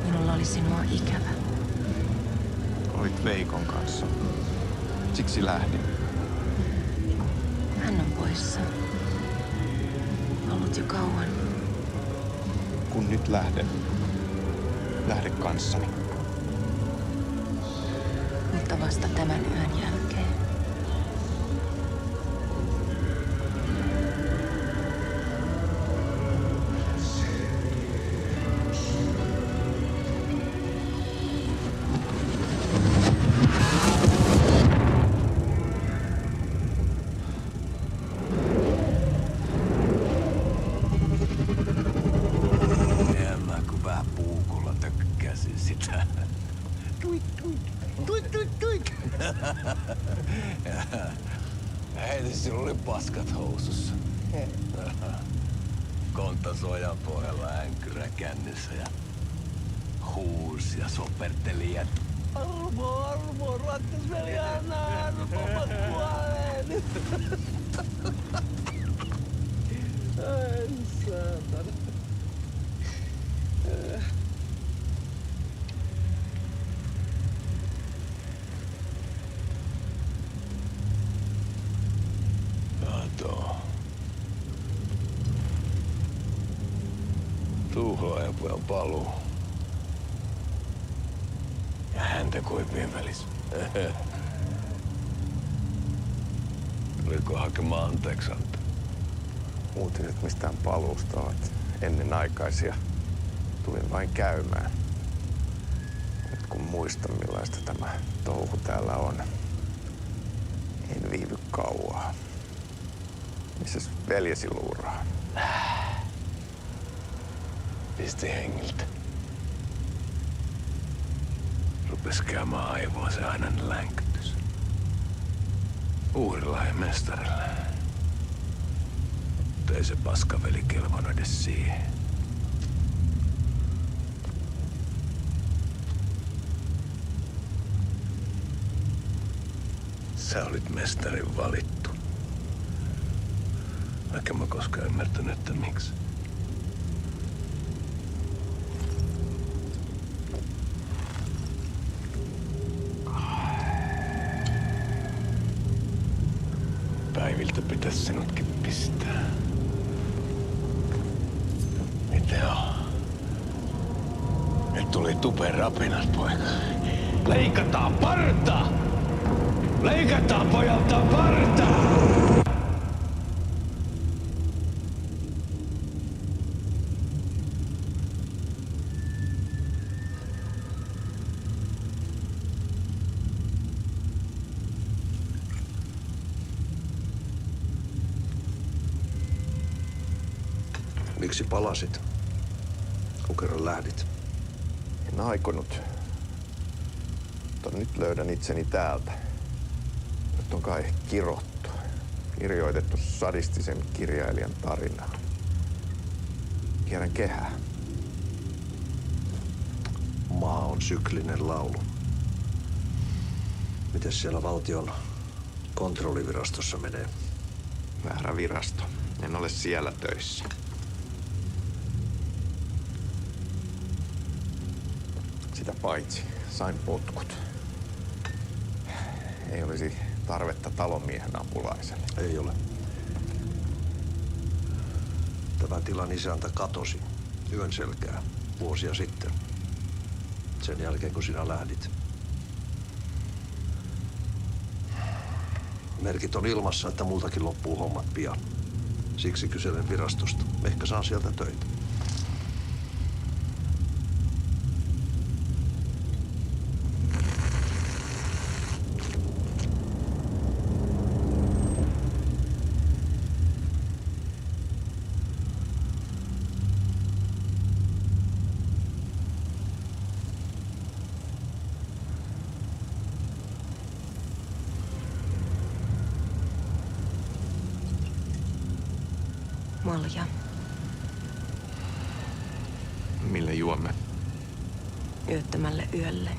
Minulla oli sinua ikävä. Olit Veikon kanssa. Siksi lähdin. Hän on poissa. ollut jo kauan. Kun nyt lähden, lähde kanssani. Mutta vasta tämän yön jälkeen. Heti sillä oli paskat housussa. Konttasuojan pohjalla änkyrä kännissä ja huusi ja soperteli ja armo, rattasveli, anna armo, mä kuolen. Ai saatana. Tuhlaajapojan paluu. Ja häntä koipien välissä. Tuliko hakemaan anteeksi antaa? Uutiset mistään paluusta ovat ennenaikaisia. Tulin vain käymään. Nyt kun muistan millaista tämä touhu täällä on, en viivy kauaa. Missäs veljesi luuraa? Pisti hengiltä. Rupes käymään aivoa se aina länkytys. Uurilla ja mestarilla. Mutta ei se paskaveli kelvannut edes siihen. Sä olit mestarin valittu. Vaikka mä koskaan ymmärtänyt, että miksi. Päiviltä pitäis sinutkin pistää. Mitä on? Nyt tuli tupen rapinat, poika. Leikataan parta! Leikataan pojalta parta! Miksi palasit, kun kerran lähdit? En aikonut. Mutta nyt löydän itseni täältä. Nyt on kai kirottu. Kirjoitettu sadistisen kirjailijan tarinaa. Kierrän kehää. Maa on syklinen laulu. Mites siellä valtion kontrollivirastossa menee? Väärä virasto. En ole siellä töissä. Sitä paitsi sain potkut. Ei olisi tarvetta talonmiehen apulaiselle. Ei ole. Tämä tilan isäntä katosi yön selkää vuosia sitten. Sen jälkeen, kun sinä lähdit. Merkit on ilmassa, että multakin loppuu hommat pian. Siksi kyselen virastosta. Ehkä saan sieltä töitä. Malja. Mille juomme? Yöttömälle yölle.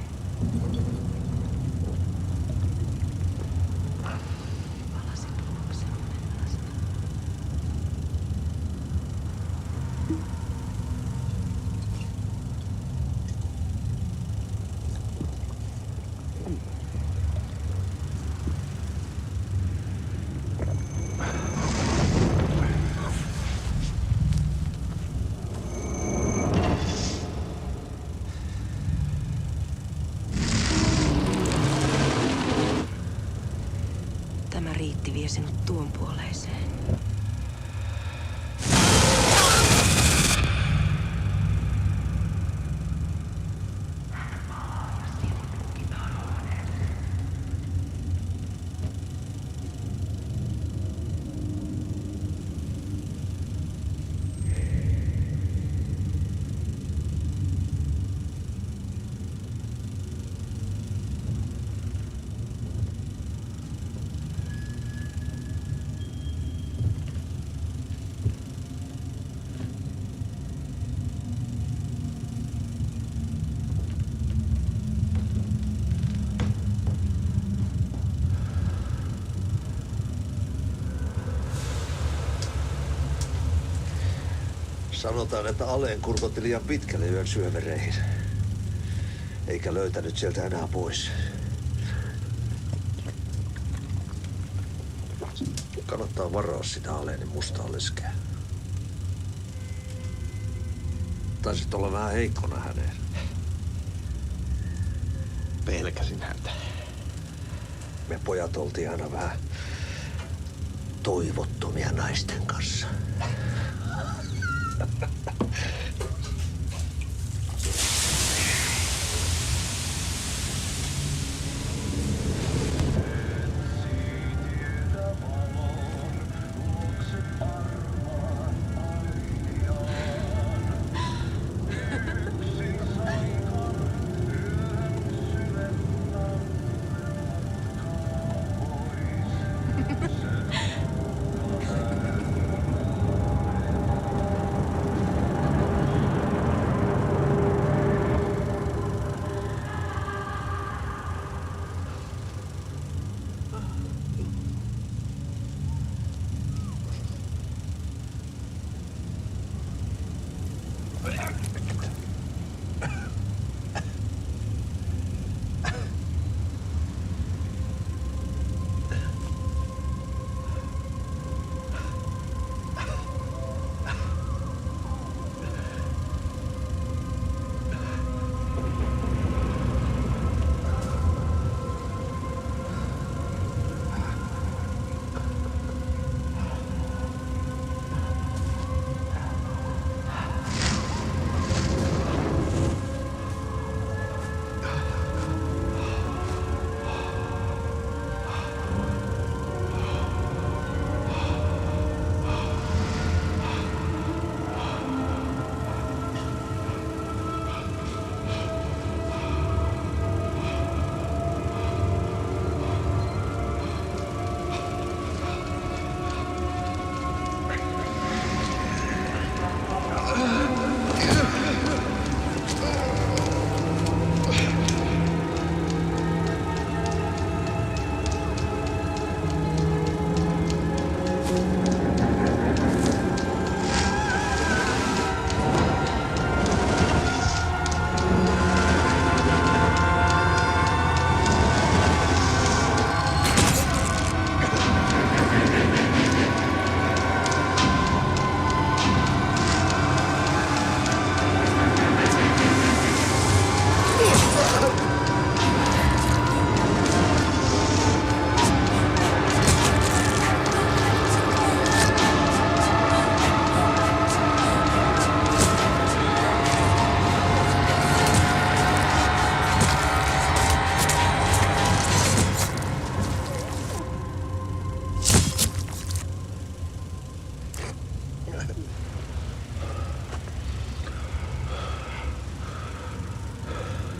sinut tuon puoleiseen. Sanotaan, että Alan kurkotti liian pitkälle yön syövereihin. Eikä löytänyt sieltä enää pois. Kannattaa varoa sitä Alanin mustaa leskeä. Taisit olla vähän heikkona häneen. Pelkäsin häntä. Me pojat oltiin aina vähän toivottomia naisten kanssa.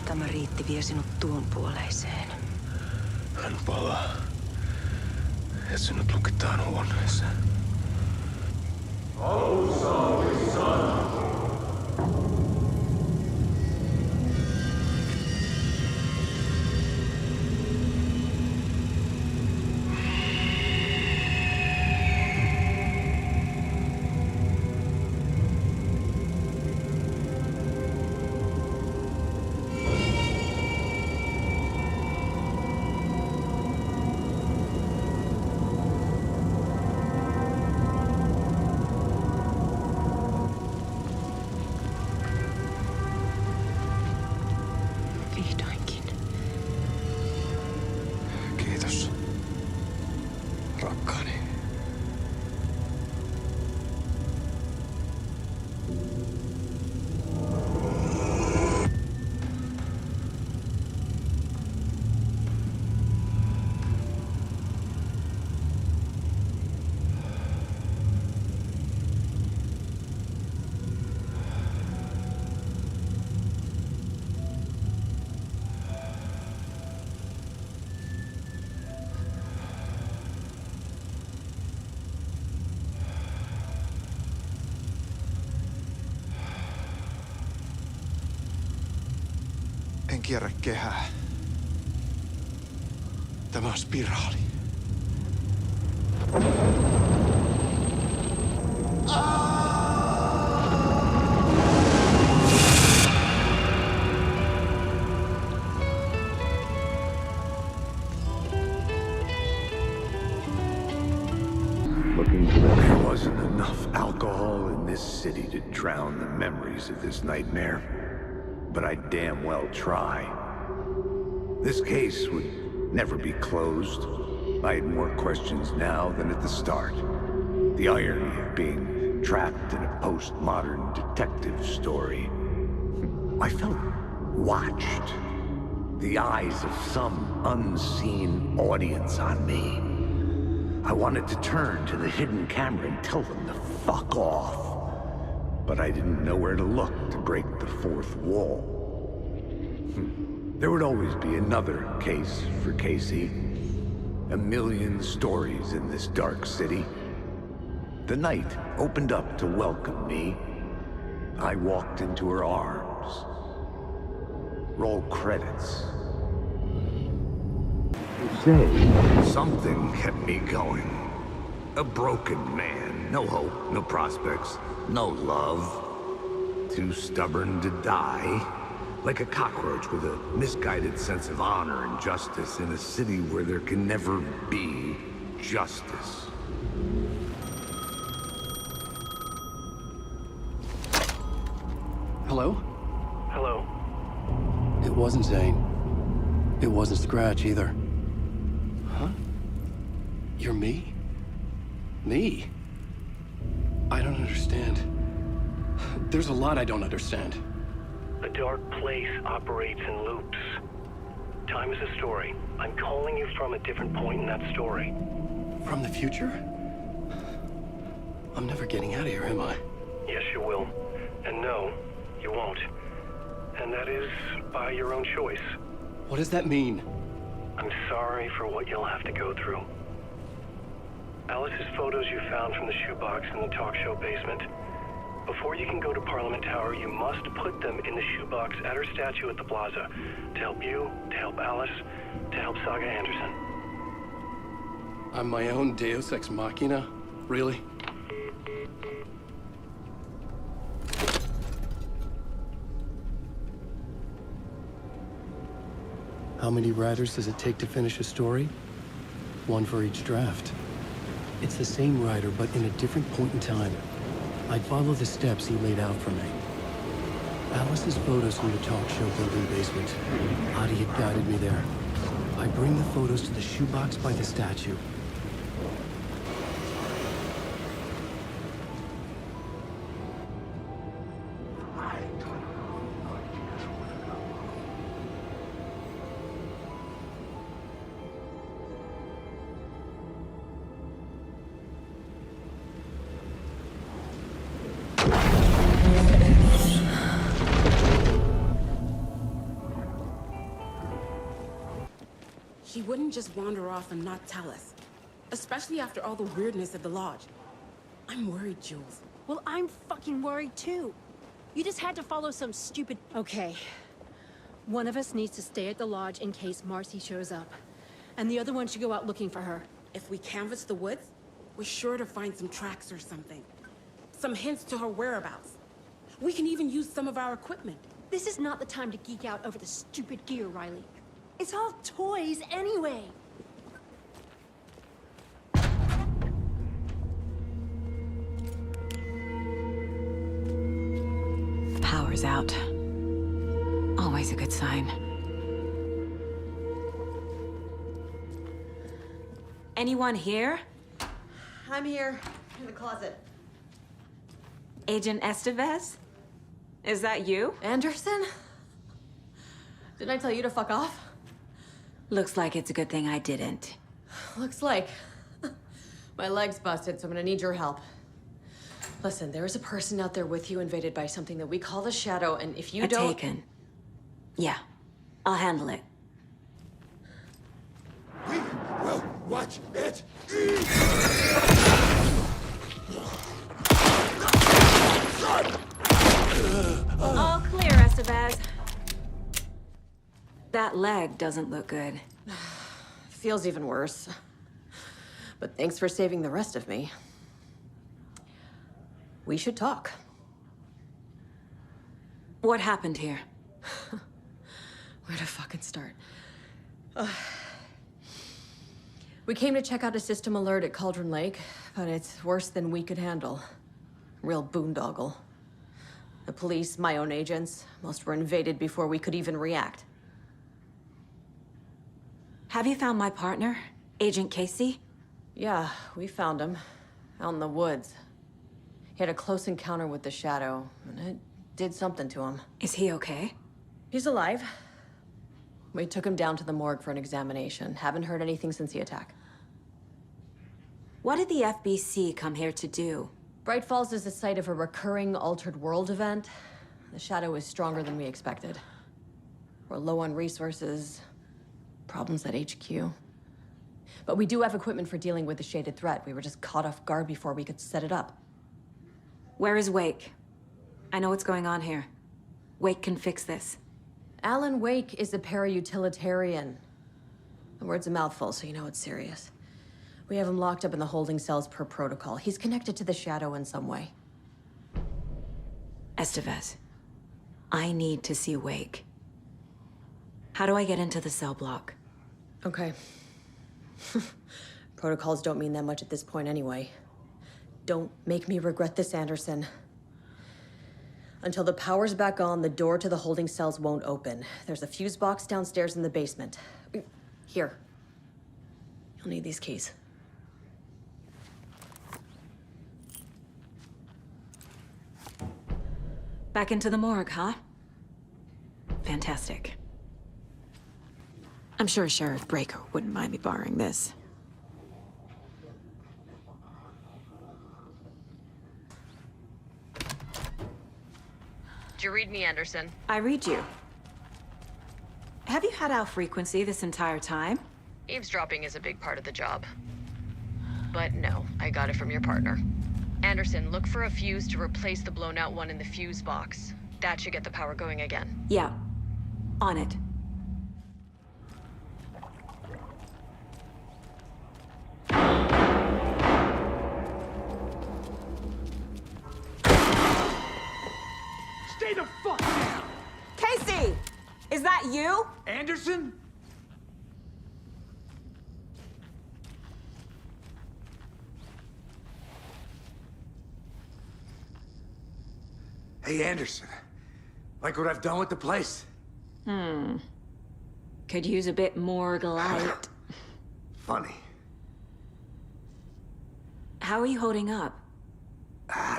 Tämä riitti vie sinut tuon puoleiseen. Hän palaa. Ja sinut lukitaan huoneeseen. Alussa oli sana. kierrekehää. Tämä on spiraali. There wasn't enough alcohol in this city to drown the memories of this nightmare, but I'd damn well try. This case would never be closed. I had more questions now than at the start. The irony of being trapped in a postmodern detective story. I felt watched. The eyes of some unseen audience on me. I wanted to turn to the hidden camera and tell them to fuck off. But I didn't know where to look to break the fourth wall. There would always be another case for Casey. A million stories in this dark city. The night opened up to welcome me. I walked into her arms. Roll credits. Say, something kept me going. A broken man. No hope, no prospects, no love. Too stubborn to die. Like a cockroach with a misguided sense of honor and justice in a city where there can never be justice. Hello? Hello. It wasn't Zane. It wasn't Scratch either. Huh? You're me? Me? I don't understand. There's a lot I don't understand. The dark place operates in loops. Time is a story. I'm calling you from a different point in that story. From the future? I'm never getting out of here, am I? Yes, you will. And no, you won't. And that is by your own choice. What does that mean? I'm sorry for what you'll have to go through. Alice's photos you found from the shoebox in the talk show basement. Before you can go to Parliament Tower, you must put them in the shoebox at her statue at the plaza. To help you, to help Alice, to help Saga Anderson. I'm my own Deus Ex Machina? Really? How many writers does it take to finish a story? One for each draft. It's the same writer, but in a different point in time. I'd follow the steps he laid out for me. Alice's photos from the talk show building basement. Adi had guided me there. I bring the photos to the shoebox by the statue. She wouldn't just wander off and not tell us. Especially after all the weirdness at the lodge. I'm worried, Jules. Well, I'm fucking worried too. You just had to follow some stupid... Okay. One of us needs to stay at the lodge in case Marcy shows up. And the other one should go out looking for her. If we canvass the woods, we're sure to find some tracks or something. Some hints to her whereabouts. We can even use some of our equipment. This is not the time to geek out over the stupid gear, Riley. It's all toys anyway. Power's out. Always a good sign. Anyone here? I'm here, in the closet. Agent Estevez? Is that you? Anderson? Didn't I tell you to fuck off? Looks like it's a good thing I didn't. Looks like. My leg's busted, so I'm gonna need your help. Listen, there is a person out there with you invaded by something that we call the Shadow, and if you don't... Taken. Yeah, I'll handle it. We will watch it. All clear, Estevez. That leg doesn't look good. Feels even worse. But thanks for saving the rest of me. We should talk. What happened here? Where to fucking start? We came to check out a system alert at Cauldron Lake, but it's worse than we could handle. Real boondoggle. The police, my own agents, most were invaded before we could even react. Have you found my partner, Agent Casey? Yeah, we found him. Out in the woods. He had a close encounter with the Shadow, and it did something to him. Is he okay? He's alive. We took him down to the morgue for an examination. Haven't heard anything since the attack. What did the FBC come here to do? Bright Falls is the site of a recurring Altered World event. The Shadow is stronger than we expected. We're low on resources, problems at HQ. But we do have equipment for dealing with the shaded threat. We were just caught off guard before we could set it up. Where is Wake? I know what's going on here. Wake can fix this. Alan Wake is a para-utilitarian. The word's a mouthful, so you know it's serious. We have him locked up in the holding cells per protocol. He's connected to the Shadow in some way. Estevez, I need to see Wake. How do I get into the cell block? Okay. Protocols don't mean that much at this point anyway. Don't make me regret this, Anderson. Until the power's back on, the door to the holding cells won't open. There's a fuse box downstairs in the basement. Here. You'll need these keys. Back into the morgue, huh? Fantastic. I'm sure Sheriff Breaker wouldn't mind me borrowing this. Did you read me, Anderson? I read you. Have you had our frequency this entire time? Eavesdropping is a big part of the job. But no, I got it from your partner. Anderson, look for a fuse to replace the blown out one in the fuse box. That should get the power going again. Yeah. On it. Stay the fuck down! Casey! Is that you? Anderson? Hey, Anderson. Like what I've done with the place? Could use a bit more light. Funny. How are you holding up?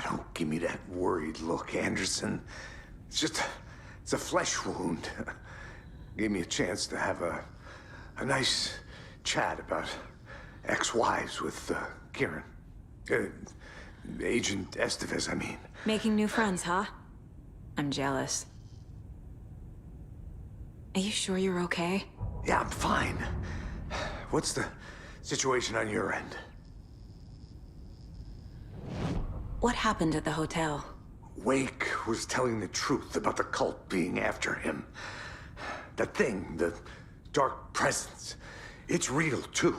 Don't give me that worried look, Anderson. It's a flesh wound. Gave me a chance to have a nice chat about ex-wives with Kieran. Agent Estevez, I mean. Making new friends, huh? I'm jealous. Are you sure you're okay? Yeah, I'm fine. What's the situation on your end? What happened at the hotel? Wake was telling the truth about the cult being after him. That thing, the dark presence, it's real too.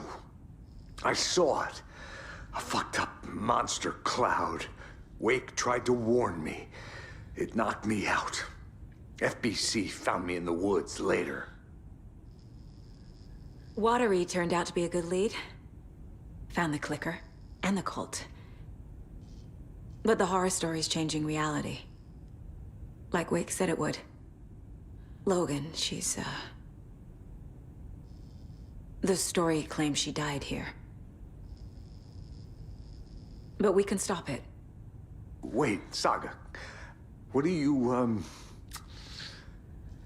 I saw it. A fucked up monster cloud. Wake tried to warn me. It knocked me out. FBC found me in the woods later. Watery turned out to be a good lead. Found the clicker and the cult. But the horror story's changing reality. Like Wake said it would. Logan, she's, the story claims she died here. But we can stop it. Wait, Saga. What do you,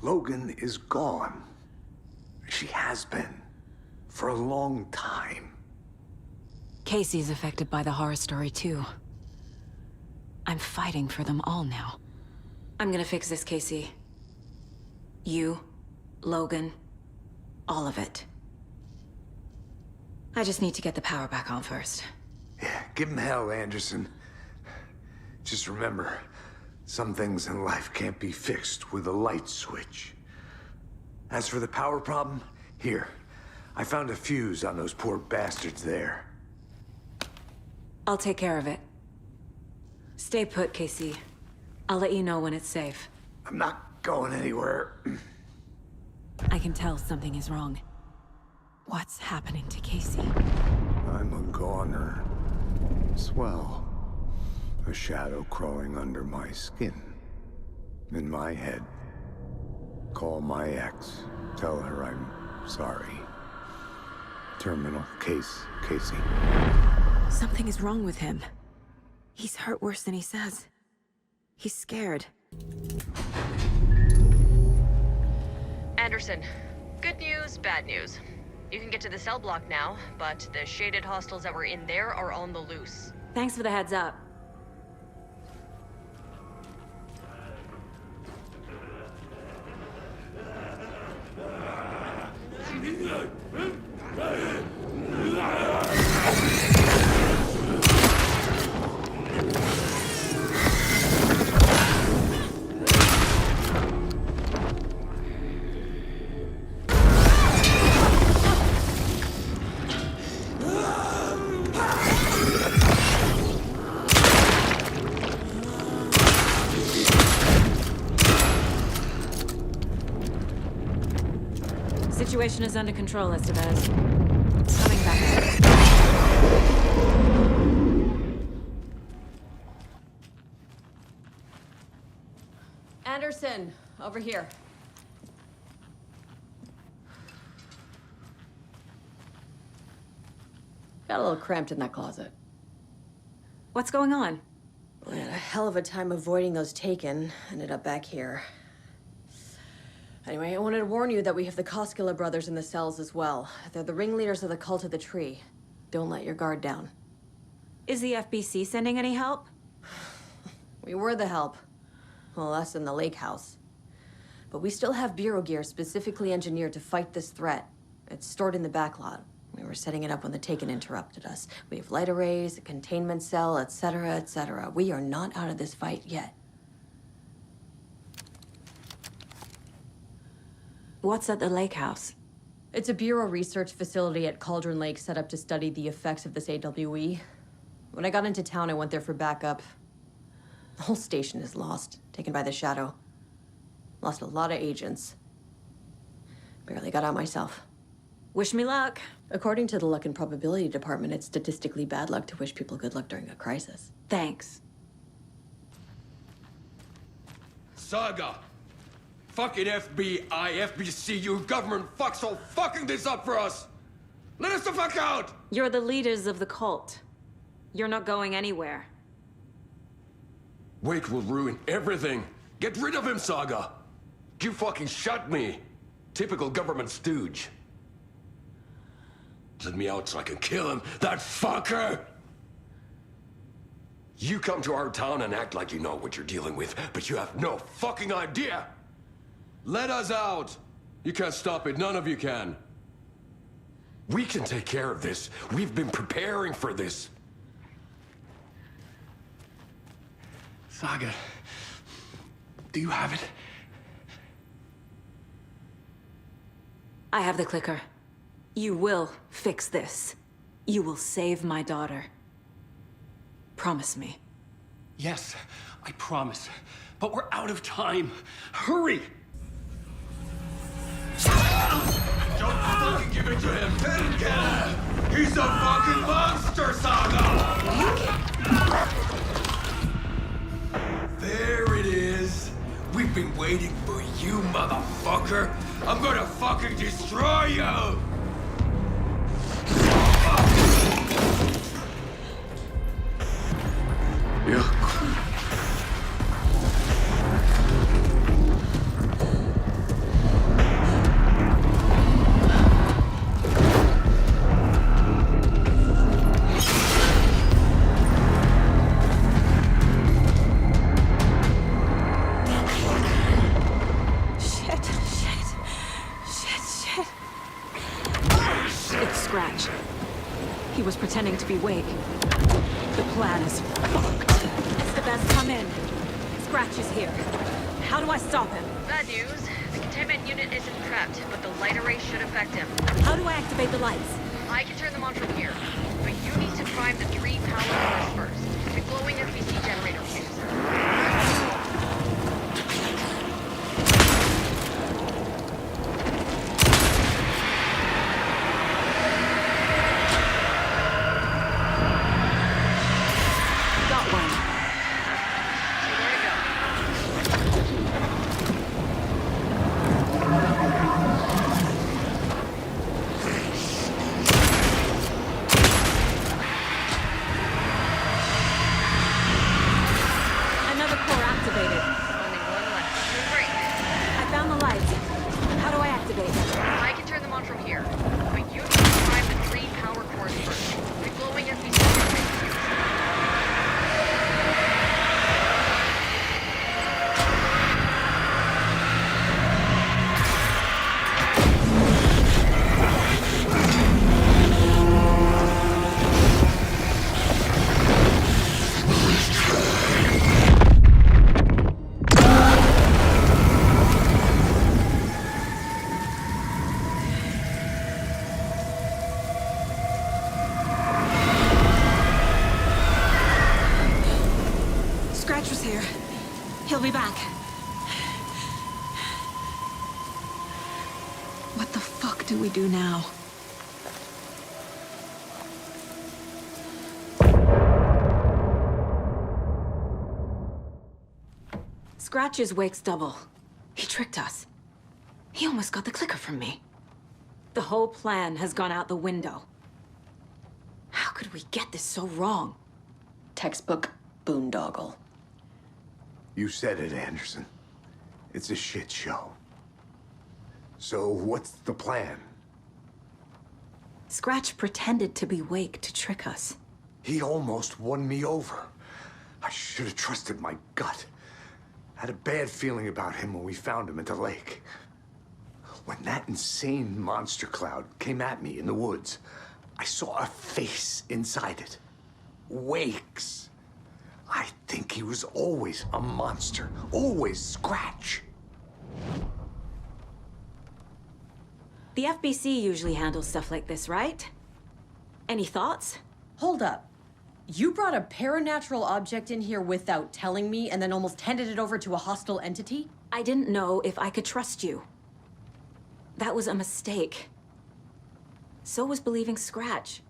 Logan is gone. She has been. For a long time. Casey's affected by the horror story, too. I'm fighting for them all now. I'm gonna fix this, Casey. You, Logan, all of it. I just need to get the power back on first. Yeah, give him hell, Anderson. Just remember, some things in life can't be fixed with a light switch. As for the power problem, here. I found a fuse on those poor bastards there. I'll take care of it. Stay put, Casey. I'll let you know when it's safe. I'm not going anywhere. I can tell something is wrong. What's happening to Casey? I'm a goner. Swell. A shadow crawling under my skin. In my head. Call my ex. Tell her I'm sorry. Terminal case, Casey. Something is wrong with him. He's hurt worse than he says. He's scared. Anderson, good news, bad news. You can get to the cell block now, but the shaded hostiles that were in there are on the loose. Thanks for the heads up. Situation is under control, Estevez. Coming back. Anderson, over here. Got a little cramped in that closet. What's going on? We had a hell of a time avoiding those taken. Ended up back here. Anyway, I wanted to warn you that we have the Koskela brothers in the cells as well. They're the ringleaders of the cult of the tree. Don't let your guard down. Is the FBC sending any help? We were the help. Well, us in the lake house. But we still have bureau gear specifically engineered to fight this threat. It's stored in the backlot. We were setting it up when the Taken interrupted us. We have light arrays, a containment cell, etc., etc. We are not out of this fight yet. What's at the lake house? It's a Bureau research facility at Cauldron Lake set up to study the effects of this AWE. When I got into town, I went there for backup. The whole station is lost, taken by the Shadow. Lost a lot of agents. Barely got out myself. Wish me luck. According to the Luck and Probability Department, it's statistically bad luck to wish people good luck during a crisis. Thanks. Saga! Fucking FBI, FBC, you government fucks all fucking this up for us! Let us the fuck out! You're the leaders of the cult. You're not going anywhere. Wake will ruin everything. Get rid of him, Saga! You fucking shot me! Typical government stooge. Let me out so I can kill him, that fucker! You come to our town and act like you know what you're dealing with, but you have no fucking idea! Let us out! You can't stop it, none of you can. We can take care of this. We've been preparing for this. Saga, do you have it? I have the clicker. You will fix this. You will save my daughter. Promise me. Yes, I promise. But we're out of time. Hurry! Don't fucking give it to him! Let him get him! He's a fucking monster, Saga! There it is! We've been waiting for you, motherfucker! I'm gonna fucking destroy you! He was pretending to be Wake. The plan is fucked. Estevez, come in. Scratch is here. How do I stop him? Bad news. The containment unit isn't trapped, but the light array should affect him. How do I activate the lights? I can turn them on from here, but you need to prime the 3 power cores first. The glowing FBC generator fuse. He'll be back. What the fuck do we do now? Scratch is Wake's double. He tricked us. He almost got the clicker from me. The whole plan has gone out the window. How could we get this so wrong? Textbook boondoggle. You said it, Anderson. It's a shit show. So what's the plan? Scratch pretended to be Wake to trick us. He almost won me over. I should have trusted my gut. I had a bad feeling about him when we found him at the lake. When that insane monster cloud came at me in the woods, I saw a face inside it. Wake's. I think he was always a monster. Always Scratch. The FBC usually handles stuff like this, right? Any thoughts? Hold up. You brought a paranatural object in here without telling me and then almost handed it over to a hostile entity? I didn't know if I could trust you. That was a mistake. So was believing Scratch.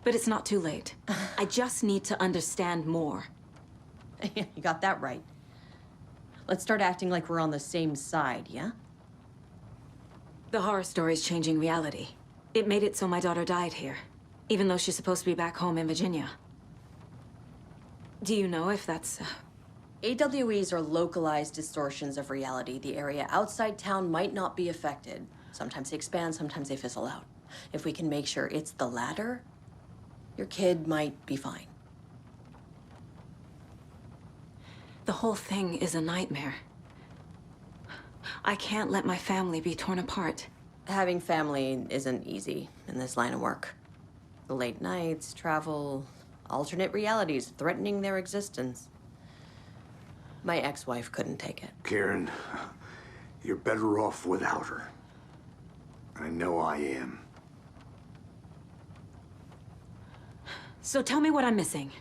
But it's not too late. I just need to understand more. You got that right. Let's start acting like we're on the same side, yeah? The horror story's changing reality. It made it so my daughter died here, even though she's supposed to be back home in Virginia. Do you know if that's... AWEs are localized distortions of reality. The area outside town might not be affected. Sometimes they expand, sometimes they fizzle out. If we can make sure it's the latter, your kid might be fine. The whole thing is a nightmare. I can't let my family be torn apart. Having family isn't easy in this line of work. The late nights, travel, alternate realities threatening their existence. My ex-wife couldn't take it. Karen, you're better off without her. I know I am. So tell me what I'm missing.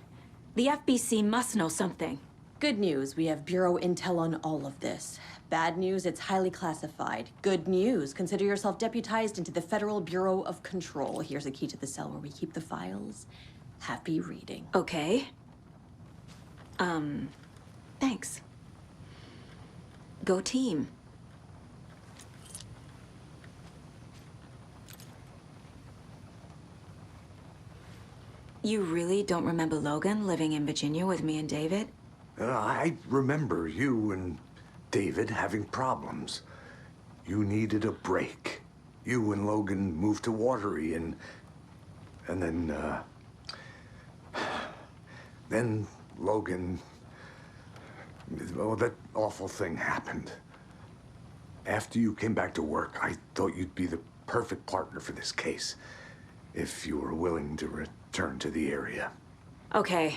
The FBC must know something. Good news, we have Bureau intel on all of this. Bad news, it's highly classified. Good news, consider yourself deputized into the Federal Bureau of Control. Here's a key to the cell where we keep the files. Happy reading. Okay. Thanks. Go team. You really don't remember Logan living in Virginia with me and David? I remember you and David having problems. You needed a break. You and Logan moved to Watery and then Logan, well, that awful thing happened. After you came back to work, I thought you'd be the perfect partner for this case, if you were willing to return to the area. Okay.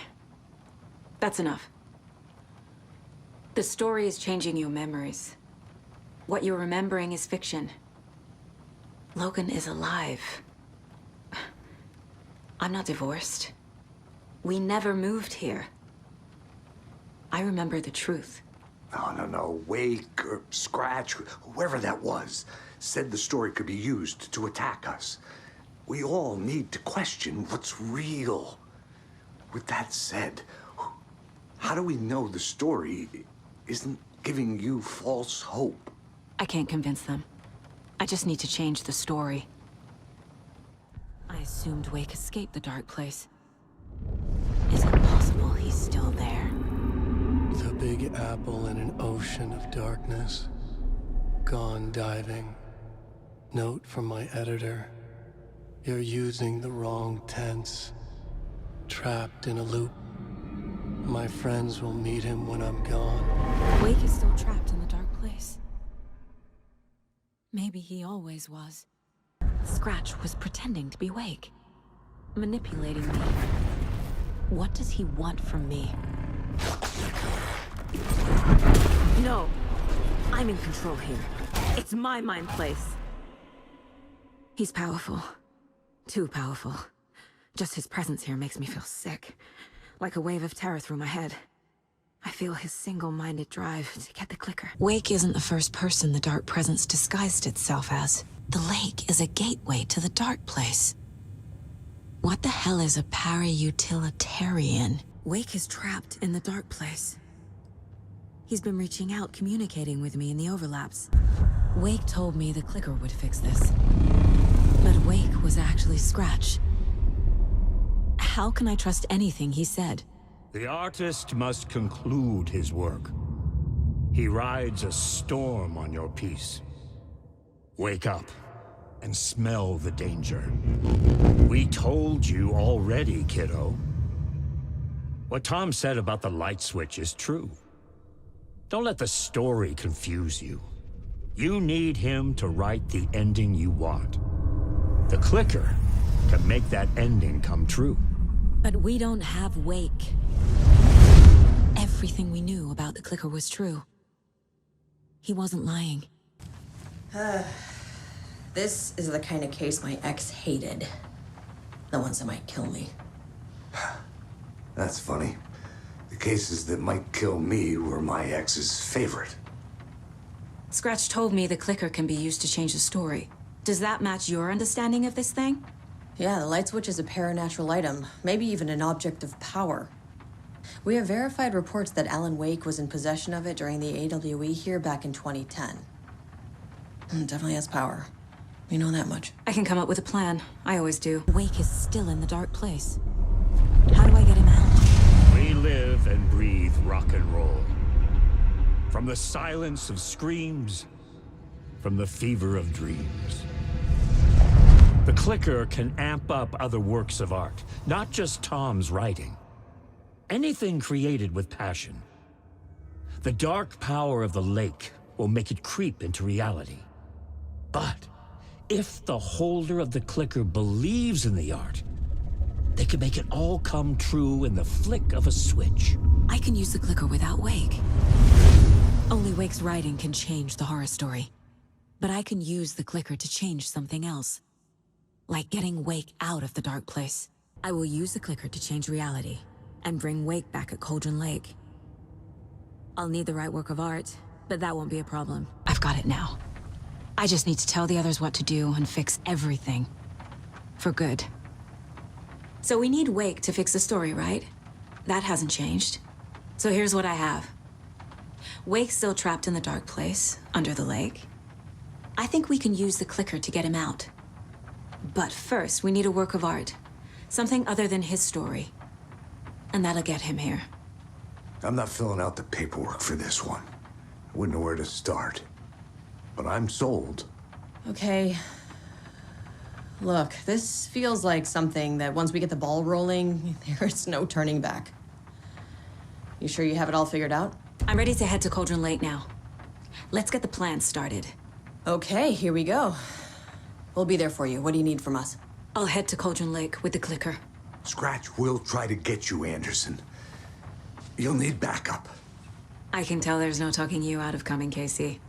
That's enough. The story is changing your memories. What you're remembering is fiction. Logan is alive. I'm not divorced. We never moved here. I remember the truth. No. Wake or Scratch, whoever that was, said the story could be used to attack us. We all need to question what's real. With that said, how do we know the story isn't giving you false hope? I can't convince them. I just need to change the story. I assumed Wake escaped the dark place. Is it possible he's still there? The Big Apple in an ocean of darkness. Gone diving. Note from my editor. You're using the wrong tense. Trapped in a loop. My friends will meet him when I'm gone. Wake is still trapped in the dark place. Maybe he always was. Scratch was pretending to be Wake. Manipulating me. What does he want from me? No! I'm in control here. It's my mind place. He's powerful. Too powerful. Just his presence here makes me feel sick. Like a wave of terror through my head. I feel his single-minded drive to get the clicker. Wake isn't the first person the dark presence disguised itself as. The lake is a gateway to the dark place. What the hell is a para-utilitarian? Wake is trapped in the dark place. He's been reaching out, communicating with me in the overlaps. Wake told me the clicker would fix this. But Wake was actually Scratch. How can I trust anything he said? The artist must conclude his work. He rides a storm on your piece. Wake up and smell the danger. We told you already, kiddo. What Tom said about the light switch is true. Don't let the story confuse you. You need him to write the ending you want. The clicker can make that ending come true. But we don't have Wake. Everything we knew about the clicker was true. He wasn't lying. This is the kind of case my ex hated. The ones that might kill me. That's funny. The cases that might kill me were my ex's favorite. Scratch told me the clicker can be used to change the story. Does that match your understanding of this thing? Yeah, the light switch is a paranatural item, maybe even an object of power. We have verified reports that Alan Wake was in possession of it during the AWE here back in 2010. It definitely has power. We know that much. I can come up with a plan. I always do. Wake is still in the dark place. How do I get him out? We live and breathe rock and roll. From the silence of screams, from the fever of dreams. The clicker can amp up other works of art, not just Tom's writing. Anything created with passion. The dark power of the lake will make it creep into reality. But if the holder of the clicker believes in the art, they can make it all come true in the flick of a switch. I can use the clicker without Wake. Only Wake's writing can change the horror story. But I can use the clicker to change something else. Like getting Wake out of the dark place. I will use the clicker to change reality and bring Wake back at Cauldron Lake. I'll need the right work of art, but that won't be a problem. I've got it now. I just need to tell the others what to do and fix everything. For good. So we need Wake to fix the story, right? That hasn't changed. So here's what I have. Wake's still trapped in the dark place, under the lake. I think we can use the clicker to get him out. But first, we need a work of art. Something other than his story. And that'll get him here. I'm not filling out the paperwork for this one. I wouldn't know where to start. But I'm sold. Okay. Look, this feels like something that once we get the ball rolling, there's no turning back. You sure you have it all figured out? I'm ready to head to Cauldron Lake now. Let's get the plan started. Okay, here we go. We'll be there for you. What do you need from us? I'll head to Cauldron Lake with the clicker. Scratch will try to get you, Anderson. You'll need backup. I can tell there's no talking you out of coming, Casey.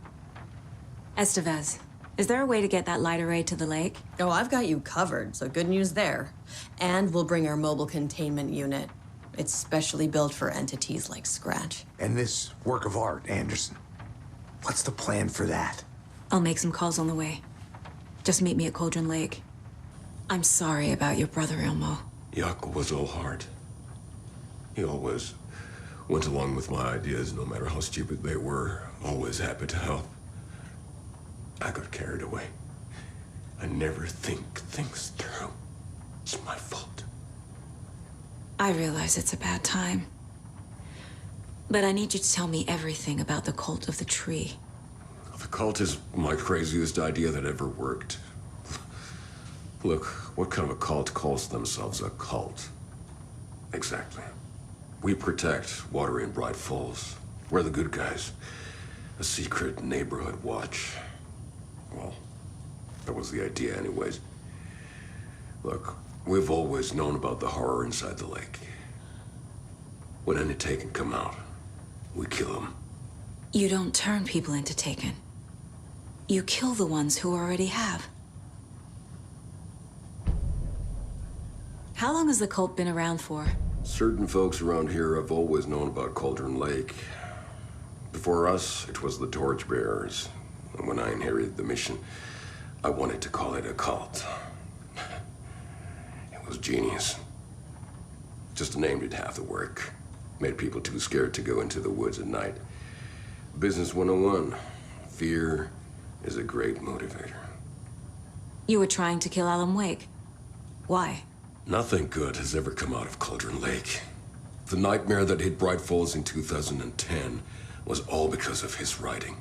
Estevez, is there a way to get that light array to the lake? Oh, I've got you covered, so good news there. And we'll bring our mobile containment unit. It's specially built for entities like Scratch. And this work of art, Anderson. What's the plan for that? I'll make some calls on the way. Just meet me at Cauldron Lake. I'm sorry about your brother, Ilmo. Jaakko was all heart. He always went along with my ideas, no matter how stupid they were. Always happy to help. I got carried away. I never think things through. It's my fault. I realize it's a bad time. But I need you to tell me everything about the cult of the tree. The cult is my craziest idea that ever worked. Look, what kind of a cult calls themselves a cult? Exactly. We protect water in Bright Falls. We're the good guys. A secret neighborhood watch. Well, that was the idea anyways. Look, we've always known about the horror inside the lake. When any Taken come out, we kill them. You don't turn people into Taken. You kill the ones who already have. How long has the cult been around for? Certain folks around here have always known about Cauldron Lake. Before us, it was the Torchbearers. And when I inherited the mission, I wanted to call it a cult. It was genius. Just a name did half the work. Made people too scared to go into the woods at night. Business 101. Fear is a great motivator. You were trying to kill Alan Wake. Why? Nothing good has ever come out of Cauldron Lake. The nightmare that hit Bright Falls in 2010 was all because of his writing.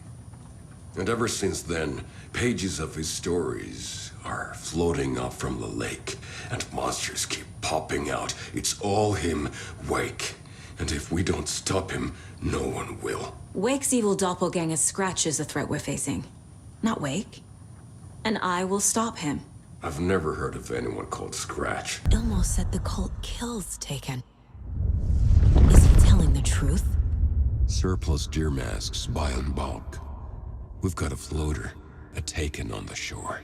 And ever since then, pages of his stories are floating up from the lake, and monsters keep popping out. It's all him, Wake. And if we don't stop him, no one will. Wake's evil doppelganger Scratch is the threat we're facing, not Wake. And I will stop him. I've never heard of anyone called Scratch. Ilmo said the cult kills Taken. Is he telling the truth? Surplus deer masks buy in bulk. We've got a floater, a Taken on the shore.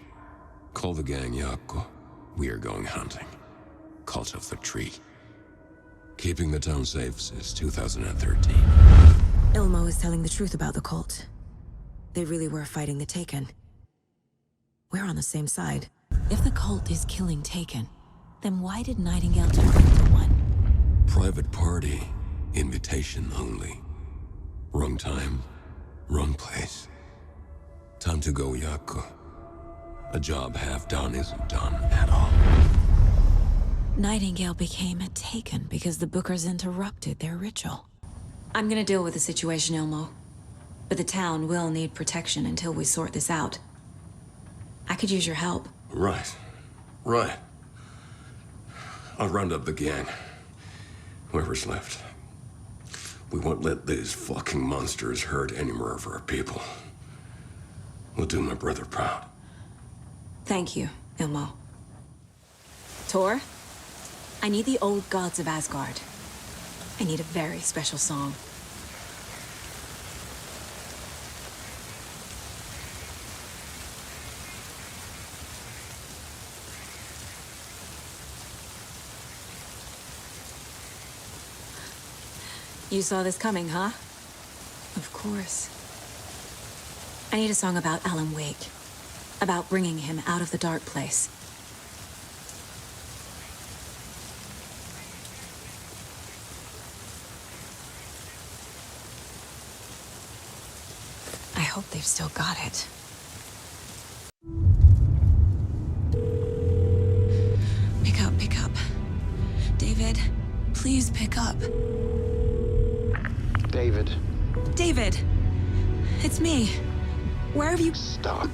Call the gang Jaakko. We are going hunting. Cult of the Tree. Keeping the town safe since 2013. Ilmo is telling the truth about the cult. They really were fighting the Taken. We're on the same side. If the cult is killing Taken, then why did Nightingale turn into one? Private party. Invitation only. Wrong time, wrong place. Time to go, Jaakko. A job half done isn't done at all. Nightingale became a Taken because the Bookers interrupted their ritual. I'm gonna deal with the situation, Ilmo. But the town will need protection until we sort this out. I could use your help. Right. I'll round up the gang. Whoever's left. We won't let these fucking monsters hurt any more of our people. We'll do my brother proud. Thank you, Ilmo. Tor, I need the old gods of Asgard. I need a very special song. You saw this coming, huh? Of course. I need a song about Alan Wake. About bringing him out of the dark place. I hope they've still got it. Pick up. David, please pick up. David, it's me. Where have you... Stop.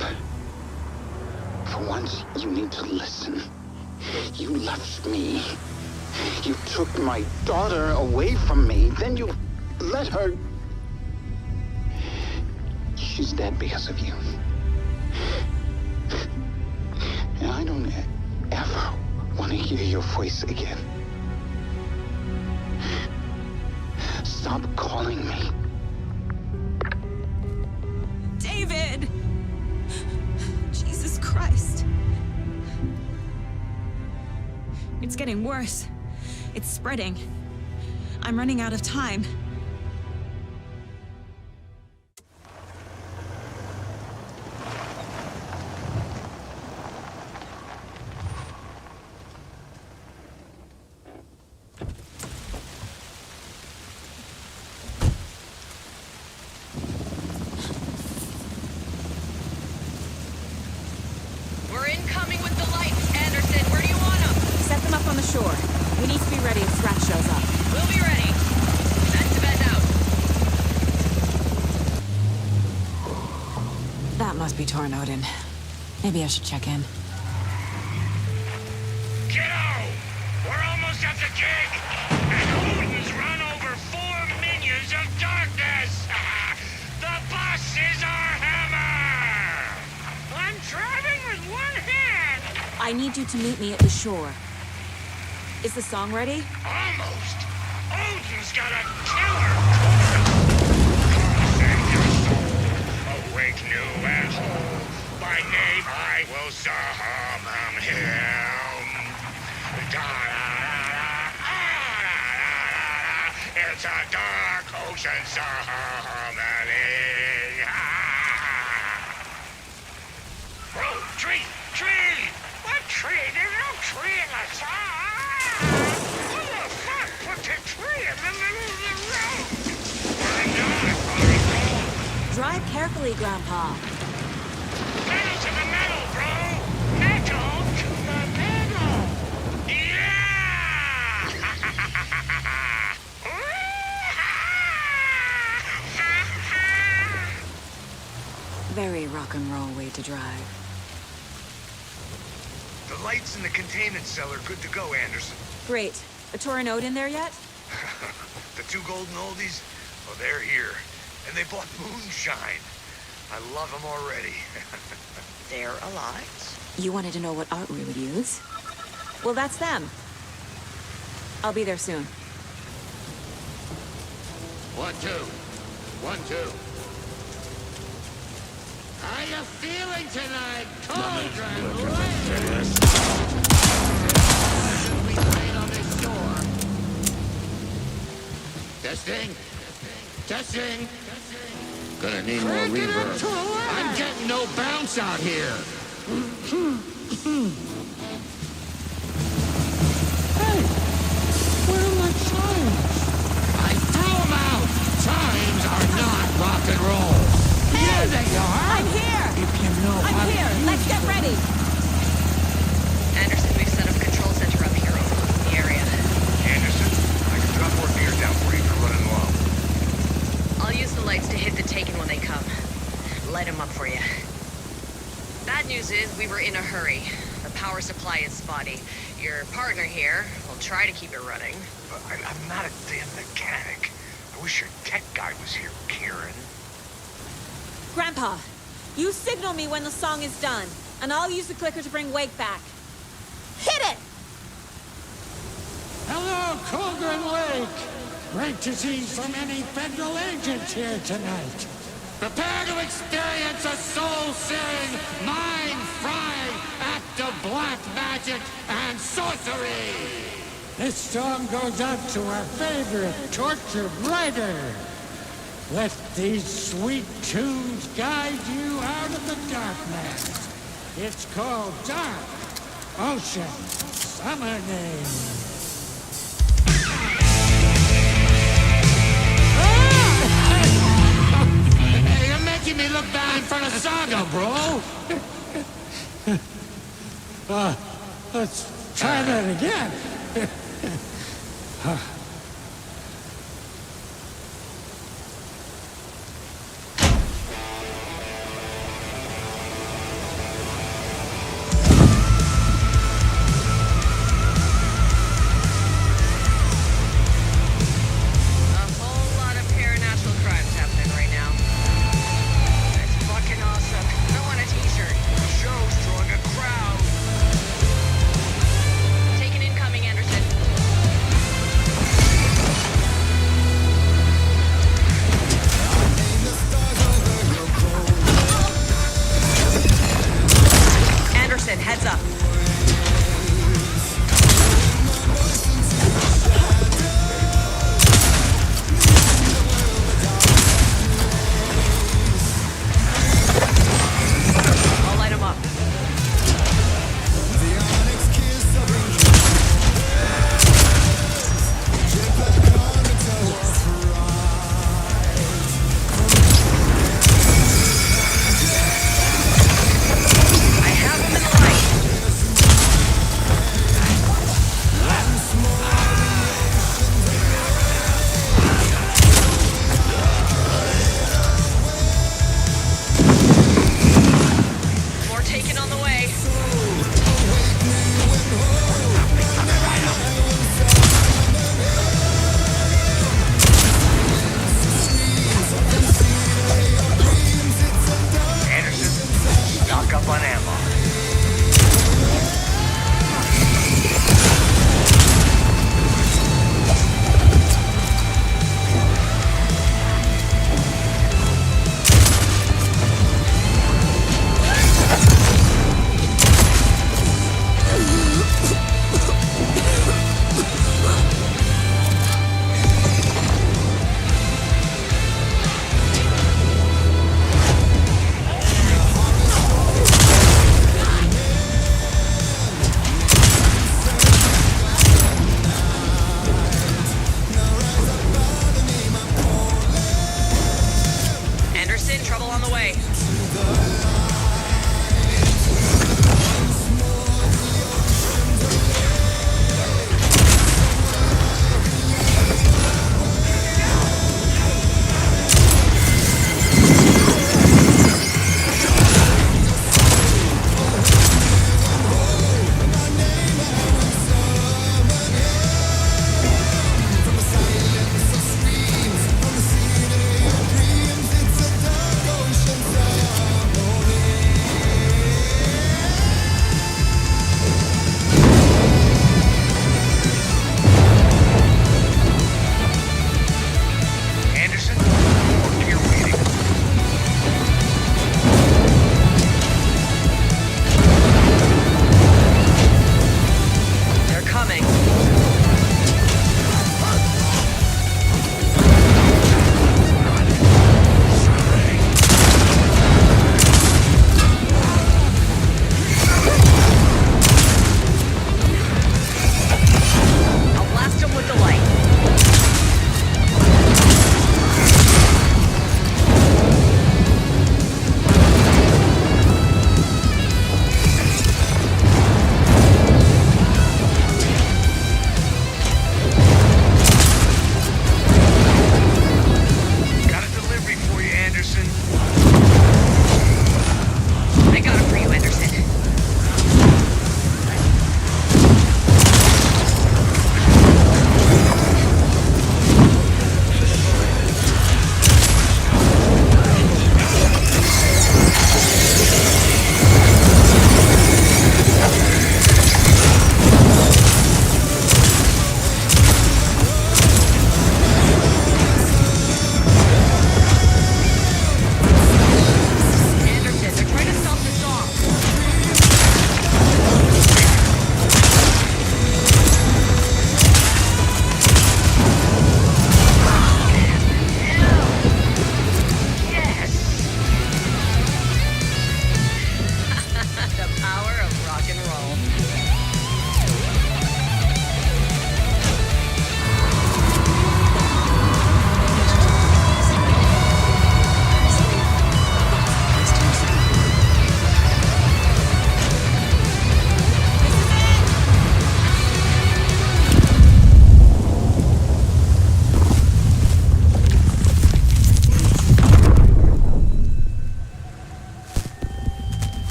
For once, you need to listen. You left me. You took my daughter away from me. Then you let her... She's dead because of you. And I don't ever want to hear your voice again. Stop calling me. David! getting worse. It's spreading. I'm running out of time. We're incoming with the lights. Anderson, where do you want them? Set them up on the shore. We need to be ready if Scratch shows up. We'll be ready. That's the bed out. That must be Tornodin. Maybe I should check in. Kiddo! We're almost at the gig! And Odin's run over 4 minions of darkness! The boss is our hammer! I'm driving with one hand! I need you to meet me at the shore. Is the song ready? Almost! Odin's got a killer crossing your soul! Awake, new asshole! By name, I will summon him! It's a dark ocean summoning! Bro, tree! Tree! What tree? There's no tree in the song! Who the fuck put the tree in the middle of the road? We're not on a road! Drive carefully, Grandpa. Pedal to the metal, bro! Metal to the metal! Yeah! Very rock and roll way to drive. The lights in the containment cell are good to go, Anderson. Great. A Tornodin there yet? The 2 golden oldies? Oh, they're here. And they bought moonshine. I love them already. They're alive. You wanted to know what art we would use? Well, that's them. I'll be there soon. 1, 2. 1, 2. How you feeling tonight, Cauldron? We played on this shore. Testing. Testing. Gonna need more reverb. I'm getting no bounce out here. Hey, where are my chimes? I threw them out. Chimes are not rock and roll. Hey, there they are. I'm here. If you know how I'm here. to Let's get ready. Anderson, we've set up a control center up here over the area. Anderson, I can drop more beer down for you if you're running low. I'll use the lights to hit the Taken when they come. Light them up for you. Bad news is we were in a hurry. The power supply is spotty. Your partner here will try to keep it running. I'm not a damn mechanic. I wish your tech guy was here, Kieran. Grandpa, you signal me when the song is done, and I'll use the clicker to bring Wake back. Hit it! Hello, Cauldron Lake. Great to see so many federal agents here tonight. Prepare to experience a soul-searing, mind-frying act of black magic and sorcery. This song goes out to our favorite tortured writer. Let these sweet tunes guide you out of the darkness. It's called Dark Ocean Summoning. Hey, you're making me look bad in front of Saga, bro. Let's try that again.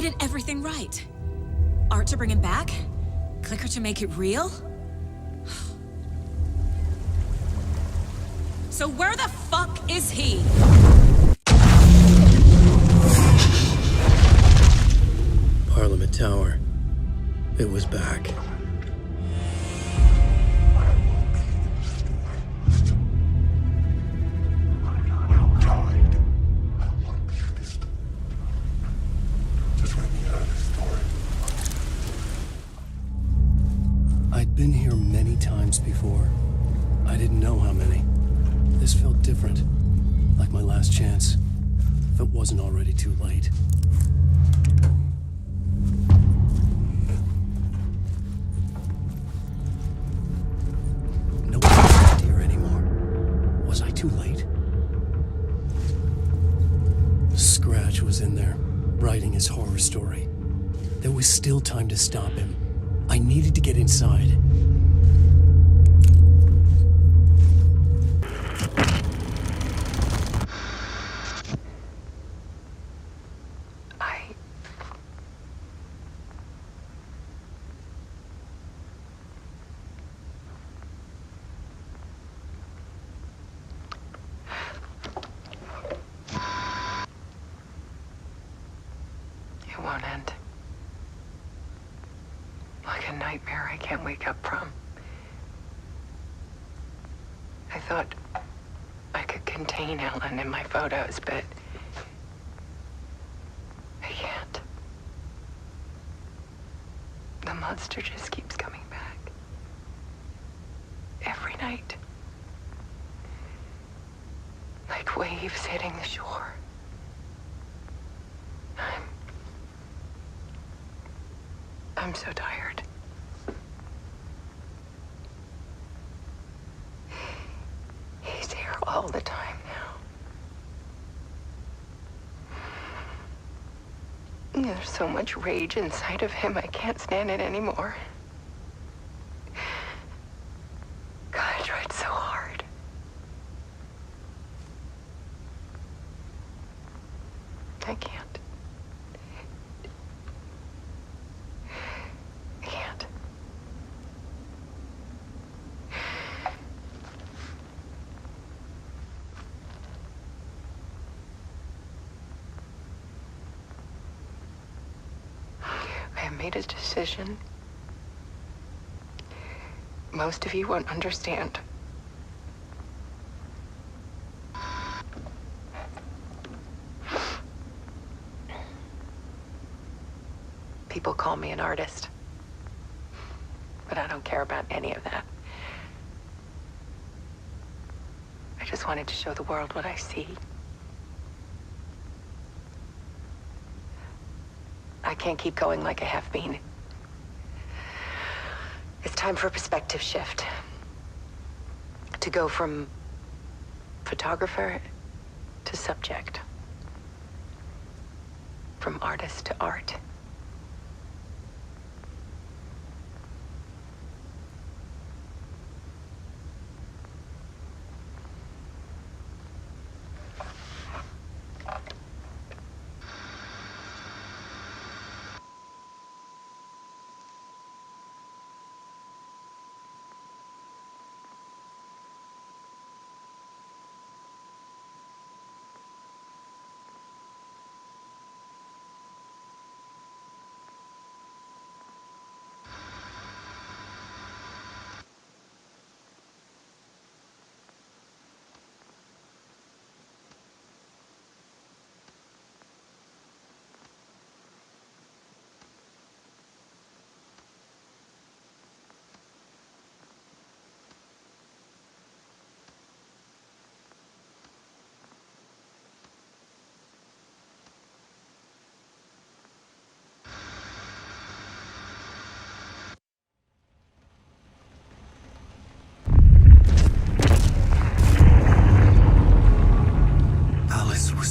I did everything right. Art to bring him back? Clicker to make it real? So where the fuck is he? Parliament Tower. It was back. I'd been here many times before. I didn't know how many. This felt different, like my last chance, if it wasn't already too late. No one was here anymore. Was I too late? Scratch was in there, writing his horror story. There was still time to stop him. I needed to get inside. It won't end. Like a nightmare I can't wake up from. I thought I could contain Ellen in my photos, but I can't. The monster just keeps coming back. Every night. Like waves hitting the shore. I'm so tired. He's here all the time now. There's so much rage inside of him, I can't stand it anymore. God, I tried so hard. I can't. Made a decision. Most of you won't understand. People call me an artist, but I don't care about any of that. I just wanted to show the world what I see. I can't keep going like I have been. It's time for a perspective shift. To go from photographer to subject. From artist to art.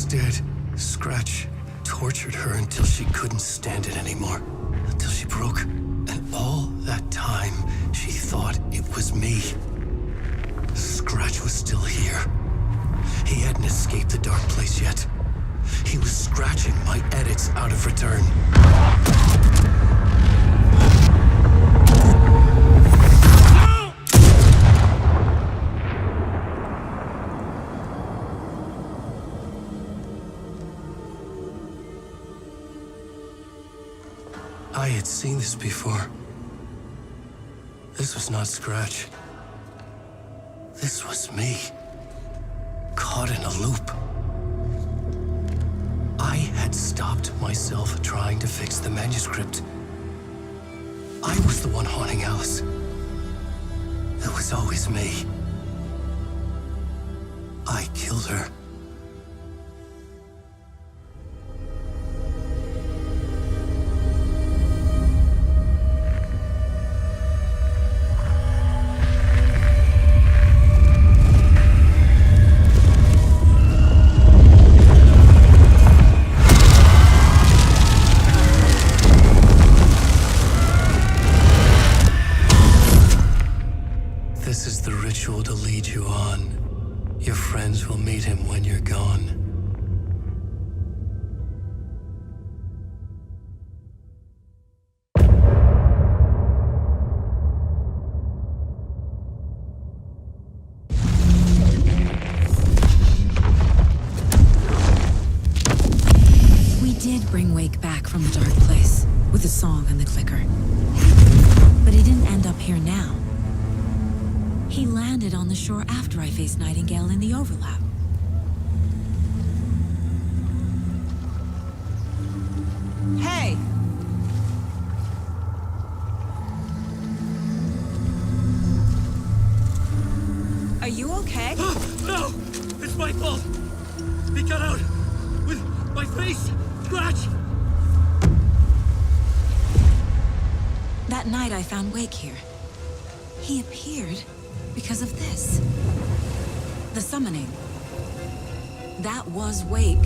Dead. Scratch tortured her until she couldn't stand it anymore. Until she broke. And all that time, she thought it was me. Scratch was still here. He hadn't escaped the dark place yet. He was scratching my edits out of return. I had seen this before. This was not Scratch. This was me. Caught in a loop. I had stopped myself trying to fix the manuscript. I was the one haunting Alice. It was always me. I killed her. This is the ritual to lead you on. Your friends will meet him when you're gone. We did bring Wake back from the dark place, with the song and the clicker. But he didn't end up here now. He landed on the shore after I faced Nightingale in the overlap. Hey! Are you okay? No! It's my fault! He got out with my face! Scratch! That night I found Wake here. He appeared because of this. The summoning. That was Wake.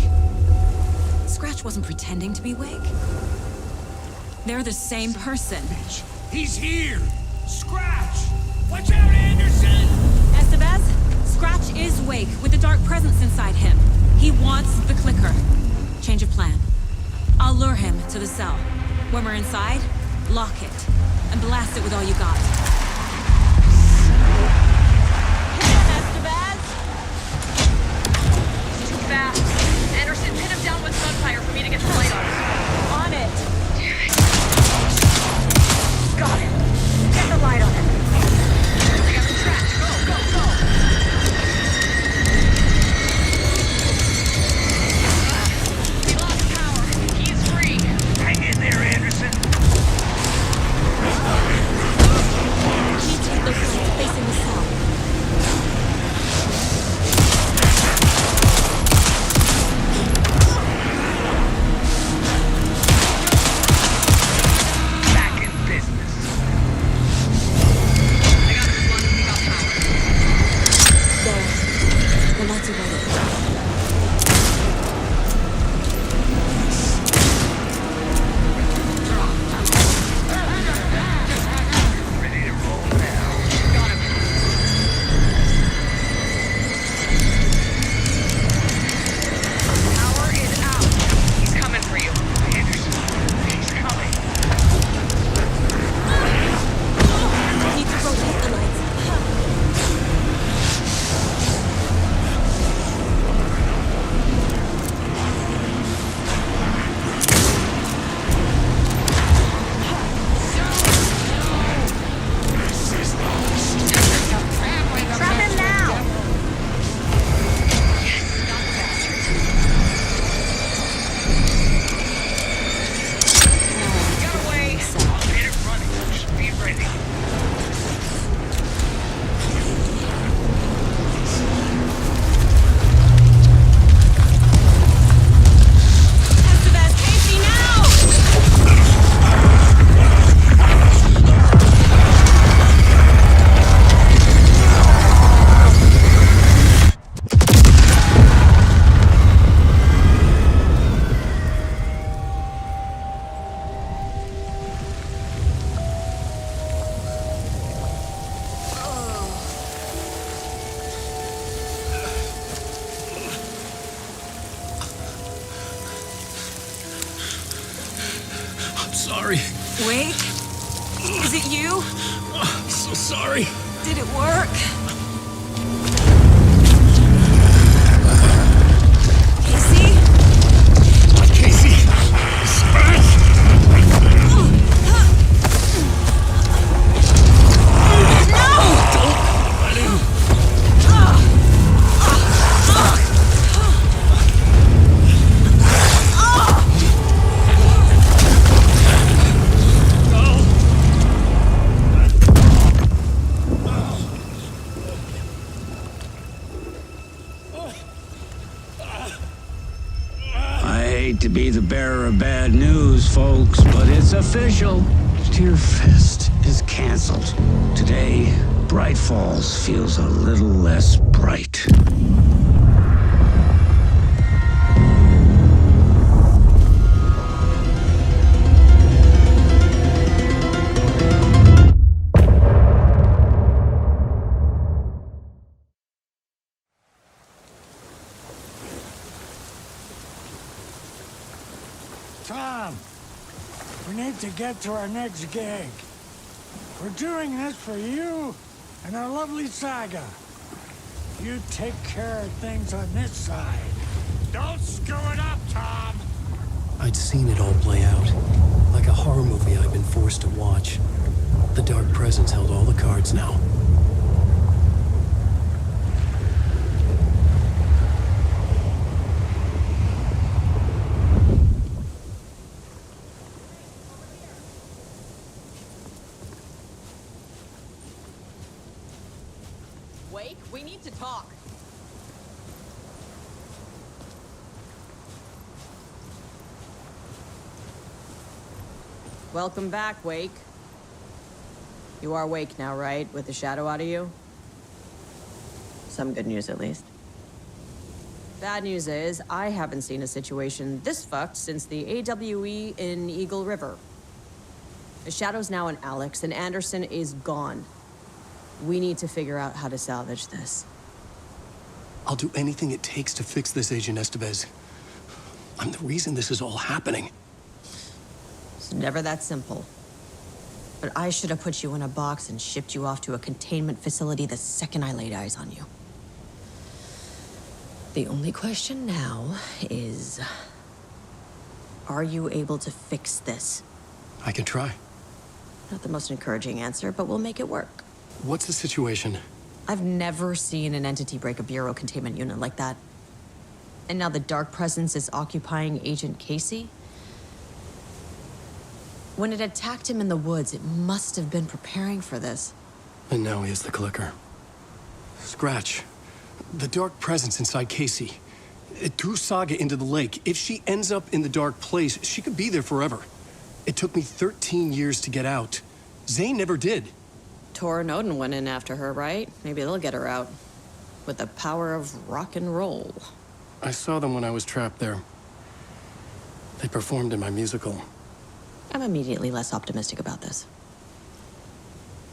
Scratch wasn't pretending to be Wake. They're the same person. He's here! Scratch! Watch out, Anderson! Estevez, Scratch is Wake with the dark presence inside him. He wants the clicker. Change of plan. I'll lure him to the cell. When we're inside, lock it and blast it with all you got. Fast. Anderson, pin him down with gunfire for me to get the light on. On it. Got it. Get the light on him. I got the track. Go, go, go. We lost power. He's free. Hang in there, Anderson. Need to look facing the cell. Sorry. Wake? Is it you? I'm so sorry. Did it work? Casey? Casey! Scratch! be the bearer of bad news, folks, but it's official. Tear Fest is canceled. Today, Bright Falls feels a little less bright. Tom, we need to get to our next gig. We're doing this for you and our lovely Saga. You take care of things on this side. Don't screw it up, Tom! I'd seen it all play out. Like a horror movie I'd been forced to watch. The Dark Presence held all the cards now. Wake, we need to talk. Welcome back, Wake. You are Wake now, right? With the shadow out of you? Some good news, at least. Bad news is, I haven't seen a situation this fucked since the AWE in Eagle River. The shadow's now in Alex, and Anderson is gone. We need to figure out how to salvage this. I'll do anything it takes to fix this, Agent Estevez. I'm the reason this is all happening. It's never that simple. But I should have put you in a box and shipped you off to a containment facility the second I laid eyes on you. The only question now is, are you able to fix this? I can try. Not the most encouraging answer, but we'll make it work. What's the situation? I've never seen an entity break a Bureau containment unit like that. And now the Dark Presence is occupying Agent Casey? When it attacked him in the woods, it must have been preparing for this. And now he has the clicker. Scratch. The Dark Presence inside Casey. It threw Saga into the lake. If she ends up in the dark place, she could be there forever. It took me 13 years to get out. Zane never did. Tor and Odin went in after her, right? Maybe they'll get her out. With the power of rock and roll. I saw them when I was trapped there. They performed in my musical. I'm immediately less optimistic about this.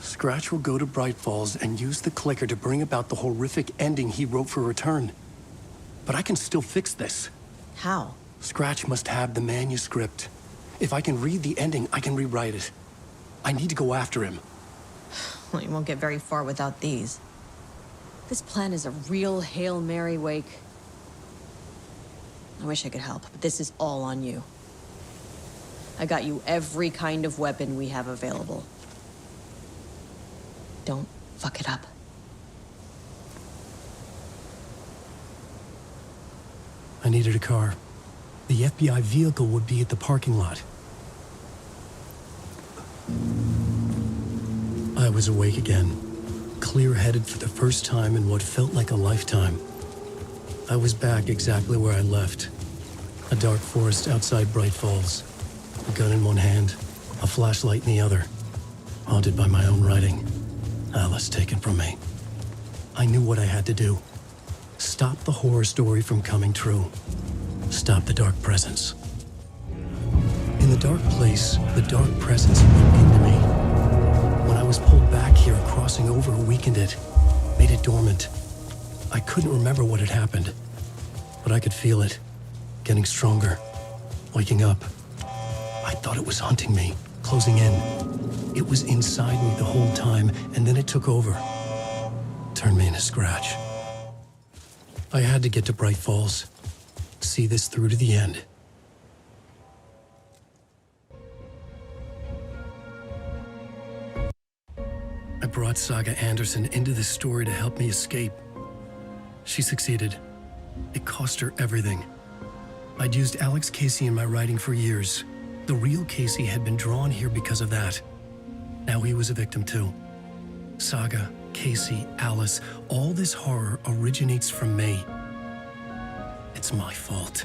Scratch will go to Bright Falls and use the clicker to bring about the horrific ending he wrote for Return. But I can still fix this. How? Scratch must have the manuscript. If I can read the ending, I can rewrite it. I need to go after him. Well, you won't get very far without these. This plan is a real Hail Mary, Wake. I wish I could help, but this is all on you. I got you every kind of weapon we have available. Don't fuck it up. I needed a car. The FBI vehicle would be at the parking lot. I was awake again, clear-headed for the first time in what felt like a lifetime. I was back exactly where I left. A dark forest outside Bright Falls. A gun in one hand, a flashlight in the other. Haunted by my own writing. Alice taken from me. I knew what I had to do. Stop the horror story from coming true. Stop the Dark Presence. In the dark place, the Dark Presence went into me. When I was pulled back here, crossing over weakened it, made it dormant. I couldn't remember what had happened, but I could feel it, getting stronger, waking up. I thought it was hunting me, closing in. It was inside me the whole time, and then it took over. Turned me into Scratch. I had to get to Bright Falls. See this through to the end. I brought Saga Anderson into this story to help me escape. She succeeded. It cost her everything. I'd used Alex Casey in my writing for years. The real Casey had been drawn here because of that. Now he was a victim too. Saga, Casey, Alice, all this horror originates from me. It's my fault.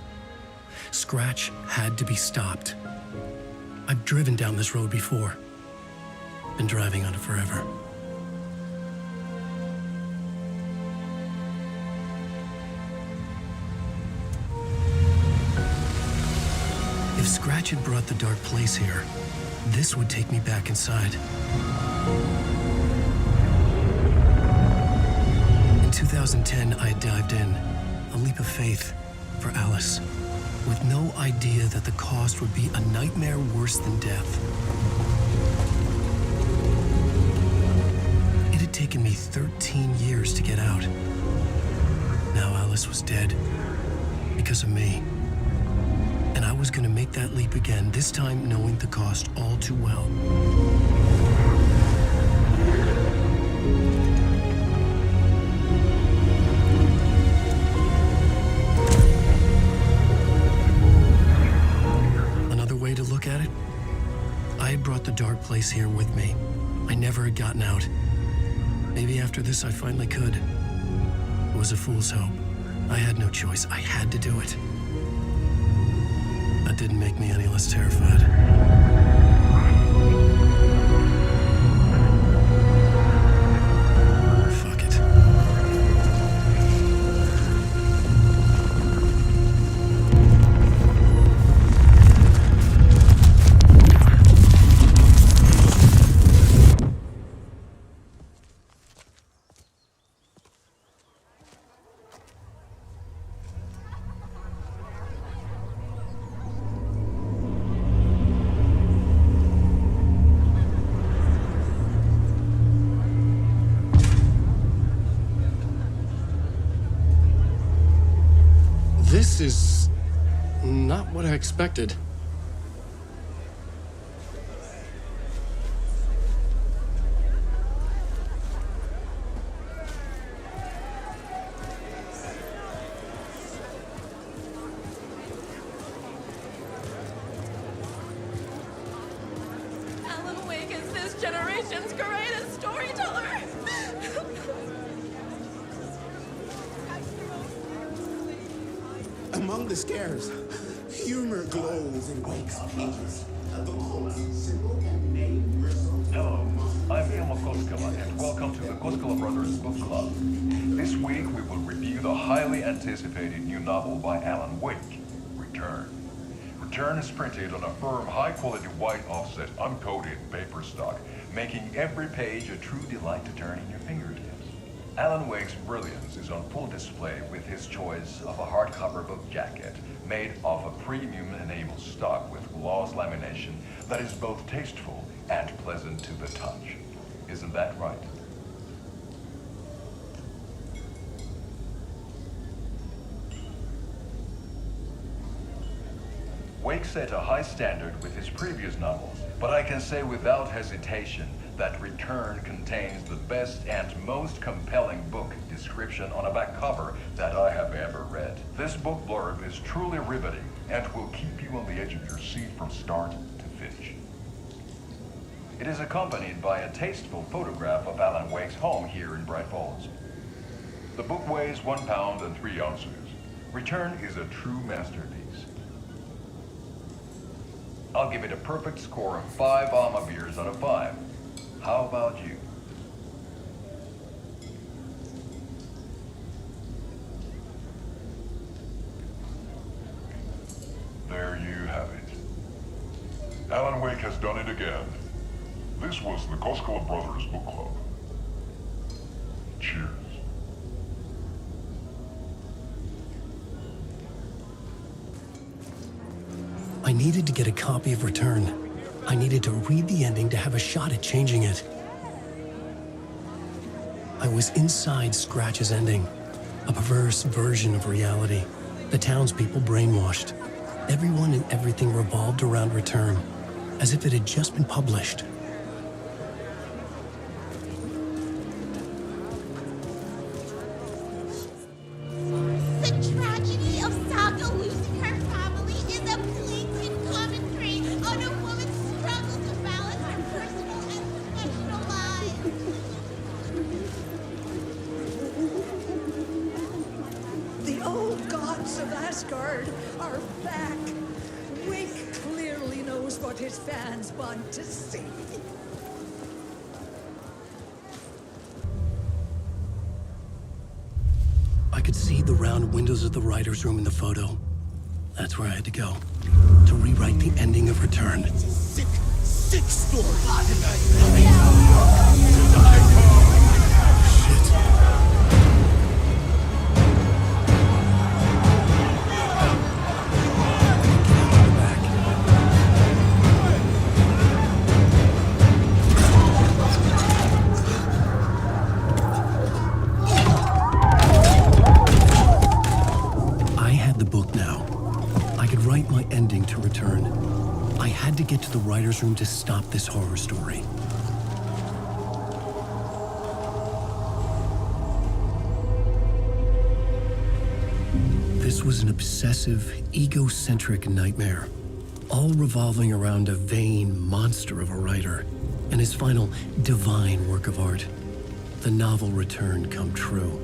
Scratch had to be stopped. I've driven down this road before. Been driving on it forever. If Scratch had brought the dark place here, this would take me back inside. In 2010, I had dived in, a leap of faith for Alice, with no idea that the cost would be a nightmare worse than death. It had taken me 13 years to get out. Now Alice was dead, because of me. And I was gonna make that leap again, this time knowing the cost all too well. Another way to look at it, I had brought the dark place here with me. I never had gotten out. Maybe after this I finally could. It was a fool's hope. I had no choice. I had to do it. That didn't make me any less terrified. Fuck it. This is not what I expected. Alan Wake is this generation's greatest storyteller. Among the scares, humor glows in Wake's pages. Hello, I'm Ilmo Koskela, and welcome to the Koskela Brothers Book Club. This week we will review the highly anticipated new novel by Alan Wake, Return. Return is printed on a firm, high-quality white offset, uncoated paper stock, making every page a true delight to turn in your fingertips. Alan Wake's brilliance is on full display with his choice of a hardcover book jacket made of a premium enamel stock with gloss lamination that is both tasteful and pleasant to the touch. Isn't that right? Wake set a high standard with his previous novels, but I can say without hesitation that Return contains the best and most compelling book description on a back cover that I have ever read. This book blurb is truly riveting and will keep you on the edge of your seat from start to finish. It is accompanied by a tasteful photograph of Alan Wake's home here in Bright Falls. The book weighs 1 pound and 3 ounces. Return is a true masterpiece. I'll give it a perfect score of 5 Alma beers out of 5. How about you? There you have it. Alan Wake has done it again. This was the Koskela Brothers Book Club. Cheers. I needed to get a copy of Return. I needed to read the ending to have a shot at changing it. I was inside Scratch's ending, a perverse version of reality. The townspeople brainwashed. Everyone and everything revolved around Return, as if it had just been published. The old gods of Asgard are back. what his fans want to see. I could see the round windows of the writer's room in the photo. That's where I had to go, to rewrite the ending of Return. It's a sick, sick story. My ending to Return. I had to get to the writer's room to stop this horror story. This was an obsessive, egocentric nightmare, all revolving around a vain monster of a writer and his final divine work of art, the novel Return come true.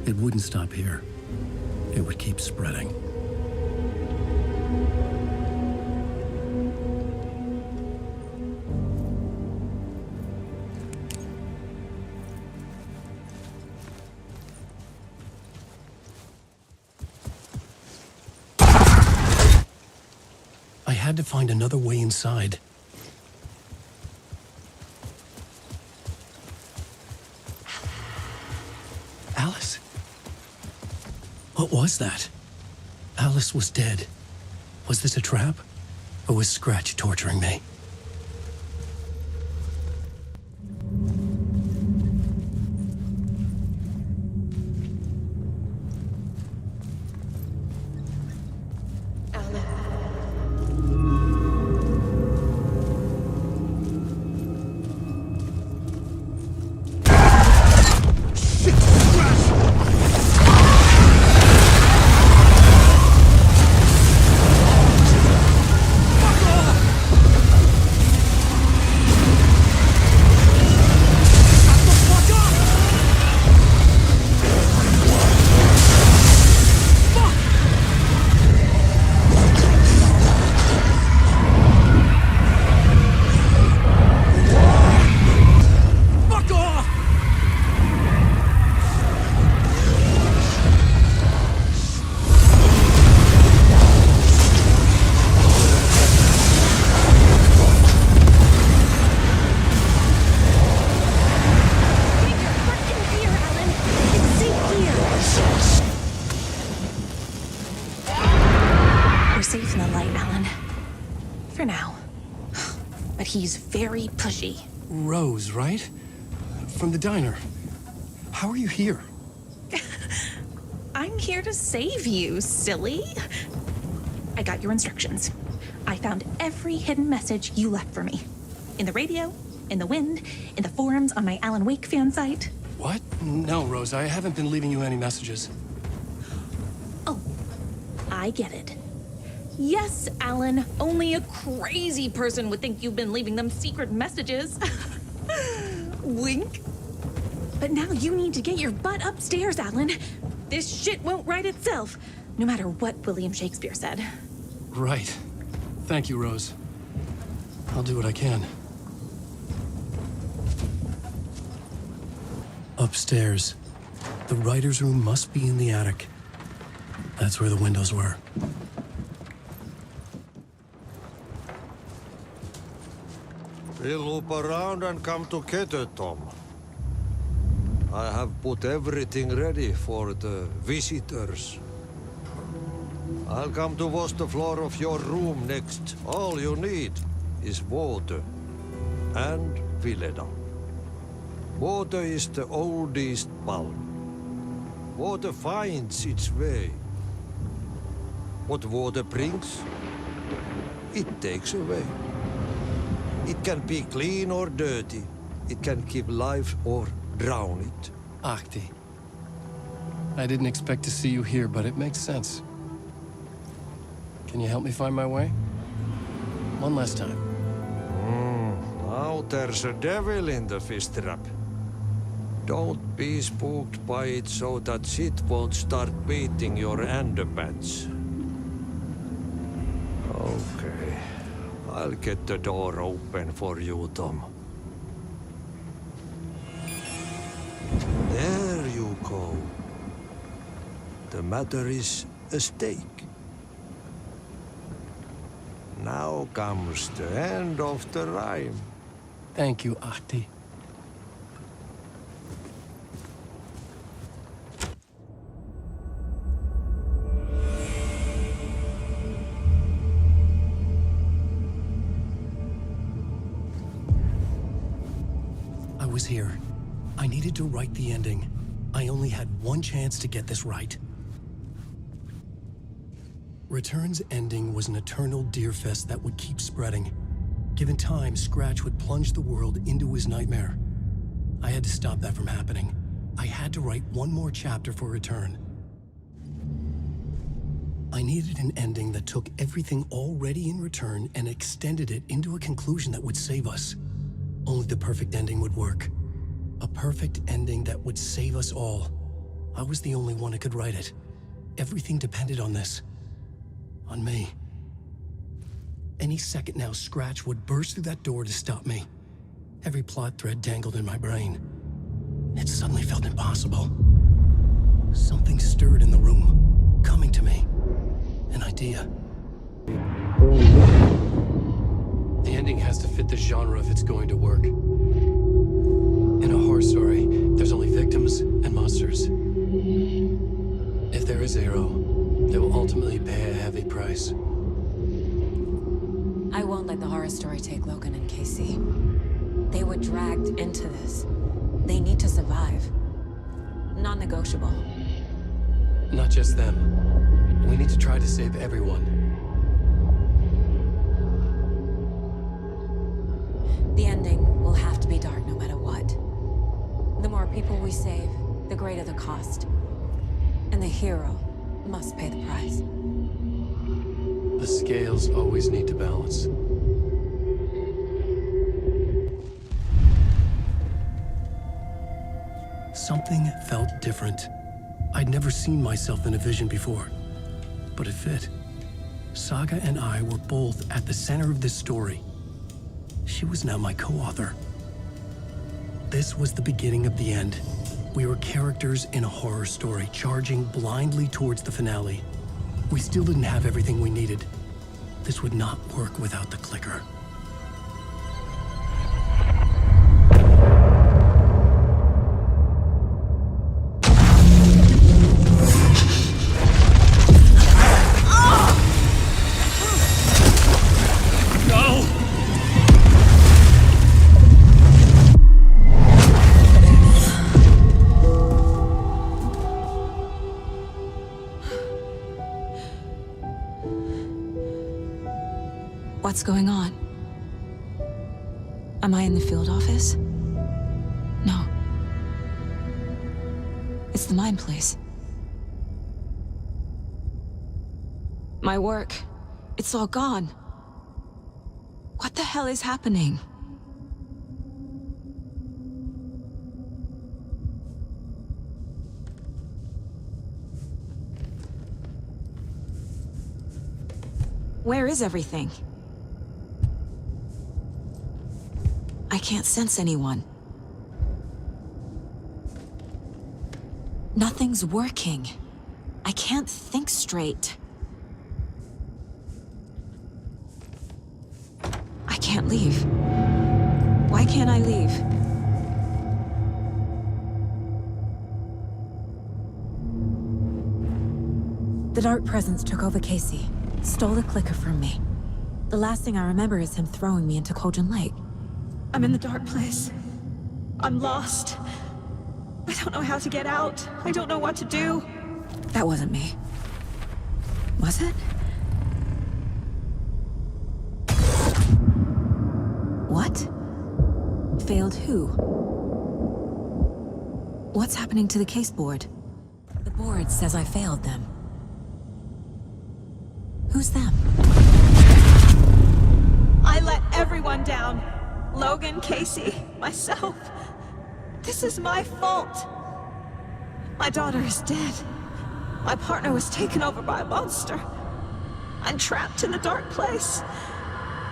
It wouldn't stop here. It would keep spreading. I had to find another way inside. Alice? What was that? Alice was dead. Was this a trap? Or was Scratch torturing me? Safe in the light, Alan. For now. But he's very pushy. Rose, right? From the diner. How are you here? I'm here to save you, silly. I got your instructions. I found every hidden message you left for me. In the radio, in the wind, in the forums on my Alan Wake fan site. What? No, Rose, I haven't been leaving you any messages. Oh, I get it. Yes, Alan, only a crazy person would think you've been leaving them secret messages. Wink. But now you need to get your butt upstairs, Alan. This shit won't right itself, no matter what William Shakespeare said. Right. Thank you, Rose. I'll do what I can. Upstairs. The writer's room must be in the attic. That's where the windows were. We'll loop around and come together, Tom. I have put everything ready for the visitors. I'll come to wash the floor of your room next. All you need is water and Vileda. Water is the oldest bulb. Water finds its way. What water brings, it takes away. It can be clean or dirty. It can keep life or drown it. Ahti. I didn't expect to see you here, but it makes sense. Can you help me find my way? One last time. Now there's a devil in the fish trap. Don't be spooked by it so that shit won't start beating your underpants. Okay. I'll get the door open for you, Tom. There you go. The matter is a stake. Now comes the end of the rhyme. Thank you, Ahti. I was here. I needed to write the ending. I only had one chance to get this right. Return's ending was an eternal deerfest that would keep spreading. Given time, Scratch would plunge the world into his nightmare. I had to stop that from happening. I had to write one more chapter for Return. I needed an ending that took everything already in Return and extended it into a conclusion that would save us. Only the perfect ending would work. A perfect ending that would save us all. I was the only one who could write it. Everything depended on this. On me. Any second now, Scratch would burst through that door to stop me. Every plot thread dangled in my brain. It suddenly felt impossible. Something stirred in the room, coming to me. An idea. The ending has to fit the genre if it's going to work. In a horror story, there's only victims and monsters. If there is Arrow, they will ultimately pay a heavy price. I won't let the horror story take Logan and Casey. They were dragged into this. They need to survive. Non-negotiable. Not just them. We need to try to save everyone. The ending will have to be dark no matter what. The more people we save, the greater the cost. And the hero must pay the price. The scales always need to balance. Something felt different. I'd never seen myself in a vision before, but it fit. Saga and I were both at the center of this story. She was now my co-author. This was the beginning of the end. We were characters in a horror story, charging blindly towards the finale. We still didn't have everything we needed. This would not work without the clicker. What's going on? Am I in the field office? No. It's the mine place. My work, it's all gone. What the hell is happening? Where is everything? I can't sense anyone. Nothing's working. I can't think straight. I can't leave. Why can't I leave? The dark presence took over Casey, stole the clicker from me. The last thing I remember is him throwing me into Cauldron Lake. I'm in the dark place. I'm lost. I don't know how to get out. I don't know what to do. That wasn't me. Was it? What? Failed who? What's happening to the case board? The board says I failed them. Who's them? I let everyone down. Logan, Casey, myself. This is my fault. My daughter is dead. My partner was taken over by a monster. I'm trapped in the dark place.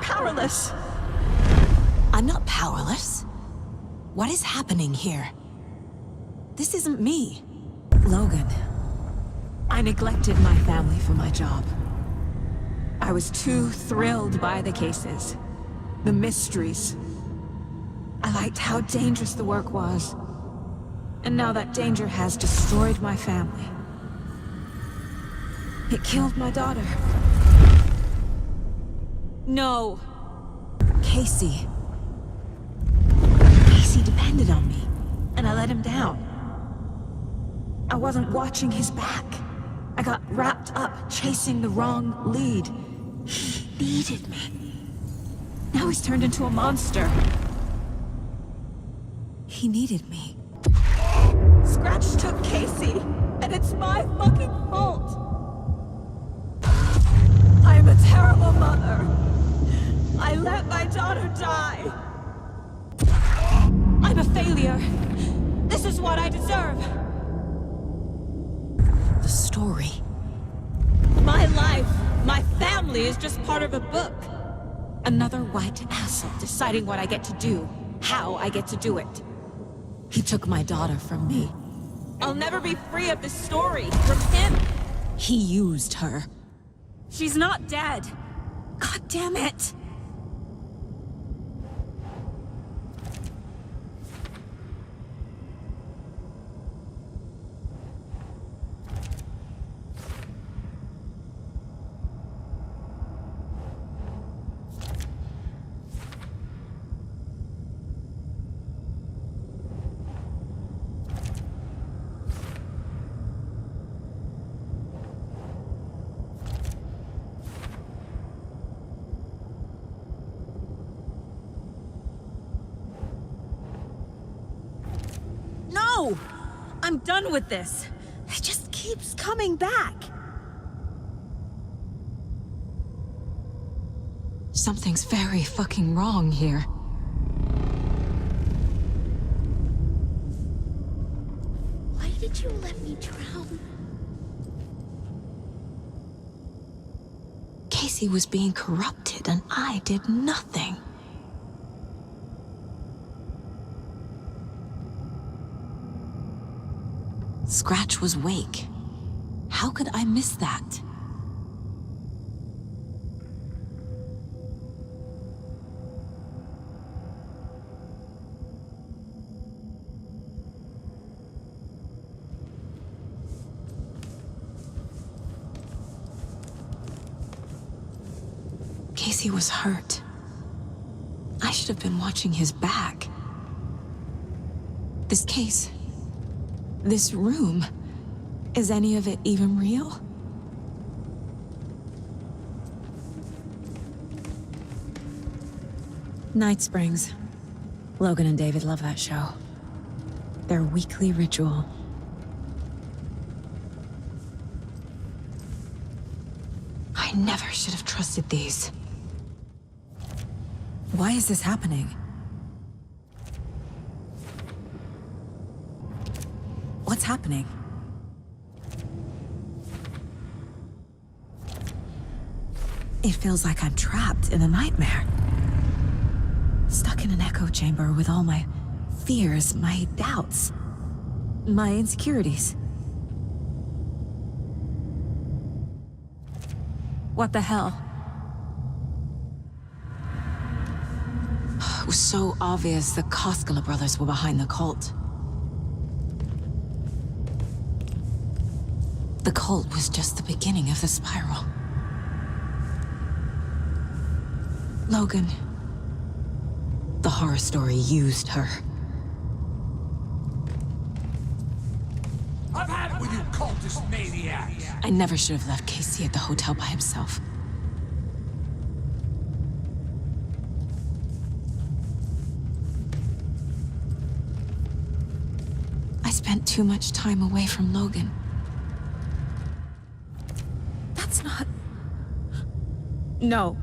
powerless. I'm not powerless. What is happening here? This isn't me. Logan, I neglected my family for my job. I was too thrilled by the cases, the mysteries. I liked how dangerous the work was. And now that danger has destroyed my family. It killed my daughter. No. Casey. Casey depended on me, and I let him down. I wasn't watching his back. I got wrapped up chasing the wrong lead. He needed me. Now he's turned into a monster. He needed me. Scratch took Casey, and it's my fucking fault. I'm a terrible mother. I let my daughter die. I'm a failure. This is what I deserve. The story. My life, my family is just part of a book. Another white asshole deciding what I get to do, how I get to do it. He took my daughter from me. I'll never be free of this story from him. He used her. She's not dead. God damn it. No! I'm done with this. It just keeps coming back. Something's very fucking wrong here. Why did you let me drown? Casey was being corrupted, and I did nothing. Scratch was Wake. How could I miss that? Casey was hurt. I should have been watching his back. This case... this room... is any of it even real? Night Springs. Logan and David love that show. Their weekly ritual. I never should have trusted these. Why is this happening? What's happening? It feels like I'm trapped in a nightmare. Stuck in an echo chamber with all my fears, my doubts, my insecurities. What the hell? It was so obvious the Koskela brothers were behind the cult. The cult was just the beginning of the spiral. Logan. The horror story used her. I've had it with you cultist maniacs! I never should have left Casey at the hotel by himself. I spent too much time away from Logan. That's not... No.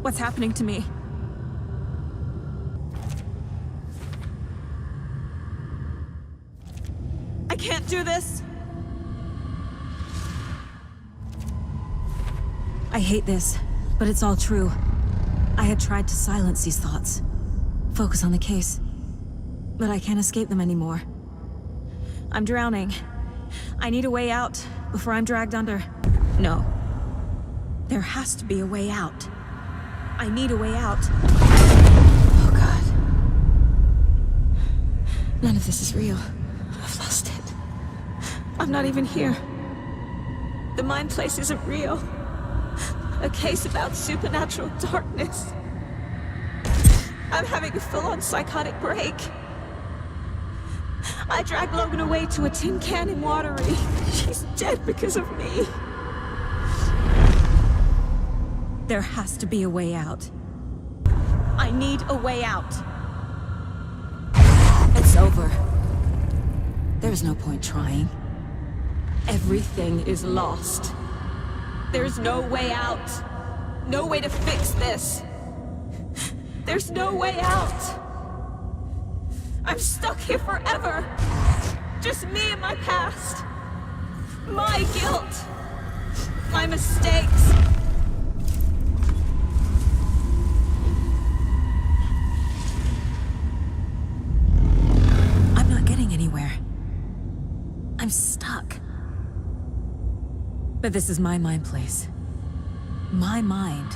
What's happening to me? I can't do this. I hate this. But it's all true. I had tried to silence these thoughts. Focus on the case. But I can't escape them anymore. I'm drowning. I need a way out before I'm dragged under. No. There has to be a way out. I need a way out. Oh, God. None of this is real. I've lost it. I'm not even here. The mind place isn't real. A case about supernatural darkness. I'm having a full-on psychotic break. I dragged Logan away to a tin can in Watery. She's dead because of me. There has to be a way out. I need a way out. It's over. There's no point trying. Everything is lost. There's no way out. No way to fix this. There's no way out. I'm stuck here forever. Just me and my past. My guilt. My mistakes. I'm not getting anywhere. I'm stuck. But this is my mind place. My mind.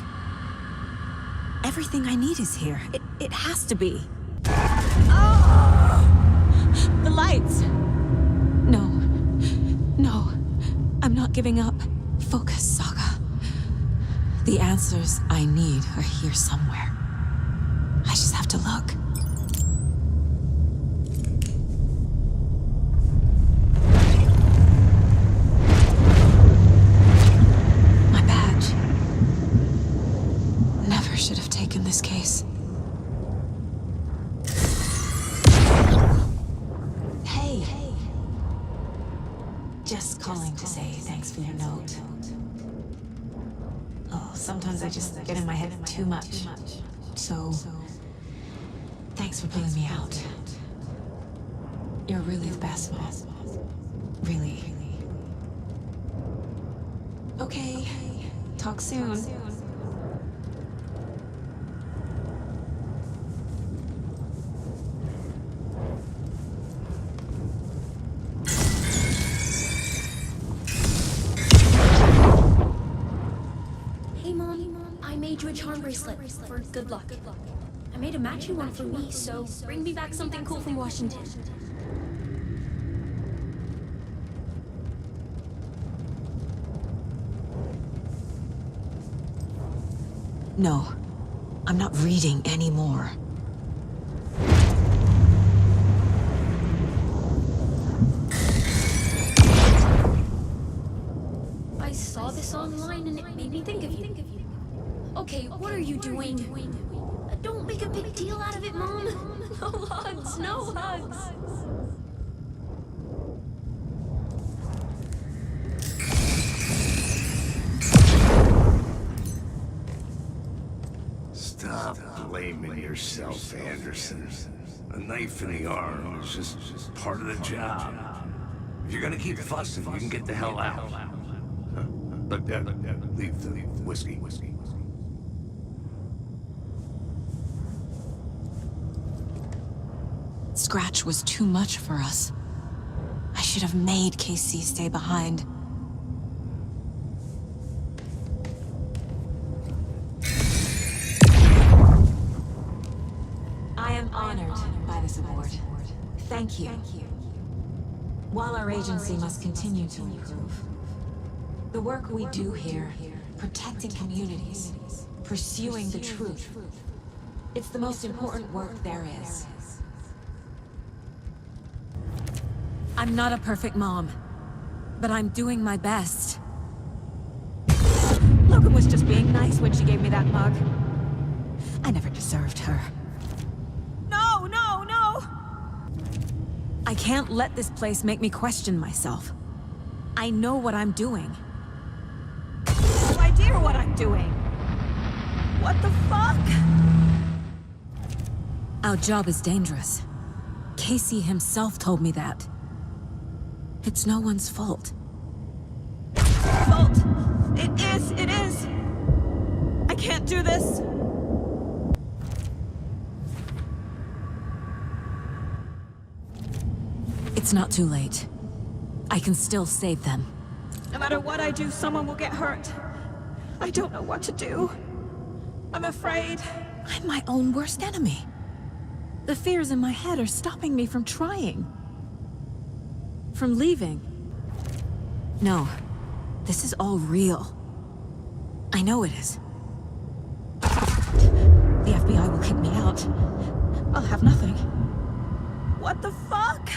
Everything I need is here. It has to be. Oh! The lights! No. No. I'm not giving up. Focus, Saga. The answers I need are here somewhere. I just have to look. Should have taken this case. Hey. Just calling to say thanks for your note. Oh, sometimes I just get in my head too much. So, thanks for pulling me out. You're really the best, Mom. Really. Okay. Talk soon. Charm bracelet for good luck. I made a matching one for me, so bring me back something cool from Washington. No, I'm not reading anymore. I saw this online and it made me think of you. Okay, what are you doing? Don't make a big deal out of it, Mom. No hugs, no hugs. Stop blaming yourself, Anderson. A knife in the arm is just part of the job. If you're gonna keep fussing, you can get the hell out. But leave the whiskey. Scratch was too much for us. I should have made KC stay behind. I am honored by this award. Thank you. While our agency must continue to improve, the work we do here, protecting communities, pursuing the truth, it's the most important work there is. I'm not a perfect mom, but I'm doing my best. Logan was just being nice when she gave me that mug. I never deserved her. No, no, no! I can't let this place make me question myself. I know what I'm doing. No idea what I'm doing. What the fuck? Our job is dangerous. Casey himself told me that. It's no one's fault. Fault! It is! I can't do this! It's not too late. I can still save them. No matter what I do, someone will get hurt. I don't know what to do. I'm afraid. I'm my own worst enemy. The fears in my head are stopping me from trying. From leaving. No. This is all real. I know it is. The FBI will kick me out. I'll have nothing. What the fuck?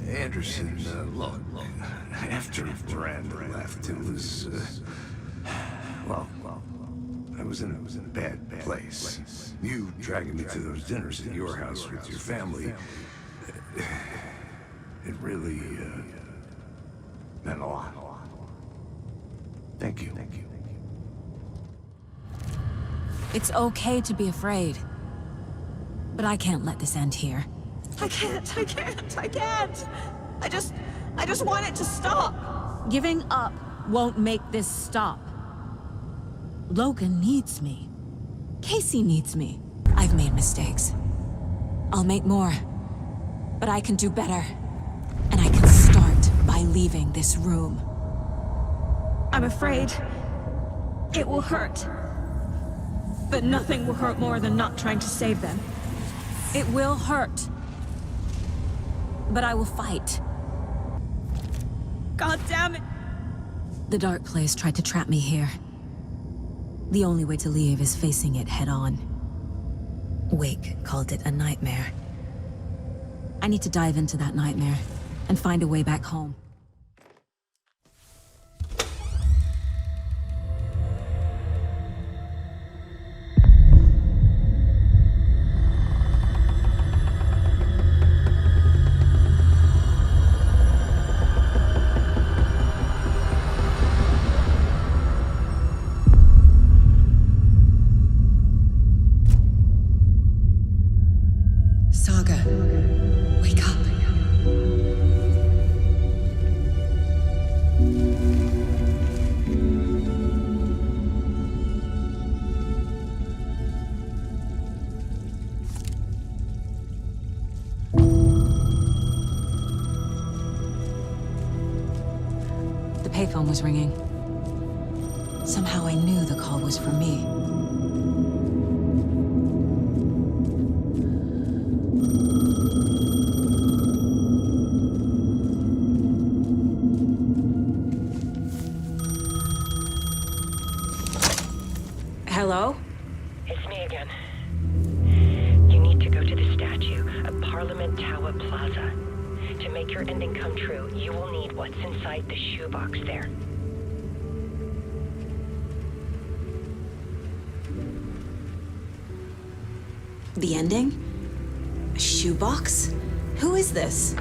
Anderson, look, after Miranda left, it was, well, I was in a bad place. You dragging me to those dinners at your house with your family, it really, meant a lot. Thank you. It's okay to be afraid. But I can't let this end here. I can't. I just want it to stop. Giving up won't make this stop. Logan needs me. Casey needs me. I've made mistakes. I'll make more. But I can do better. And I can start by leaving this room. I'm afraid it will hurt. But nothing will hurt more than not trying to save them. It will hurt. But I will fight. God damn it! The Dark Place tried to trap me here. The only way to leave is facing it head-on. Wake called it a nightmare. I need to dive into that nightmare and find a way back home. Saga, wake up. The payphone was ringing. Somehow I knew the call was for me. Hello? It's me again. You need to go to the statue at Parliament Tower Plaza. To make your ending come true, you will need what's inside the shoebox there. The ending? A shoebox? Who is this?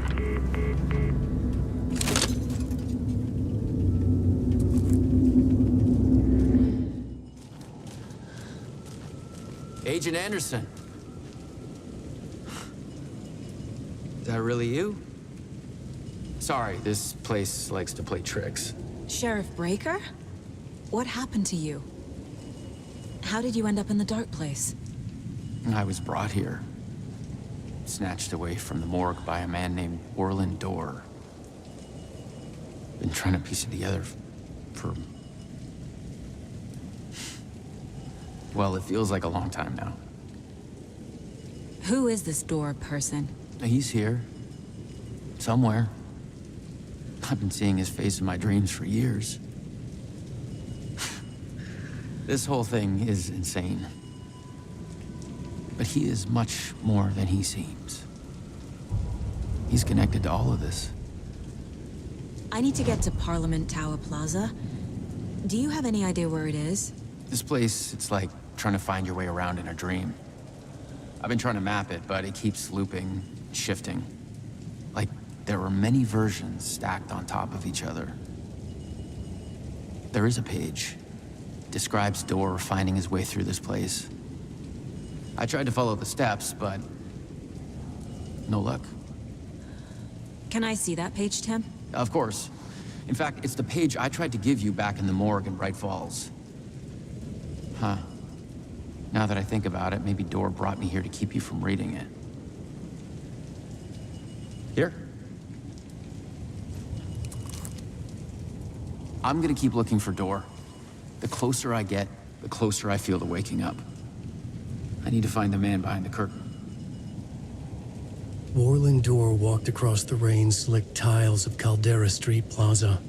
Agent Anderson. Is that really you? Sorry, this place likes to play tricks. Sheriff Breaker? What happened to you? How did you end up in the Dark Place? I was brought here. Snatched away from the morgue by a man named Orland Dorr. Been trying to piece it together for... well, it feels like a long time now. Who is this Dorr person? He's here. Somewhere. I've been seeing his face in my dreams for years. This whole thing is insane. But he is much more than he seems. He's connected to all of this. I need to get to Parliament Tower Plaza. Do you have any idea where it is? This place, it's like trying to find your way around in a dream. I've been trying to map it, but it keeps looping, shifting. Like there are many versions stacked on top of each other. There is a page. Describes Dorr finding his way through this place. I tried to follow the steps, but no luck. Can I see that page, Tim? Of course. In fact, it's the page I tried to give you back in the morgue in Bright Falls. Huh. Now that I think about it, maybe Door brought me here to keep you from reading it. Here. I'm gonna keep looking for Door. The closer I get, the closer I feel to waking up. I need to find the man behind the curtain. Warland Door walked across the rain-slicked tiles of Caldera Street Plaza.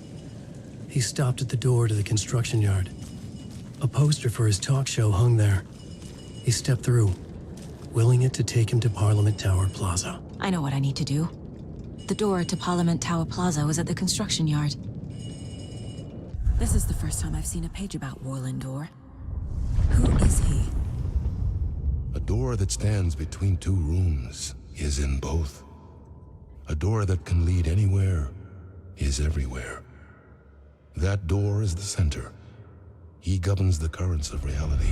He stopped at the door to the construction yard. A poster for his talk show hung there. He stepped through, willing it to take him to Parliament Tower Plaza. I know what I need to do. The door to Parliament Tower Plaza was at the construction yard. This is the first time I've seen a page about Warland Door. Who is he? A door that stands between two rooms is in both. A door that can lead anywhere is everywhere. That door is the center. He governs the currents of reality.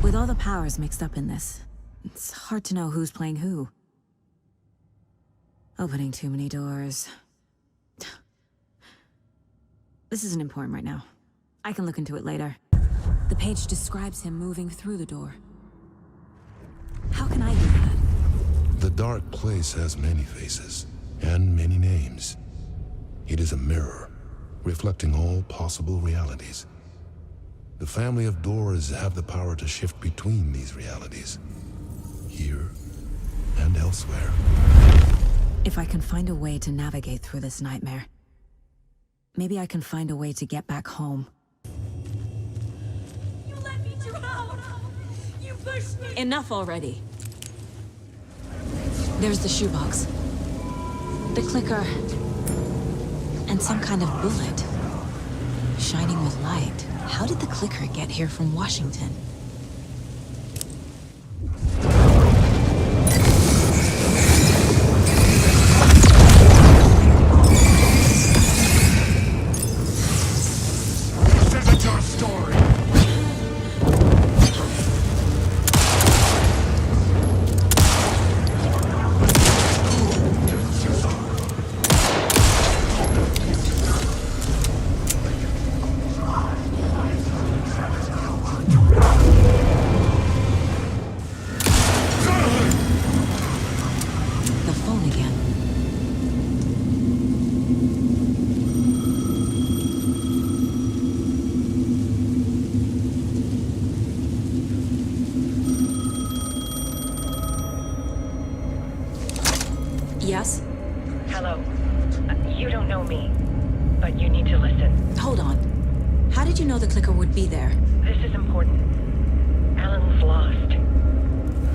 With all the powers mixed up in this, it's hard to know who's playing who. Opening too many doors. This isn't important right now. I can look into it later. The page describes him moving through the door. How can I do that? The dark place has many faces and many names. It is a mirror, reflecting all possible realities. The family of doors have the power to shift between these realities, here and elsewhere. If I can find a way to navigate through this nightmare, maybe I can find a way to get back home. You let me drown! You pushed me! Enough already. There's the shoebox. The clicker. And some kind of bullet. Shining with light. How did the clicker get here from Washington? This isn't your story. The phone again. Yes? Hello. You don't know me, but you need to listen. Hold on. How did you know the clicker would be there? This is important. Alan's lost.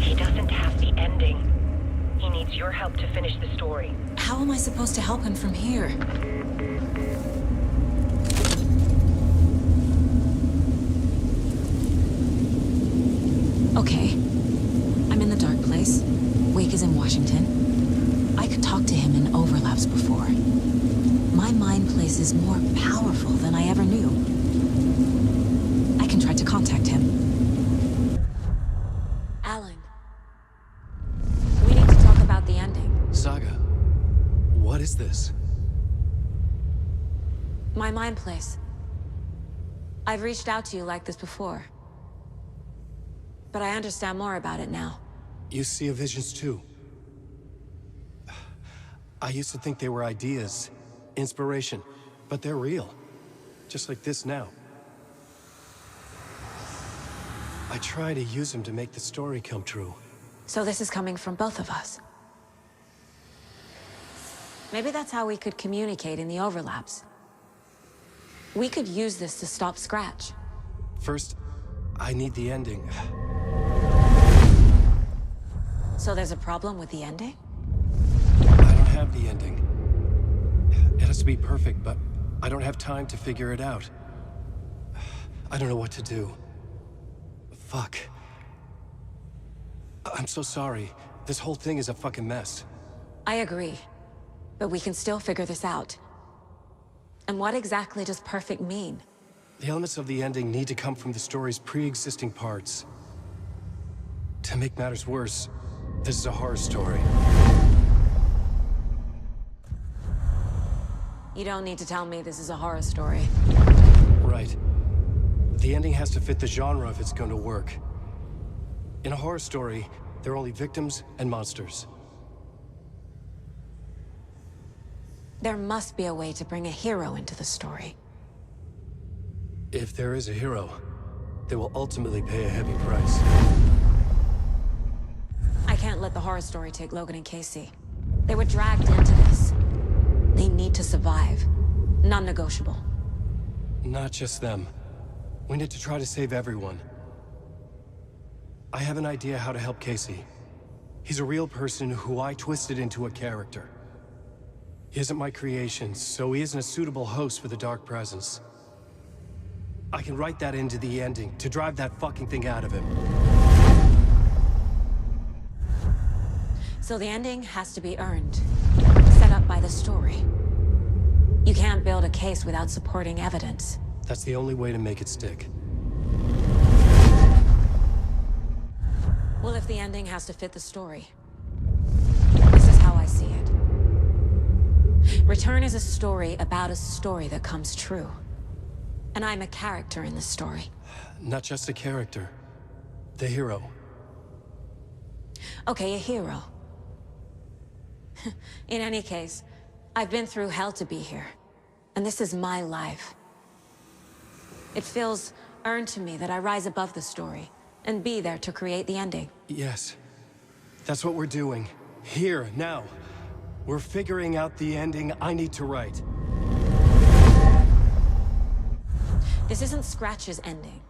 He doesn't have the ending. He needs your help to finish the story. How am I supposed to help him from here? Okay. I'm in the dark place. Wake is in Washington. I could talk to him in overlaps before. My mind place is more powerful than I ever knew. I can try to contact him. Alan. We need to talk about the ending. Saga, what is this? My mind place. I've reached out to you like this before. But I understand more about it now. You see visions too. I used to think they were ideas, inspiration, but they're real. Just like this now. I try to use them to make the story come true. So this is coming from both of us. Maybe that's how we could communicate in the overlaps. We could use this to stop Scratch. First, I need the ending. So there's a problem with the ending? I don't have the ending. It has to be perfect, but I don't have time to figure it out. I don't know what to do. Fuck. I'm so sorry. This whole thing is a fucking mess. I agree. But we can still figure this out. And what exactly does perfect mean? The elements of the ending need to come from the story's pre-existing parts. To make matters worse, this is a horror story. You don't need to tell me this is a horror story. Right. The ending has to fit the genre if it's going to work. In a horror story, there are only victims and monsters. There must be a way to bring a hero into the story. If there is a hero, they will ultimately pay a heavy price. I can't let the horror story take Logan and Casey. They were dragged into this. They need to survive. Non-negotiable. Not just them. We need to try to save everyone. I have an idea how to help Casey. He's a real person who I twisted into a character. He isn't my creation, so he isn't a suitable host for the Dark Presence. I can write that into the ending to drive that fucking thing out of him. So the ending has to be earned. Set up by the story. You can't build a case without supporting evidence. That's the only way to make it stick. Well, if the ending has to fit the story, this is how I see it. Return is a story about a story that comes true. And I'm a character in this story. Not just a character. The hero. Okay, a hero. In any case, I've been through hell to be here. And this is my life. It feels earned to me that I rise above the story and be there to create the ending. Yes. That's what we're doing. Here, now. We're figuring out the ending I need to write. This isn't Scratch's ending.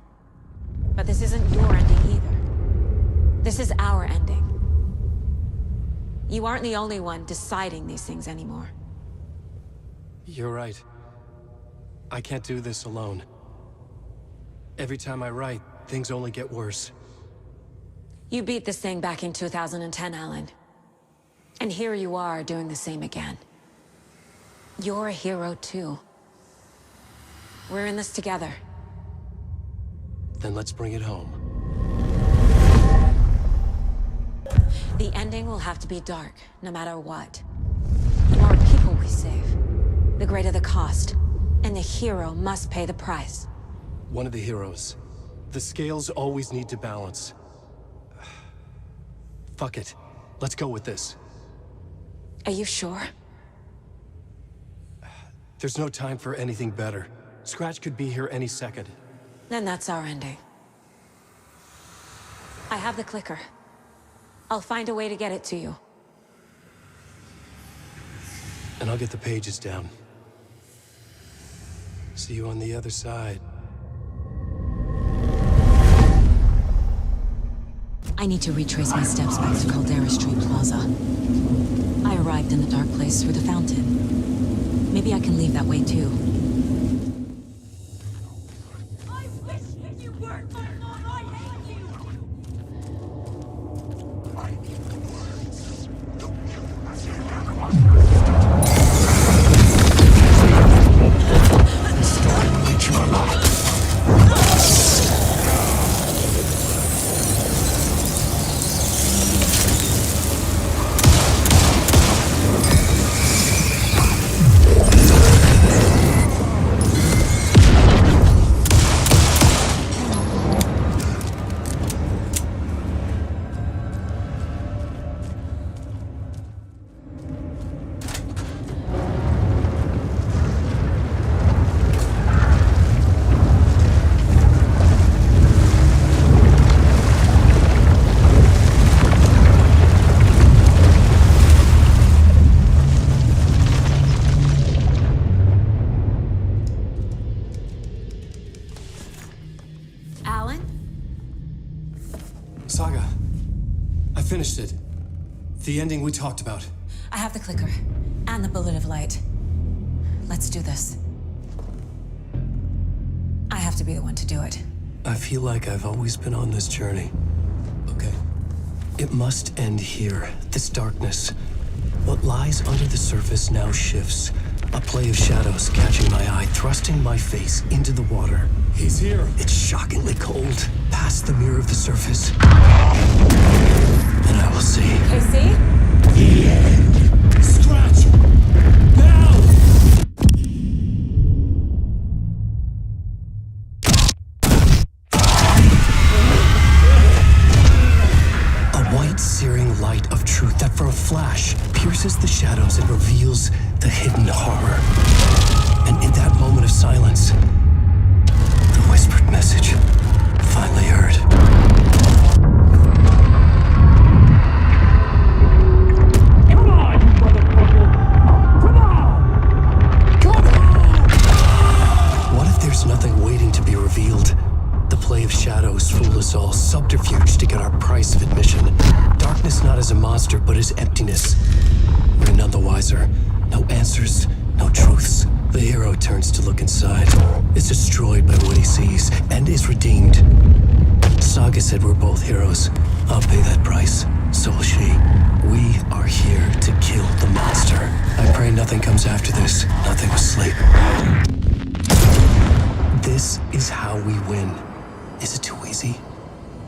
But this isn't your ending either. This is our ending. You aren't the only one deciding these things anymore. You're right. I can't do this alone. Every time I write, things only get worse. You beat this thing back in 2010, Alan. And here you are doing the same again. You're a hero too. We're in this together. Then let's bring it home. The ending will have to be dark, no matter what. The more people we save, the greater the cost. And the hero must pay the price. One of the heroes. The scales always need to balance. Fuck it. Let's go with this. Are you sure? There's no time for anything better. Scratch could be here any second. Then that's our ending. I have the clicker. I'll find a way to get it to you. And I'll get the pages down. See you on the other side. I need to retrace my steps back to Caldera Street Plaza. I arrived in the dark place through the fountain. Maybe I can leave that way too. I wish you weren't my mom. I hate you. Saga, I finished it. The ending we talked about. I have the clicker and the bullet of light. Let's do this. I have to be the one to do it. I feel like I've always been on this journey. Okay. It must end here. This darkness. What lies under the surface now shifts. A play of shadows catching my eye, thrusting my face into the water. He's here. It's shockingly cold. Past the mirror of the surface. And I will see. Casey? The end. Scratch! Now! for a flash pierces the shadows and reveals the hidden horror. And in that moment of silence, the whispered message finally heard. Come on, you motherfucker! Come on! Come on! What if there's nothing waiting to be revealed? The play of shadows fool us all, subterfuge to get our price of admission. Darkness not as a monster, but as emptiness. We're none the wiser. No answers, no truths. The hero turns to look inside, is destroyed by what he sees, and is redeemed. Saga said we're both heroes. I'll pay that price. So will she. We are here to kill the monster. I pray nothing comes after this. Nothing will sleep. This is how we win. Is it too easy?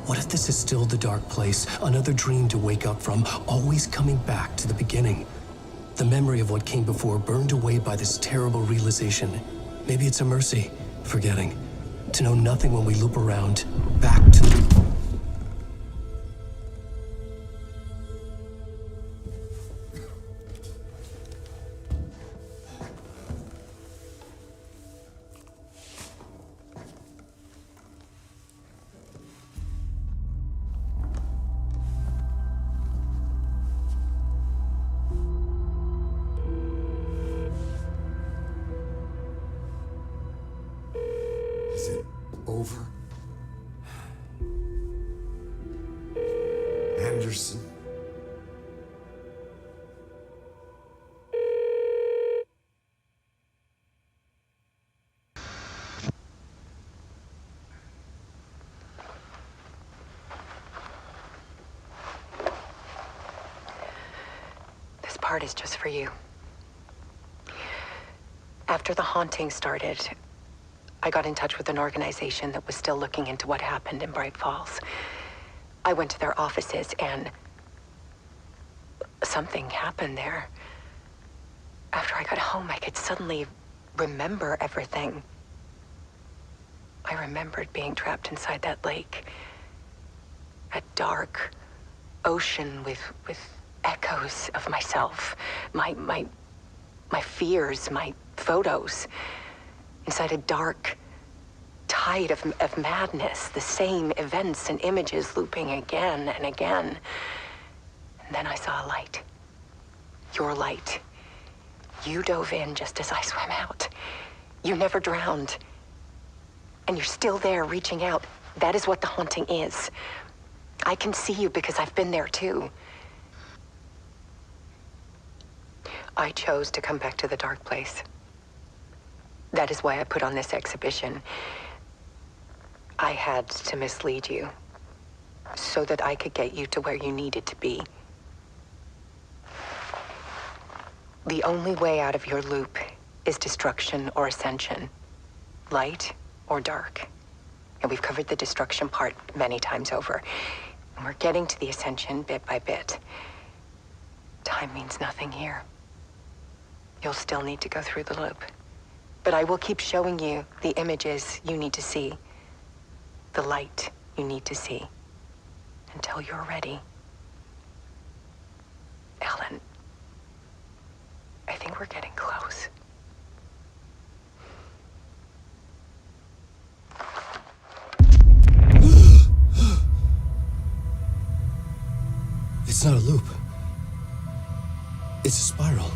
What if this is still the dark place, another dream to wake up from, always coming back to the beginning? The memory of what came before burned away by this terrible realization. Maybe it's a mercy, forgetting. To know nothing when we loop around, back to the... Is it over? Anderson? This part is just for you. After the haunting started, I got in touch with an organization that was still looking into what happened in Bright Falls. I went to their offices and something happened there. After I got home, I could suddenly remember everything. I remembered being trapped inside that lake. A dark ocean with echoes of myself, my fears, my photos. Inside a dark tide of madness, the same events and images looping again and again. And then I saw a light. Your light. You dove in just as I swam out. You never drowned. And you're still there reaching out. That is what the haunting is. I can see you because I've been there too. I chose to come back to the dark place. That is why I put on this exhibition. I had to mislead you so that I could get you to where you needed to be. The only way out of your loop is destruction or ascension, light or dark. And we've covered the destruction part many times over. And we're getting to the ascension bit by bit. Time means nothing here. You'll still need to go through the loop. But I will keep showing you the images you need to see, the light you need to see, until you're ready. Alan, I think we're getting close. It's not a loop. It's a spiral.